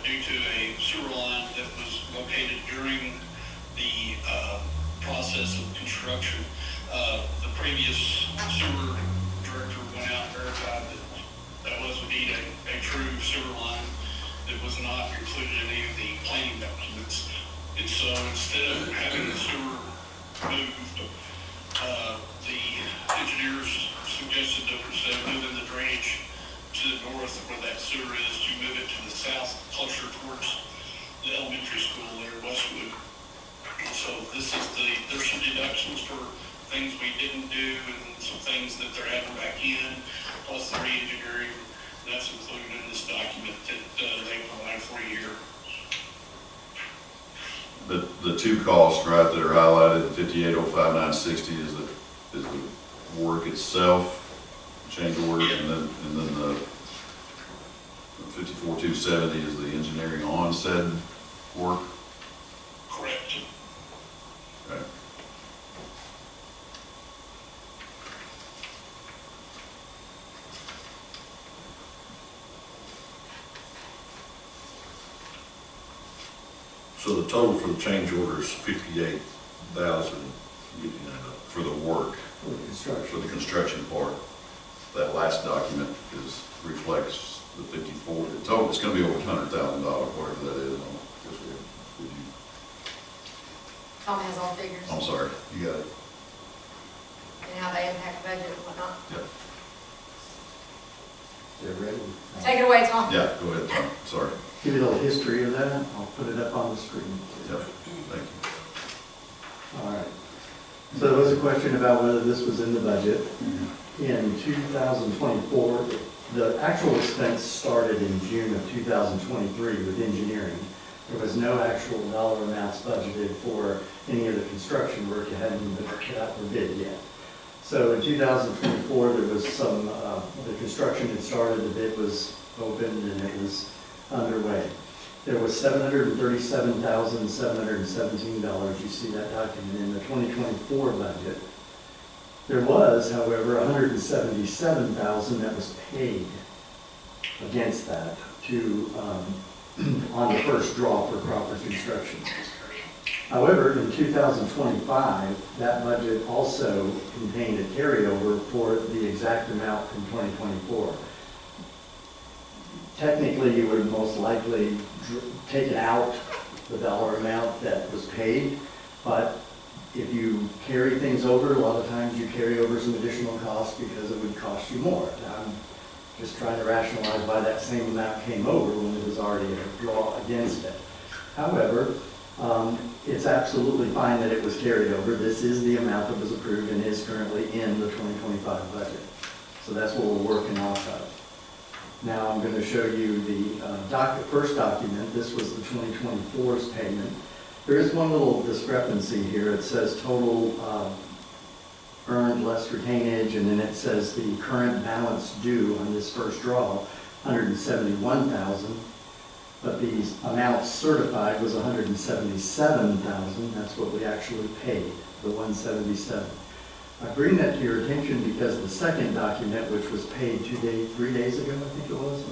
due to a sewer line that was located during the process of construction. The previous sewer director went out and verified that that was indeed a true sewer line that was not included in any of the planning documents. And so instead of having the sewer moved, the engineers suggested that instead of moving the drainage to the north where that sewer is, to move it to the south, closer towards the elementary school there, Westwood. And so this is there's some deductions for things we didn't do and some things that they're adding back in, plus the re-engineering. That's included in this document that they provide for you here. The two costs, right, that are highlighted, 5805,960 is the work itself, change order, and then the 54,270 is the engineering on said work. Correct. Okay. So the total for the change order is 58,000 for the work. For the construction part. That last document reflects the 54. The total, it's gonna be over $100,000, whatever that is. Tom has all figures. I'm sorry, you got it. And how they impact the budget and whatnot. Yep. They're ready. Take it away, Tom. Yeah, go ahead, Tom, sorry. Give you a little history of that. I'll put it up on the screen. Yep, thank you. All right. So there was a question about whether this was in the budget. in 2024, the actual expense started in June of 2023 with engineering. There was no actual dollar amounts budgeted for any of the construction work. It hadn't even been put out for bid yet. So in 2024, there was some, the construction had started, the bid was opened, and it was underway. There was $737,717. You see that document in the 2024 budget. There was, however, $177,000 that was paid against that to, on the first draw for Crawford Construction. However, in 2025, that budget also contained a carryover for the exact amount from 2024. Technically, you would have most likely taken out the dollar amount that was paid, but if you carry things over, a lot of times you carry over some additional costs because it would cost you more. I'm just trying to rationalize why that same amount came over when it was already a draw against it. However, it's absolutely fine that it was carried over. This is the amount that was approved and is currently in the 2025 budget. So that's what we're working off of. Now I'm going to show you the first document. This was the 2024's payment. There is one little discrepancy here. It says total earned less retainage, and then it says the current balance due on this first draw, $171,000. But the amount certified was $177,000. That's what we actually paid, the $177,000. I bring that to your attention because the second document, which was paid 3 days ago, I think it was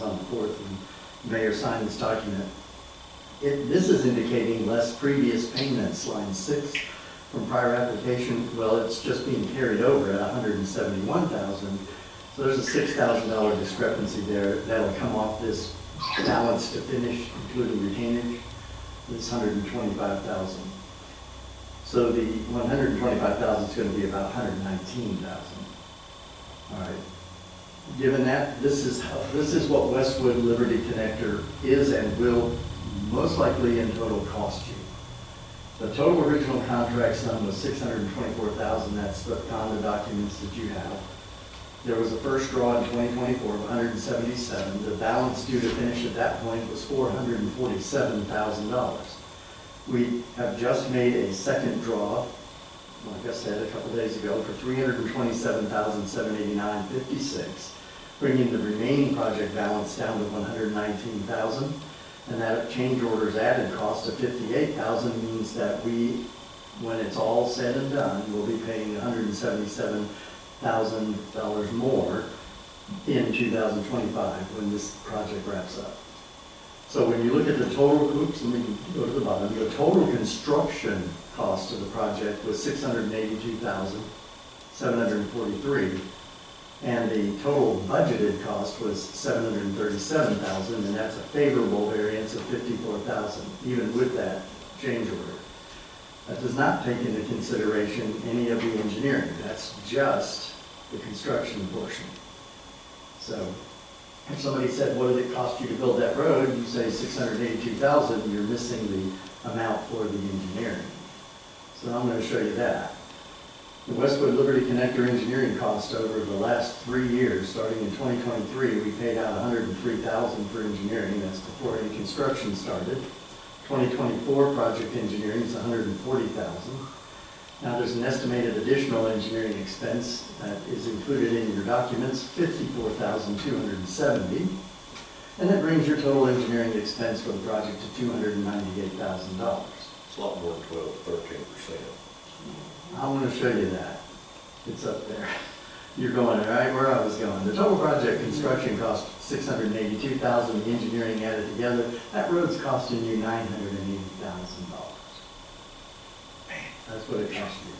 on the 4th, and the mayor signed this document. This is indicating less previous payments, line 6 from prior application. Well, it's just being carried over at $171,000. So there's a $6,000 discrepancy there. That'll come off this balance to finish, including retainage. It's $125,000. So the $125,000 is going to be about $119,000. All right. Given that, this is what Westwood Liberty Connector is and will most likely in total cost you. The total original contract sum was $624,000. That's the Conda documents that you have. There was a first draw in 2024 of $177,000. The balance due to finish at that point was $447,000. We have just made a second draw, like I said a couple days ago, for $327,789.56, bringing the remaining project balance down to $119,000. And that change order's added cost of $58,000 means that we, when it's all said and done, will be paying $177,000 more in 2025 when this project wraps up. So when you look at the total, oops, let me go to the bottom, the total construction cost of the project was $682,743, and the total budgeted cost was $737,000, and that's a favorable variance of $54,000, even with that change order. That does not take into consideration any of the engineering. That's just the construction portion. So if somebody said, what did it cost you to build that road? You say $682,000, you're missing the amount for the engineering. So I'm going to show you that. The Westwood Liberty Connector engineering cost over the last 3 years, starting in 2023, we paid out $103,000 for engineering. That's before any construction started. 2024 project engineering is $140,000. Now there's an estimated additional engineering expense that is included in your documents, $54,270. And that brings your total engineering expense for the project to $298,000. It's a lot more than 12 to 13%. I want to show you that. It's up there. You're going right where I was going. The total project construction cost $682,000. The engineering added together, that road's costing you $980,000. That's what it cost you.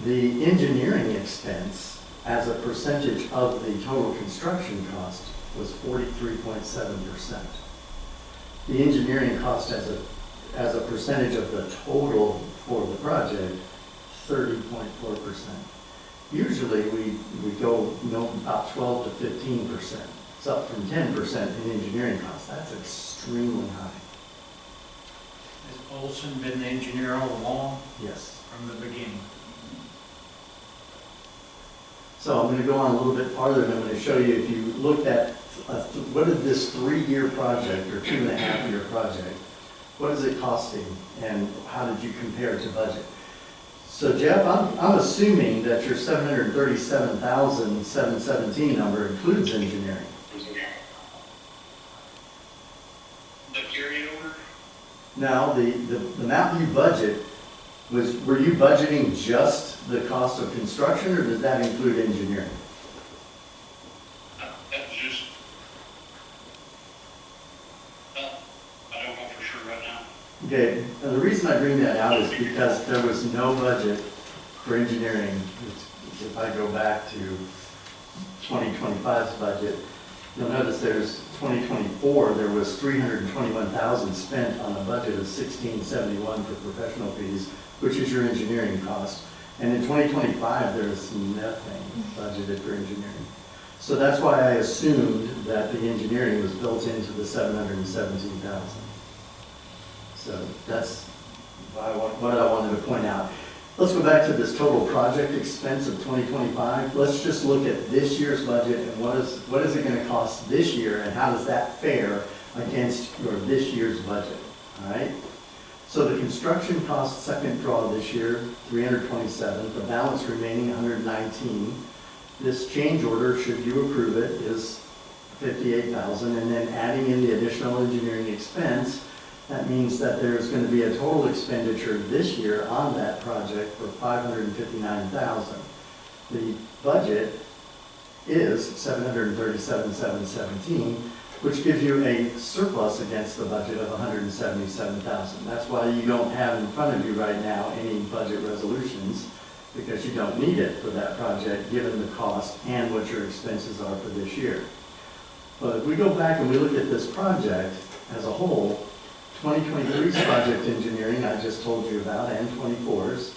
The engineering expense as a percentage of the total construction cost was 43.7%. The engineering cost as a percentage of the total for the project, 30.4%. Usually we go about 12 to 15%. It's up from 10% in engineering costs. That's extremely high. Has Olson been the engineer all along? Yes. From the beginning? So I'm gonna go on a little bit farther, and I'm gonna show you, if you looked at, what did this 3-year project, or 2.5-year project, what is it costing, and how did you compare it to budget? So Jeff, I'm assuming that your $737,717 number includes engineering. The carryover? Now, the amount you budget, were you budgeting just the cost of construction, or did that include engineering? That's just, I don't know for sure right now. Okay, and the reason I bring that out is because there was no budget for engineering. If I go back to 2025's budget, you'll notice there's 2024, there was $321,000 spent on a budget of $1,671 for professional fees, which is your engineering cost. And in 2025, there's nothing budgeted for engineering. So that's why I assumed that the engineering was built into the $717,000. So that's what I wanted to point out. Let's go back to this total project expense of 2025. Let's just look at this year's budget and what is it going to cost this year, and how does that fare against your this year's budget, all right? So the construction cost second draw this year, 327, the balance remaining 119. This change order, should you approve it, is 58,000, and then adding in the additional engineering expense, that means that there's going to be a total expenditure this year on that project for $559,000. The budget is $737,717, which gives you a surplus against the budget of $177,000. That's why you don't have in front of you right now any budget resolutions, because you don't need it for that project, given the cost and what your expenses are for this year. But if we go back and we look at this project as a whole, 2023's project engineering I just told you about, and 24's,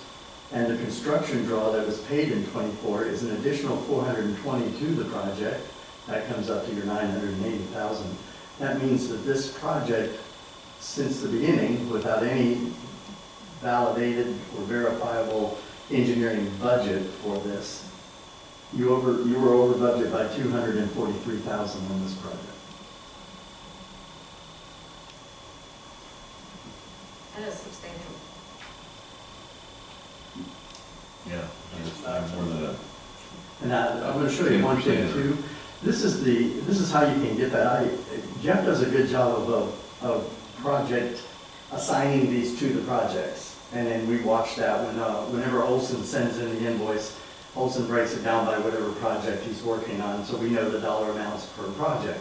and the construction draw that was paid in 24 is an additional 420 to the project. That comes up to your 980,000. That means that this project, since the beginning, without any validated or verifiable engineering budget for this, you were over budget by 243,000 on this project. That is substantial. Yeah, it's more than that. And I'm going to show you one thing too. This is how you can get that. Jeff does a good job of project assigning these to the projects, and then we watch that whenever Olson sends in the invoice. Olson breaks it down by whatever project he's working on, so we know the dollar amounts per project.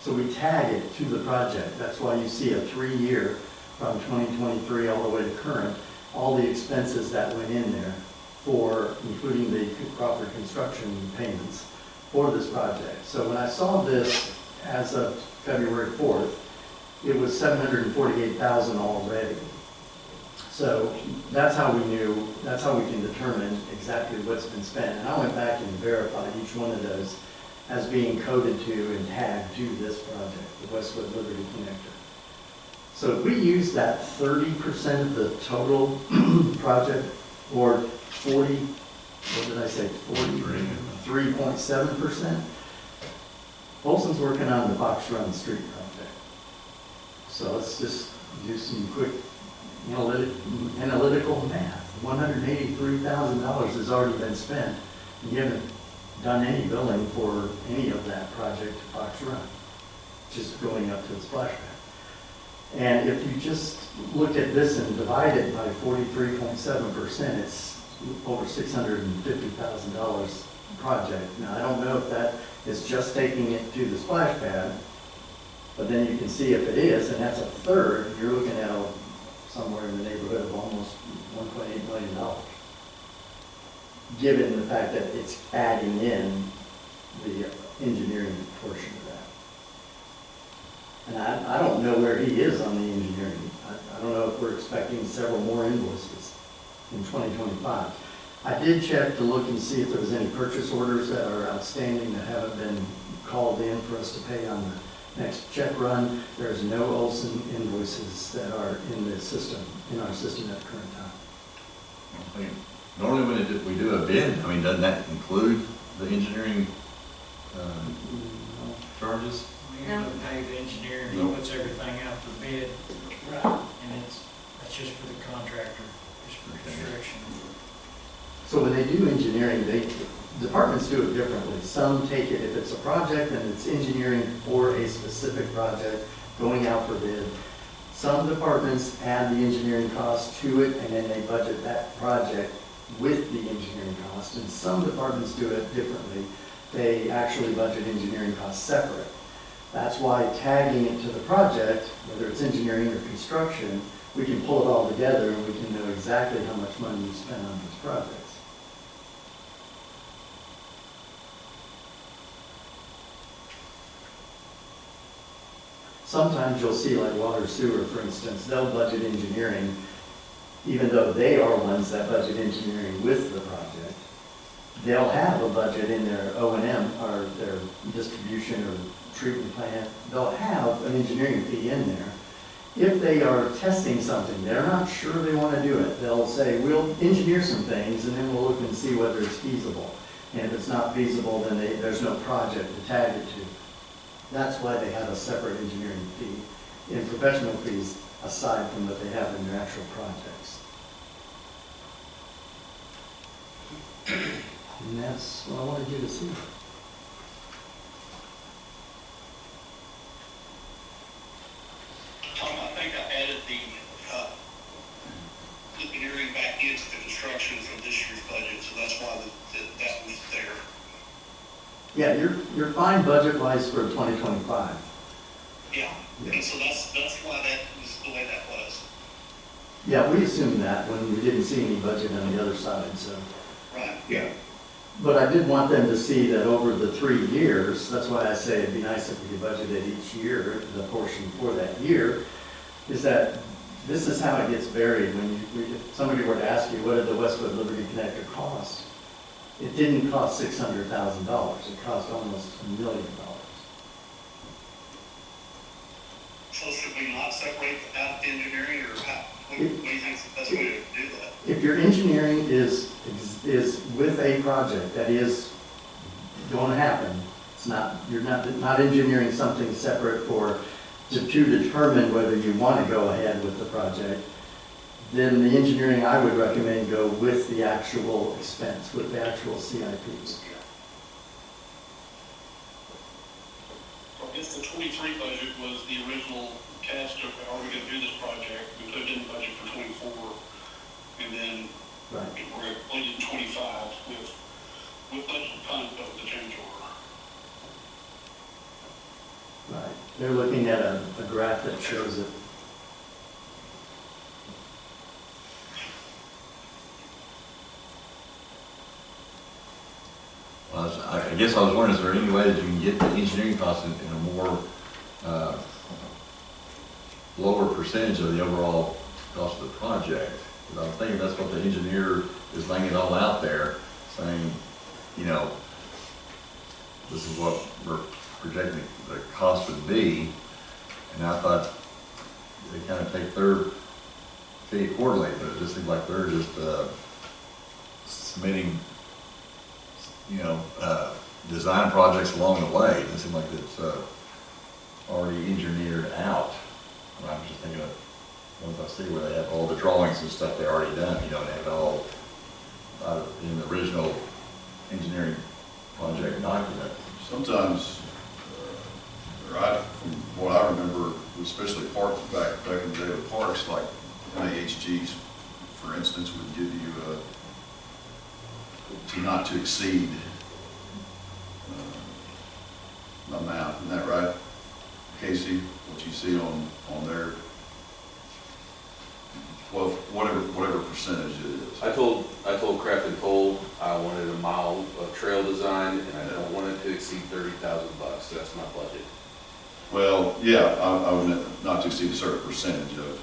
So we tag it to the project. That's why you see a 3-year from 2023 all the way to current, all the expenses that went in there for, including the Crawford construction payments for this project. So when I saw this as of February 4th, it was $748,000 already. So that's how we knew, that's how we can determine exactly what's been spent. And I went back and verified each one of those as being coded to and tagged to this project, the Westwood Liberty Connector. So if we use that 30% of the total project, or 40, what did I say, 43.7%, Olson's working on the Fox Run Street project. So let's just do some quick analytical math. $183,000 has already been spent, and you haven't done any billing for any of that project to Fox Run, just going up to the splash pad. And if you just look at this and divide it by 43.7%, it's over $650,000 project. Now, I don't know if that is just taking it to the splash pad, but then you can see if it is, and that's a third, you're looking at somewhere in the neighborhood of almost $1.8 million, given the fact that it's adding in the engineering portion of that. And I don't know where he is on the engineering. I don't know if we're expecting several more invoices in 2025. I did check to look and see if there was any purchase orders that are outstanding that haven't been called in for us to pay on the next check run. There's no Olson invoices that are in the system, in our system at the current time. Normally when we do a bid, I mean, doesn't that include the engineering, charges? We usually pay the engineer, he Nope. puts everything out for bid, and that's just for the contractor, just for construction. So when they do engineering, departments do it differently. Some take it, if it's a project and it's engineering for a specific project, going out for bid. Some departments add the engineering cost to it, and then they budget that project with the engineering cost. And some departments do it differently. They actually budget engineering costs separate. That's why tagging it to the project, whether it's engineering or construction, we can pull it all together and we can know exactly how much money you spend on these projects. Sometimes you'll see, like water sewer, for instance, they'll budget engineering, even though they are ones that budget engineering with the project. They'll have a budget in their O&M, or their distribution or treatment plant. They'll have an engineering fee in there. If they are testing something, they're not sure they want to do it, they'll say, we'll engineer some things, and then we'll look and see whether it's feasible. And if it's not feasible, then there's no project to tag it to. That's why they have a separate engineering fee in professional fees, aside from what they have in their actual projects. And that's what I wanted you to see. Tom, I think I added the engineering back into the construction for this year's budget, so that's why that was there. Yeah, you're fine budget-wise for 2025. Yeah, and so that's why that was the way that was. Yeah, we assumed that when we didn't see any budget on the other side, so. Right. Yeah. But I did want them to see that over the 3 years, that's why I say it'd be nice if we could budget it each year, the portion for that year, is that this is how it gets buried. If somebody were to ask you, what did the Westwood Liberty Connector cost? It didn't cost $600,000, it cost almost $1 million. So should we not separate out the engineering, or what do you think is the best way to do that? If your engineering is with a project that is going to happen, it's not, you're not engineering something separate to determine whether you want to go ahead with the project, then the engineering I would recommend go with the actual expense, with the actual CIPs. I guess the 23 budget was the original cast of, are we going to do this project? We put it in the budget for 24, and then we're budgeting 25 with budget funds of the change order. Right. They're looking at a graph that shows it. Well, I guess I was wondering, is there any way that you can get the engineering costs in a more, lower percentage of the overall cost of the project? Because I'm thinking that's what the engineer is laying it all out there, saying, you know, this is what we're projecting the cost would be. And I thought they kind of take their fee quarterly, but it just seems like they're just submitting, you know, design projects along the way. It seems like it's already engineered out. And I'm just thinking of ones I see where they have all the drawings and stuff they already done. You know, they have it all in the original engineering project document. Sometimes, right, from what I remember, especially parks back in the day with parks, like NAHGs, for instance, would give you to not to exceed amount. Isn't that right, Casey? What you see on their, well, whatever percentage it is. I told Craft and Toll I wanted a mile of trail design, and I don't want it to exceed $30,000. That's my budget. Well, yeah, I would not to exceed a certain percentage of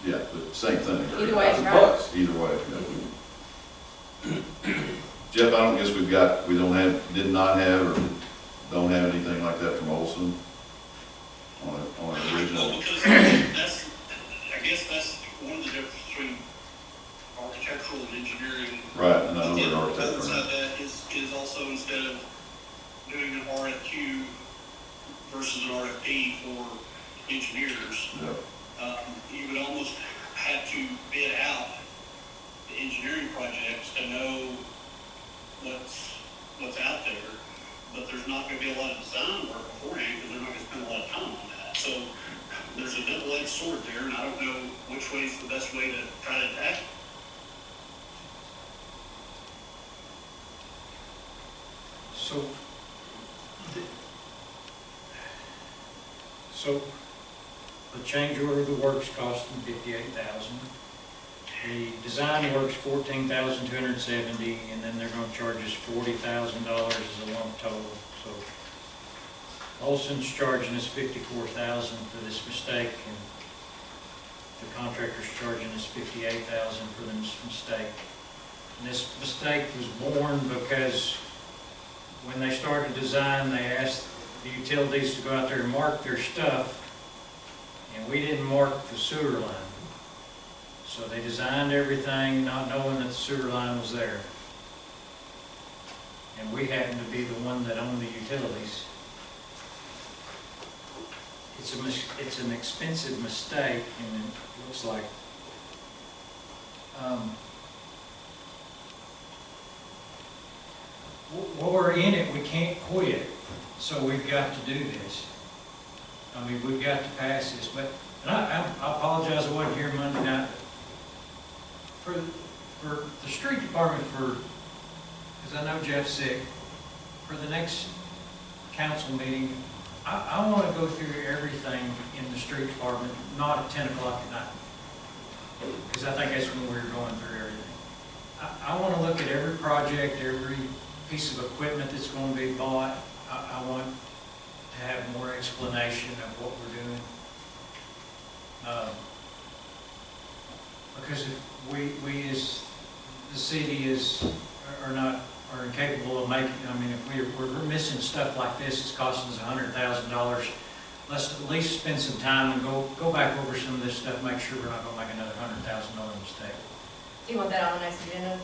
yeah, but same thing. Either way, it's right. Either way. Jeff, I don't guess did not have, or don't have anything like that from Olson on an original. Well, because I guess that's one of the differences between architectural and engineering. Right, and I know the that architecture. other side of that is also, instead RFP for engineers, you would almost have to bid out the engineering projects to know what's out there, but there's not gonna be a lot of design work beforehand, because they're not gonna spend a lot of time on that. So there's a double-edged sword there, and I don't know which way is the best way to try to attack it. So the change order of the works cost them $58,000. The design works $14,270, and then they're gonna charge us $40,000 as a lump total. So Olson's charging us $54,000 for this mistake, and the contractor's charging us $58,000 for this mistake. And this mistake was born because when they started design, they asked the utilities to go out there and mark their stuff, and we didn't mark the sewer line. So they designed everything not knowing that the sewer line was there. And we happened to be the one that owned the utilities. It's an expensive mistake, and it looks like while we're in it, we can't quit. So we've got to do this. I mean, we've got to pass this. But and I apologize, I wasn't here Monday night. For the street department, because I know Jeff's sick, for the next council meeting, I want to go through everything in the street department, not at 10 o'clock at night, because I think that's when we're going through everything. I want to look at every project, every piece of equipment that's going to be bought. I want to have more explanation of what we're doing. Because if we as the city are incapable of making, I mean, if we're missing stuff like this, it's costing us $100,000. Let's at least spend some time and go back over some of this stuff, make sure we're not going to make another $100,000 mistake. Do you want that on the next agenda?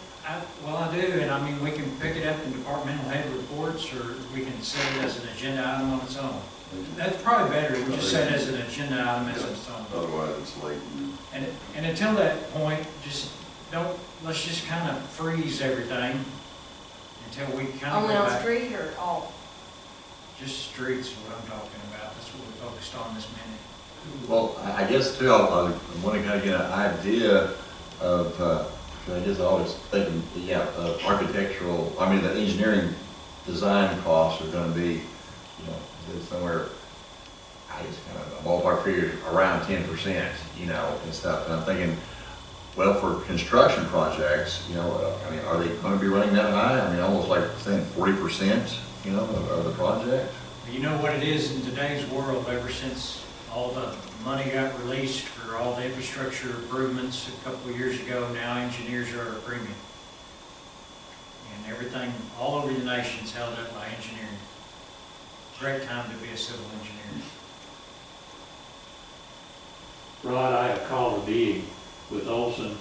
Well, I do, and I mean, we can pick it up in departmental head reports, or we can set it as an agenda item on its own. That's probably better, we just set it as an agenda item as its own. Otherwise, it's late. And until that point, let's just kind of freeze everything until we kind of Only go on back. street or all? Just streets is what I'm talking about, that's what we're focused on this minute. Well, I guess too, I want to kind of get an idea of, I guess I always thinking, architectural, I mean, the engineering design costs are going to be, somewhere, I guess kind of a ballpark figure around 10%, and stuff. And I'm thinking, well, for construction projects, I mean, are they going to be running that high? I mean, almost like saying 40%, of the project? You know what it is in today's world, ever since all the money got released for all the infrastructure improvements a couple of years ago, now engineers are at a premium. And everything all over the nation is held up by engineering. Great time to be a civil engineer. Rod, I have called a meeting with Olson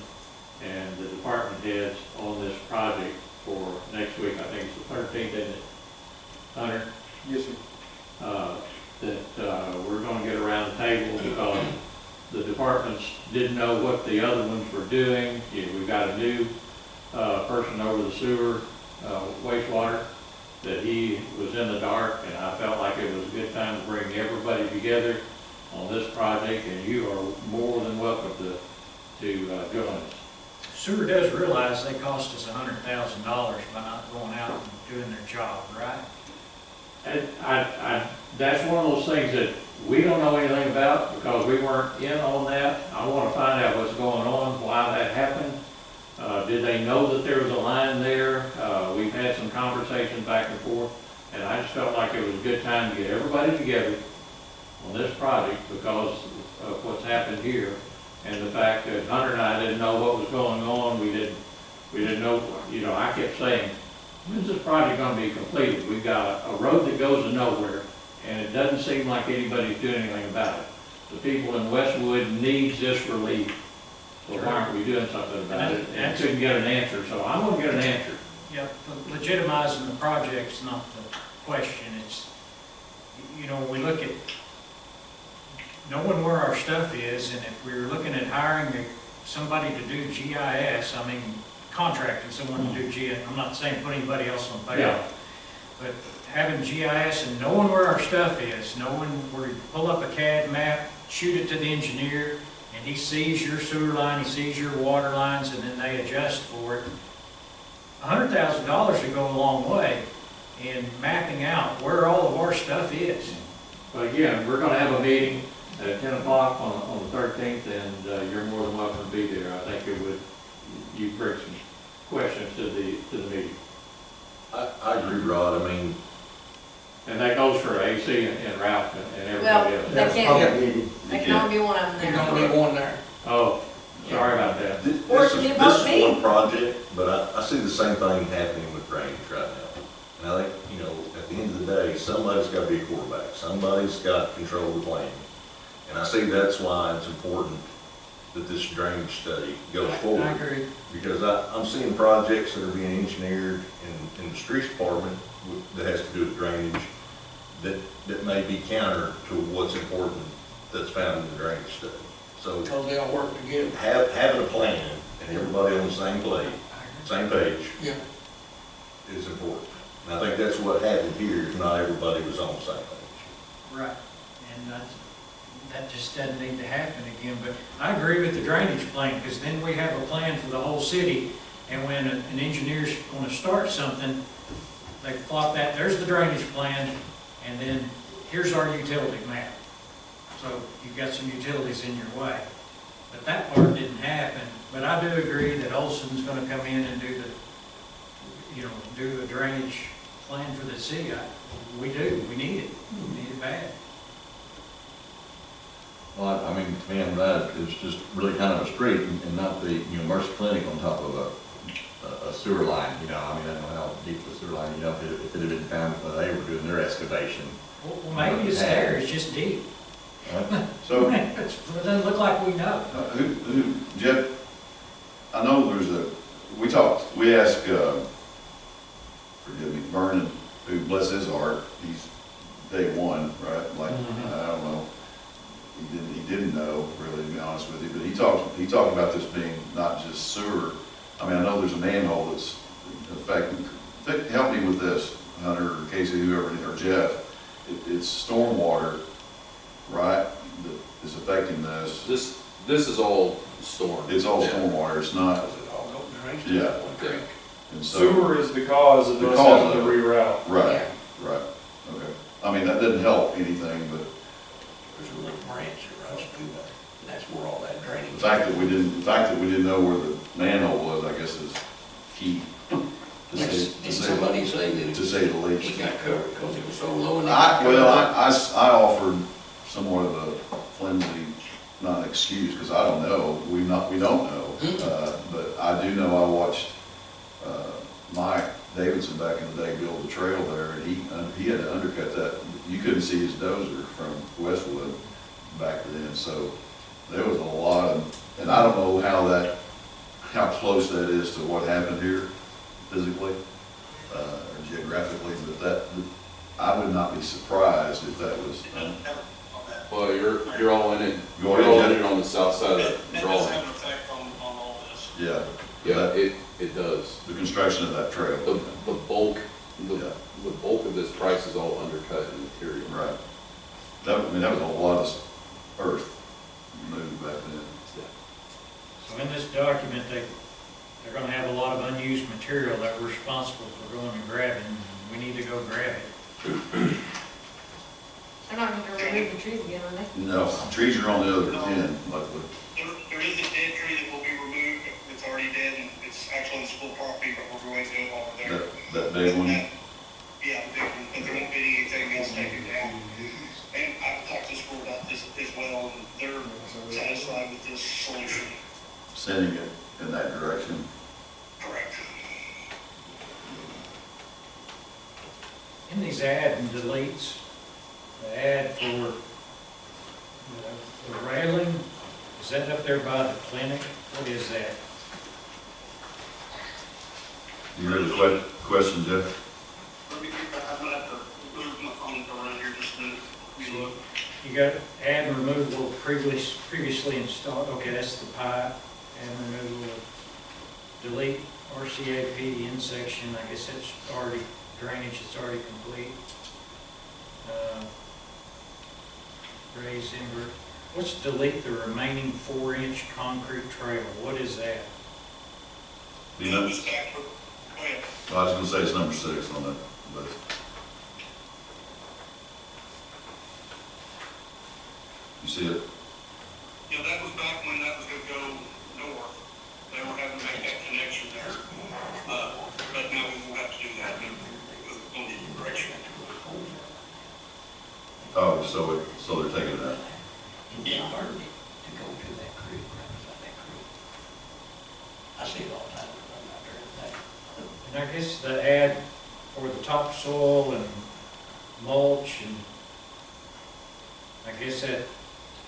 and the department heads on this project for next week. I think it's the 13th, isn't it? Hunter? Yes, sir. We're going to get around the table because the departments didn't know what the other ones were doing. We've got a new person over the sewer, wastewater, that he was in the dark, and I felt like it was a good time to bring everybody together on this project, and you are more than welcome to join us. Sewer does realize they cost us $100,000 by not going out and doing their job, right? And that's one of those things that we don't know anything about because we weren't in on that. I want to find out what's going on, why that happened. Did they know that there was a line there? We've had some conversations back and forth, and I just felt like it was a good time to get everybody together on this project because of what's happened here and the fact that Hunter and I didn't know what was going on. We didn't know. I kept saying, when's this project going to be completed? We've got a road that goes to nowhere, and it doesn't seem like anybody's doing anything about it. The people in Westwood needs this relief. So why aren't we doing something about it? And I couldn't get an answer, so I'm going to get an answer. Yep, legitimizing the project's not the question. It's, when we look at knowing where our stuff is, and if we were looking at hiring somebody to do GIS, I mean, contracting someone to do GIS, I'm not saying put anybody else on payroll. Yeah. But having GIS and knowing where our stuff is, knowing where you pull up a CAD map, shoot it to the engineer, and he sees your sewer line, he sees your water lines, and then they adjust for it. $100,000 would go a long way in mapping out where all of our stuff is. But again, we're gonna have a meeting at 10 o'clock on the 13th, and you're more than welcome to be there. I think it would, you bring some questions to the meeting. I agree, Rod. I mean, And that goes for AC and Ralph and everybody Well, else. they can't, they can only be one of them There's there. only one there. Oh, sorry about that. this Or is, can it this both be? is one project, but I see the same thing happening with drainage right now. And I think, you know, at the end of the day, somebody's got to be a quarterback. Somebody's got to control the plan. And I see that's why it's important that this drainage study goes forward. I agree. Because I'm seeing projects that are being engineered in the streets department that has to do with drainage that may be counter to what's important that's found in the drainage study. So Because they all work together. having a plan and everybody on the same page Yeah. is important. And I think that's what happened here, is not everybody was on the same page. Right. And that just doesn't need to happen again. But I agree with the drainage plan, because then we have a plan for the whole city. And when an engineer's going to start something, they plot that, there's the drainage plan, and then here's our utility map. So you've got some utilities in your way. But that part didn't happen. But I do agree that Olson's going to come in and do the drainage plan for the city. We need it. We need it bad. Well, I mean, to me, on that, it's just really kind of a street and not the, Mercy Clinic on top of a sewer line, I mean, I don't know how deep the sewer line, if it had been found when they were doing their excavation. Well, maybe it's there, it's just deep. So, It doesn't look like we know. Jeff, I know we asked, forgive me, Vernon, who bless his heart, he's day one, right? Like, I don't know, he didn't know, really, to be honest with you, but he talked about this being not just sewer. I mean, I know there's a manhole that's affecting, help me with this, Hunter, or Casey, whoever, or Jeff. It's stormwater, right, that is affecting this. This is all storm. It's all Yeah. stormwater, it's not, Because it all goes directly to yeah. that one creek. And so, Sewer is the cause of us having to reroute. right, right, okay. I mean, that doesn't help anything, but There's a little branch that runs through that, and that's where all that drainage. the fact that we didn't know where the manhole was, I guess, is key. Did somebody say that To say the least. it got covered because it was so low? and it I got offered somewhat of a flimsy, not an excuse, because I don't know, we don't know. But I do know I watched, Mike Davidson back in the day build the trail there, and he had to undercut that. You couldn't see his dozer from Westwood back then, so there was a lot of, and I don't know how close that is to what happened here physically, or geographically, but I would not be surprised if that was. Well, you're all in it. Go You're ahead, all Jeff. in it on the south side of the That drawing. does have an effect on all this. Yeah. Yeah, it does. The construction of that trail. The bulk of this price is all undercut in material. Right. That was a lot of earth moved back then. So in this document, they're gonna have a lot of unused material that we're responsible for going and grabbing. We need to go grab it. They're not going to remove the trees again, are they? No, trees are on the other end, luckily. There is a dead tree that will be removed, it's already dead, and it's actually on the school property, but we're going to go over there. That big one. Yeah, the big one, but there won't be anything else taken down. And I've talked to the school about this as well, and they're satisfied with this solution. Sending it in that direction. Correct. In these add and deletes, the ad for the railing, is that up there by the clinic? What is that? You heard the question, Jeff? Let me get back, I'm gonna have to move my phone around here just a minute. You You got add and removal of previously installed, okay, that's the pipe, and removal of delete RCA PDN section, I guess that's already drainage, it's already complete. Raise invert, what's delete the remaining 4-inch concrete trail, what is that? You know, This back, go ahead. I was gonna say it's number 6 on that list. You see it? Yeah, that was back when that was gonna go north. They were having to make that connection there. But now we won't have to do that because it's going in the direction. Oh, so they're taking it out. Yeah. To go to that creek, right beside that creek. I see it all the time, I'm out there at And I guess the add for the topsoil and mulch, and I guess that,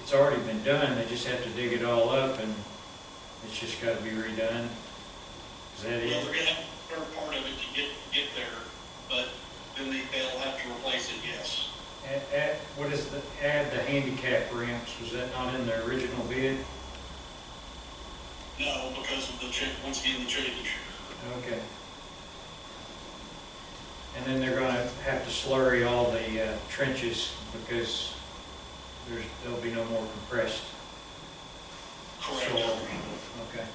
it's already been done, they just have to dig it all up and it's just gotta be redone. Is that Well, it? they're gonna have to third part of it to get there, but then they'll have to replace it, yes. What is add the handicap ramps, was that not in the original bid? No, because of once again, the change. Okay. And then they're gonna have to slurry all the trenches because there'll be no more compressed Correct. soil. Okay.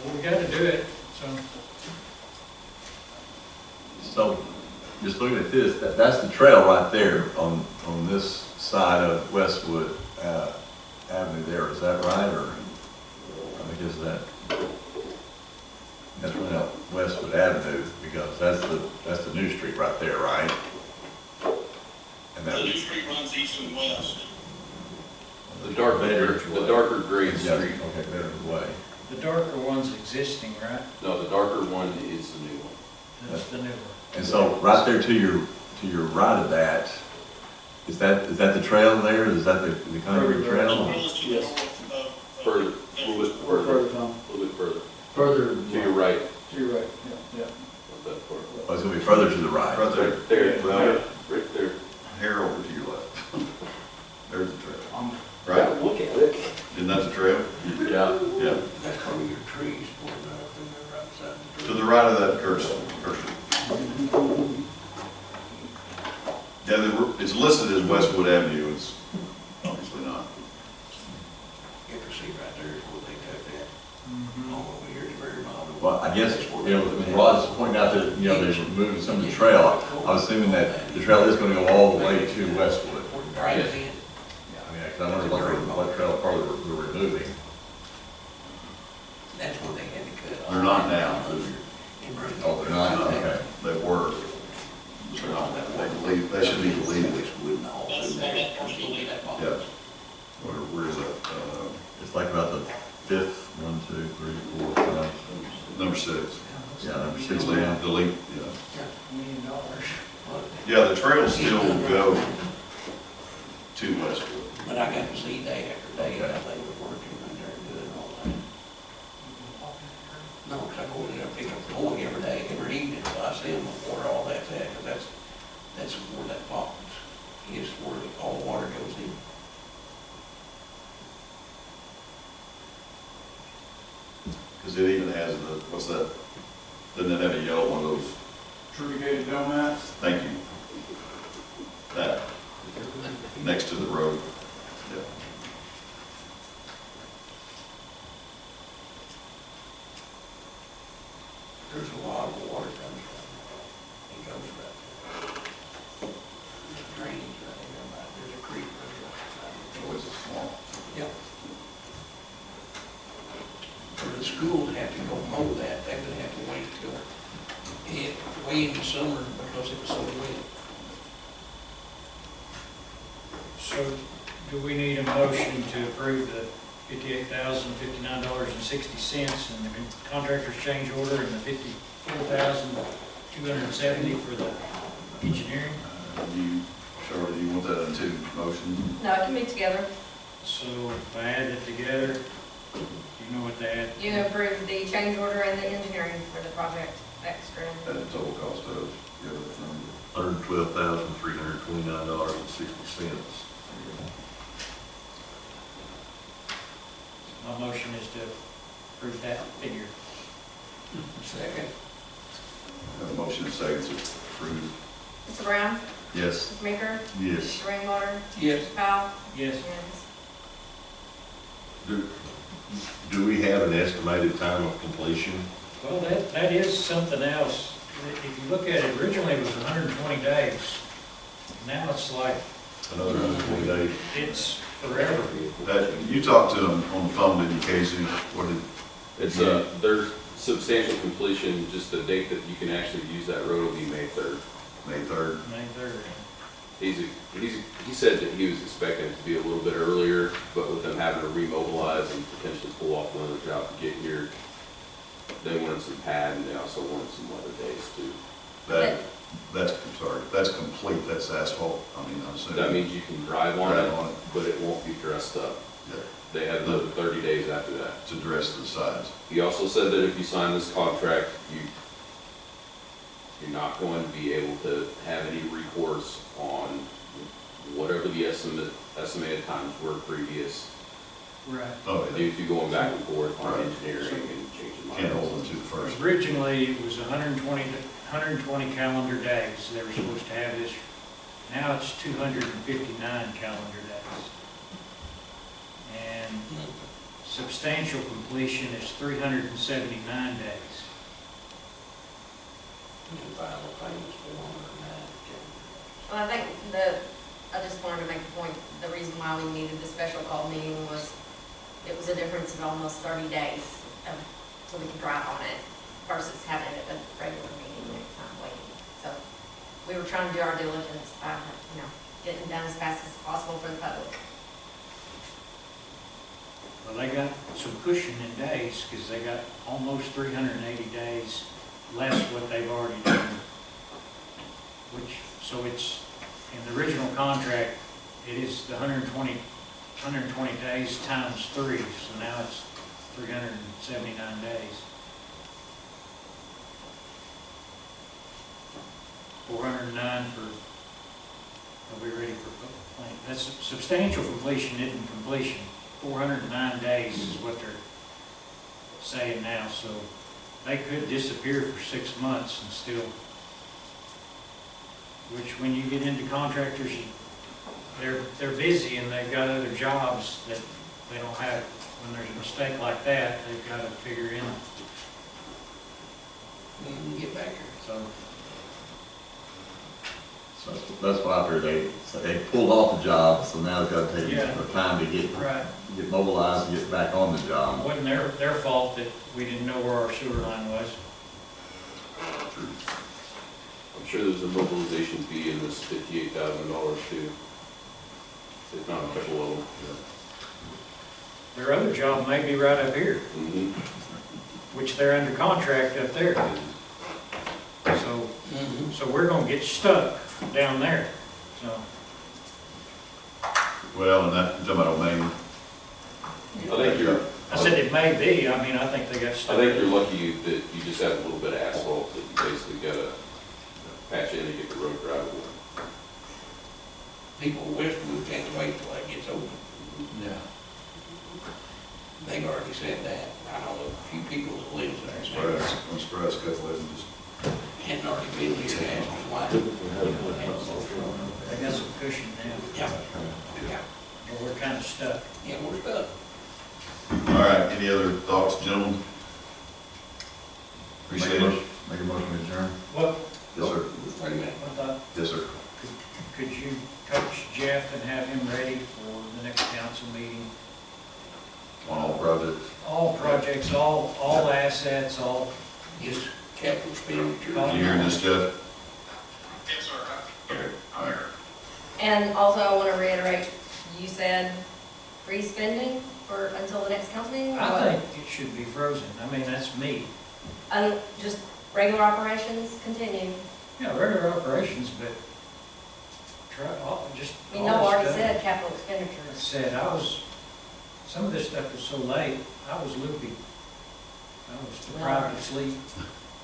Well, we gotta do it, so. So, just looking at this, that's the trail right there on this side of Westwood Avenue there, is that right, or, I think is that's right up Westwood Avenue, because that's the new street right there, right? And The that, new street runs east and west. The darker green yeah, street. okay, Veterans Way. The darker one's existing, right? No, the darker one is the new one. That's the new one. And so, right there to your right of that, is that the trail there? Is that the concrete trail? Yes. Further, a little bit further, a little bit further. Further. To your right. To your right, yeah. Of that part. Oh, it's gonna be further to the right. Right there. Right there, Well, right there. hair over to your left. There's the trail. there. Right? Look at it. Isn't that the trail? Yeah. Yeah. That's probably your trees pointing up in there right beside the To tree. the right of that cursor. Yeah, it's listed as Westwood Avenue, it's obviously not. You can see right there is where they took that. All over here, it's very mild. Well, I guess, when Rod's pointing out that, they're removing some of the trail, I was assuming that the trail is gonna go all the way to Westwood. Right in. I mean, 'cause I wonder what trail part of we're removing. That's where they had to cut off. They're not now. Oh, they're not, okay. They were. They're not now. They should be deleted. That's that part's deleted. Yeah. Where is that? It's like about the 5th, 1, 2, 3, 4, 5. Number 6. Yeah, number 6 Delete, down. delete, yeah. $1 million. Yeah, the trails still go to Westwood. But I got to see day after day, how they were working right there doing all that. No, 'cause I go in there, pick up the boy every day, every evening, so I see them where all that's at, 'cause that's where that box is, where all the water goes in. Because it even has the, what's that? Doesn't it have a yellow one of those? Trigger dome mats. Thank you. That, next to the road. Yeah. There's a lot of water comes from it. It goes right there. There's drainage right there, right there's a creek right there. Oh, it's a small. Yep. For the school to have to go mow that, they would have to wait till way in the summer because it was so wet. So, do we need a motion to approve the $58,059.60 and the contractor's change order and the $54,270 for the engineering? Charlotte, you want that in 2 motions? No, it can be together. So if I add it together, you know what to add? You approve the change order and the engineering for the project extra. At the total cost of, yeah, that number. $112,300. $129.60. My motion is to approve that figure. Second. Have a motion and second to approve. Mr. Brown? Yes. Mr. Maker? Yes. Mr. Rainwater? Yes. Mr. Powell? Yes. Unanimous. Do we have an estimated time of completion? Well, that is something else. If you look at it, originally it was 120 days. Now it's like, Another 120 days? it's forever. You talked to them on the phone, didn't you, Casey? What did? It's, there's substantial completion, just the date that you can actually use that road will be May 3rd. May 3rd. May 3rd. He said that he was expecting it to be a little bit earlier, but with them having to remobilize and potentially pull off another job to get here, they wanted some pad and they also wanted some weather days too. I'm sorry, that's complete, that's asphalt, I mean, I'm assuming. That means you can drive on Drive it, on it. but it won't be dressed up. Yeah. They have another 30 days after that. To dress to the sides. He also said that if you sign this contract, you're not going to be able to have any recourse on whatever the estimated times were previous, Right. Oh, yeah. due to going back and forth on Right. engineering and changing Can't hold minds. them to the first. Originally, it was 120 calendar days they were supposed to have this. Now it's 259 calendar days. And substantial completion is 379 days. Final payments for 109. Well, I think I just wanted to make the point, the reason why we needed the special call meeting was, it was a difference of almost 30 days so we could drive on it versus having it at a regular meeting next time waiting. So we were trying to do our diligence by, getting it done as fast as possible for the public. Well, they got some cushion in days because they got almost 380 days less what they've already done. So it's, in the original contract, it is the 120 days times 3, so now it's 379 days. 409 for, are we ready for planning? That's substantial completion, isn't completion. 409 days is what they're saying now, so they could disappear for 6 months and still, which when you get into contractors, they're busy and they've got other jobs that they don't have. When there's a mistake like that, they've got to figure in. Get back here. So That's why I heard they pulled off the job, so now it's got to take Yeah. the time to get mobilized and get back on the it job. wasn't their fault that we didn't know where our sewer line was. I'm sure there's a mobilization fee in this $58,000 too. If not a couple of them. Their other job may be right up here, Mm-hmm. which they're under contract up there. So we're gonna get stuck down there, so. Well, and that, you're talking about Maine. I said it may be, I mean, I think they got I stuck. think you're lucky that you just have a little bit of asphalt that you basically gotta patch in to get the road drivable. People of Westwood can't wait till that gets open. Yeah. They've already said that. I know a few people that live there. I'm surprised a couple of them just. Hadn't already been here to ask me why. They got some cushion now, Yeah. Yeah. but we're kinda stuck. Yeah, we're stuck. All right, any other thoughts, gentlemen? Appreciate it. Make a motion to adjourn. Well, Yes, sir. Wait a minute. I thought, Yes, sir. could you coach Jeff and have him ready for the next council meeting? On all projects. All projects, all assets, all, Just capital expenditure. You hearing this, Jeff? Yes, sir. Okay, all right. And also, I want to reiterate, you said free spending for, until the next council meeting? or what? I think it should be frozen. I mean, that's me. Just regular operations continue. Yeah, regular operations, but just. We all know this already stuff. said capital I expenditures. said, some of this stuff was so late, I was loopy. I was deprived of sleep.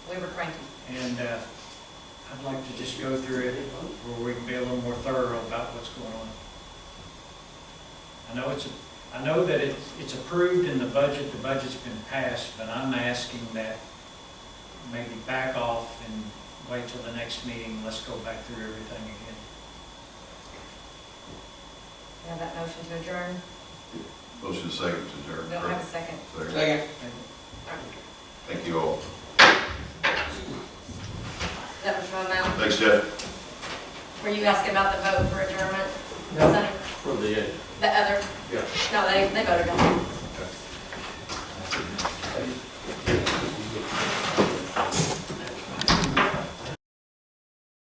We were cranky. And I'd like to just go through it where we can be a little more thorough about what's going on. I know that it's approved in the budget's been passed, but I'm asking that maybe back off and wait till the next meeting, let's go back through everything again. You have that motion to adjourn? Motion second to adjourn. Don't have a second. Second. Thank you all. That was your amount. Thanks, Jeff. Were you asking about the vote for adjournment? No. Sonny? For the, The other? yeah. No, they voted on it. Okay.